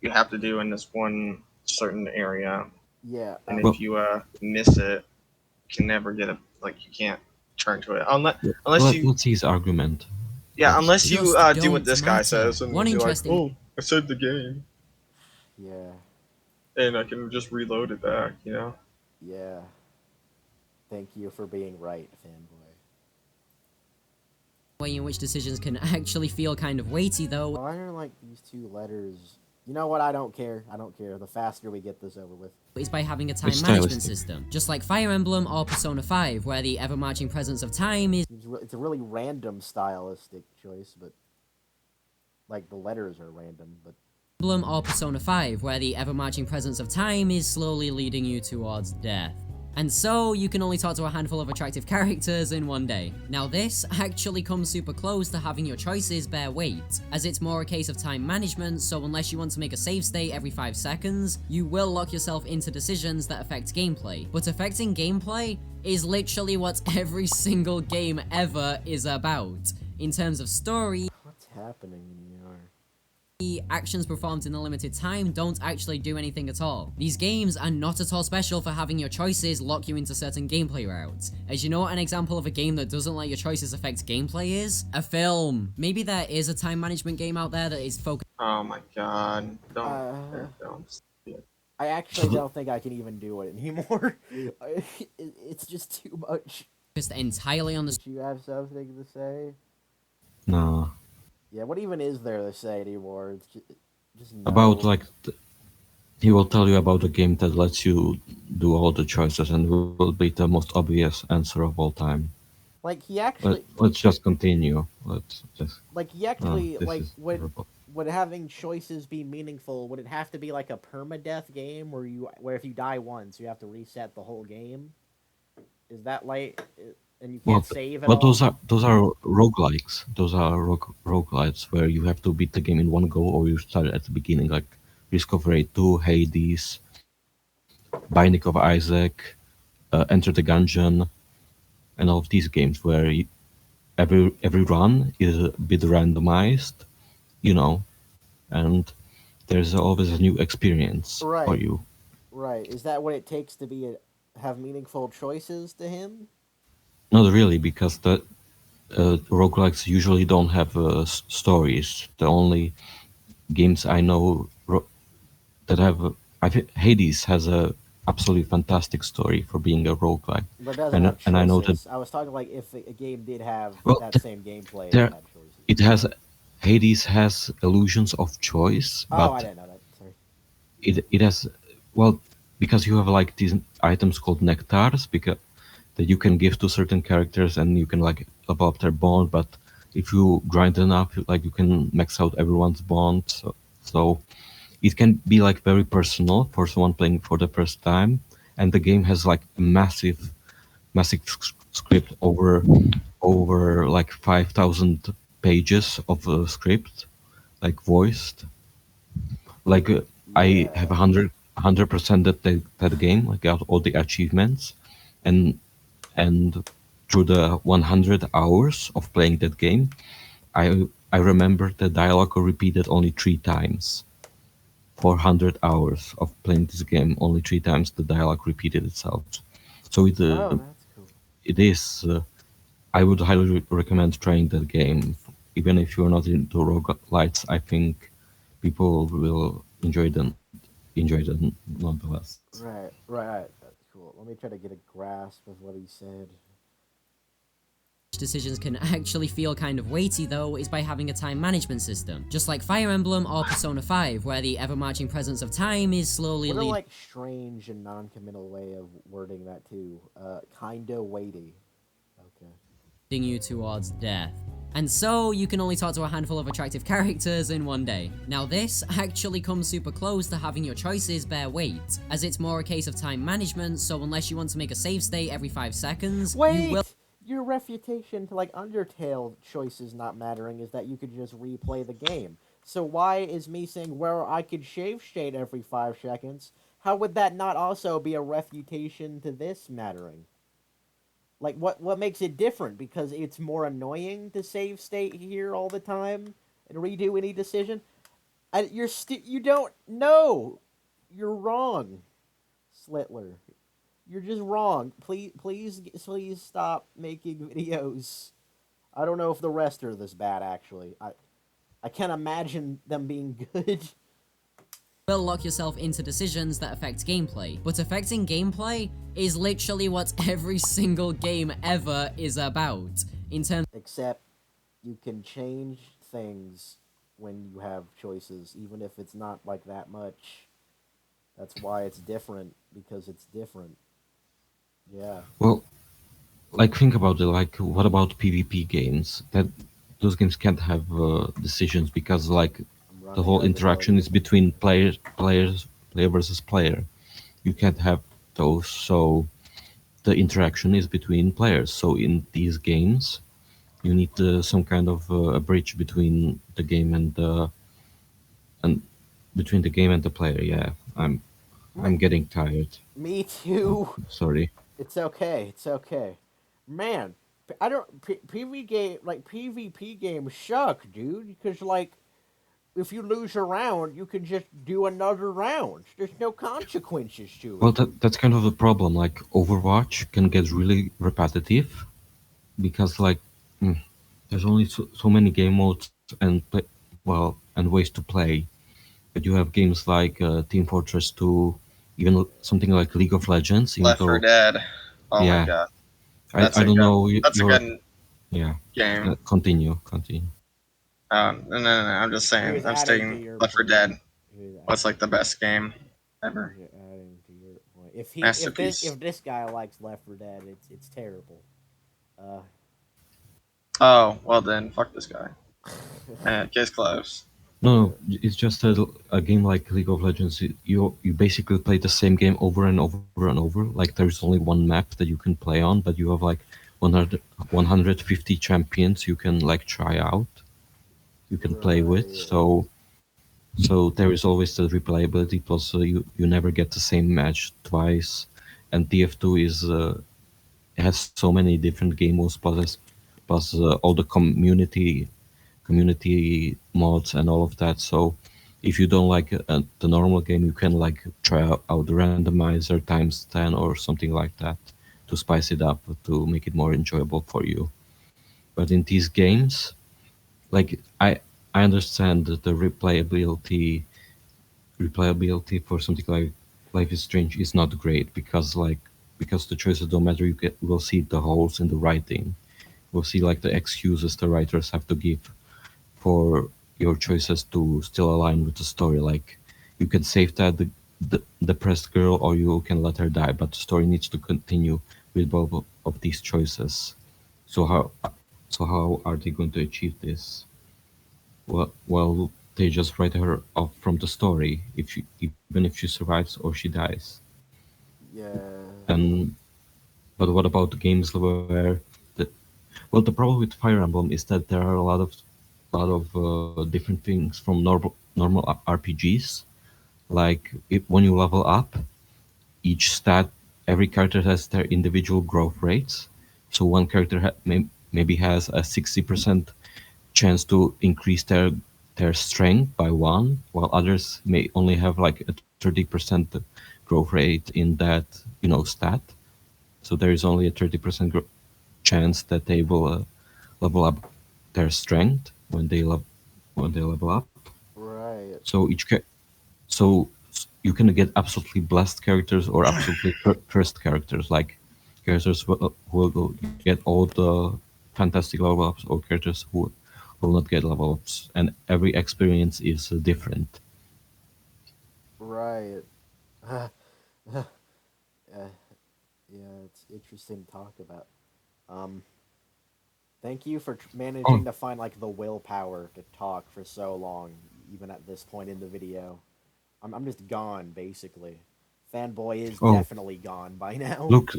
you have to do in this one certain area, Yeah. and Well, if you miss it, you can never get a like you can't turn to it unless you let's see his argument yeah first. unless you Just do what don't this guy matter. says and One be like, interesting oh, I saved the game Yeah. and I can just reload it back, you know. Yeah. Thank you for being right, fanboy. way in which decisions can actually feel kind of weighty, though, Why are like these two letters? You know what? I don't care. I don't care. The faster we get this over with. is by having a It's time management stylistic. system. Just like Fire Emblem or Persona 5, where the ever-marching presence of time is It's a really random stylistic choice, but like the letters are random. But Emblem or Persona 5, where the ever-marching presence of time is slowly leading you towards death. And so, you can only talk to a handful of attractive characters in one day. Now this actually comes super close to having your choices bear weight, as it's more a case of time management, so unless you want to make a save state every 5 seconds, you will lock yourself into decisions that affect gameplay. But affecting gameplay is literally what every single game ever is about. In terms of story, what's happening in ER? the actions performed in a limited time don't actually do anything at all. These games are not at all special for having your choices lock you into certain gameplay routes. As you know what an example of a game that doesn't let your choices affect gameplay is? A film. Maybe there is a time management game out there that is focused Oh my god, Uh, don't. I actually don't think I can even do it anymore. It's just too much. entirely on the Did you have something to say? No. Yeah. What even is there to say anymore? It's just no. About like he will tell you about a game that lets you do all the choices and will be the most obvious answer of all time. Like he actually, Let's just continue. Let's just. like he actually, This like is would terrible. would having choices be meaningful? Would it have to be like a permadeath game where if you die once you have to reset the whole game? Is that like and you Well, can't save at well, all? those are roguelikes. Those are roguelites where you have to beat the game in one go, or you start at the beginning, like Discovery 2, Hades, Binding of Isaac, Enter the Gungeon, and all of these games where every run is a bit randomized, you know, and there's always a new experience for Right. you. Right. Is that what it takes to have meaningful choices to him? Not really, because the roguelikes usually don't have stories. The only games I know that have Hades has a absolutely fantastic story for being a roguelike, But it doesn't have and I know that choices. I was talking like if a game did have well that same gameplay and it there had choices. it has Hades has illusions of choice, Oh, I but didn't know that. Sorry. it has well because you have like these items called nectars because that you can give to certain characters and you can like level up their bond, but if you grind enough like you can max out everyone's bond, so it can be like very personal for someone playing for the first time, and the game has like a massive script over like 5,000 pages of script, like voiced. Like I have Yeah. 100% that game. Like got all the achievements, and and through the 100 hours of playing that game, I remember the dialogue repeated only 3 times. 400 hours of playing this game, only 3 times the dialogue repeated itself. So Oh, that's cool. it is. I would highly recommend trying that game. Even if you're not into roguelites, I think people will enjoy them nonetheless. Right. Right. That's cool. Let me try to get a grasp of what he said. decisions can actually feel kind of weighty, though, is by having a time management system. Just like Fire Emblem or Persona 5, where the ever-marching presence of time is slowly What a leading like strange and non-committal way of wording that too. Kinda weighty. Okay. you towards death. And so, you can only talk to a handful of attractive characters in one day. Now this actually comes super close to having your choices bear weight, as it's more a case of time management, so unless you want to make a save state every 5 seconds, Wait! you will- Your refutation to like Undertale choices not mattering is that you could just replay the game. So why is me saying where I could shave state every 5 seconds? How would that not also be a refutation to this mattering? Like what makes it different? Because it's more annoying to save state here all the time and redo any decision. You don't know. You're wrong, Slitler. You're just wrong. Please stop making videos. I don't know if the rest are this bad. Actually, I can't imagine them being good. will lock yourself into decisions that affect gameplay. But affecting gameplay is literally what every single game ever is about. In terms Except you can change things when you have choices, even if it's not like that much. That's why it's different, because it's different. Yeah. Well, like think about it. Like, what about PvP games? That those games can't have decisions because like I'm the running whole out of interaction is audio. between player versus player. You can't have those. So the interaction is between players. So in these games, you need some kind of a bridge between the game and between the game and the player. Yeah, I'm getting tired. Me too. Sorry. It's okay. It's okay. Man, I don't PV game like PvP games suck, dude. Because like, if you lose a round, you can just do another round. There's no consequences to Well, it. that's kind of the problem. Like Overwatch can get really repetitive because like mm, there's only so many game modes and ways to play. But you have games like Team Fortress 2, even something like League of Legends. Even Left 4 though, Dead. Oh my yeah, god, I don't know. that's a You're good yeah. game. Continue. No. I'm just He saying. was I'm adding to sticking your Left 4 point. Dead. He was What's like the best game he ever? was adding to your point. Masterpiece. If this guy likes Left 4 Dead, it's terrible. Uh, Oh well then, fuck this guy. Case closed. No, it's just a game like League of Legends. You basically play the same game over and over and over. Like there's only one map that you can play on, but you have like 150 champions you can like try out. You can play with. right. So there is always the replayability. Plus, you never get the same match twice. And TF2 has so many different game modes plus all the community mods and all of that. So if you don't like the normal game, you can like try out the randomizer times 10 or something like that to spice it up to make it more enjoyable for you. But in these games, like I understand that the replayability for something like Life is Strange is not great because the choices don't matter. You will see the holes in the writing. We'll see like the excuses the writers have to give for your choices to still align with the story. Like you can save that the depressed girl, or you can let her die, but the story needs to continue with both of these choices. So how are they going to achieve this? Well, they just write her off from the story even if she survives or she dies. Yeah. And but what about the games where the well, the problem with Fire Emblem is that there are a lot of different things from normal RPGs. Like when you level up, each stat, every character has their individual growth rates. So one character maybe has a 60% chance to increase their strength by one, while others may only have like a 30% growth rate in that stat. So there is only a 30% chance that they will level up their strength when they level up. Right. So so you can get absolutely blessed characters or absolutely cursed characters, like characters who will get all the fantastic level ups, or characters who will not get level ups, and every experience is different. Right. uh, yeah, it's interesting to talk about. Um, Thank you for managing to find like the willpower to talk for so long, even at this point in the video. I'm just gone basically. Fanboy is Oh, definitely gone by now. look,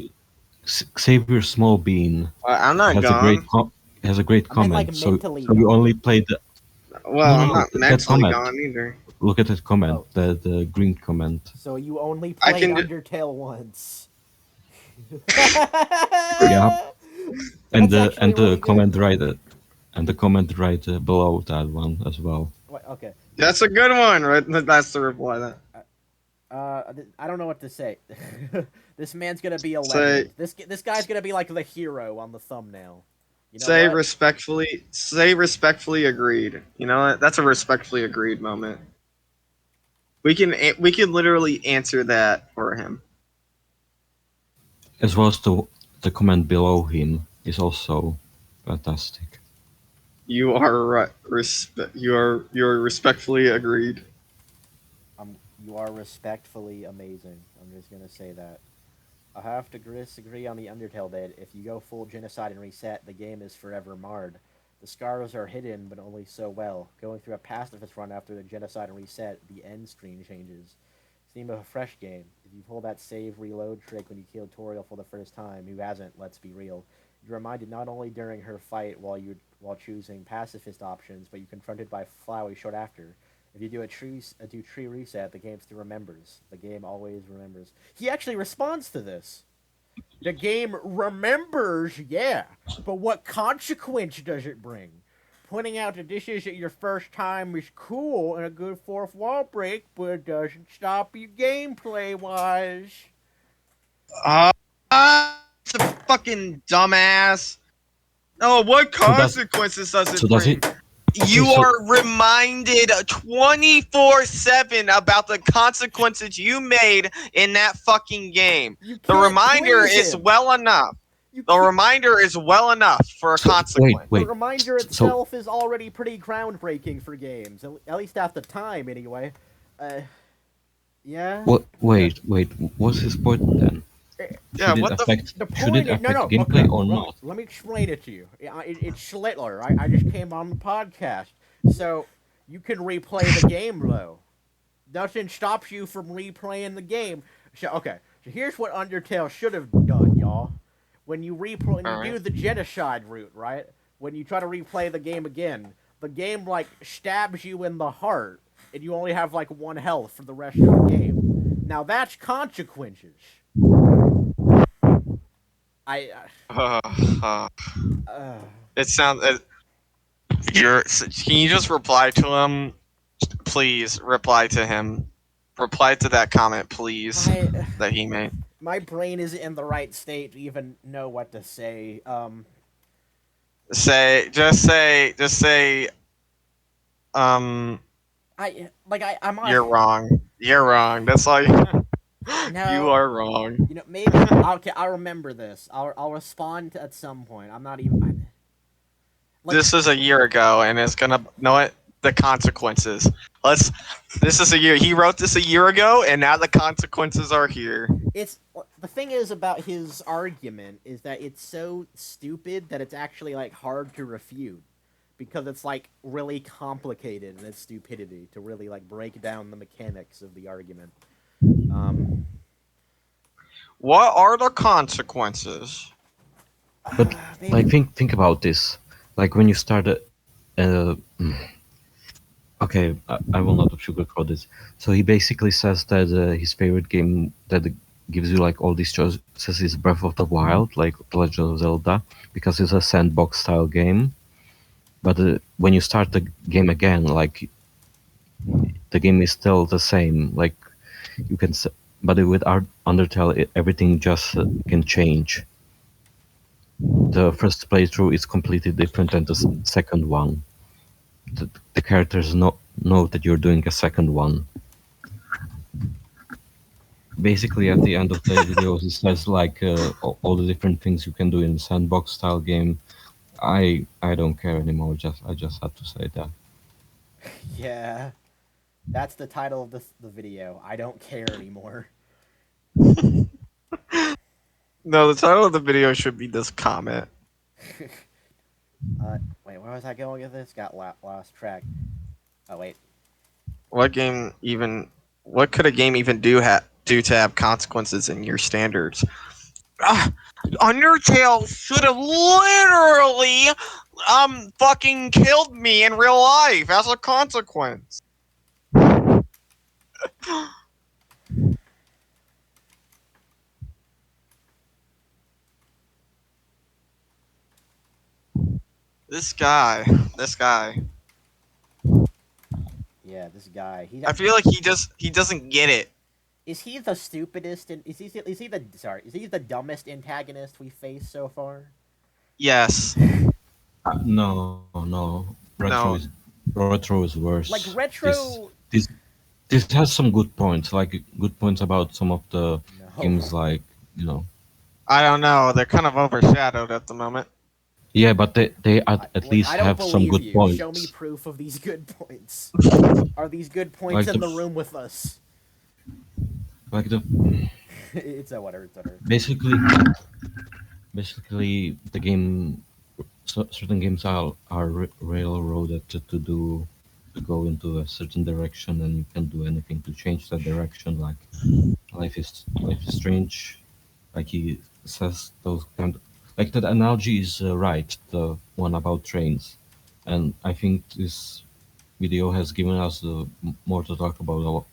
Xavier Smallbean I'm not has a great gone. has a great I meant comment. like So mentally you gone. only played the Well, I'm no not that mentally comment. gone either. Look at that comment, Oh. the green comment. So you only I played can ju- Undertale once. Yeah, That's actually and the really good. comment right below that one as well. Wait, okay. That's a good one, right? That's the reply. That I don't know what to say. This man's gonna be a say legend. This guy's gonna be like the hero on the thumbnail. You know say what? respectfully agreed. You know what? That's a respectfully agreed moment. We can literally answer that for him. As well as the comment below him is also fantastic. You are right. You are respectfully agreed. You are respectfully amazing. I'm just gonna say that. I have to disagree on the Undertale bit. If you go full genocide and reset, the game is forever marred. The scars are hidden, but only so well. Going through a pacifist run after the genocide and reset, the end screen changes. Theme of a fresh game. If you pull that save reload trick when you kill Toriel for the first time, who hasn't, let's be real, you're reminded not only during her fight while choosing pacifist options, but you're confronted by Flowey short after. If you do a tree reset, the game still remembers. The game always remembers. He actually responds to this. The game remembers, yeah, but what consequence does it bring? Pointing out that this isn't your first time is cool and a good fourth wall break, but it doesn't stop you gameplay wise. It's a fucking dumbass. No, what So does consequences does so it does bring? it? You so- are reminded 24/7 about the consequences you made in that fucking game. You The can't reminder please is him. well enough. You The can't- reminder is well enough for a So, consequence. wait. The reminder So itself is already pretty groundbreaking for games, at least at the time, anyway. Yeah. what? Wait. What's his point then? Yeah, Should it what the affect? The Should it point is, affect no, gameplay okay, or not? let me explain it to you. It's Schlittler. I just came on the podcast. So, you can replay the game, though. Nothing stops you from replaying the game. So here's what Undertale should have done, y'all. When you do the genocide route, right? When you try to replay the game again, the game, like, stabs you in the heart, and you only have, like, 1 health for the rest of the game. Now, that's consequences. Uh, It sounds. Can you just reply to him? Please reply to him. Reply to that comment, please, that he made. my brain isn't in the right state to even know what to say. Just say. I'm on. You're wrong. You're wrong. That's all. No. You are wrong. You know, maybe I'll remember this. I'll respond at some point. I'm not even. This is a year ago, and it's gonna know it. The consequences. This is a year. He wrote this a year ago, and now the consequences are here. It's the thing is about his argument is that it's so stupid that it's actually like hard to refute because it's like really complicated in its stupidity to really like break down the mechanics of the argument. What are the consequences? But like, think about this. Like when you start okay, I will not sugarcoat this. So he basically says that his favorite game that gives you like all these choices is Breath of the Wild, like The Legend of Zelda, because it's a sandbox style game. But when you start the game again, like the game is still the same. Like you can, but with Undertale, everything just can change. The first playthrough is completely different than the second one. The characters know that you're doing a second one. Basically, at the end of the video, he says like all the different things you can do in sandbox style game. I don't care anymore. I just had to say that. Yeah, that's the title of the video. I don't care anymore. No, the title of the video should be this comment. Wait, where was I going with this? Got lost track. Oh wait. What game even? What could a game even do to have consequences in your standards? Ah, Undertale should have literally fucking killed me in real life as a consequence. This guy, this guy. Yeah, this guy. I feel like he doesn't get it. Is he the stupidest? And is he the dumbest antagonist we faced so far? Yes. No, no. No. Retro is Like worse. retro. This this has some good points, like good points about some of the No. games, like you know. I don't know. They're kind of overshadowed at the moment. Yeah, but they at Look, least I don't have some believe good you. Show me points. proof of these good points. Are these good points Like in the the room with us? like the It's a whatever. It's a her. basically the game, certain games are railroaded to go into a certain direction, and you can do anything to change that direction. Like life is strange. Like he says those kind of, like that analogy is right, the one about trains, and I think this video has given us more to talk about,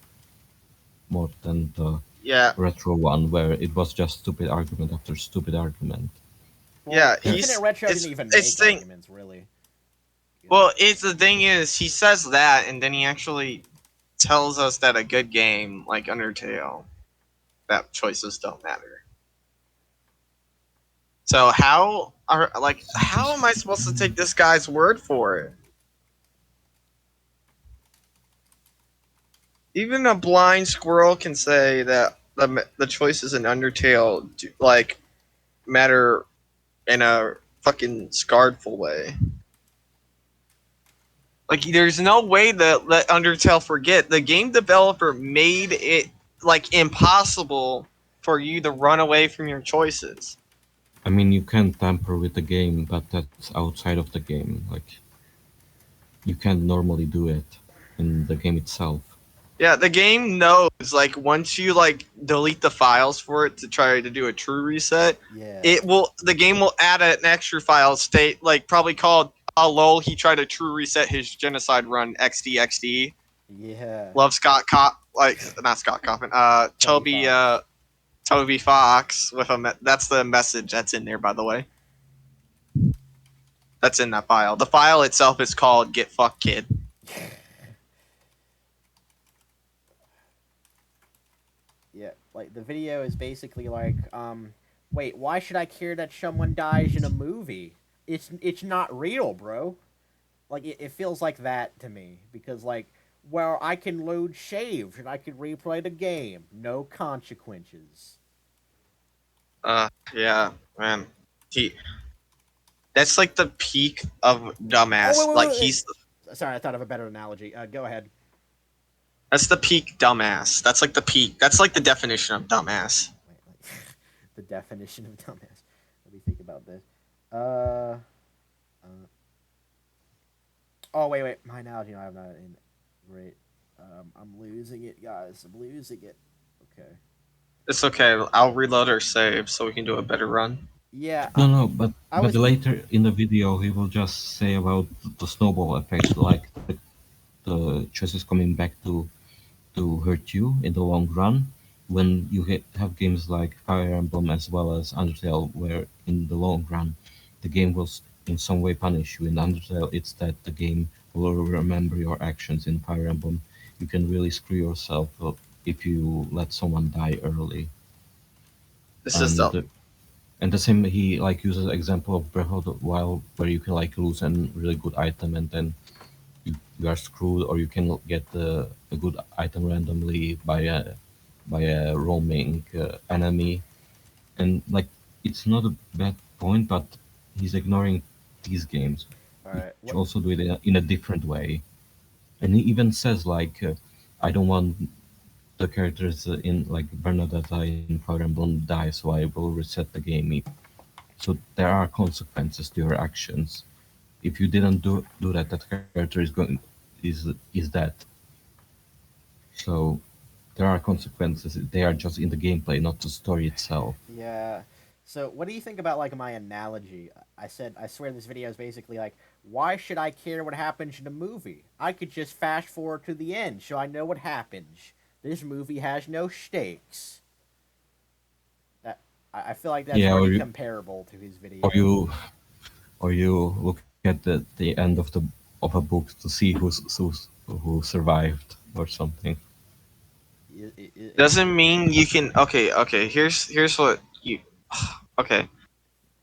more than the Yeah. retro one, where it was just stupid argument after stupid argument. Well, Yeah. Infinite Retro didn't even It's make thing. arguments really. Well, it's the thing is he says that, and then he actually tells us that a good game like Undertale, that choices don't matter. So how am I supposed to take this guy's word for it? Even a blind squirrel can say that the choices in Undertale matter in a fucking scarredful way. Like, there's no way to let Undertale forget. The game developer made it like impossible for you to run away from your choices. I mean, you can tamper with the game, but that's outside of the game. Like, you can't normally do it in the game itself. Yeah, the game knows, like, once you like delete the files for it to try to do a true reset, Yeah. the game will add an extra file state, like probably called lol, he tried to true reset his genocide run xdxd. Yeah. Love Scott like not Scott Coffin, Toby Toby Fox. Toby Fox with that's the message that's in there, by the way. That's in that file. The file itself is called get fuck kid. Yeah, like the video is basically like, wait, why should I care that someone dies in a movie? It's not real, bro. Like it feels like that to me because like, well, I can load saves and I can replay the game, no consequences. Yeah, man. He That's like the peak of dumbass. Oh Like wait. he's Sorry, I thought of a better analogy. Go ahead. That's the peak dumbass. That's like the peak. That's like the definition of dumbass. Wait, the definition of dumbass. Let me think about this. Uh. Oh wait. My analogy. No, I'm not in. Great. I'm losing it, guys. I'm losing it. Okay. It's okay. I'll reload our save so we can do a better run. Yeah. No, I but was. later in the video he will just say about the snowball effect, like the choices coming back to hurt you in the long run. When you have games like Fire Emblem as well as Undertale, where in the long run the game will in some way punish you. In Undertale, it's that the game will remember your actions. In Fire Emblem, you can really screw yourself up if you let someone die early. This is And the and the same, he like uses example of Breath of the Wild, where you can like lose a really good item and then you are screwed, or you can get a good item randomly by a roaming enemy, and like it's not a bad point, but he's ignoring these games, All right. which What? also do it in a different way, and he even says like, I don't want the characters in like Bernadetta in Fire Emblem die, so I will reset the game. So there are consequences to your actions, If you didn't do that, that character is dead. So there are consequences. They are just in the gameplay, not the story itself. Yeah. So, what do you think about like my analogy? I said I swear this video is basically like, why should I care what happens in a movie? I could just fast forward to the end so I know what happens. This movie has no stakes. That I feel like that's Yeah, pretty comparable to his or video. you or you look at the end of a book to see who survived or something. Doesn't mean you can. Okay, okay. Here's what you. Okay,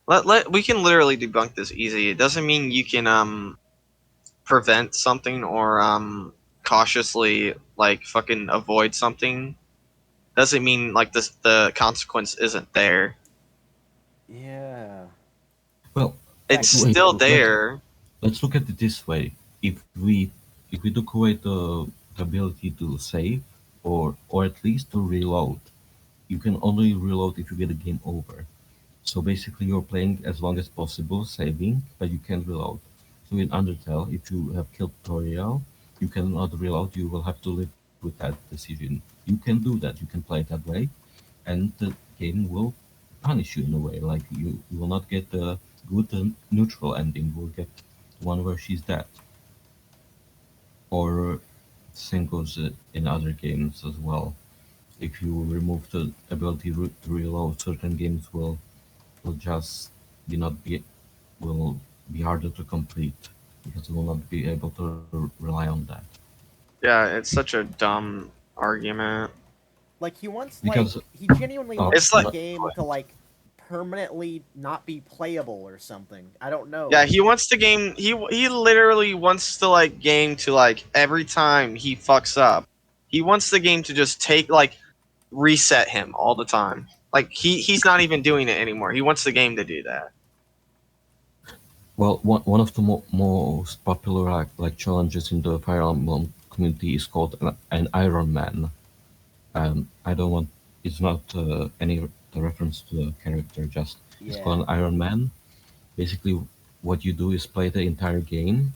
let we can literally debunk this easy. It doesn't mean you can prevent something or cautiously like fucking avoid something. Doesn't mean like this the consequence isn't there. Yeah. Well, In It's fact, wait, still there. let's look at it this way. If we took away the ability to save or at least to reload, you can only reload if you get a game over. So basically, you're playing as long as possible, saving, but you can't reload. So in Undertale, if you have killed Toriel, you cannot reload. You will have to live with that decision. You can do that. You can play it that way, and the game will punish you in a way. Like you will not get the good and neutral ending. You will get one where she's dead. Or same goes in other games as well. If you remove the ability to reload, certain games will just be not be will be harder to complete because you will not be able to rely on that. Yeah, it's such a dumb argument. like he wants Because he genuinely wants It's the like game to like permanently not be playable or something. I don't yeah, know. he wants the game. He literally wants the like game to like every time he fucks up, he wants the game to just take like reset him all the time. Like he's not even doing it anymore. He wants the game to do that. well, one of the most popular challenges in the Fire Emblem community is called an Iron Man. I don't want it's not any the reference to the character. Just it's called Yeah. an Iron Man. Basically, what you do is play the entire game,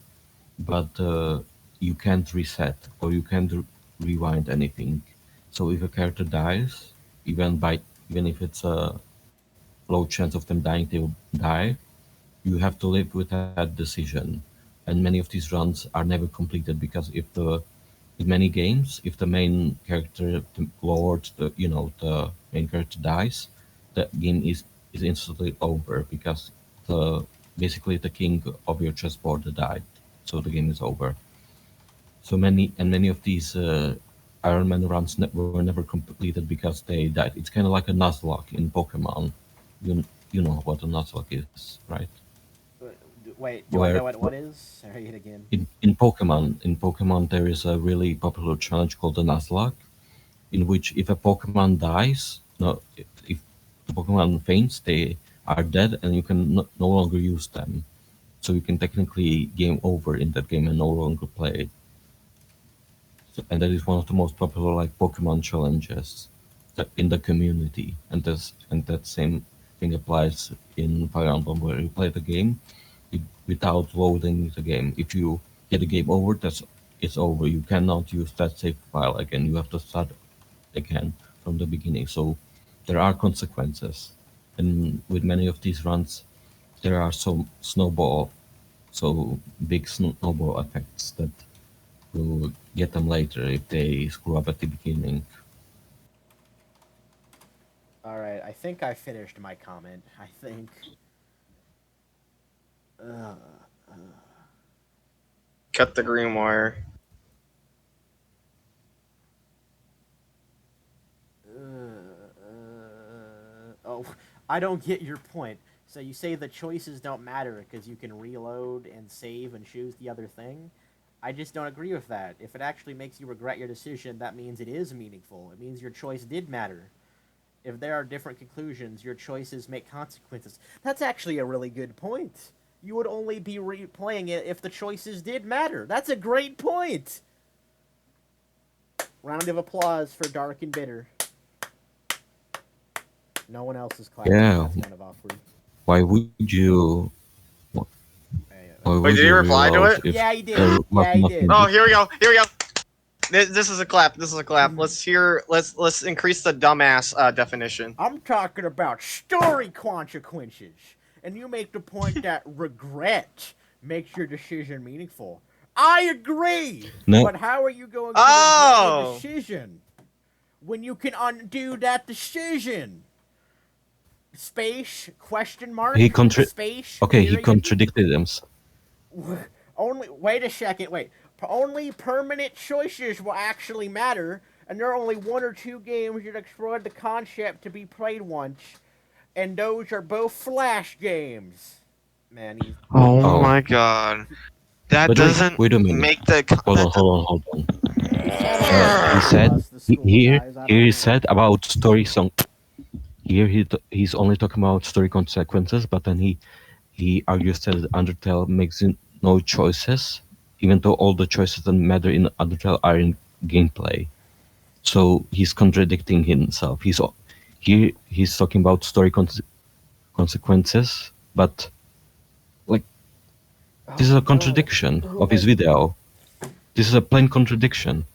but you can't reset or you can't rewind anything. So if a character dies, even by even if it's a low chance of them dying, they will die. You have to live with that decision, and many of these runs are never completed because if the in many games, if the main character, the lord, the main character dies, the game is instantly over because the basically the king of your chessboard died, so the game is over. So many of these Iron Man runs were never completed because they died. It's kind of like a Nuzlocke in Pokemon. You you know what a Nuzlocke is, right? Wait, do I Where know what is? Say it again. in Pokemon there is a really popular challenge called the Nuzlocke, in which if a Pokemon dies, no, if the Pokemon faints, they are dead, and you can no longer use them. So you can technically game over in that game and no longer play. And that is one of the most popular Pokemon challenges in the community. And that same thing applies in Fire Emblem, where you play the game without loading the game. If you get a game over, that's it's over. You cannot use that save file again. You have to start again from the beginning. So there are consequences, and with many of these runs, there are so big snowball effects that will get them later if they screw up at the beginning. All right, I think I finished my comment. I think. Uh, Cut the green wire. oh, I don't get your point. So you say the choices don't matter because you can reload and save and choose the other thing? I just don't agree with that. If it actually makes you regret your decision, that means it is meaningful. It means your choice did matter. If there are different conclusions, your choices make consequences. That's actually a really good point. You would only be replaying it if the choices did matter. That's a great point. Round of applause for Dark and Bitter. No one else is clapping. Yeah, That's kind of awkward. why would you? Hey, Why Wait, would did he you reply to reload it? if Yeah, he did. there was Yeah, he nothing did. Oh, here we go. Here we go. This is a clap. This is a clap. Let's hear. Let's increase the dumbass definition. I'm talking about story consequences, and you make the point that regret makes your decision meaningful. I agree, No. but how are you going to Oh! regret a decision when you can undo that decision? Space? Question mark? He Space? Okay, he period? contradicted himself. Only wait a second. Wait. Only permanent choices will actually matter, and there are only one or two games that explored the concept to be played once, and those are both Flash games. Man, he's Oh, Oh. my god. That But doesn't wait a minute. make the. Hold that on, hold on. he He said the school guys. I don't here he know. said about story song. Here he's only talking about story consequences, but then he argues that Undertale makes no choices, even though all the choices that matter in Undertale are in gameplay. So he's contradicting himself. He's talking about story consequences, but like this is a contradiction of his video. This is a plain contradiction.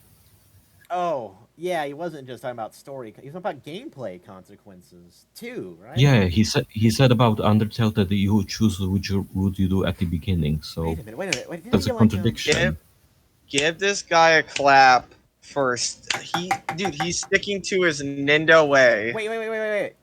Oh, yeah, he wasn't just talking about story. He was talking about gameplay consequences too, right? Yeah, he said about Undertale that you choose which route you do at the beginning. So Wait a minute. Wait a minute. Wait, didn't that's he a get, contradiction. Give this guy a clap first. He's sticking to his Nintendo way. Wait.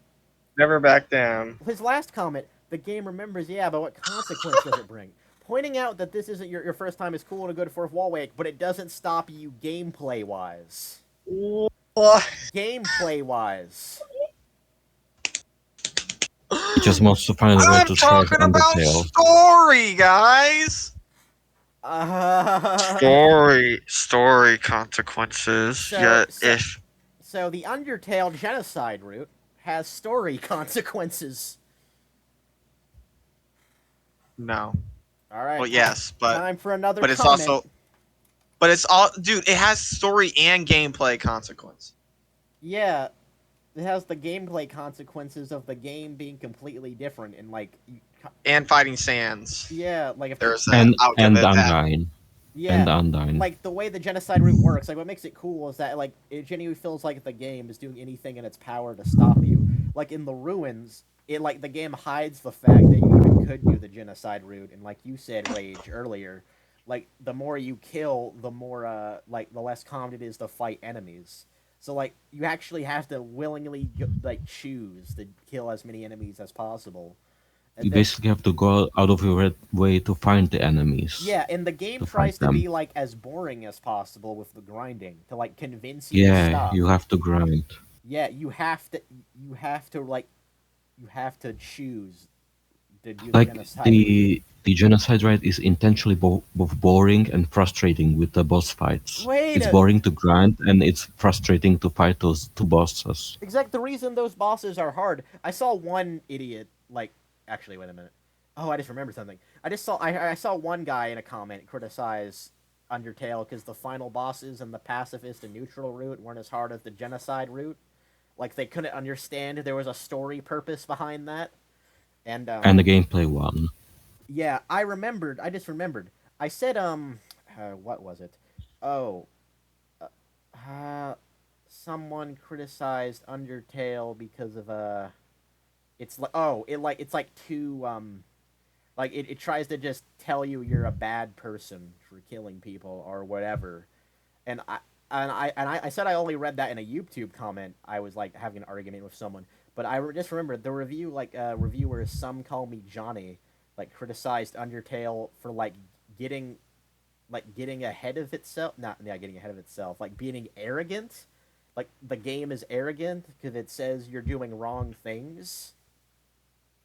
Never back down. His last comment, the game remembers, yeah, but what consequence does it bring? Pointing out that this isn't your first time is cool and a good fourth wall break, but it doesn't stop you gameplay-wise. What? Gameplay-wise. He just wants to find a way I'm to trash talking about Undertale. story, guys. Story consequences. So- So the Undertale genocide route has story consequences. No. All right. Well, yes, but time for another but it's comment. also but it's all dude. It has story and gameplay consequence. Yeah, it has the gameplay consequences of the game being completely different and like And fighting sands. yeah, like if There's that. And I'll give it that. Undyne. yeah, And Undyne. like the way the genocide route works, like what makes it cool is that like it genuinely feels like the game is doing anything in its power to stop you. Like in the ruins, it like the game hides the fact that you even could do the genocide route, and like you said, Rage earlier, like the more you kill, the more like the less common it is to fight enemies. So like you actually have to willingly like choose to kill as many enemies as possible. And You then- basically have to go out of your way to find the enemies. yeah, and the game to tries fight to them. be like as boring as possible with the grinding to like convince you to Yeah, stop. you have to grind. Yeah, you have to choose to do the Like genocide. the genocide ride is intentionally both boring and frustrating with the boss fights. Wait It's a- boring to grind and it's frustrating to fight those two bosses. Exact the reason those bosses are hard. I saw one idiot like actually wait a minute. Oh, I just remembered something. I saw one guy in a comment criticize Undertale because the final bosses and the pacifist and neutral route weren't as hard as the genocide route. Like they couldn't understand there was a story purpose behind that. And And the gameplay one. yeah, I remembered. I just remembered. I said what was it? Oh, someone criticized Undertale because of it's like it's like too like it tries to just tell you you're a bad person for killing people or whatever, and I said I only read that in a YouTube comment. I was like having an argument with someone, but I just remembered the review reviewers, some call me Johnny, like criticized Undertale for like getting ahead of itself, getting ahead of itself, like being arrogant, like the game is arrogant because it says you're doing wrong things.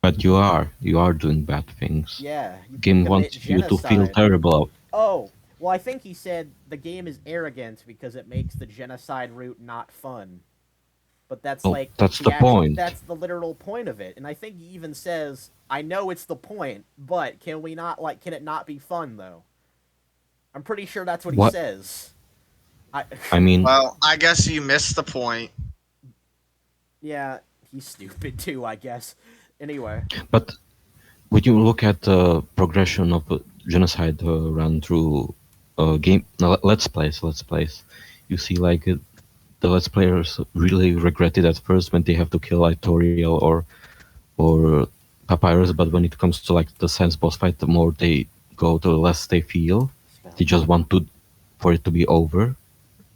But you are doing bad things. Yeah, you Game commit wants you to feel genocide. terrible. Oh, well, I think he said the game is arrogant because it makes the genocide route not fun. But that's Well, like that's the point. That's the literal point of it, and I think he even says, "I know it's the point, but can it not be fun though?" I'm pretty sure that's what he What? says. I mean, Well, I guess you missed the point. Yeah, he's stupid too, I guess. Anyway, but when you look at the progression of genocide run through game let's plays, you see like the let's players really regret it at first when they have to kill like Toriel or Papyrus, but when it comes to like the Sans boss fight, the more they go, the less they feel. They just want to for it to be over.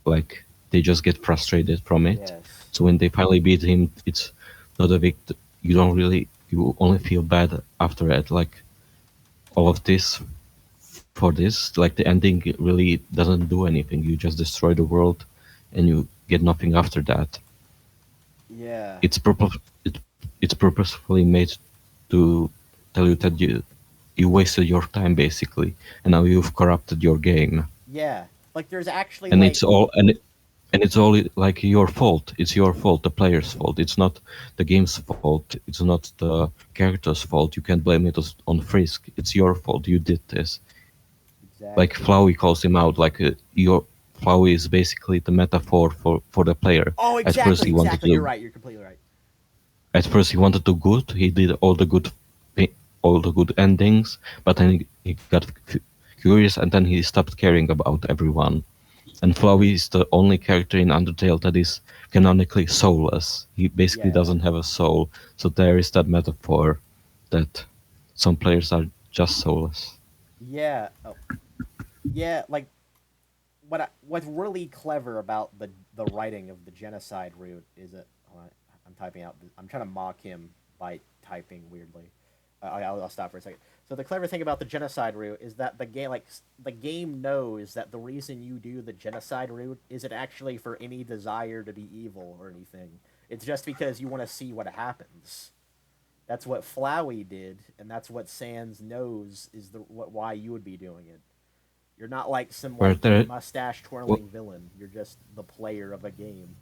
Like they just get frustrated from it. Yes. So when they finally beat him, it's not a victory. You don't really. You only feel bad after it. Like all of this for this, like the ending really doesn't do anything. You just destroy the world, and you get nothing after that. Yeah. It's purposefully made to tell you that you wasted your time basically, and now you've corrupted your game, Yeah. Like there's actually and like it's all and it's all like your fault. It's your fault, the player's fault. It's not the game's fault. It's not the character's fault. You can't blame it on Frisk. It's your fault. You did this. Like exactly. Flowey calls him out. Like your Flowey is basically the metaphor for the player. Oh, At first exactly, he wanted exactly. You're to right. You're completely right. At first he wanted to good. He did all the good endings, but then he got curious, and then he stopped caring about everyone. And Flowey is the only character in Undertale that is canonically soulless. He basically Yeah. doesn't have a soul. So there is that metaphor that some players are just soulless. Yeah. Oh. Yeah. Like what's really clever about the writing of the genocide route is that hold on, I'm typing out. I'm trying to mock him by typing weirdly. I'll stop for a second. So the clever thing about the genocide route is that the game knows that the reason you do the genocide route isn't actually for any desire to be evil or anything. It's just because you want to see what happens. That's what Flowey did, and that's what Sans knows is why you would be doing it. You're not like some Where like there, mustache well, twirling villain. You're just the player of a game.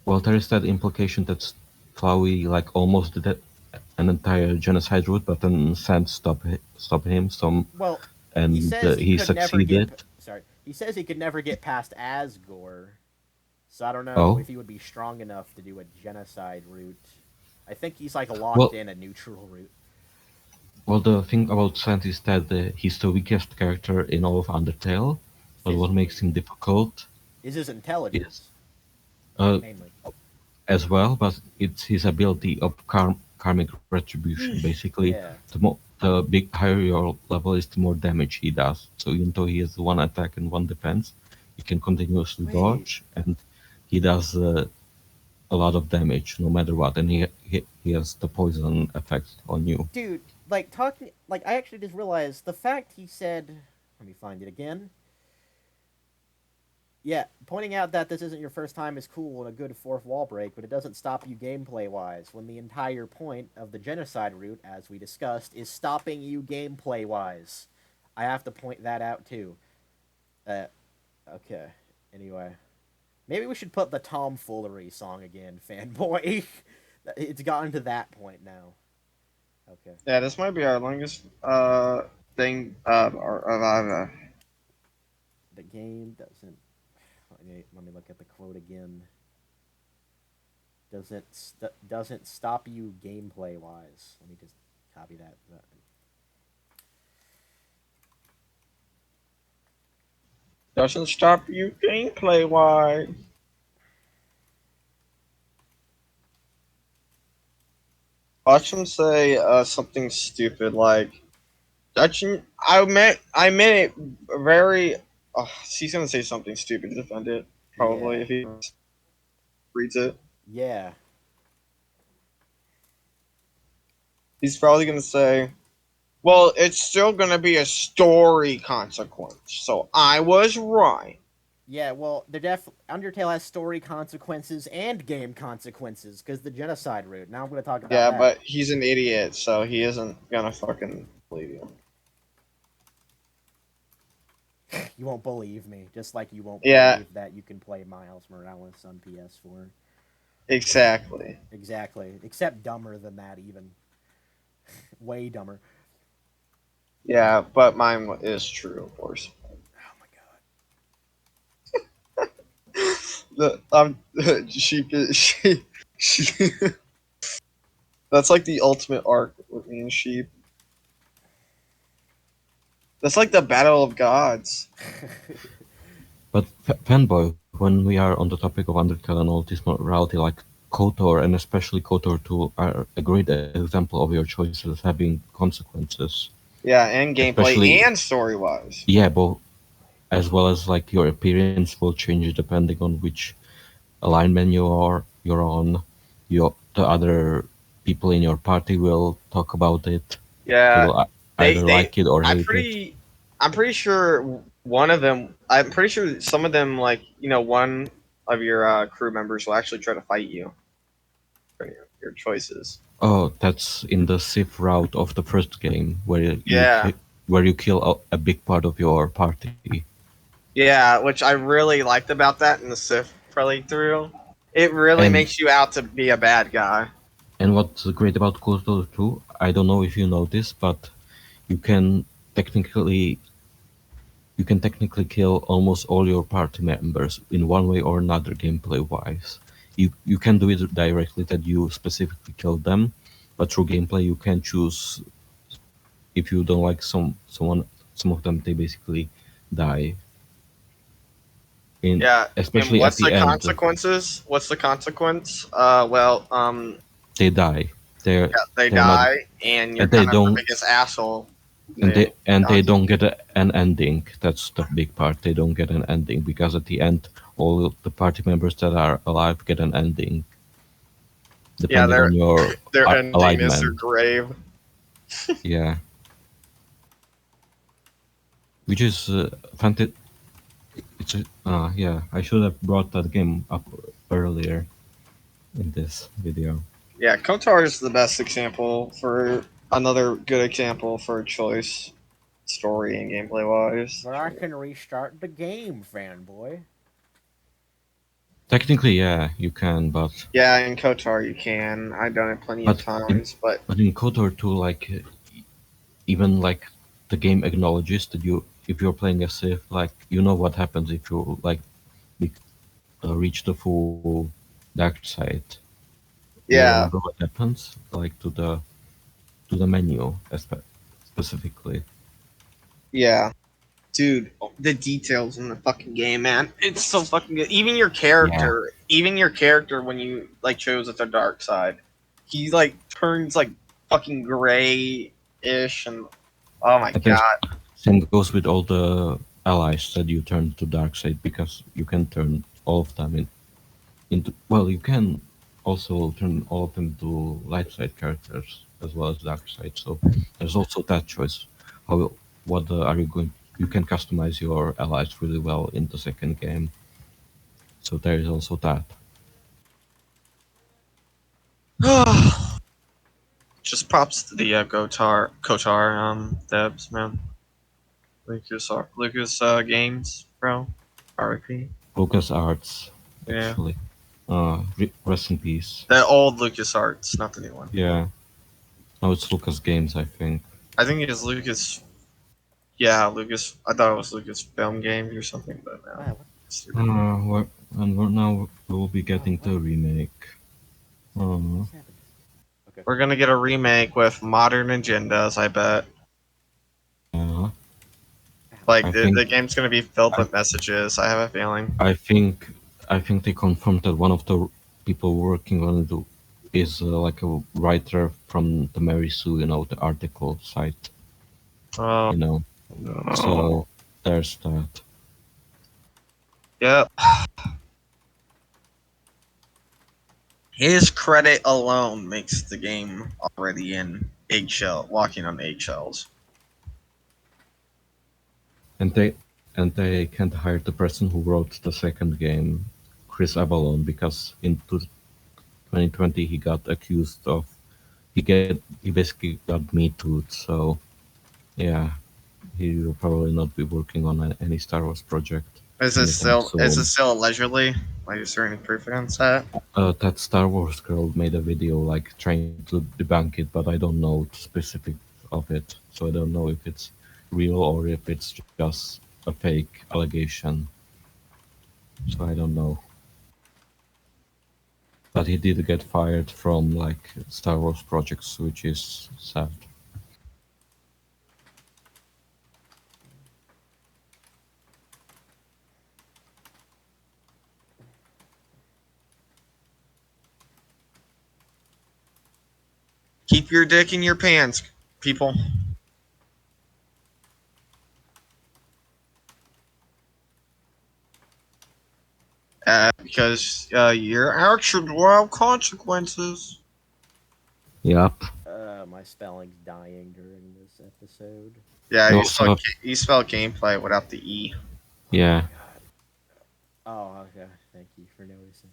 well, there is that implication that Flowey like almost did an entire genocide route, but then Sand stopped him some, Well, he and says he he could never get. succeeded. Sorry, he says he could never get past Asgore. So I don't know Oh, if he would be strong enough to do a genocide route. I think he's like locked well, in a neutral route. well, the thing about Sand is that he's the weakest character in all of Undertale, but what makes Physically, him difficult is his is intelligence uh, mainly. as well, but it's his ability of karmic retribution. Basically, Yeah. the big higher your level is, the more damage he does. So even though he has one attack and one defense, he can continuously Wait, dodge, and he does a lot of damage no matter what. And he has the poison effect on you. dude. Like talking. Like I actually just realized the fact he said. Let me find it again. Yeah, pointing out that this isn't your first time is cool and a good fourth wall break, but it doesn't stop you gameplay wise. When the entire point of the genocide route, as we discussed, is stopping you gameplay wise. I have to point that out too. Uh, okay. Anyway, maybe we should put the tomfoolery song again, fanboy. It's gotten to that point now. Okay. Yeah, this might be our longest thing. The game doesn't. Let me look at the quote again. Doesn't stop you gameplay wise. Let me just copy that. Doesn't stop you gameplay wise. Watch him say something stupid like I meant it very. He's gonna say something stupid to defend it. Probably Yeah, if he reads it, yeah, he's probably gonna say, "Well, it's still gonna be a story consequence." So I was right. yeah. Well, Undertale has story consequences and game consequences because the genocide route. Now I'm going to talk about Yeah, that. but he's an idiot, so he isn't gonna fucking believe you. You won't believe me, just like you won't Yeah, believe that you can play Miles Morales on PS4. exactly. Exactly. Except dumber than that, even. Way dumber. Yeah, but mine is true, of course. Oh my god. The sheep is she that's like the ultimate arc with me and sheep. That's like the battle of gods. But fanboy, when we are on the topic of Undertale and all this morality, like KOTOR and especially KOTOR 2 are a great example of your choices having consequences. Yeah, and gameplay Especially, and story wise. yeah, both as well as like your appearance will change depending on which alignment you're on. The other people in your party will talk about it. They Yeah, will either they like it or I'm hate it. pretty sure one of them. I'm pretty sure some of them, like one of your crew members will actually try to fight you for your choices. Oh, that's in the Sif route of the first game Yeah, where you kill a big part of your party. yeah, which I really liked about that in the Sith playthrough. It really And makes you out to be a bad guy. and what's great about KOTOR 2, I don't know if you know this, but you can technically you can technically kill almost all your party members in one way or another gameplay wise. You can do it directly that you specifically kill them, but through gameplay you can choose if you don't like some of them they basically die. In Yeah, and especially at what's the the end consequences? What's the consequence? they die. They're Yeah, they they're not die, and you're and they kind of the don't biggest asshole. and They they gotcha. don't get an ending. That's the big part. They don't get an ending because at the end all the party members that are alive get an ending Yeah, depending on your their ending is their alignment. grave. Yeah, which is fantastic. Yeah. I should have brought that game up earlier in this video. Yeah, Kotar is the best example for another good example for a choice, story and gameplay wise. But I can restart the game, fanboy. Technically, yeah, you can, Yeah, in Kotar you can. I've done it plenty of but in times, but but in KOTOR 2, like even like the game acknowledges that you if you're playing a Sith, like you know what happens if you like be, reach the full dark side. You remember yeah, what happens, like to the menu specifically. yeah. Dude, the details in the fucking game, man. It's so fucking good. Yeah, Even your character when you like chose at the dark side, he like turns like fucking gray-ish and oh my and then god. same goes with all the allies that you turn to dark side because you can turn all of them into well, you can also turn all of them to light side characters as well as dark side. So there's also that choice. How what are you going? You can customize your allies really well in the second game. So there is also that. Just props to the Kotar devs, man. Lucas Games, bro. RIP. Lucas Arts, Yeah. actually. Rest in peace. The old Lucas Arts, not the new one. Yeah. Now it's Lucas Games, I think. I think it's Lucas. Yeah, Lucas. I thought it was Lucas Film Games or something, but no. Ah, what? Stupid. Now we'll be getting the remake. What's happened? Okay. We're gonna get a remake with modern agendas, I bet. Yeah. Like I the think game's gonna be filled I, with messages. I have a feeling. I think they confirmed that one of the people working on it is like a writer from the Mary Sue, the article site, Oh you know. no. So there's that. Yep. His credit alone makes the game already in walking on eggshells. And they can't hire the person who wrote the second game, Chris Avalon, because in 2020 he got accused of he basically got me too'd. So yeah, he will probably not be working on any Star Wars project anytime Is it soon. still allegedly? Like, is there any proof against that? That Star Wars girl made a video like trying to debunk it, but I don't know the specifics of it, so I don't know if it's real or if it's just a fake allegation. So I don't know. But he did get fired from like Star Wars projects, which is sad. Keep your dick in your pants, people. Because your actions will have consequences. Yep. My spelling's dying during this episode. Yeah, You you also spell, have, you spell gameplay without the E. yeah. Oh, okay. Thank you for noticing.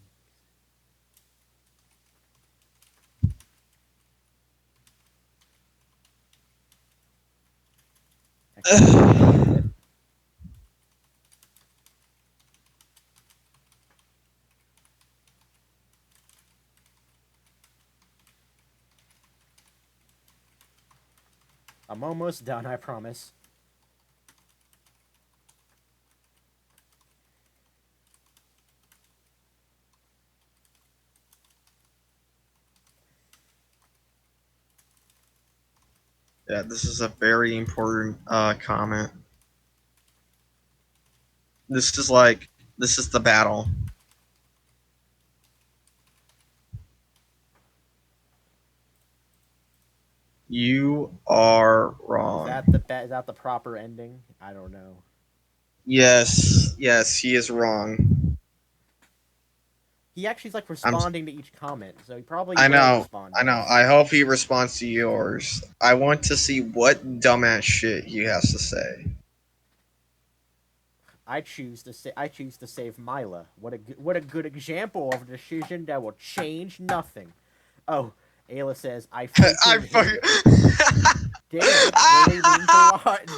I'm almost done, I promise. Yeah, this is a very important comment. This is the battle. You are wrong. Is that the proper ending? I don't know. Yes, he is wrong. He actually's like responding to each comment, so he probably I will know, respond. I know. I hope he responds to yours. I want to see what dumbass shit he has to say. I choose to save Mila. What a good example of a decision that will change nothing. Oh, Ayla says I I freaking hate it. fucking. Damn, really means a lot.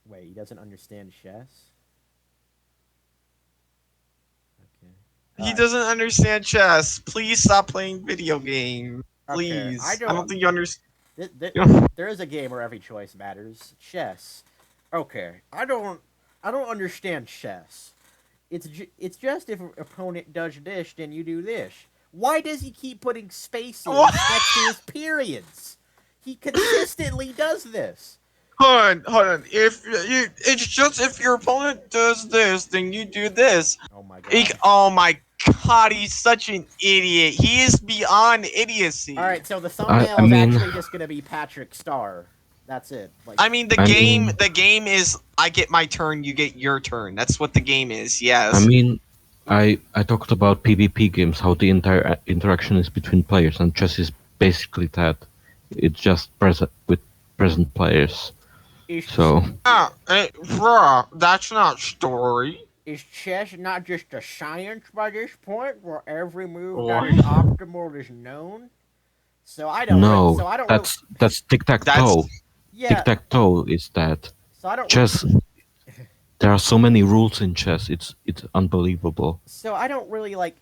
Wait, he doesn't understand chess? Okay. He doesn't understand chess. Please stop playing video games. Okay, Please. I don't think you understand. There is a game where every choice matters. Chess. Okay, I don't understand chess. It's just if an opponent does this, then you do this. Why does he keep putting spaces next to his periods? He consistently does this. Hold on. It's just if your opponent does this, then you do this. Oh my god. Oh my god, he's such an idiot. He is beyond idiocy. All right, so the thumbnail I is mean- actually just gonna be Patrick Star. That's it. Like, I mean, the game is I get my turn, you get your turn. That's what the game is. Yes. I mean, I talked about PvP games, how the entire interaction is between players, and chess is basically that. It's just with present players. So Bruh, that's not story. is chess not just a science by this point, where every move What? that is optimal is known? So I don't. no, So I don't. that's tic tac toe. Yeah. Tic tac toe is that. So I don't. Chess. There are so many rules in chess. It's unbelievable. So I don't really like.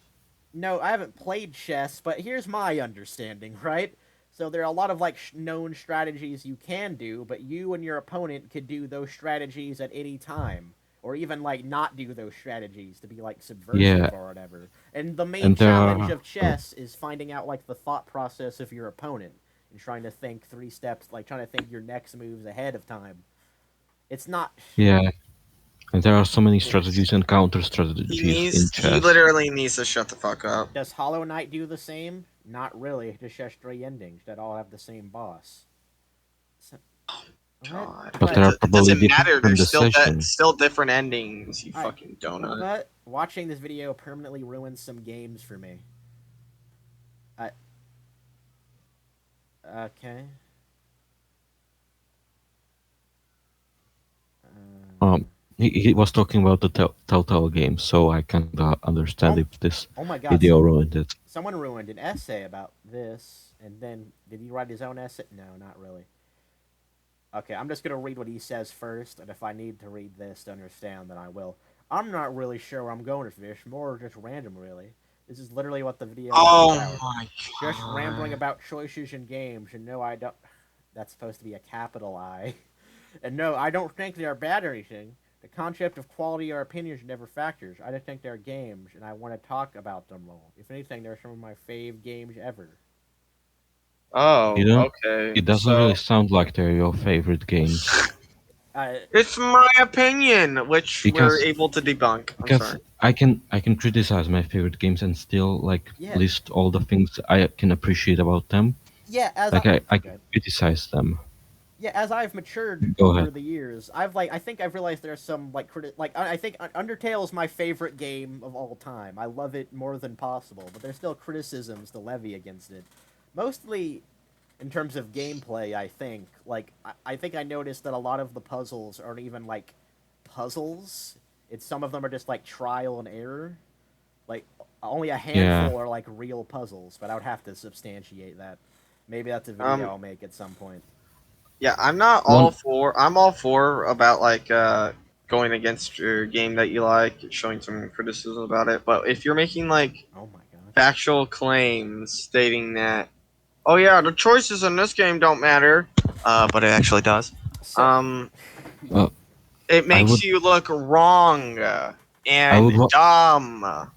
No, I haven't played chess, but here's my understanding, right? So there are a lot of like known strategies you can do, but you and your opponent could do those strategies at any time, or even like not do those strategies to be like subversive or whatever. And the main challenge of chess is finding out like the thought process of your opponent and trying to think 3 steps, like trying to think your next moves ahead of time. It's not. Yeah. And there are so many strategies and counter strategies in chess. He literally needs to shut the fuck up. Does Hollow Knight do the same? Not really. Just has 3 endings that all have the same boss. So, God. But there are It probably doesn't matter. different There's decisions. still different endings. You Alright. fucking donut. But watching this video permanently ruins some games for me. Okay. He was talking about the Telltale game, so I can understand if this Oh my god. video ruined it. Someone ruined an essay about this, and then did he write his own essay? No, not really. Okay, I'm just gonna read what he says first, and if I need to read this to understand, then I will. I'm not really sure where I'm going with this, more just random, really. This is literally what the video is about. My god. Just rambling about choices in games, and no, I don't. That's supposed to be a capital I. And no, I don't think they are bad or anything. The concept of quality or opinions never factors. I just think they're games, and I want to talk about them all. If anything, they're some of my fave games ever. Oh, You know, okay. It doesn't really sound like they're your favorite games. It's my opinion, which Because- we're able to debunk. I'm Because sorry. I can criticize my favorite games and still like Yeah. list all the things I can appreciate about them. Yeah, Like I okay. can criticize them. Yeah, as I've matured Go over ahead. the years, I think I've realized there's some I think Undertale is my favorite game of all time. I love it more than possible, but there's still criticisms to levy against it. Mostly in terms of gameplay, I think. I think I noticed that a lot of the puzzles aren't even like puzzles. It's some of them are just like trial and error. Like only a Yeah. handful are like real puzzles, but I would have to substantiate that. Maybe that's a video Um, I'll make at some point. yeah, I'm not all One. for. I'm all for about like going against your game that you like, showing some criticism about it. But if you're making like Oh my god. factual claims stating that, oh yeah, the choices in this game don't matter, but it actually does. So Um, Uh, it I makes would. you look wrong I and would. dumb.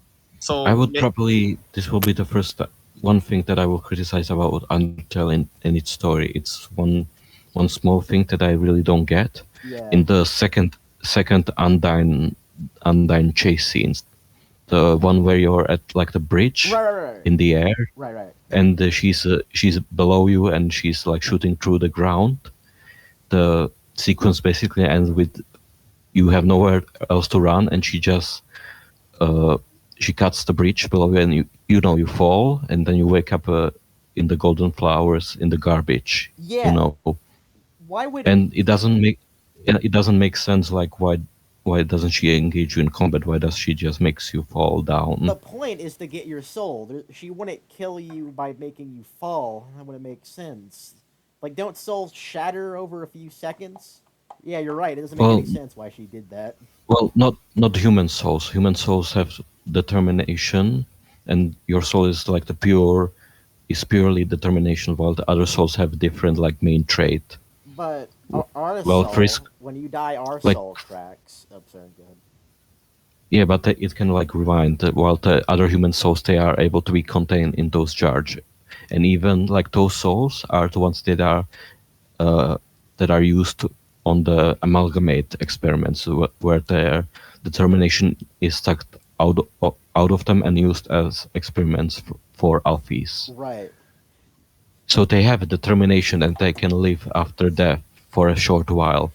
I So would probably. This will be the first one thing that I will criticize about Undertale in its story. It's one small thing that I really don't get. yeah. In the second Undyne chase scenes, the one where you're at like the bridge Right. in the air, Right. and she's below you and she's like shooting through the ground. The sequence basically ends with you have nowhere else to run, and uh, she cuts the bridge below you, and you fall, and then you wake up in the golden flowers in the garbage, Yeah. know. Why would And it doesn't make sense. Like why doesn't she engage you in combat? Why does she just makes you fall the down? point is to get your soul? She wouldn't kill you by making you fall. That wouldn't make sense. Like, don't souls shatter over a few seconds? Yeah, you're right. It doesn't make any Well, sense why she did that. not human souls. Human souls have determination, and your soul is purely determination, while the other souls have different like main trait. But our Well, Frisk, soul, when you die, our like soul cracks. Oh, sorry, go ahead. yeah, but it can like rewind. While the other human souls they are able to be contained in those jars, and even like those souls are the ones uh, that are used on the amalgamate experiments, where their determination is sucked out of them and used as experiments for alphys. Right. So they have a determination and they can live after death for a short while.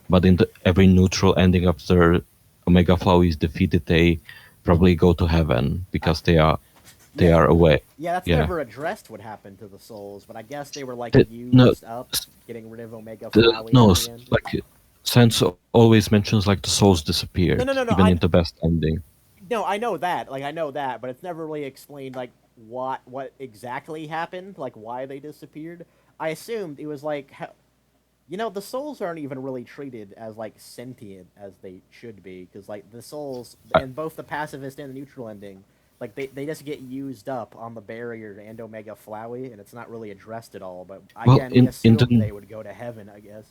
But in every neutral ending after Omega Flow is defeated, they probably go to heaven because they Yeah. are away. Yeah, that's Yeah. never addressed what happened to the souls, but I guess they were like No, used up, getting rid of Omega Flowey no, at the end. like Sans always mentions like the souls disappeared, No. even in the best ending. No, I know that. Like, I know that, but it's never really explained like what exactly happened, like why they disappeared. I assumed it was like the souls aren't even really treated as like sentient as they should be, because like the souls I, in both the pacifist and the neutral ending, like they just get used up on the barrier and Omega Flowey, and it's not really addressed at all. But well, again, we in assumed they would go to heaven, I guess.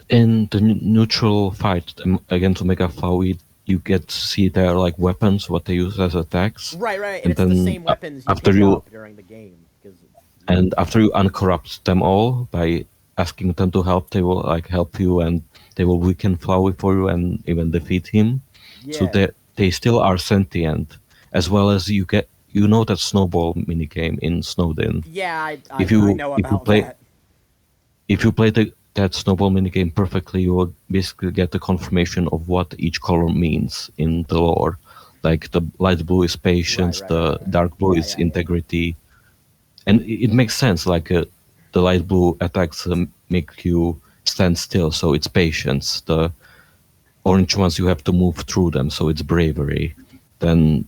the neutral fight against Omega Flowey, you get to see their like weapons, what they use as attacks, Right, and and it's the then same weapons you after pick you up during the game, because after you uncorrupt them all by asking them to help, they will like help you and they will weaken Flowey for you and even defeat him. So yeah, they still are sentient, as well as you know that snowball minigame in Snowden. yeah, If I you know if you about play that. if you play that snowball minigame perfectly, you will basically get the confirmation of what each color means in the lore. Like the light blue is patience, the dark blue is Yeah. integrity, and it makes sense. Like the light blue attacks make you stand still, so it's patience. The orange ones you have to move through them, so it's bravery. Then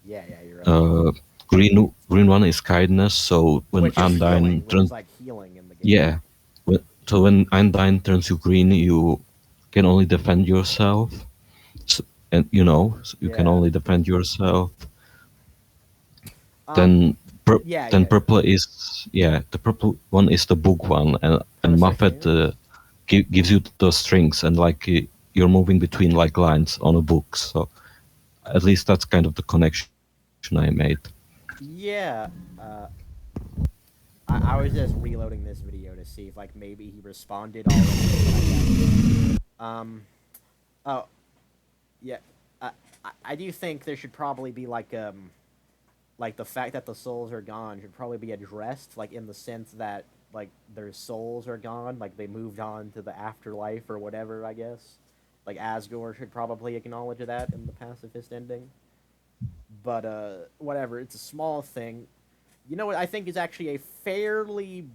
Yeah, you're right. uh, green one is kindness. So when Which is healing, Undyne which is turns like healing in the game. yeah, so when Undyne turns you green, you can only defend yourself, so, and so you can Yeah. only defend yourself. Um. Then Yeah. purple is the purple one is the book one, and Muffet Perseverance. gives you the strings and like you're moving between like lines on a book. So at least that's kind of the connection I made. Yeah. I was just reloading this video to see if like maybe he responded already. Oh. Yeah. I do think there should probably be like the fact that the souls are gone should probably be addressed, like in the sense that like their souls are gone, like they moved on to the afterlife or whatever. I guess like Asgore should probably acknowledge that in the pacifist ending. But whatever, it's a small thing. You know what I think is actually a fairly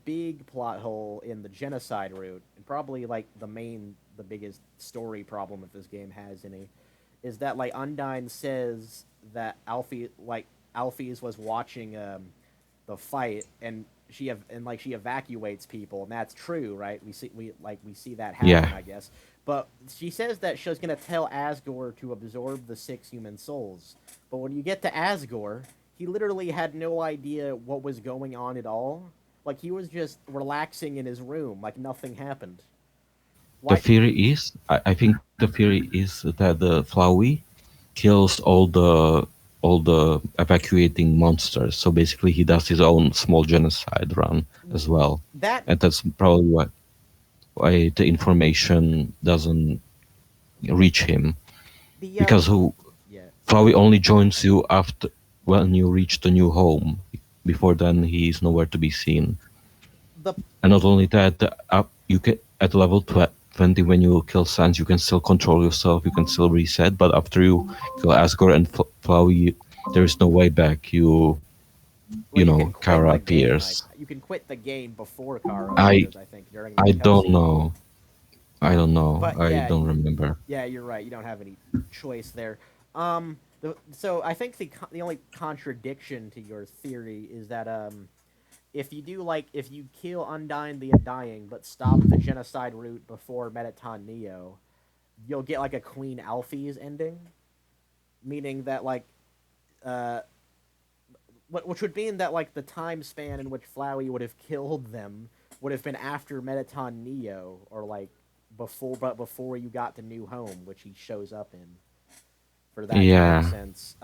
big plot hole in the genocide route, and probably like the biggest story problem if this game has any, is that like Undyne says that Alphys was watching the fight, and she evacuates people, and that's true, right? We see that happen, Yeah. I guess. But she says that she's gonna tell Asgore to absorb the 6 human souls. But when you get to Asgore, he literally had no idea what was going on at all. Like he was just relaxing in his room, like nothing happened. The Why? theory is, I think the theory is that the Flowey kills all the evacuating monsters. So basically, he does his own small genocide run as well, That and that's probably why the information doesn't reach him, the because who yeah Flowey only joins you after when you reach the new home. Before then, he is nowhere to be seen. the And not only that, you can at level 20 when you kill Sans, you can still control yourself. You can still reset. But after you kill Asgore and Flowey, there is no way back. well, you can quit Kara the game. appears. You can quit the game before Kara I appears. I think during I that don't cutscene. know. I don't know. But I yeah, don't remember. yeah, you're right. You don't have any choice there. So I think the only contradiction to your theory is that if you kill Undyne the Undying but stop the genocide route before Metaton Neo, you'll get like a Queen Alphys ending, meaning that like uh which would mean that like the time span in which Flowey would have killed them would have been after Metaton Neo, or like before you got to New Home, which he shows up in, for that to make Yeah. sense.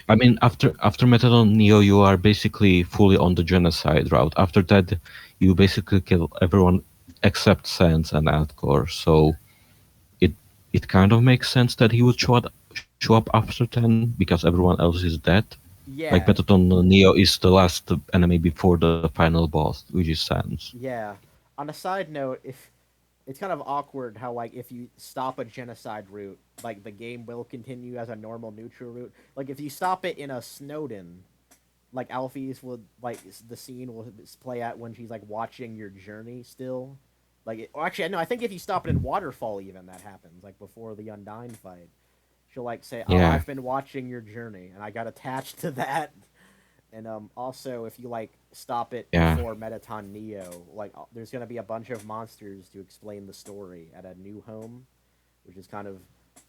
I mean, after Metadon Neo, you are basically fully on the genocide route. After that, you basically kill everyone except Sans and Adkor. So it it kind of makes sense that he would show up after 10 because everyone else is dead. Like Yeah, Metaton Neo is the last enemy before the final boss, which is Sans. yeah. On a side note, if it's kind of awkward how like if you stop a genocide route, like the game will continue as a normal neutral route. Like if you stop it in a Snowden, like Alphys would like the scene will play out when she's like watching your journey still. Actually, no, I think if you stop it in Waterfall, even that happens. Like before the Undyne fight, she'll like say, "Oh, Yeah, I've been watching your journey," and I got attached to that. And also, if you like stop it yeah. before Metaton Neo, like there's gonna be a bunch of monsters to explain the story at a new home, which is kind of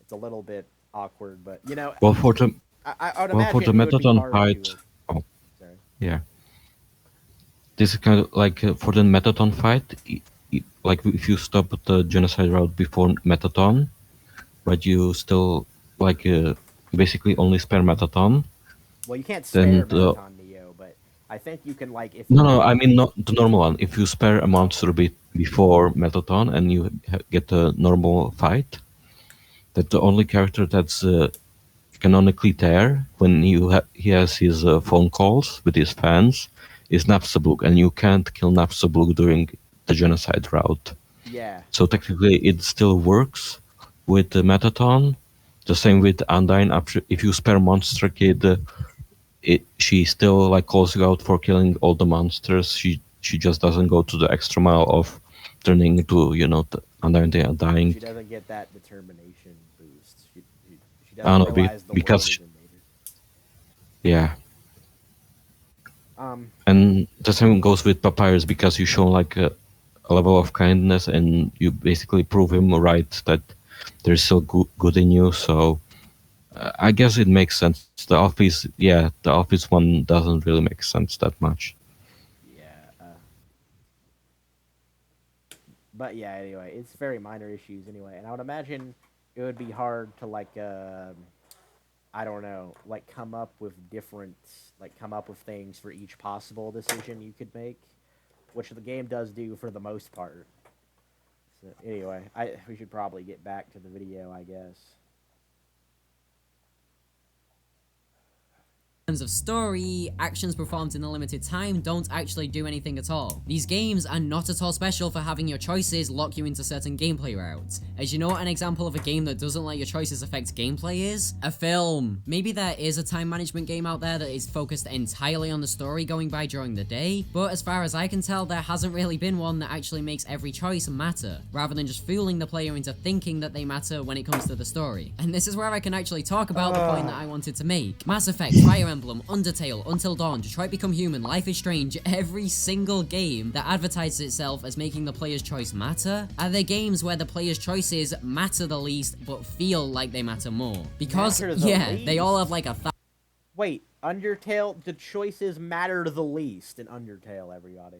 it's a little bit awkward, but Well, for the I would well for the imagine it would be Metaton hard to. fight, oh Sorry. yeah, this is kind of like for the Metaton fight. Like if you stop the genocide route before Metaton, but you still like basically only spare Metaton, Well, you can't then spare the Metaton Neo, but I think you can like if no, you no, like. I mean not the normal one. If you spare a Oh, monster before Metaton and you get a normal fight, that the only character that's canonically there when he has his phone calls with his fans is Napstablook, and you can't kill Napstablook during the genocide route. yeah, So technically, it still works with the Metaton. The same with Undyne. After if you spare Monster Kid, she still like calls you out for killing all the monsters. She just doesn't go to the extra mile of turning into the Undyne the Undying. she doesn't get that determination boost. She I don't doesn't know realize the world because is invaded. yeah, Um, and the same goes with Papyrus because you show like a level of kindness and you basically prove him right that there's still good in you. So I guess it makes sense. The office one doesn't really make sense that much. yeah, but yeah. Anyway, it's very minor issues anyway, and I would imagine it would be hard to like I don't know, like come up with things for each possible decision you could make, which the game does do for the most part. So anyway, we should probably get back to the video, I guess. terms of story, actions performed in a limited time don't actually do anything at all. These games are not at all special for having your choices lock you into certain gameplay routes. As you know what an example of a game that doesn't let your choices affect gameplay is? A film. Maybe there is a time management game out there that is focused entirely on the story going by during the day, but as far as I can tell, there hasn't really been one that actually makes every choice matter, rather than just fooling the player into thinking that they matter when it comes to the story. And this is where I can actually talk about the point that I wanted to make. Mass Effect, Fire Emblem, Undertale, Until Dawn, Detroit Become Human, Life is Strange, every single game that advertises itself as making the player's choice matter are the games where the player's choices matter the least but feel like they matter more. Because, Matter the yeah, least? they all have like a Wait, Undertale, the choices matter the least in Undertale, everybody.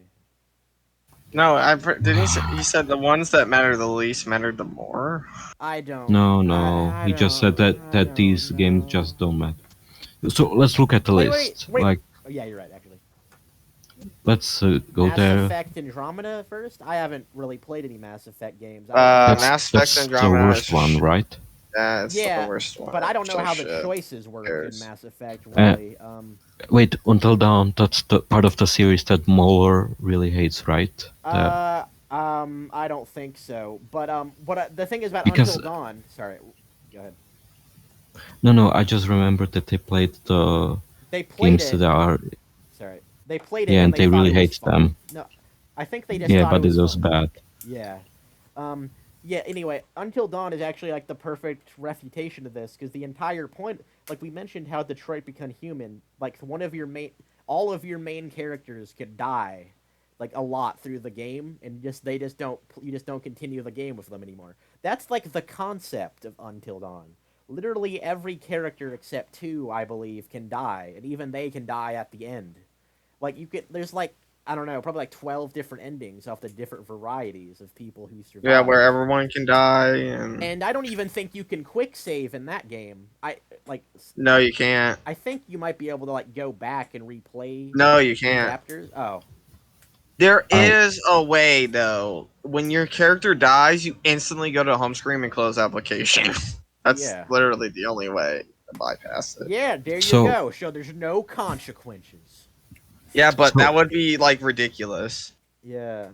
No, did he said the ones that matter the least mattered the more? I don't. No. I He just said don't- I that these don't games know. just don't matter. So let's look at the Wait, list. wait. Like, Oh, yeah, you're right, actually. let's go Mass there. Effect Andromeda first? I haven't really played any Mass Effect games. Mass Effect That's the Andromeda worst is one, right? Yeah, it's Yeah, the worst one. but I don't know So how the shit. choices work in cares? Mass Effect, really. Wait, Until Dawn, that's the part of the series that Muller really hates, right? I don't think so. But the thing is about Because- Until Dawn. Sorry, go ahead. No, I just remembered that they played the They played games it. that are... Sorry, they played it. Yeah, and they they thought really it was hate fun. them. No, I think they just Yeah, thought but it was fun. bad. Yeah. Yeah, anyway, Until Dawn is actually like the perfect refutation of this, because the entire point, like we mentioned how Detroit Become Human, like all of your main characters could die, like a lot through the game, and you just don't continue the game with them anymore. That's like the concept of Until Dawn. Literally every character except 2, I believe, can die, and even they can die at the end. Like there's like, I don't know, probably like 12 different endings off the different varieties of people who survive. Yeah, where everyone can die And I don't even think you can quick save in that game. No, you can't. I think you might be able to like go back and replay No, you can't. chapters. Oh, There is a way though. When your character dies, you instantly go to home screen and close application. That's Yeah. literally the only way to bypass it. yeah, there you So- go. So there's no consequences. Yeah, but So- that would be like ridiculous. Yeah.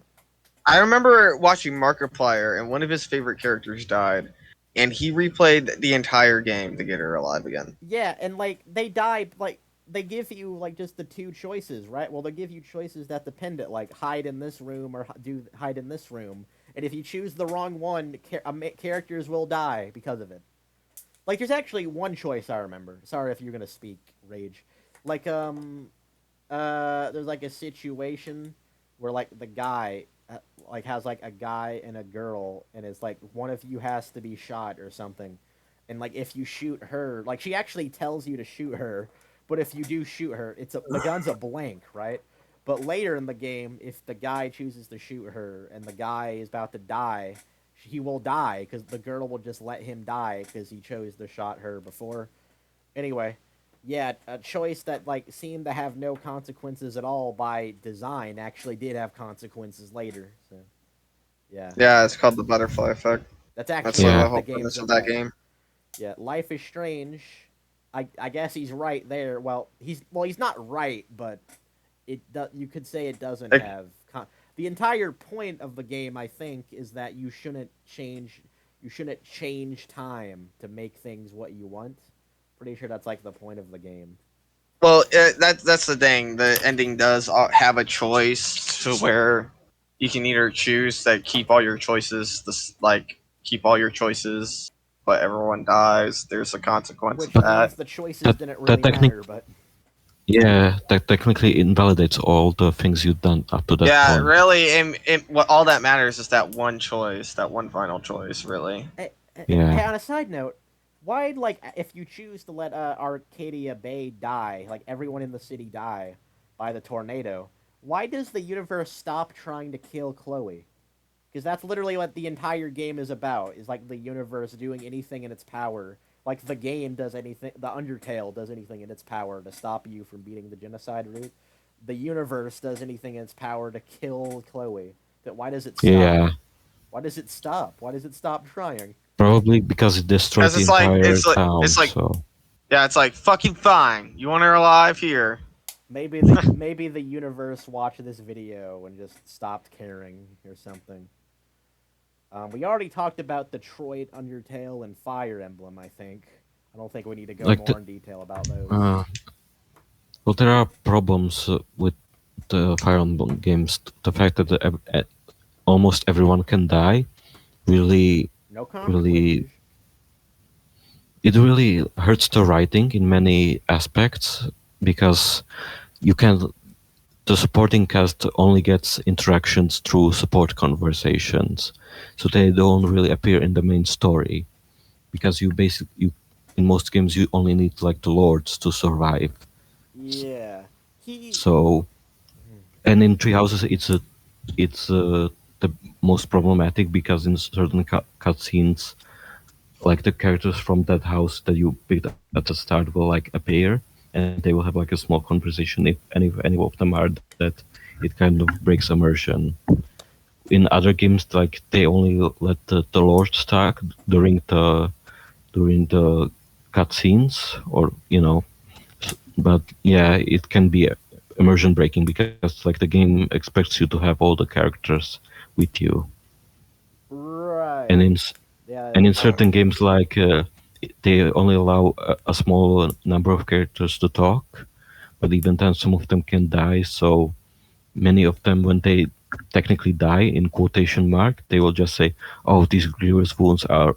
I remember watching Markiplier, and one of his favorite characters died, and he replayed the entire game to get her alive again. Yeah, and like they die, like they give you like just the 2 choices, right? Well, they give you choices that depend it, like hide in this room or hide in this room. And if you choose the wrong one, characters will die because of it. Like there's actually one choice I remember. Sorry if you're gonna speak, Rage. Like there's like a situation where like the guy like has like a guy and a girl, and it's like one of you has to be shot or something, and like if you shoot her, like she actually tells you to shoot her, but if you do shoot her, the gun's a blank, right? But later in the game, if the guy chooses to shoot her and the guy is about to die, he will die because the girl will just let him die because he chose to shot her before. Anyway, yeah, a choice that like seemed to have no consequences at all by design actually did have consequences later. So, yeah, Yeah, it's called the butterfly effect. that's That's actually Yeah. the what whole the game's premise of that about. game. Yeah, Life is Strange. I guess he's right there. Well, he's not right, but you could say it doesn't Like- have the entire point of the game, I think, is that you shouldn't change time to make things what you want. Pretty sure that's like the point of the game. Well, that's the thing. The ending does have a choice to where you can either choose that keep all your choices, keep all your choices, but everyone dies. There's a consequence Which of means that. the choices that- didn't that really matter, but Yeah, that technically invalidates all the things you've done up to that Yeah, point. really. What all that matters is that one choice, that one final choice. Really. Yeah. Hey, on a side note, why like if you choose to let Arcadia Bay die, like everyone in the city die by the tornado, why does the universe stop trying to kill Chloe? Because that's literally what the entire game is about, is like the universe doing anything in its power. Like the game does anything, the Undertale does anything in its power to stop you from beating the genocide route. The universe does anything in its power to kill Chloe. Why does it stop? Yeah, Why does it stop? Why does it stop trying? probably because it destroyed 'Cause the it's like- entire it's like- town. it's like- So Yeah, it's like fucking fine. You want her alive here? Maybe the universe watched this video and just stopped caring or something. We already talked about Detroit, Undertale, and Fire Emblem. I think. I don't think we need to go Like more in detail about those. well, there are problems with the Fire Emblem games. The fact that almost everyone can die really, No really, consequences. it really hurts the writing in many aspects because you can. The supporting cast only gets interactions through support conversations, so they don't really appear in the main story because you in most games you only need like the lords to survive. Yeah. He. So and in Tree Houses it's the most problematic because in certain cutscenes, like the characters from that house that you picked at the start will like appear, and they will have like a small conversation. If any of them are that, it kind of breaks immersion. In other games, like they only let the lords talk during the cutscenes, or but yeah, it can be immersion breaking because like the game expects you to have all the characters with you, and Right. in Yeah. and in certain games like they only allow a small number of characters to talk, but even then some of them can die. So many of them, when they technically die in quotation mark, they will just say, "Oh, these grievous wounds are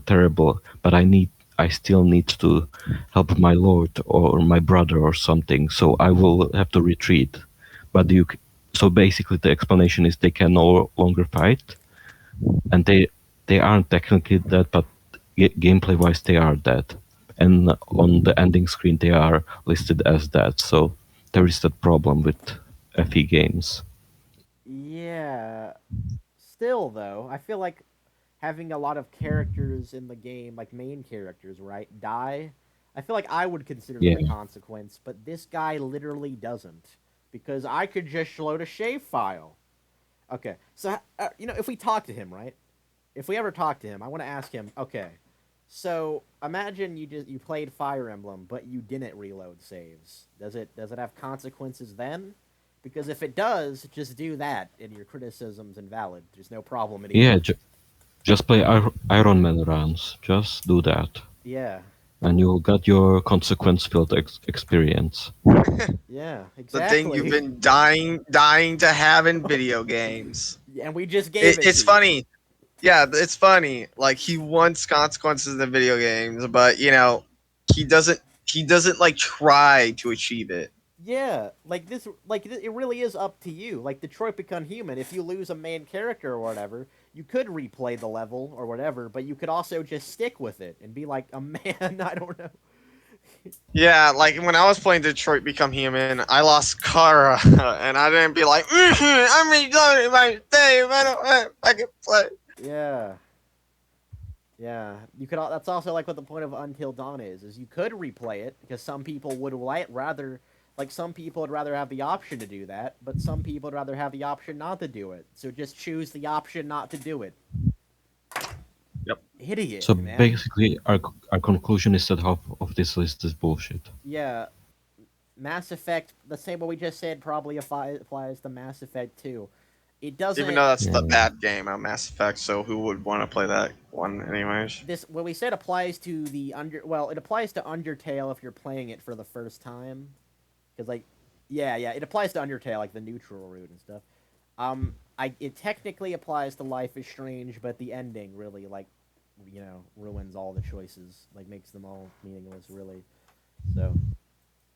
terrible, but I still need to help my lord or my brother or something, so I will have to retreat." But so basically the explanation is they can no longer fight, and they aren't technically dead, but gameplay wise they are dead, and on the ending screen they are listed as dead. So there is that problem with FE games. Yeah. Still, though, I feel like having a lot of characters in the game, like main characters, right, die. I feel like I would consider that a Yeah. consequence, but this guy literally doesn't, because I could just load a shave file. Okay, so if we talk to him, right? If we ever talk to him, I want to ask him. Okay, so imagine you played Fire Emblem, but you didn't reload saves. Does it have consequences then? Because if it does, just do that, and your criticism's invalid. There's no problem Yeah, anymore. just play Iron Man runs. Just do that, Yeah, and you'll get your consequence-filled experience. yeah, The thing you've exactly. been dying to have in video games. And we just gave it It's to you. funny. Yeah, it's funny. Like he wants consequences in video games, but he doesn't. He doesn't like try to achieve it. Yeah, it really is up to you. Like Detroit Become Human, if you lose a main character or whatever, you could replay the level or whatever, but you could also just stick with it and be like a man. I don't know. Yeah, like when I was playing Detroit Become Human, I lost Kara, and I didn't be like, I'm reloading my save. I can play. Yeah, yeah. You could. That's also like what the point of Until Dawn is you could replay it because some people would rather. Like some people would rather have the option to do that, but some people would rather have the option not to do it. So just choose the option not to do it. Yep. Idiot, So man. basically, our conclusion is that half of this list is bullshit. Yeah, Mass Effect, the same what we just said probably applies to Mass Effect 2. It Even doesn't. though that's the Yeah. bad game on Mass Effect, so who would want to play that one anyways? This what we said applies to it applies to Undertale if you're playing it for the first time, because yeah, it applies to Undertale like the neutral route and stuff. It technically applies to Life is Strange, but the ending really ruins all the choices, like makes them all meaningless, really. So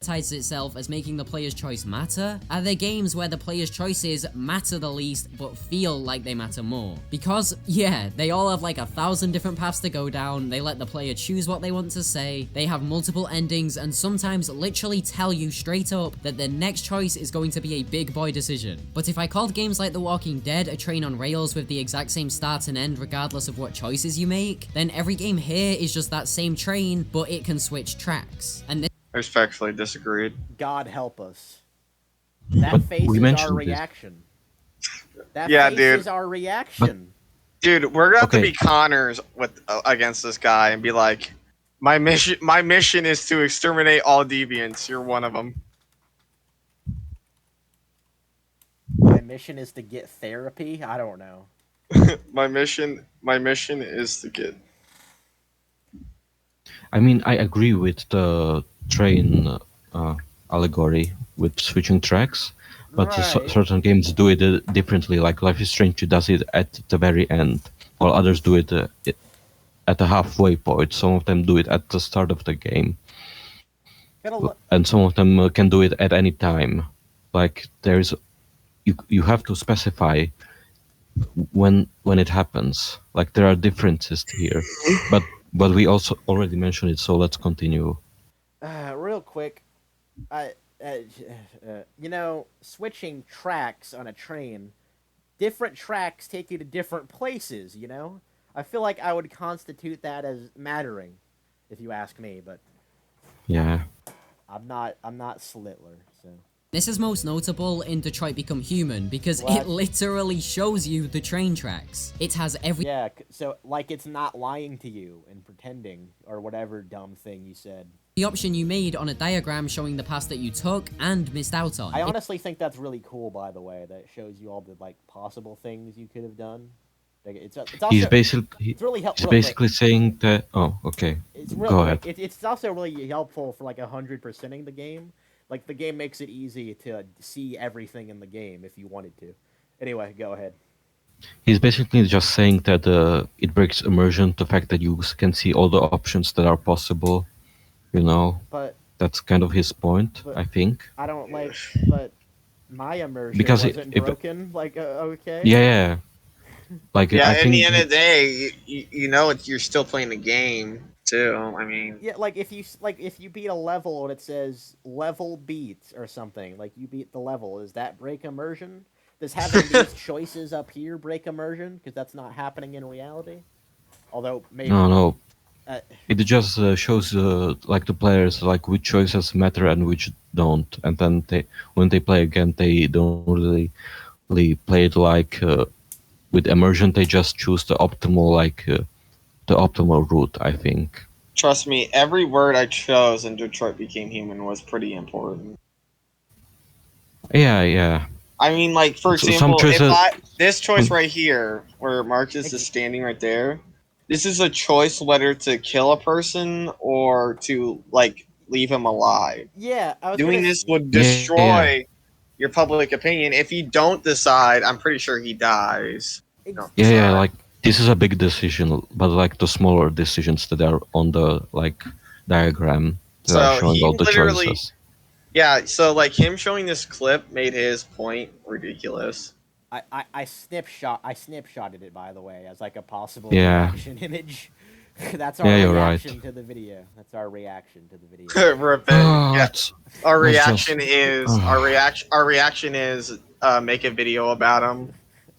Advertises itself as making the player's choice matter? Are there games where the player's choices matter the least but feel like they matter more? Because, yeah, they all have like 1,000 different paths to go down, they let the player choose what they want to say, they have multiple endings, and sometimes literally tell you straight up that their next choice is going to be a big boy decision. But if I called games like The Walking Dead a train on rails with the exact same start and end regardless of what choices you make, then every game here is just that same train, but it can switch tracks. And I respectfully disagreed. God help us. That But face we is our mentioned this. reaction. That Yeah, face dude. is our reaction. Dude, we're gonna have to Okay. be Connors with against this guy and be like, My mission is to exterminate all deviants. You're one of them. My mission is to get therapy. I don't know. My mission is to get. I mean, I agree with the train allegory with switching tracks, but Right. certain games do it differently. Like Life is Strange does it at the very end, while others do it at the halfway point. Some of them do it at the start of the game, and some of them can do it at any time. Like there's, you have to specify when it happens. Like there are differences here, but we also already mentioned it, so let's continue. Real quick, I, switching tracks on a train, different tracks take you to different places. I feel like I would constitute that as mattering, if you ask me. But Yeah. I'm not Slitler, so. This is most notable in Detroit Become Human because What? it literally shows you the train tracks. It has every Yeah, so like it's not lying to you and pretending or whatever dumb thing you said. option you made on a diagram showing the path that you took and missed out on. I honestly think that's really cool, by the way. That shows you all the possible things you could have done. It's also, He's basically it's really he's basically saying that. Oh, okay. It's Go ahead. It's also really helpful for 100%ing the game. Like the game makes it easy to see everything in the game if you wanted to. Anyway, go ahead. He's basically just saying that it breaks immersion, the fact that you can see all the options that are possible. But That's kind of his point, I think. I don't but my immersion Because wasn't broken. Okay. Yeah. Like Yeah, I in think the end of the day, you're still playing the game too. I mean, Yeah, if you beat a level and it says level beat or something, like you beat the level, does that break immersion? Does having these choices up here break immersion? Because that's not happening in reality. Although maybe no. Uh, It just shows the players which choices matter and which don't, and then when they play again, they don't really play it with immersion. They just choose the optimal route, I think. trust me, every word I chose in Detroit Became Human was pretty important. Yeah. I mean, for Some example, choices- this choice right here, where Marcus is standing right there, this is a choice whether to kill a person or to leave him alive. yeah, I was Doing gonna this would destroy your public opinion. If you don't decide, I'm pretty sure he dies. No. Yeah. This is a big decision, but the smaller decisions that are on the diagram that are So showing he all the literally- choices. Yeah, so him showing this clip made his point ridiculous. I snapshotted it, by the way, as a possible Yeah. reaction image. That's our Yeah, you're right. reaction to the video. That's our reaction to the video. Revenge. Oh, Yeah. it's- Our Let's reaction just- is Ugh. our reaction is make a video about him.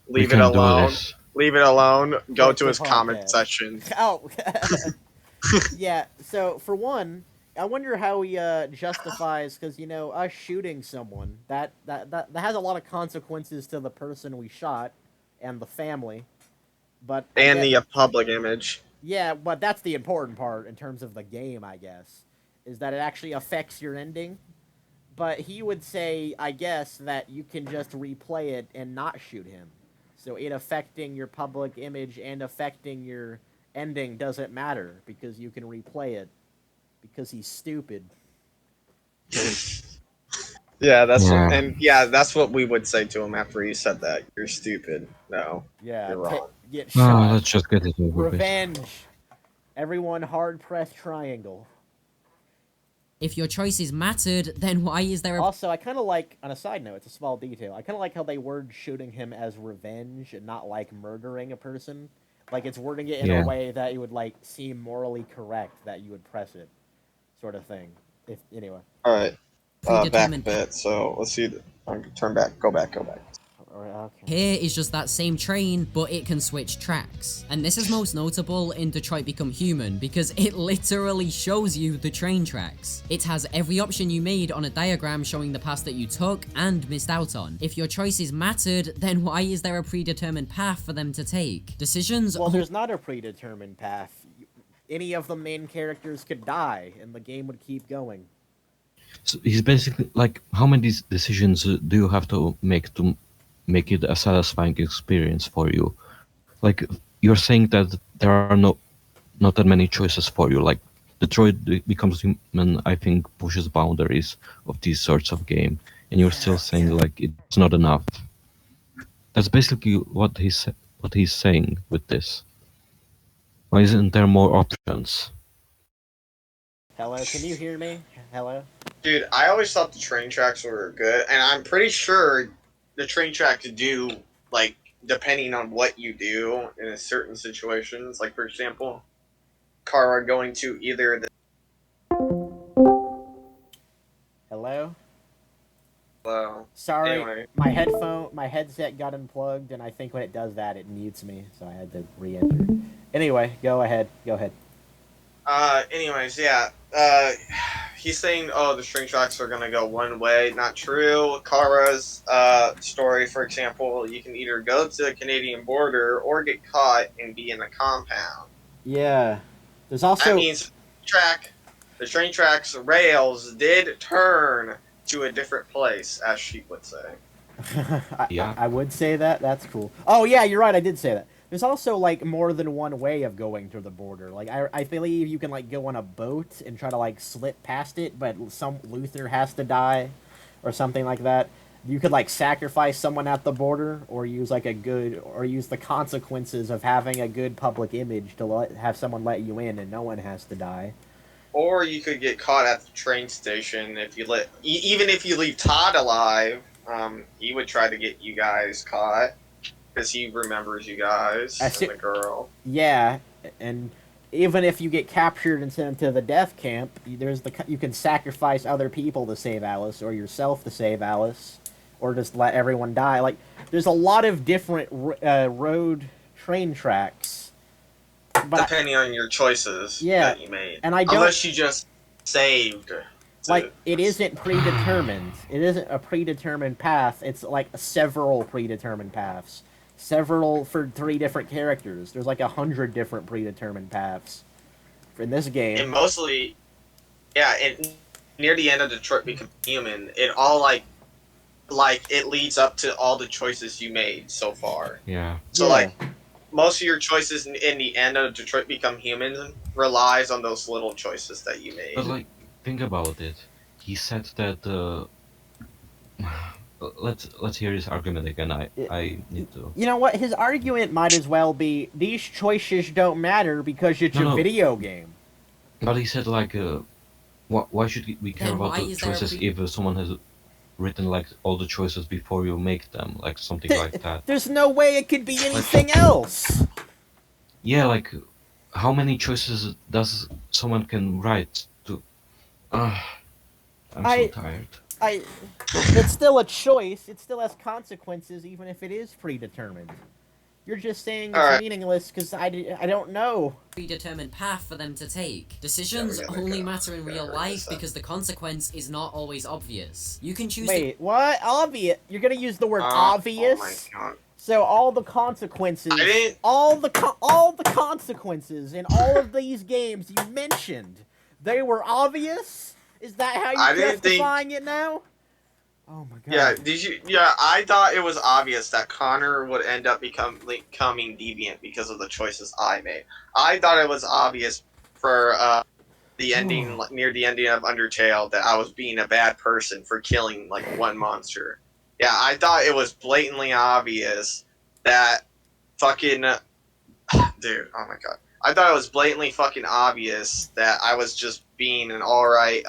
We Leave it can do alone. this. Leave it alone. Go Quit to the his comment podcast. section. Oh, yeah. So for one, I wonder how he justifies because us shooting someone that has a lot of consequences to the person we shot and the family, but And the public image. yeah, but that's the important part in terms of the game, I guess, is that it actually affects your ending. But he would say, I guess, that you can just replay it and not shoot him. So it affecting your public image and affecting your ending doesn't matter because you can replay it because he's stupid. Yeah, that's Yeah. that's what we would say to him after he said that. You're stupid. No. Yeah, You're wrong. get Oh, shot. let's just get it over with. Revenge. Everyone hard press triangle. If your choices mattered, then why is there a Also, I kind of like, on a side note, it's a small detail, I kind of like how they word shooting him as revenge and not murdering a person. It's wording it in Yeah. a way that it would seem morally correct that you would press it, sort of thing. Anyway. All right. Back a predetermined bit. So let's see. Turn back. Go back. Okay. Here is just that same train, but it can switch tracks. And this is most notable in Detroit Become Human because it literally shows you the train tracks. It has every option you made on a diagram showing the path that you took and missed out on. If your choices mattered, then why is there a predetermined path for them to take? Decisions Well, there's not a predetermined path. any of the main characters could die, and the game would keep going. So he's basically like, how many decisions do you have to make it a satisfying experience for you? Like, you're saying that there are not that many choices for you. Like, Detroit Becomes Human, I think, pushes boundaries of these sorts of game, and you're still saying like it's not enough. That's basically what he's saying with this. Why isn't there more options? Hello, can you hear me? Hello? Dude, I always thought the train tracks were good, and I'm pretty sure the train tracks do, like, depending on what you do in a certain situations. Like, for example, Kara going to either the Hello? well, Sorry, anyway. my headset got unplugged, and I think when it does that, it mutes me, so I had to re-enter. Anyway, go ahead. Anyways, yeah. He's saying, oh, the string tracks are gonna go one way. Not true. Kara's story, for example, you can either go to the Canadian border or get caught and be in a compound. Yeah. There's also... That means the train tracks rails did turn to a different place, as she would say. Yeah. I would say that. That's cool. Oh, yeah, you're right. I did say that. There's also, like, more than one way of going to the border. Like, I believe you can, like, go on a boat and try to, like, slip past it, but some Luther has to die or something like that. You could, like, sacrifice someone at the border or use, like, use the consequences of having a good public image to have someone let you in and no one has to die. Or you could get caught at the train station if you even if you leave Todd alive. He would try to get you guys caught because he remembers you guys and the girl. Yeah, and even if you get captured and sent to the death camp, you can sacrifice other people to save Alice, or yourself to save Alice, or just let everyone die. Like, there's a lot of different road train tracks. But depending on your choices that you made. And I don't... Unless you just saved. Like, it isn't predetermined. It isn't a predetermined path. It's, like, several predetermined paths. Several for 3 different characters. There's, like, 100 different predetermined paths in this game. And mostly, yeah, and near the end of Detroit Become Human, it all, like, it leads up to all the choices you made so far. Yeah. So, like, most of your choices in the end of Detroit Become Human relies on those little choices that you made. But, like, think about it. He said that. Let's hear his argument again. I need to. You know what? His argument might as well be these choices don't matter because it's a video game. But he said like, why should we care about the choices if someone has written like all the choices before you make them, like something like that? There's no way it could be anything else. Yeah, like, how many choices does someone can write to? I'm so tired. It's still a choice. It still has consequences, even if it is predetermined. You're just saying it's meaningless because I don't know. Predetermined path for them to take. Decisions only matter in real life because the consequence is not always obvious. You can choose. Wait, what? Obvious? You're gonna use the word obvious? Oh my God. So all the consequences, all the consequences in all of these games you mentioned, they were obvious? Is that how you're justifying it now? Oh my God. Yeah, Yeah, I thought it was obvious that Connor would end up becoming deviant because of the choices I made. I thought it was obvious for the ending, near the ending of Undertale, that I was being a bad person for killing like one monster. Yeah, I thought it was blatantly obvious that fucking dude. Oh my God. I thought it was blatantly fucking obvious that I was just being an alright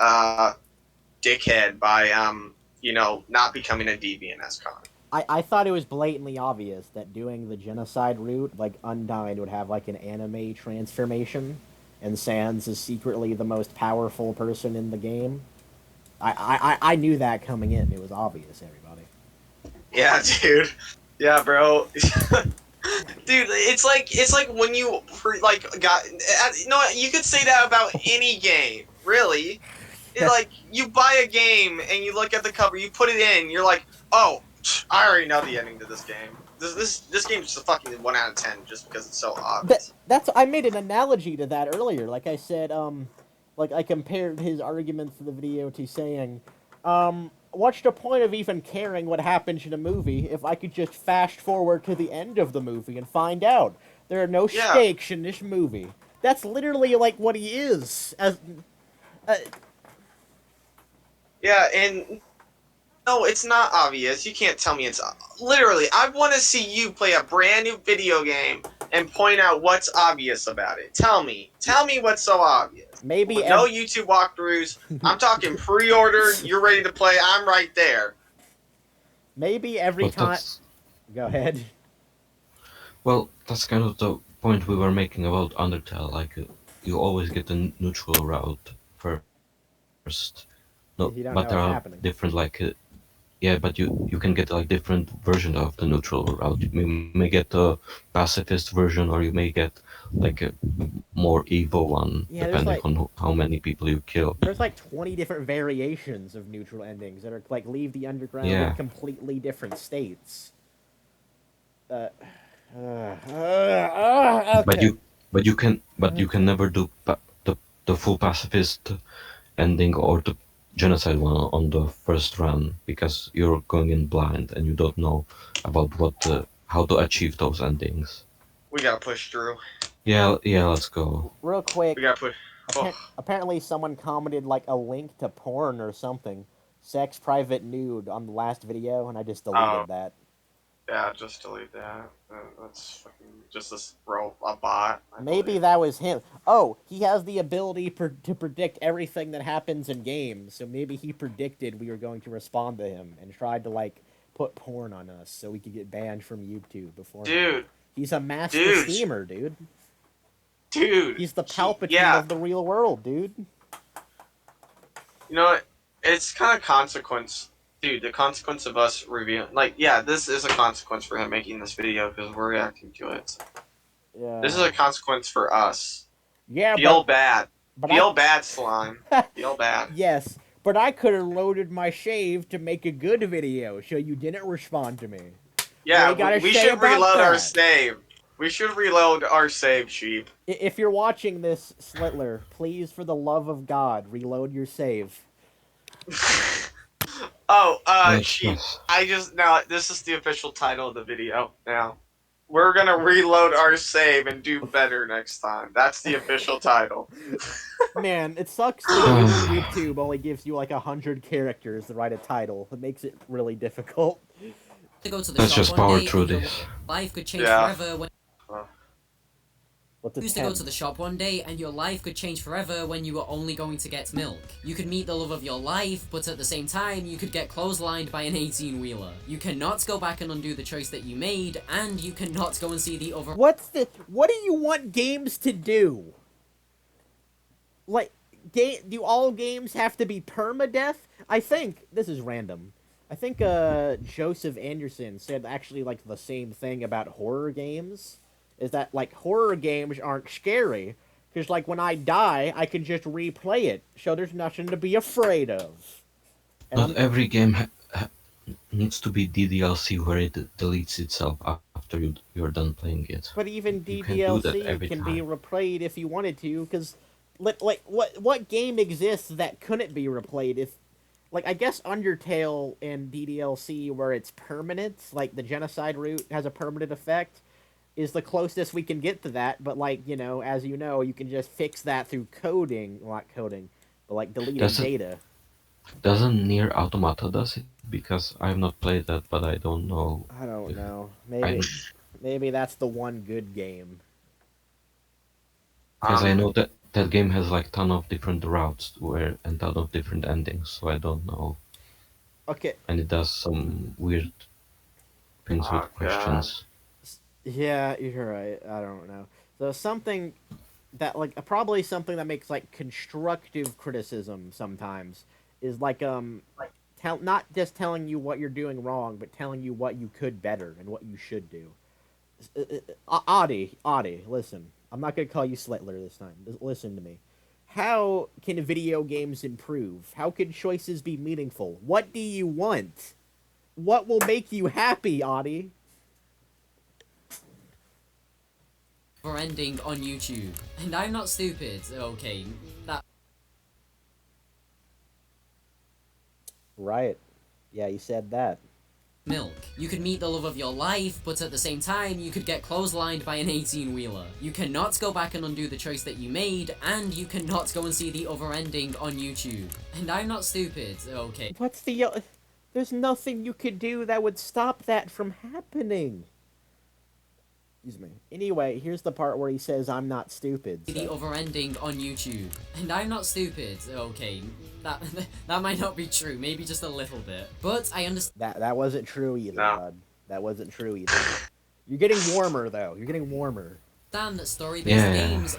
dickhead by not becoming a deviant as Connor. I thought it was blatantly obvious that doing the genocide route, like Undyne would have like an anime transformation, and Sans is secretly the most powerful person in the game. I knew that coming in. It was obvious, everybody. Yeah, dude. Yeah, bro. Dude, it's like when you you could say that about any game, really. It's like you buy a game and you look at the cover, you put it in, you're like, oh, I already know the ending to this game. this game's just a fucking 1 out of 10 just because it's so obvious. I made an analogy to that earlier. Like I said, like I compared his arguments for the video to saying, what's the point of even caring what happens in a movie if I could just fast forward to the end of the movie and find out there are no stakes in this movie? That's literally like what he is. Yeah, and no, it's not obvious. You can't tell me it's literally. I want to see you play a brand new video game and point out what's obvious about it. Tell me what's so obvious. Maybe no YouTube walkthroughs. I'm talking pre-order. You're ready to play. I'm right there. Maybe every time. Go ahead. Well, that's kind of the point we were making about Undertale. Like, you always get the neutral route first. No, but there are different, like, yeah, but you can get like different version of the neutral route. You may get the pacifist version, or you may get like a more evil one, depending on how many people you kill. There's like 20 different variations of neutral endings that are like leave the underground in completely different states. Okay. But you can never do the full pacifist ending or the genocide one on the first run, because you're going in blind and you don't know about how to achieve those endings. We gotta push through. Yeah, let's go. Real quick. We gotta push. Apparently someone commented like a link to porn or something. Sex private nude on the last video, and I just deleted that. Yeah, just delete that. That's fucking just a bot. Maybe that was him. Oh, he has the ability to predict everything that happens in games, so maybe he predicted we were going to respond to him and tried to, like, put porn on us so we could get banned from YouTube before. Dude. He's a master schemer, dude. Dude. He's the Palpatine of the real world, dude. You know what? It's kind of consequence. Dude, the consequence of us revealing... Like, yeah, this is a consequence for him making this video because we're reacting to it. Yeah. This is a consequence for us. Yeah, Feel bad. Feel bad, Slime. Feel bad. Yes, but I could have loaded my save to make a good video, so you didn't respond to me. Yeah, we should reload our save. We should reload our save, Sheep. If you're watching this, Slitler, please, for the love of God, reload your save. Sheep. This is the official title of the video now. We're gonna reload our save and do better next time. That's the official title. Man, it sucks that YouTube only gives you like 100 characters to write a title. It makes it really difficult. Let's just power through this. Life could change forever when... You used to go to the shop one day, and your life could change forever when you were only going to get milk. You could meet the love of your life, but at the same time, you could get clotheslined by an 18-wheeler. You cannot go back and undo the choice that you made, and you cannot go and see the other... What do you want games to do? Like, do all games have to be permadeath? I think, this is random, I think Joseph Anderson said actually like the same thing about horror games. Is that, like, horror games aren't scary, because, like, when I die, I can just replay it, so there's nothing to be afraid of. Not every game needs to be DDLC where it deletes itself after you're done playing it. But even DDLC can be replayed if you wanted to, because, like, what game exists that couldn't be replayed if... Like, I guess Undertale and DDLC, where it's permanent, like, the genocide route has a permanent effect, is the closest we can get to that, but, like, you know, as you know, you can just fix that through coding, well, not coding, but, like, deleting data. Doesn't Nier Automata does it? Because I have not played that, but I don't know. I don't know. Maybe that's the one good game. Because I know that game has, like, ton of different routes and ton of different endings, so I don't know. Okay. And it does some weird things with questions. Yeah, you're right. I don't know. So something that, like, probably something that makes, like, constructive criticism sometimes is, like, not just telling you what you're doing wrong, but telling you what you could better and what you should do. Adi, listen. I'm not going to call you Slitler this time. Listen to me. How can video games improve? How can choices be meaningful? What do you want? What will make you happy, Adi? other ending on YouTube. And I'm not stupid, okay, that... Right. Yeah, you said that. Milk. You could meet the love of your life, but at the same time, you could get clotheslined by an 18-wheeler. You cannot go back and undo the choice that you made, and you cannot go and see the other ending on YouTube. And I'm not stupid, okay. What's the... There's nothing you could do that would stop that from happening. Excuse me. Anyway, here's the part where he says, I'm not stupid. The other ending on YouTube. And I'm not stupid, okay. That might not be true, maybe just a little bit. But I understand... That wasn't true either, No. bud. That wasn't true either. You're getting warmer, though. You're getting warmer. That story-based Yeah. games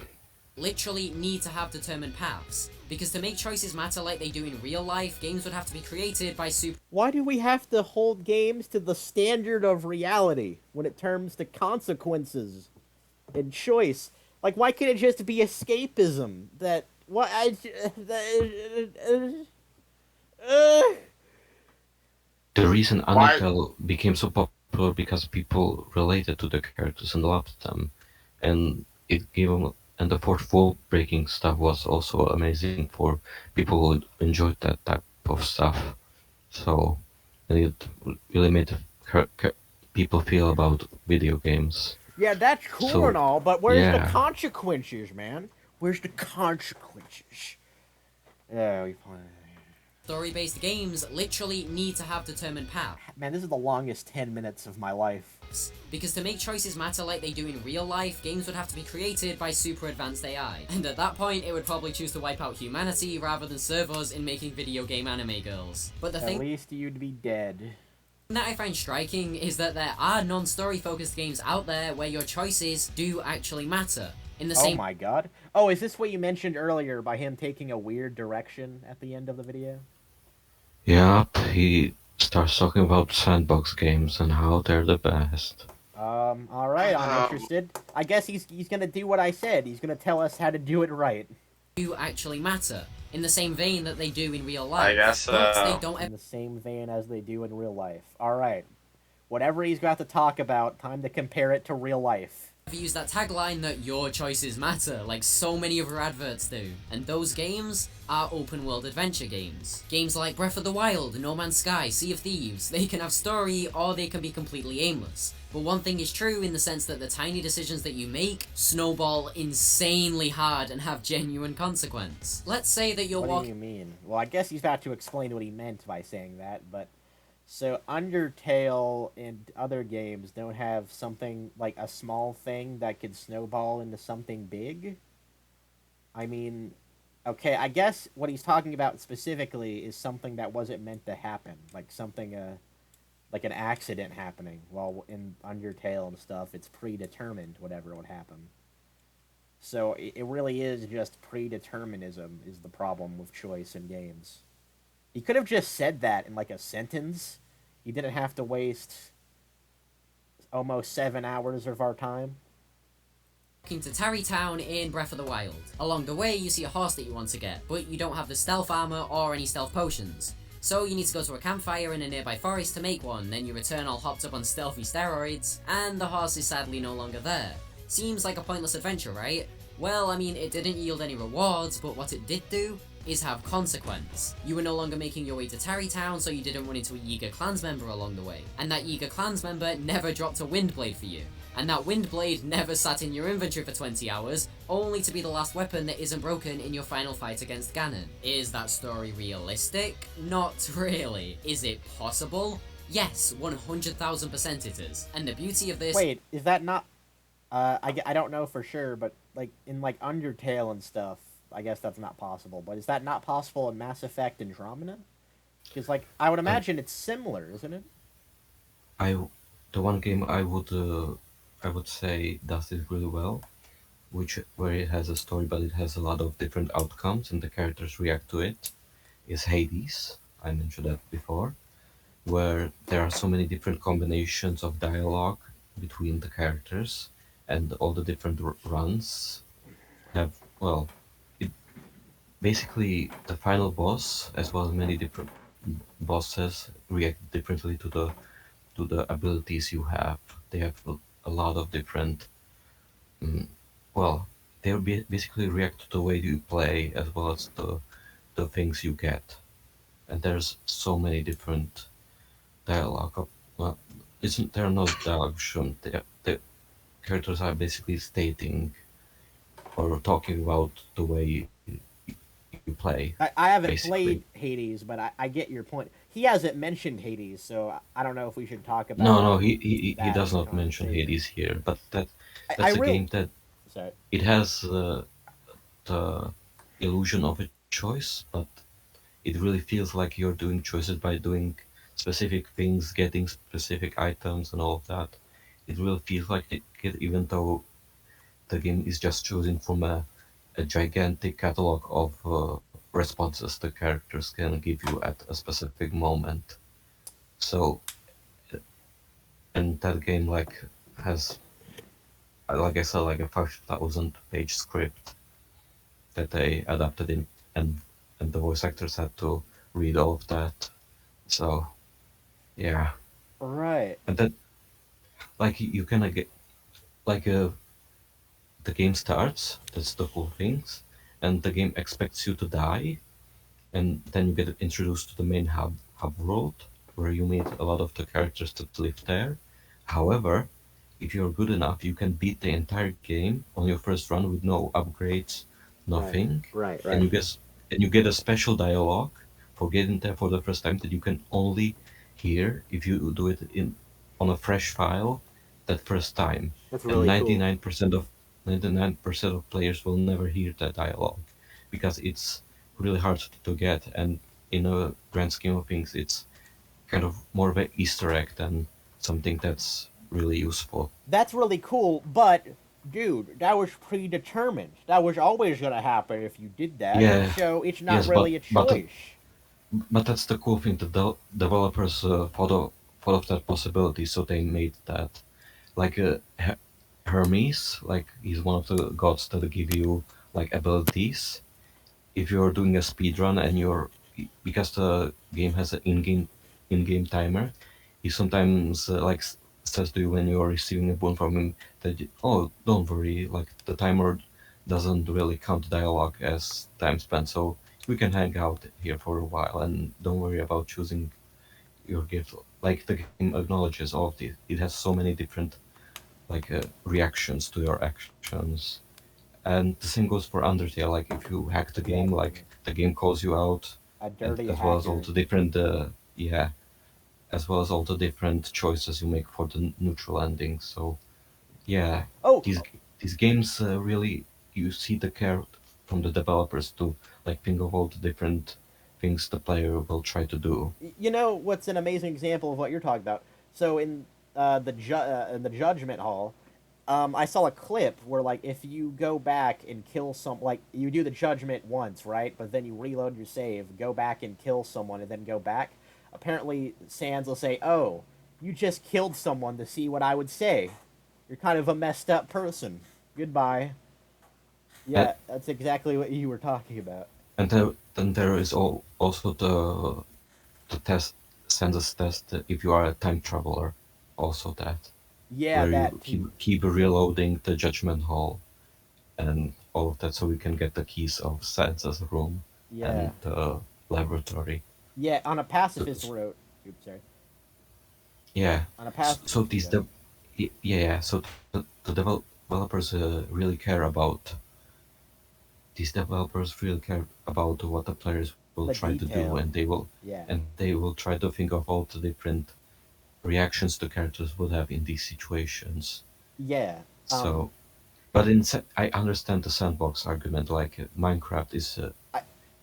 literally need to have determined paths. Because to make choices matter like they do in real life, games would have to be created by super... Why do we have to hold games to the standard of reality when it comes to consequences and choice? Like, why can't it just be escapism? That... What... The reason Why- UNDERTALE became so popular because people related to the characters and loved them, and it gave them. And the fourth wall breaking stuff was also amazing for people who enjoyed that type of stuff. So, and it really made people feel about video games. Yeah, that's cool So, and all, but where's the yeah. consequences, man? Where's the consequences? Yeah, we play. Story-based games literally need to have determined paths. Man, this is the longest 10 minutes of my life. Because to make choices matter like they do in real life, games would have to be created by super advanced AI. And at that point, it would probably choose to wipe out humanity rather than serve us in making video game anime girls. But the At thing least you'd be dead. that I find striking is that there are non-story focused games out there where your choices do actually matter. In the Oh same my god. Oh, is this what you mentioned earlier by him taking a weird direction at the end of the video? Yep, he starts talking about sandbox games and how they're the best. Alright, I'm interested. I guess he's gonna do what I said. He's gonna tell us how to do it right. do actually matter. In the same vein that they do in real life. I guess, But they don't In the same vein as they do in real life. Alright. Whatever he's got to talk about, time to compare it to real life. use that tagline that your choices matter, like so many other adverts do. And those games are open world adventure games. Games like Breath of the Wild, No Man's Sky, Sea of Thieves, they can have story or they can be completely aimless. But one thing is true in the sense that the tiny decisions that you make snowball insanely hard and have genuine consequence. Let's say that you're What walking... do you mean? Well, I guess he's about to explain what he meant by saying that, but... So, Undertale and other games don't have something, like a small thing that could snowball into something big? I mean, okay, I guess what he's talking about specifically is something that wasn't meant to happen. Like something, like an accident happening. While in Undertale and stuff, it's predetermined whatever would happen. So, it really is just predeterminism is the problem with choice in games. He could have just said that in like a sentence. He didn't have to waste almost 7 hours of our time. to Tarrytown in Breath of the Wild. Along the way, you see a horse that you want to get, but you don't have the stealth armor or any stealth potions. So you need to go to a campfire in a nearby forest to make one, then you return all hopped up on stealthy steroids, and the horse is sadly no longer there. Seems like a pointless adventure, right? Well, I mean, it didn't yield any rewards, but what it did do is have consequence. You were no longer making your way to Tarrytown, so you didn't run into a Yiga clans member along the way. And that Yiga clans member never dropped a Windblade for you. And that Windblade never sat in your inventory for 20 hours, only to be the last weapon that isn't broken in your final fight against Ganon. Is that story realistic? Not really. Is it possible? Yes, 100,000% it is. And the beauty of this... Wait, is that not... I don't know for sure, but like in like Undertale and stuff, I guess that's not possible. But is that not possible in Mass Effect Andromeda? Because like I would imagine it's similar, isn't it? The one game I would say does it really well, where it has a story but it has a lot of different outcomes and the characters react to it, is Hades. I mentioned that before, where there are so many different combinations of dialogue between the characters, and all the different runs have, well, basically the final boss as well as many different bosses react differently to the abilities you have. They have a lot of different well, they basically react to the way you play as well as the things you get. And there's so many different dialogue. Well, isn't there no dialogue shown? The characters are basically stating or talking about the way you play, I haven't basically. played Hades, but I get your point. He hasn't mentioned Hades, so I don't know if we should talk No, about no, he that does in the not mention conversation. Hades here, but I that's a really game that sorry. it has the illusion of a choice, but it really feels like you're doing choices by doing specific things, getting specific items, and all of that. It really feels like it, even though the game is just choosing from a gigantic catalog of responses the characters can give you at a specific moment. So, and that game has, like I said, like a 5,000 page script that they adapted in, and and the voice actors had to read all of that. So yeah, Right. and that like you kind of get like the game starts. That's the cool things, and the game expects you to die, and then you get introduced to the main hub world where you meet a lot of the characters that live there. However, if you're good enough, you can beat the entire game on your first run with no upgrades, Right. nothing, Right. and Right. you get a special dialogue for getting there for the first time that you can only hear if you do it in on a fresh file that first time. That's And really cool. 99% of players will never hear that dialogue because it's really hard to get, and in a grand scheme of things, it's kind of more of an Easter egg than something that's really useful. That's really cool, but dude, that was predetermined. That was always gonna happen if you did that. Yeah, So it's not yes, really a choice. but that's the cool thing. The developers thought of that possibility, so they made that. Like Hermes, like he's one of the gods that give you like abilities. If you're doing a speed run and you're because the game has an in-game timer, he sometimes says to you when you're receiving a boon from him that oh, don't worry, like the timer doesn't really count dialogue as time spent, so we can hang out here for a while and don't worry about choosing your gift. Like the game acknowledges all of this. It has so many different reactions to your actions, and the same goes for Undertale. Like if you hack the game, Exactly. like the game calls you out, A and dirty as well as all hacker. the different yeah, as well as all the different choices you make for the neutral ending. So yeah, Oh, these these games really you see the care from the developers to like think of all the different things the player will try to do. you know what's an amazing example of what you're talking about? So in in the Judgment Hall, I saw a clip where like if you go back and kill like you do the judgment once, right? But then you reload your save, go back and kill someone, and then go back. Apparently, Sans will say, "Oh, you just killed someone to see what I would say. You're kind of a messed up person. Goodbye." And, Yeah, that's exactly what you were talking about. then there is also the test census test if you are a time traveler, also that Yeah, where that you too. keep reloading the judgment hall and all of that so we can get the keys of Sansa's room Yeah, and the laboratory. yeah. On a So, pacifist route. Oops, sorry. yeah, On a so pacifist route. these yeah, so the developers really care about these developers really care about what the players will The try to do, and detail. Yeah. they will try to think of all the different reactions the characters would have in these situations. Yeah. So, but I understand the sandbox argument. Like Minecraft is I,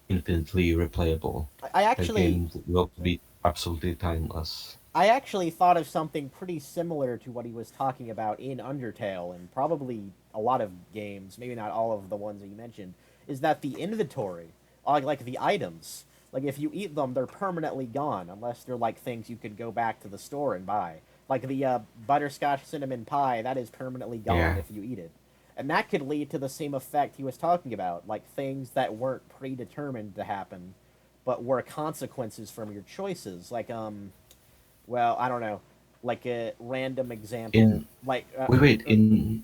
infinitely replayable. I That actually, game will sorry. be absolutely timeless. I actually thought of something pretty similar to what he was talking about in Undertale, and probably a lot of games, maybe not all of the ones that you mentioned, is that the inventory, like the items, like if you eat them, they're permanently gone unless they're like things you could go back to the store and buy. Like the butterscotch cinnamon pie, that is permanently gone Yeah, if you eat it. And that could lead to the same effect he was talking about, like things that weren't predetermined to happen, but were consequences from your choices. Like well, I don't know, like a random example, in like wait, in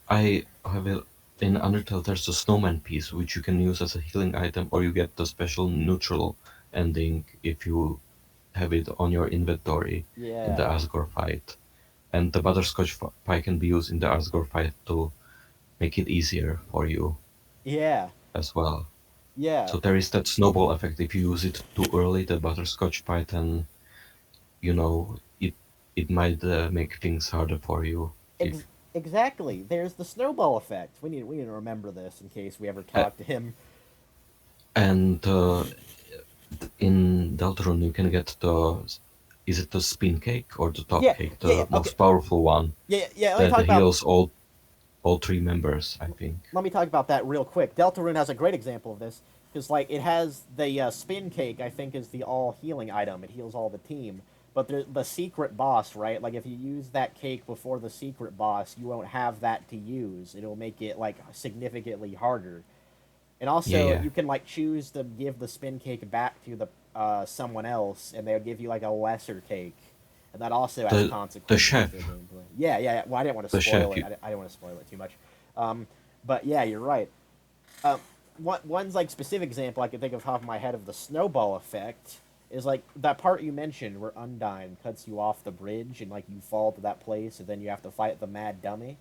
I However, in Undertale, there's a snowman piece which you can use as a healing item, or you get the special neutral ending if you have it on your inventory in the Yeah. Asgore fight. And the butterscotch pie can be used in the Asgore fight to make it easier for you Yeah. as well. Yeah. So there is that snowball effect. If you use it too early, the butterscotch pie, then it might make things harder for you. If Exactly. There's the snowball effect. We need to remember this in case we ever uh, talk to him. and in Deltarune you can get is it the spin cake or the top Yeah. cake, Yeah. Yeah. the Okay. most powerful one Yeah. Yeah. Let me that talk about. heals all three members, I think. Let me talk about that real quick. Deltarune has a great example of this because, like, it has the spin cake. I think is the all healing item. It heals all the team. But the secret boss, right? Like, if you use that cake before the secret boss, you won't have that to use. It'll make it like significantly harder. And Yeah, also, yeah. you can like choose to give the spin cake back to the someone else, and they'll give you like a lesser cake, and that also has The consequences chef, to the gameplay. Yeah, yeah, yeah. Well, I didn't want to the spoil chef. it. I didn't want to spoil it too much. Um, but yeah, you're right. Um, one's like specific example I can think of top of my head of the snowball effect is like that part you mentioned where Undyne cuts you off the bridge and like you fall to that place and then you have to fight the mad dummy.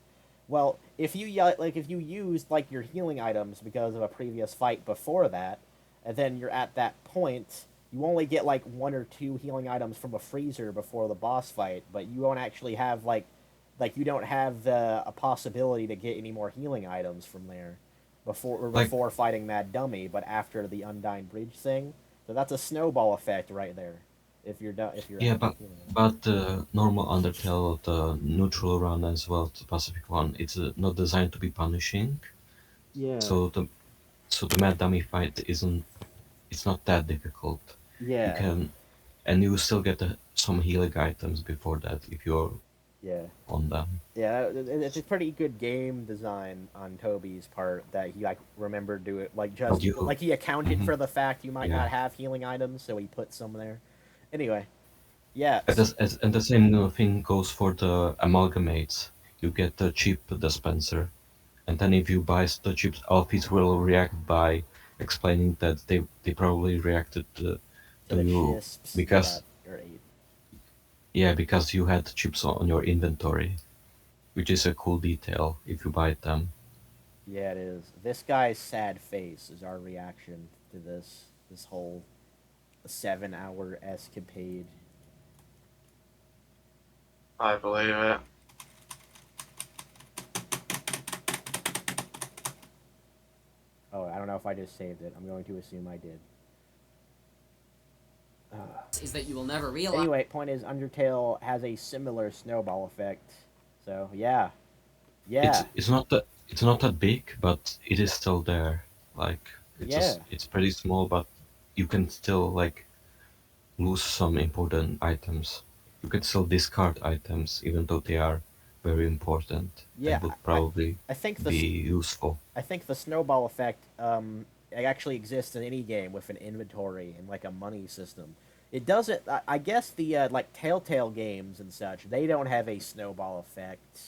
Well, if you used like your healing items because of a previous fight before that, and then you're at that point, you only get like one or two healing items from a freezer before the boss fight, but you won't actually have like you don't have the a possibility to get any more healing items from there Like, before fighting Mad Dummy, but after the Undyne Bridge thing. So that's a snowball effect right there. If you're done, if you're yeah, out of healing items. but the normal Undertale, the neutral run as well, the Pacific one, it's not designed to be punishing. Yeah. So the Mad Dummy fight isn't. It's not that difficult. You Yeah. can, and you still get some healing items before that if you're Yeah. on them. Yeah, it's a pretty good game design on Toby's part that he like remembered to it like And just you, like he accounted mhm, for the fact you might yeah. not have healing items, so he put some there. Anyway, yeah, And the same thing goes for the amalgamates. You get the chip dispenser, and then if you buy the chips, Alphys will react by explaining that they probably reacted to to the you chisps you got because or ate. because you had chips on your inventory, which is a cool detail if you buy them. Yeah, it is. This guy's sad face is our reaction to this whole 7 hour escapade. I believe it. Oh, I don't know if I just saved it. I'm going to assume I did. Is that you will never realize. Anyway, point is Undertale has a similar snowball effect. So yeah, yeah, It's not that big, but it is still there. Like yeah. it's pretty small, but you can still like lose some important items. You can still discard items even though they are very important Yeah, and would probably I think be useful. I think the snowball effect it actually exists in any game with an inventory and like a money system. It doesn't. I guess the like Telltale games and such they don't have a snowball effect.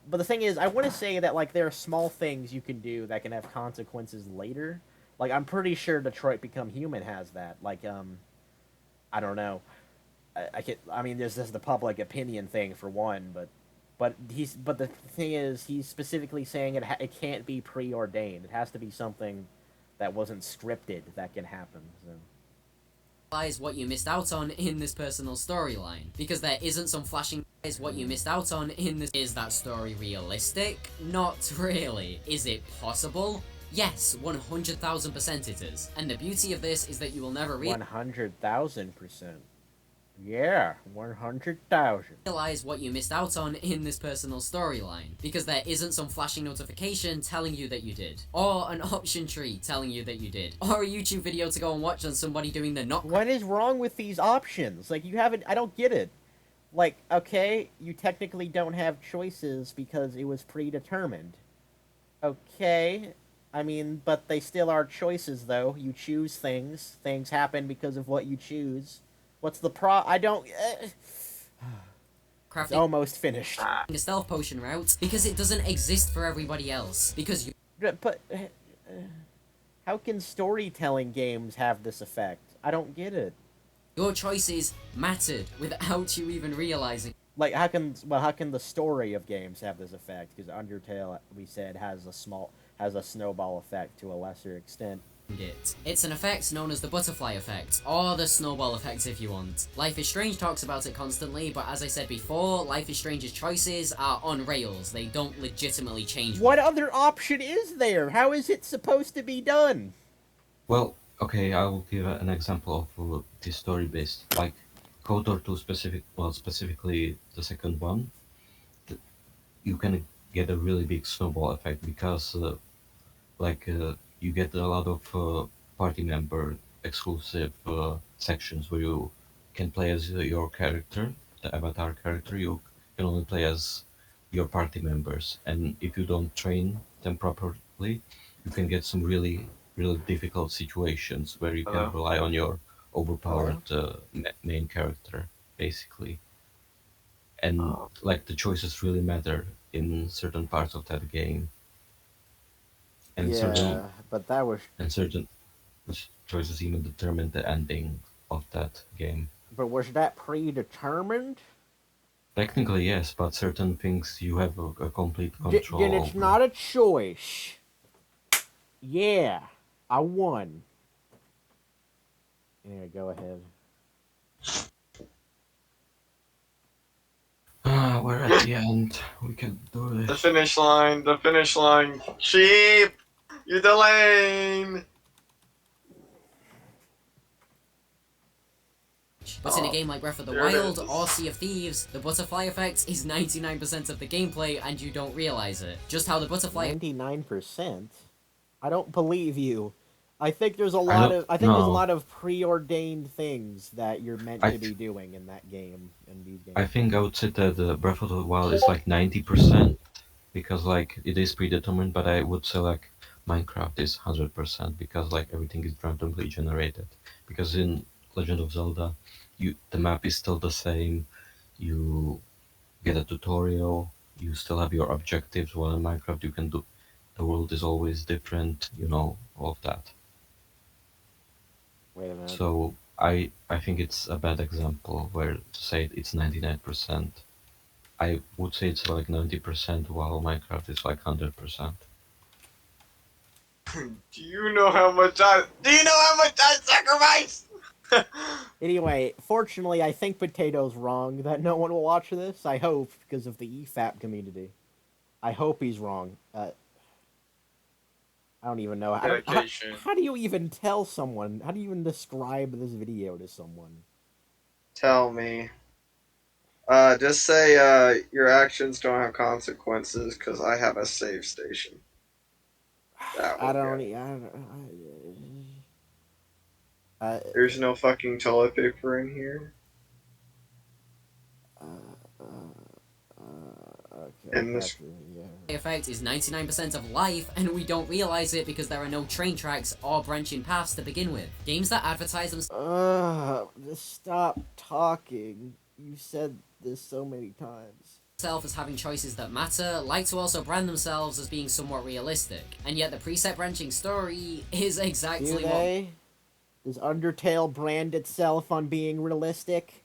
But the thing is, I want to say that like there are small things you can do that can have consequences later. Like I'm pretty sure Detroit Become Human has that. Like I don't know. I mean, there's just the public opinion thing for one, but the thing is, he's specifically saying it can't be preordained. It has to be something that wasn't scripted that can happen. So. What you missed out on in this personal storyline, because there isn't some flashing is what you missed out on in this. Is that story realistic? Not really. Is it possible? Yes, 100,000% it is. And the beauty of this is that you will never 100,000%. Yeah, 100,000. realize what you missed out on in this personal storyline, because there isn't some flashing notification telling you that you did, or an option tree telling you that you did, or a YouTube video to go and watch on somebody doing the not. What is wrong with these options? Like, you haven't. I don't get it. Like, okay, you technically don't have choices because it was predetermined. Okay, I mean, but they still are choices, though. You choose things. Things happen because of what you choose. What's the I don't. It's crafting almost finished. a stealth potion route because it doesn't exist for everybody else. Because But how can storytelling games have this effect? I don't get it. your choices mattered without you even realizing Like, how can the story of games have this effect? Because Undertale, we said, has a snowball effect to a lesser extent. it. It's an effect known as the butterfly effect, or the snowball effect if you want. Life is Strange talks about it constantly, but as I said before, Life is Strange's choices are on rails. They don't legitimately change. What other option is there? How is it supposed to be done? Well, okay, I will give an example of this story based, like KOTOR 2 specifically the second one. You can get a really big snowball effect because you get a lot of party member exclusive sections where you can play as your character, the avatar character. You can only play as your party members, and if you don't train them properly, you can get some really difficult situations where you can Hello? rely on your overpowered main character, basically. And Oh. like the choices really matter in certain parts of that game, and but that was. certain choices even determine the ending of that game. But was that predetermined? Technically, yes, but certain things you have a complete control Then it's over. not a choice. Yeah, I won. Yeah, go ahead. We're at the end. We can do The this. finish line, the finish line. Sheep! You're delaying! But in a game like Breath of the There it Wild is. or Sea of Thieves, the butterfly effect is 99% of the gameplay and you don't realize it. Just how the butterfly 99%. I don't believe you. I think there's a I lot don't- of. I think there's a no. lot of preordained things that you're meant I to be th- doing in that game. In these games. I think I would say that Breath of the Wild is like 90% because like it is predetermined, but I would say like Minecraft is 100% because like everything is randomly generated. Because in Legend of Zelda, the map is still the same. You get a tutorial. You still have your objectives. While in Minecraft, you can do. The world is always different. You know all of that. Wait a minute. So I think it's a bad example where to say it's 99%. I would say it's like 90% while Minecraft is like 100%. Do you know how much I sacrificed? Anyway, fortunately, I think Potato's wrong that no one will watch this. I hope because of the EFAP community. I hope he's wrong. I don't even know. Dedication. How do you even tell someone? How do you even describe this video to someone? Tell me. Just say your actions don't have consequences because I have a save station. That I will don't. get it. I don't. There's no fucking toilet paper in here. Okay. In this- Yeah. effect is 99% of life, and we don't realize it because there are no train tracks or branching paths to begin with. Games that advertise Just stop talking. You said this so many times. themselves as having choices that matter like to also brand themselves as being somewhat realistic, and yet the preset branching story is Do exactly what they? Does Undertale brand itself on being realistic?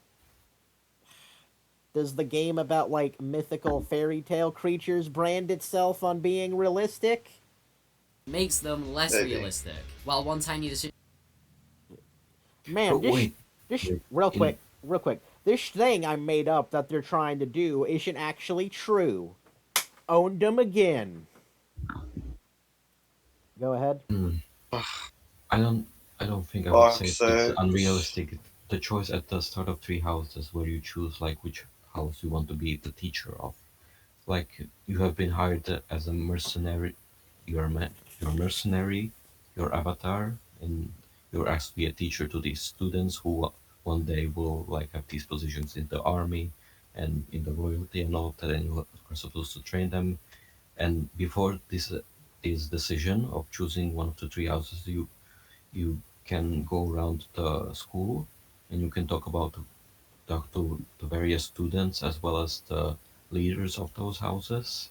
Does the game about like mythical fairy tale creatures brand itself on being realistic? makes them less Maybe. realistic. While one tiny decision Man, But wait, this wait, real in- quick. This thing I made up that they're trying to do isn't actually true. Owned them again. Go ahead. I don't think I would say Fuck's it's sakes. unrealistic. The choice at the start of Three Houses where you choose like which house you want to be the teacher of. Like you have been hired as a mercenary. You're a mercenary, your avatar, and you're asked to be a teacher to these students who one day will like have these positions in the army and in the royalty and all of that, and you are supposed to train them. And before this decision of choosing one of the three houses, you can go around the school and you can talk about talk to the various students as well as the leaders of those houses,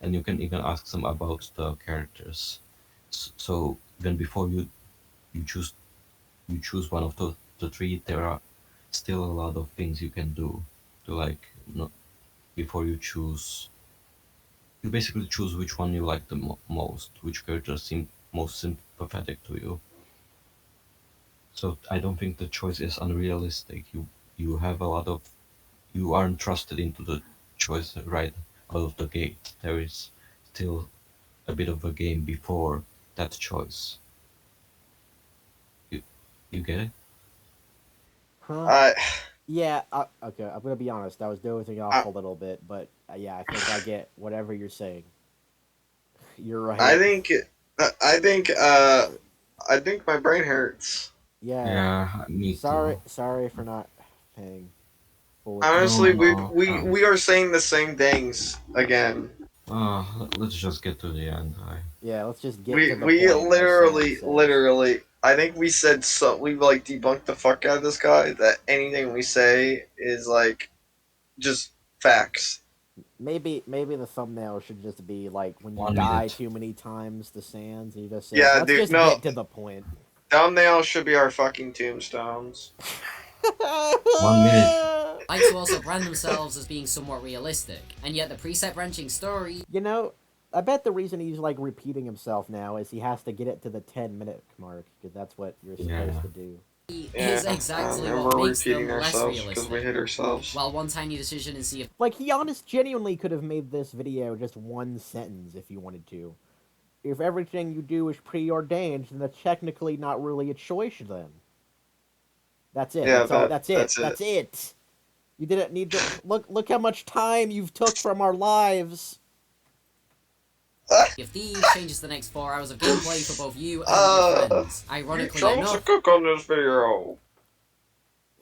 and you can even ask them about the characters. So even before you choose you choose one of the three, there are still a lot of things you can do to like no, before you choose. You basically choose which one you like the most, which characters seem most sympathetic to you. So I don't think the choice is unrealistic. You have a lot of you aren't trusted into the choice right out of the gate. There is still a bit of a game before that choice. You you get it? Huh? I, Yeah. Okay. I'm gonna be honest. I was dozing off I, a little bit, but yeah, I think I get whatever you're saying. You're right. I think, I think, I think my brain hurts. Yeah. Yeah, me Sorry. too. Sorry for not paying full No, Honestly, attention. no. we are saying the same things again. Let's just get to the end. Yeah. Let's just get We to the we point, as Sam literally says. literally I think we said so we like debunked the fuck out of this guy that anything we say is like just facts. Maybe the thumbnail should just be like when you 1 minute. die too many times, the sands, and he just says, Yeah, "Let's dude, just no. get to the point." Thumbnail should be our fucking tombstones. 1 minute. Like to also brand themselves as being somewhat realistic, and yet the preset branching story You know, I bet the reason he's like repeating himself now is he has to get it to the 10-minute mark because that's what you're Yeah. supposed to do. is exactly and what we're makes them repeating less ourselves because we realistic. hit ourselves. While one tiny decision in Sea of Like he genuinely could have made this video just one sentence if he wanted to. If everything you do is preordained, then that's technically not really a choice then. That's it. Yeah, That's all. That's it. that's it. That's it. You didn't need to look how much time you've took from our lives. Thieves changes the next 4 hours of gameplay for both you and your friends. You Ironically chose enough, to cook on this video.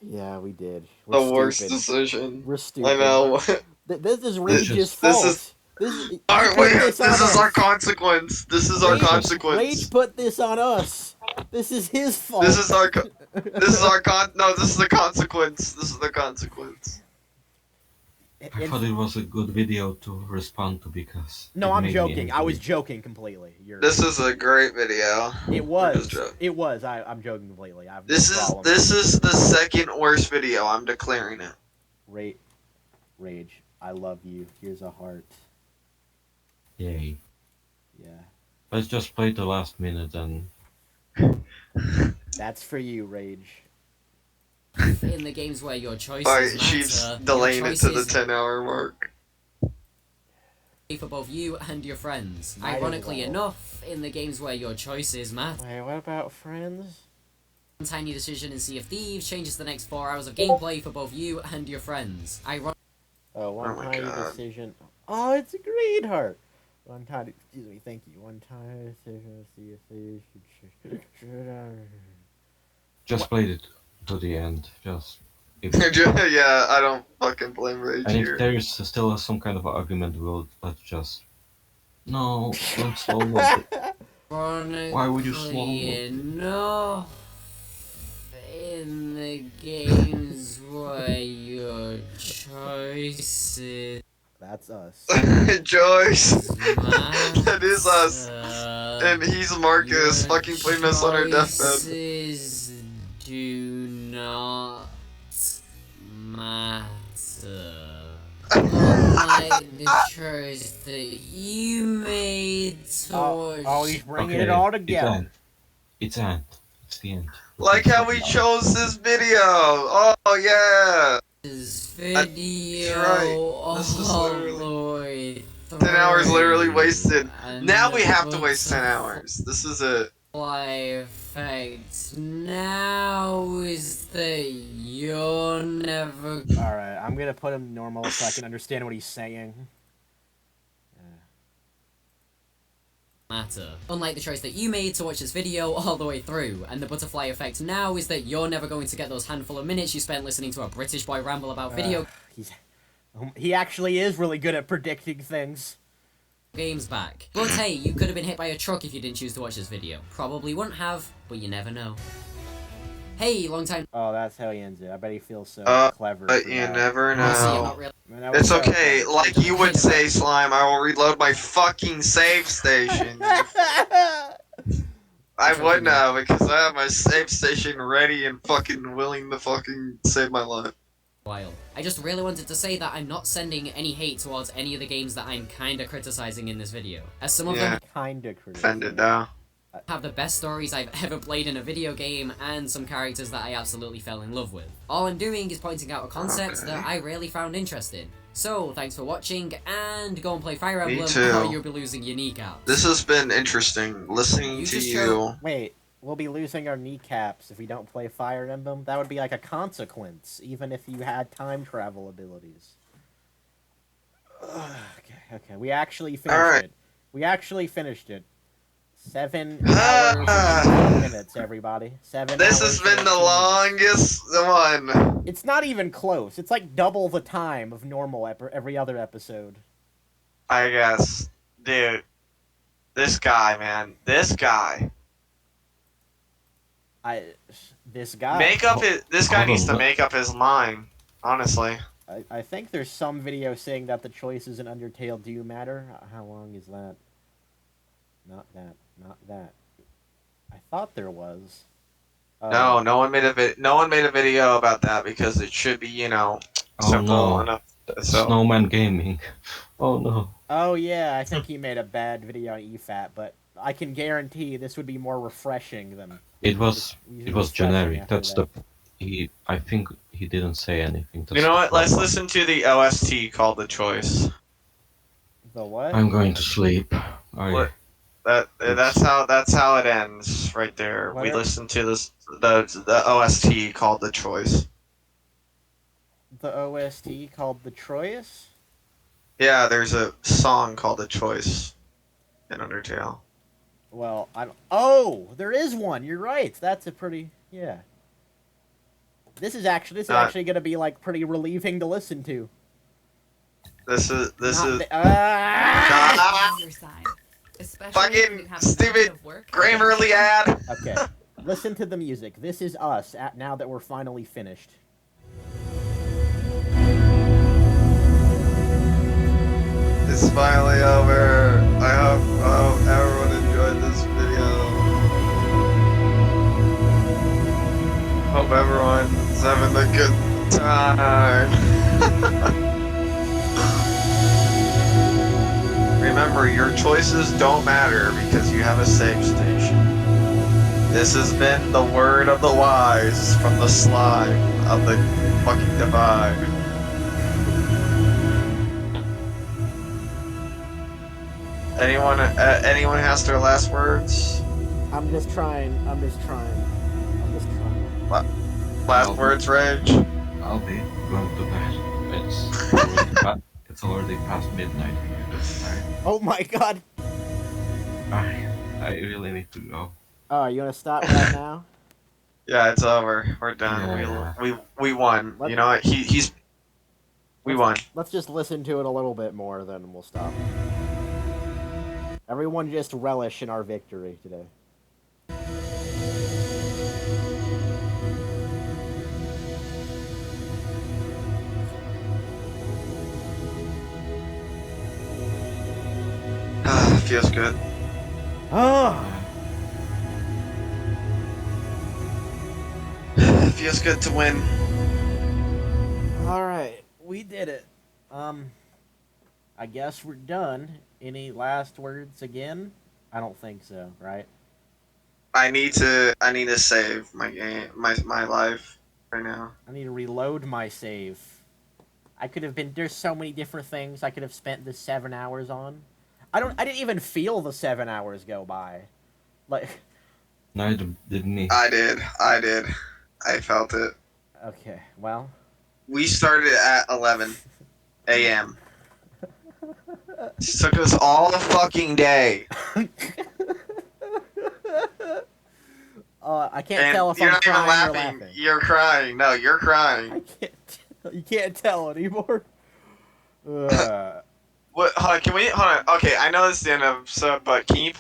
Yeah, we did. We're The worst stupid. decision. We're stupid. I know. This is Rage's This fault. is- This Alright, put wait, this this on is our us. consequence. This is our Rage- consequence. Rage put this on us. This is his fault. This is our no, this is the consequence. This is the consequence. I thought it was a good video to respond to because. No, it I'm made me joking. I was angry. joking completely. This is a great video. It We're just was. joking. It was. I'm joking completely. I have This no is problem. this is the second worst video. I'm declaring it. Rage. I love you. Here's a heart. Yay. Yeah. Let's just play the last minute and. That's for you, Rage. in the games where your choices Alright, matter, she's your delaying it to the choices 10-hour mark. for both you and your friends. Might as Ironically well. enough, in the games where your choices matter, Wait, what about friends? one tiny decision in Sea of Thieves changes the next 4 hours of gameplay for both you and your friends. Oh, one Oh my tiny God. decision. Oh, it's a green heart. One tiny. Excuse me. Thank you. One tiny decision. See if they should. Just played it to the end. Just. If, Yeah, I don't fucking blame Rage and if here. there is still some kind of argument, let's just. No, don't slow load it. Why would you slow enough in the games where your choices That's us. Joyce. matter. That is us. And he's Marcus, fucking putting us on our deathbed. Choices do not matter. Unlike the choice that you made towards He's bringing Okay, it all It's together. end. It's end. It's the end. Like how we chose this video. Oh yeah. this That's video right. This is all literally- the way 10 hours literally through, wasted. and Now the we have to waste 10 butterfly hours. This is it. effect now is that you're never All right, I'm gonna put him normal so I can understand what he's saying. matter. Unlike the choice that you made to watch this video all the way through, and the butterfly effect now is that you're never going to get those handful of minutes you spent listening to a British boy ramble about video He actually is really good at predicting things. games back. But hey, you could have been hit by a truck if you didn't choose to watch this video. Probably wouldn't have, but you never know. Hey, long time. Oh, that's how he ends it. I bet he feels so clever. But for you that. never Honestly, you're know. not really. Man, that was It's so okay. clever. Like you would say, Slime, I will reload my fucking save station. I would now because I have my save station ready and fucking willing to fucking save my life. While. I just really wanted to say that I'm not sending any hate towards any of the games that I'm kinda criticizing in this video, as some of them Kinda critical. Offended now. have the best stories I've ever played in a video game and some characters that I absolutely fell in love with. All I'm doing is pointing out a concept that I really found interesting. So, thanks for watching, and go and play Fire Emblem too. or you'll be losing your kneecaps. This has been interesting listening You to just you. Wait, we'll be losing our kneecaps if we don't play Fire Emblem? That would be like a consequence, even if you had time travel abilities. Okay. We actually finished it. We actually finished it. 7 hours and 18 minutes, everybody. 7 This hours has been and the 18 minutes. longest one. It's not even close. It's like double the time of normal every other episode. I guess. Dude. This guy, man. This guy. This guy. This guy needs to make up his mind. Honestly. I think there's some video saying that the choices in Undertale do matter. How long is that? Not that. I thought there was. No one made a video about that because it should be, simple enough. So. Snowman Gaming. Oh no. Oh yeah, I think he made a bad video on EFAT, but I can guarantee this would be more refreshing than. It was generic. That's that. I think he didn't say anything. You know what? Let's listen to the OST called "The Choice." The what? I'm going to sleep. That's how it ends right there. We listened to the OST called "The Choice." The OST called The Choice? Yeah, there's a song called "The Choice" in Undertale. Well, I don't. Oh, there is one. You're right. That's a pretty yeah. This is actually going to be like pretty relieving to listen to. This is On your side. Especially when you fucking have stupid of work. Grammarly ad. Okay, listen to the music. This is us now that we're finally finished. It's finally over. I hope everyone enjoyed this video. Hope everyone's having a good time. Remember, your choices don't matter because you have a save station. This has been the word of the wise from the slime of the fucking divide. Anyone has their last words? I'm just trying. Last words, Rage? I'll be going to bed. It's already past midnight here. Oh my god. I really need to go. Oh, you want to stop right now? Yeah, it's over. We're done. Yeah. We won. You know what? We won. Let's just listen to it a little bit more, then we'll stop. Everyone just relish in our victory today. Feels good. Oh! Feels good to win. Alright, we did it. I guess we're done. Any last words again? I don't think so, right? I need to save my game, my life right now. I need to reload my save. There's so many different things I could have spent the 7 hours on. I didn't even feel the 7 hours go by. Like. Neither didn't he? I did. I felt it. Okay, well. We started at 11 a.m. It took us all the fucking day. I can't tell if I'm crying or laughing. You're crying. No, you're crying. You can't tell anymore. What? Hold on, can we? Hold on. Okay, I know this is the end of the episode, but can you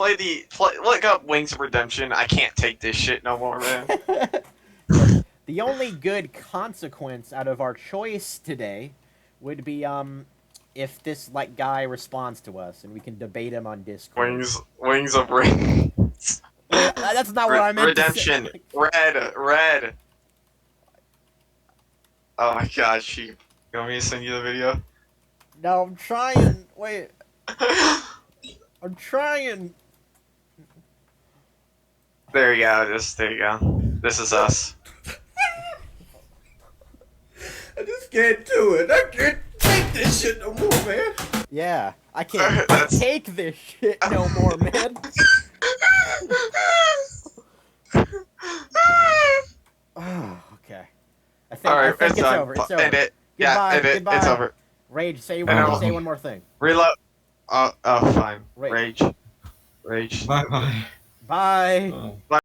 look up Wings of Redemption? I can't take this shit no more, man. The only good consequence out of our choice today would be if this like guy responds to us and we can debate him on Discord. Wings of rain. Wait, that's not what I meant Redemption. to say. Red. Oh my gosh, you want me to send you the video? No, I'm trying. Wait, I'm trying. There you go. There you go. This is us. I just can't do it. I can't take this shit no more, man. Yeah, I can't That's- take this shit no more, man. Oh, okay. I think, Alright, I think it's done. over. It's over. End it. Goodbye. Yeah, end it. Goodbye. It's over. Rage, say No. one more thing. Reload. Oh, fine. Rage. Rage. Bye bye. Bye. Oh.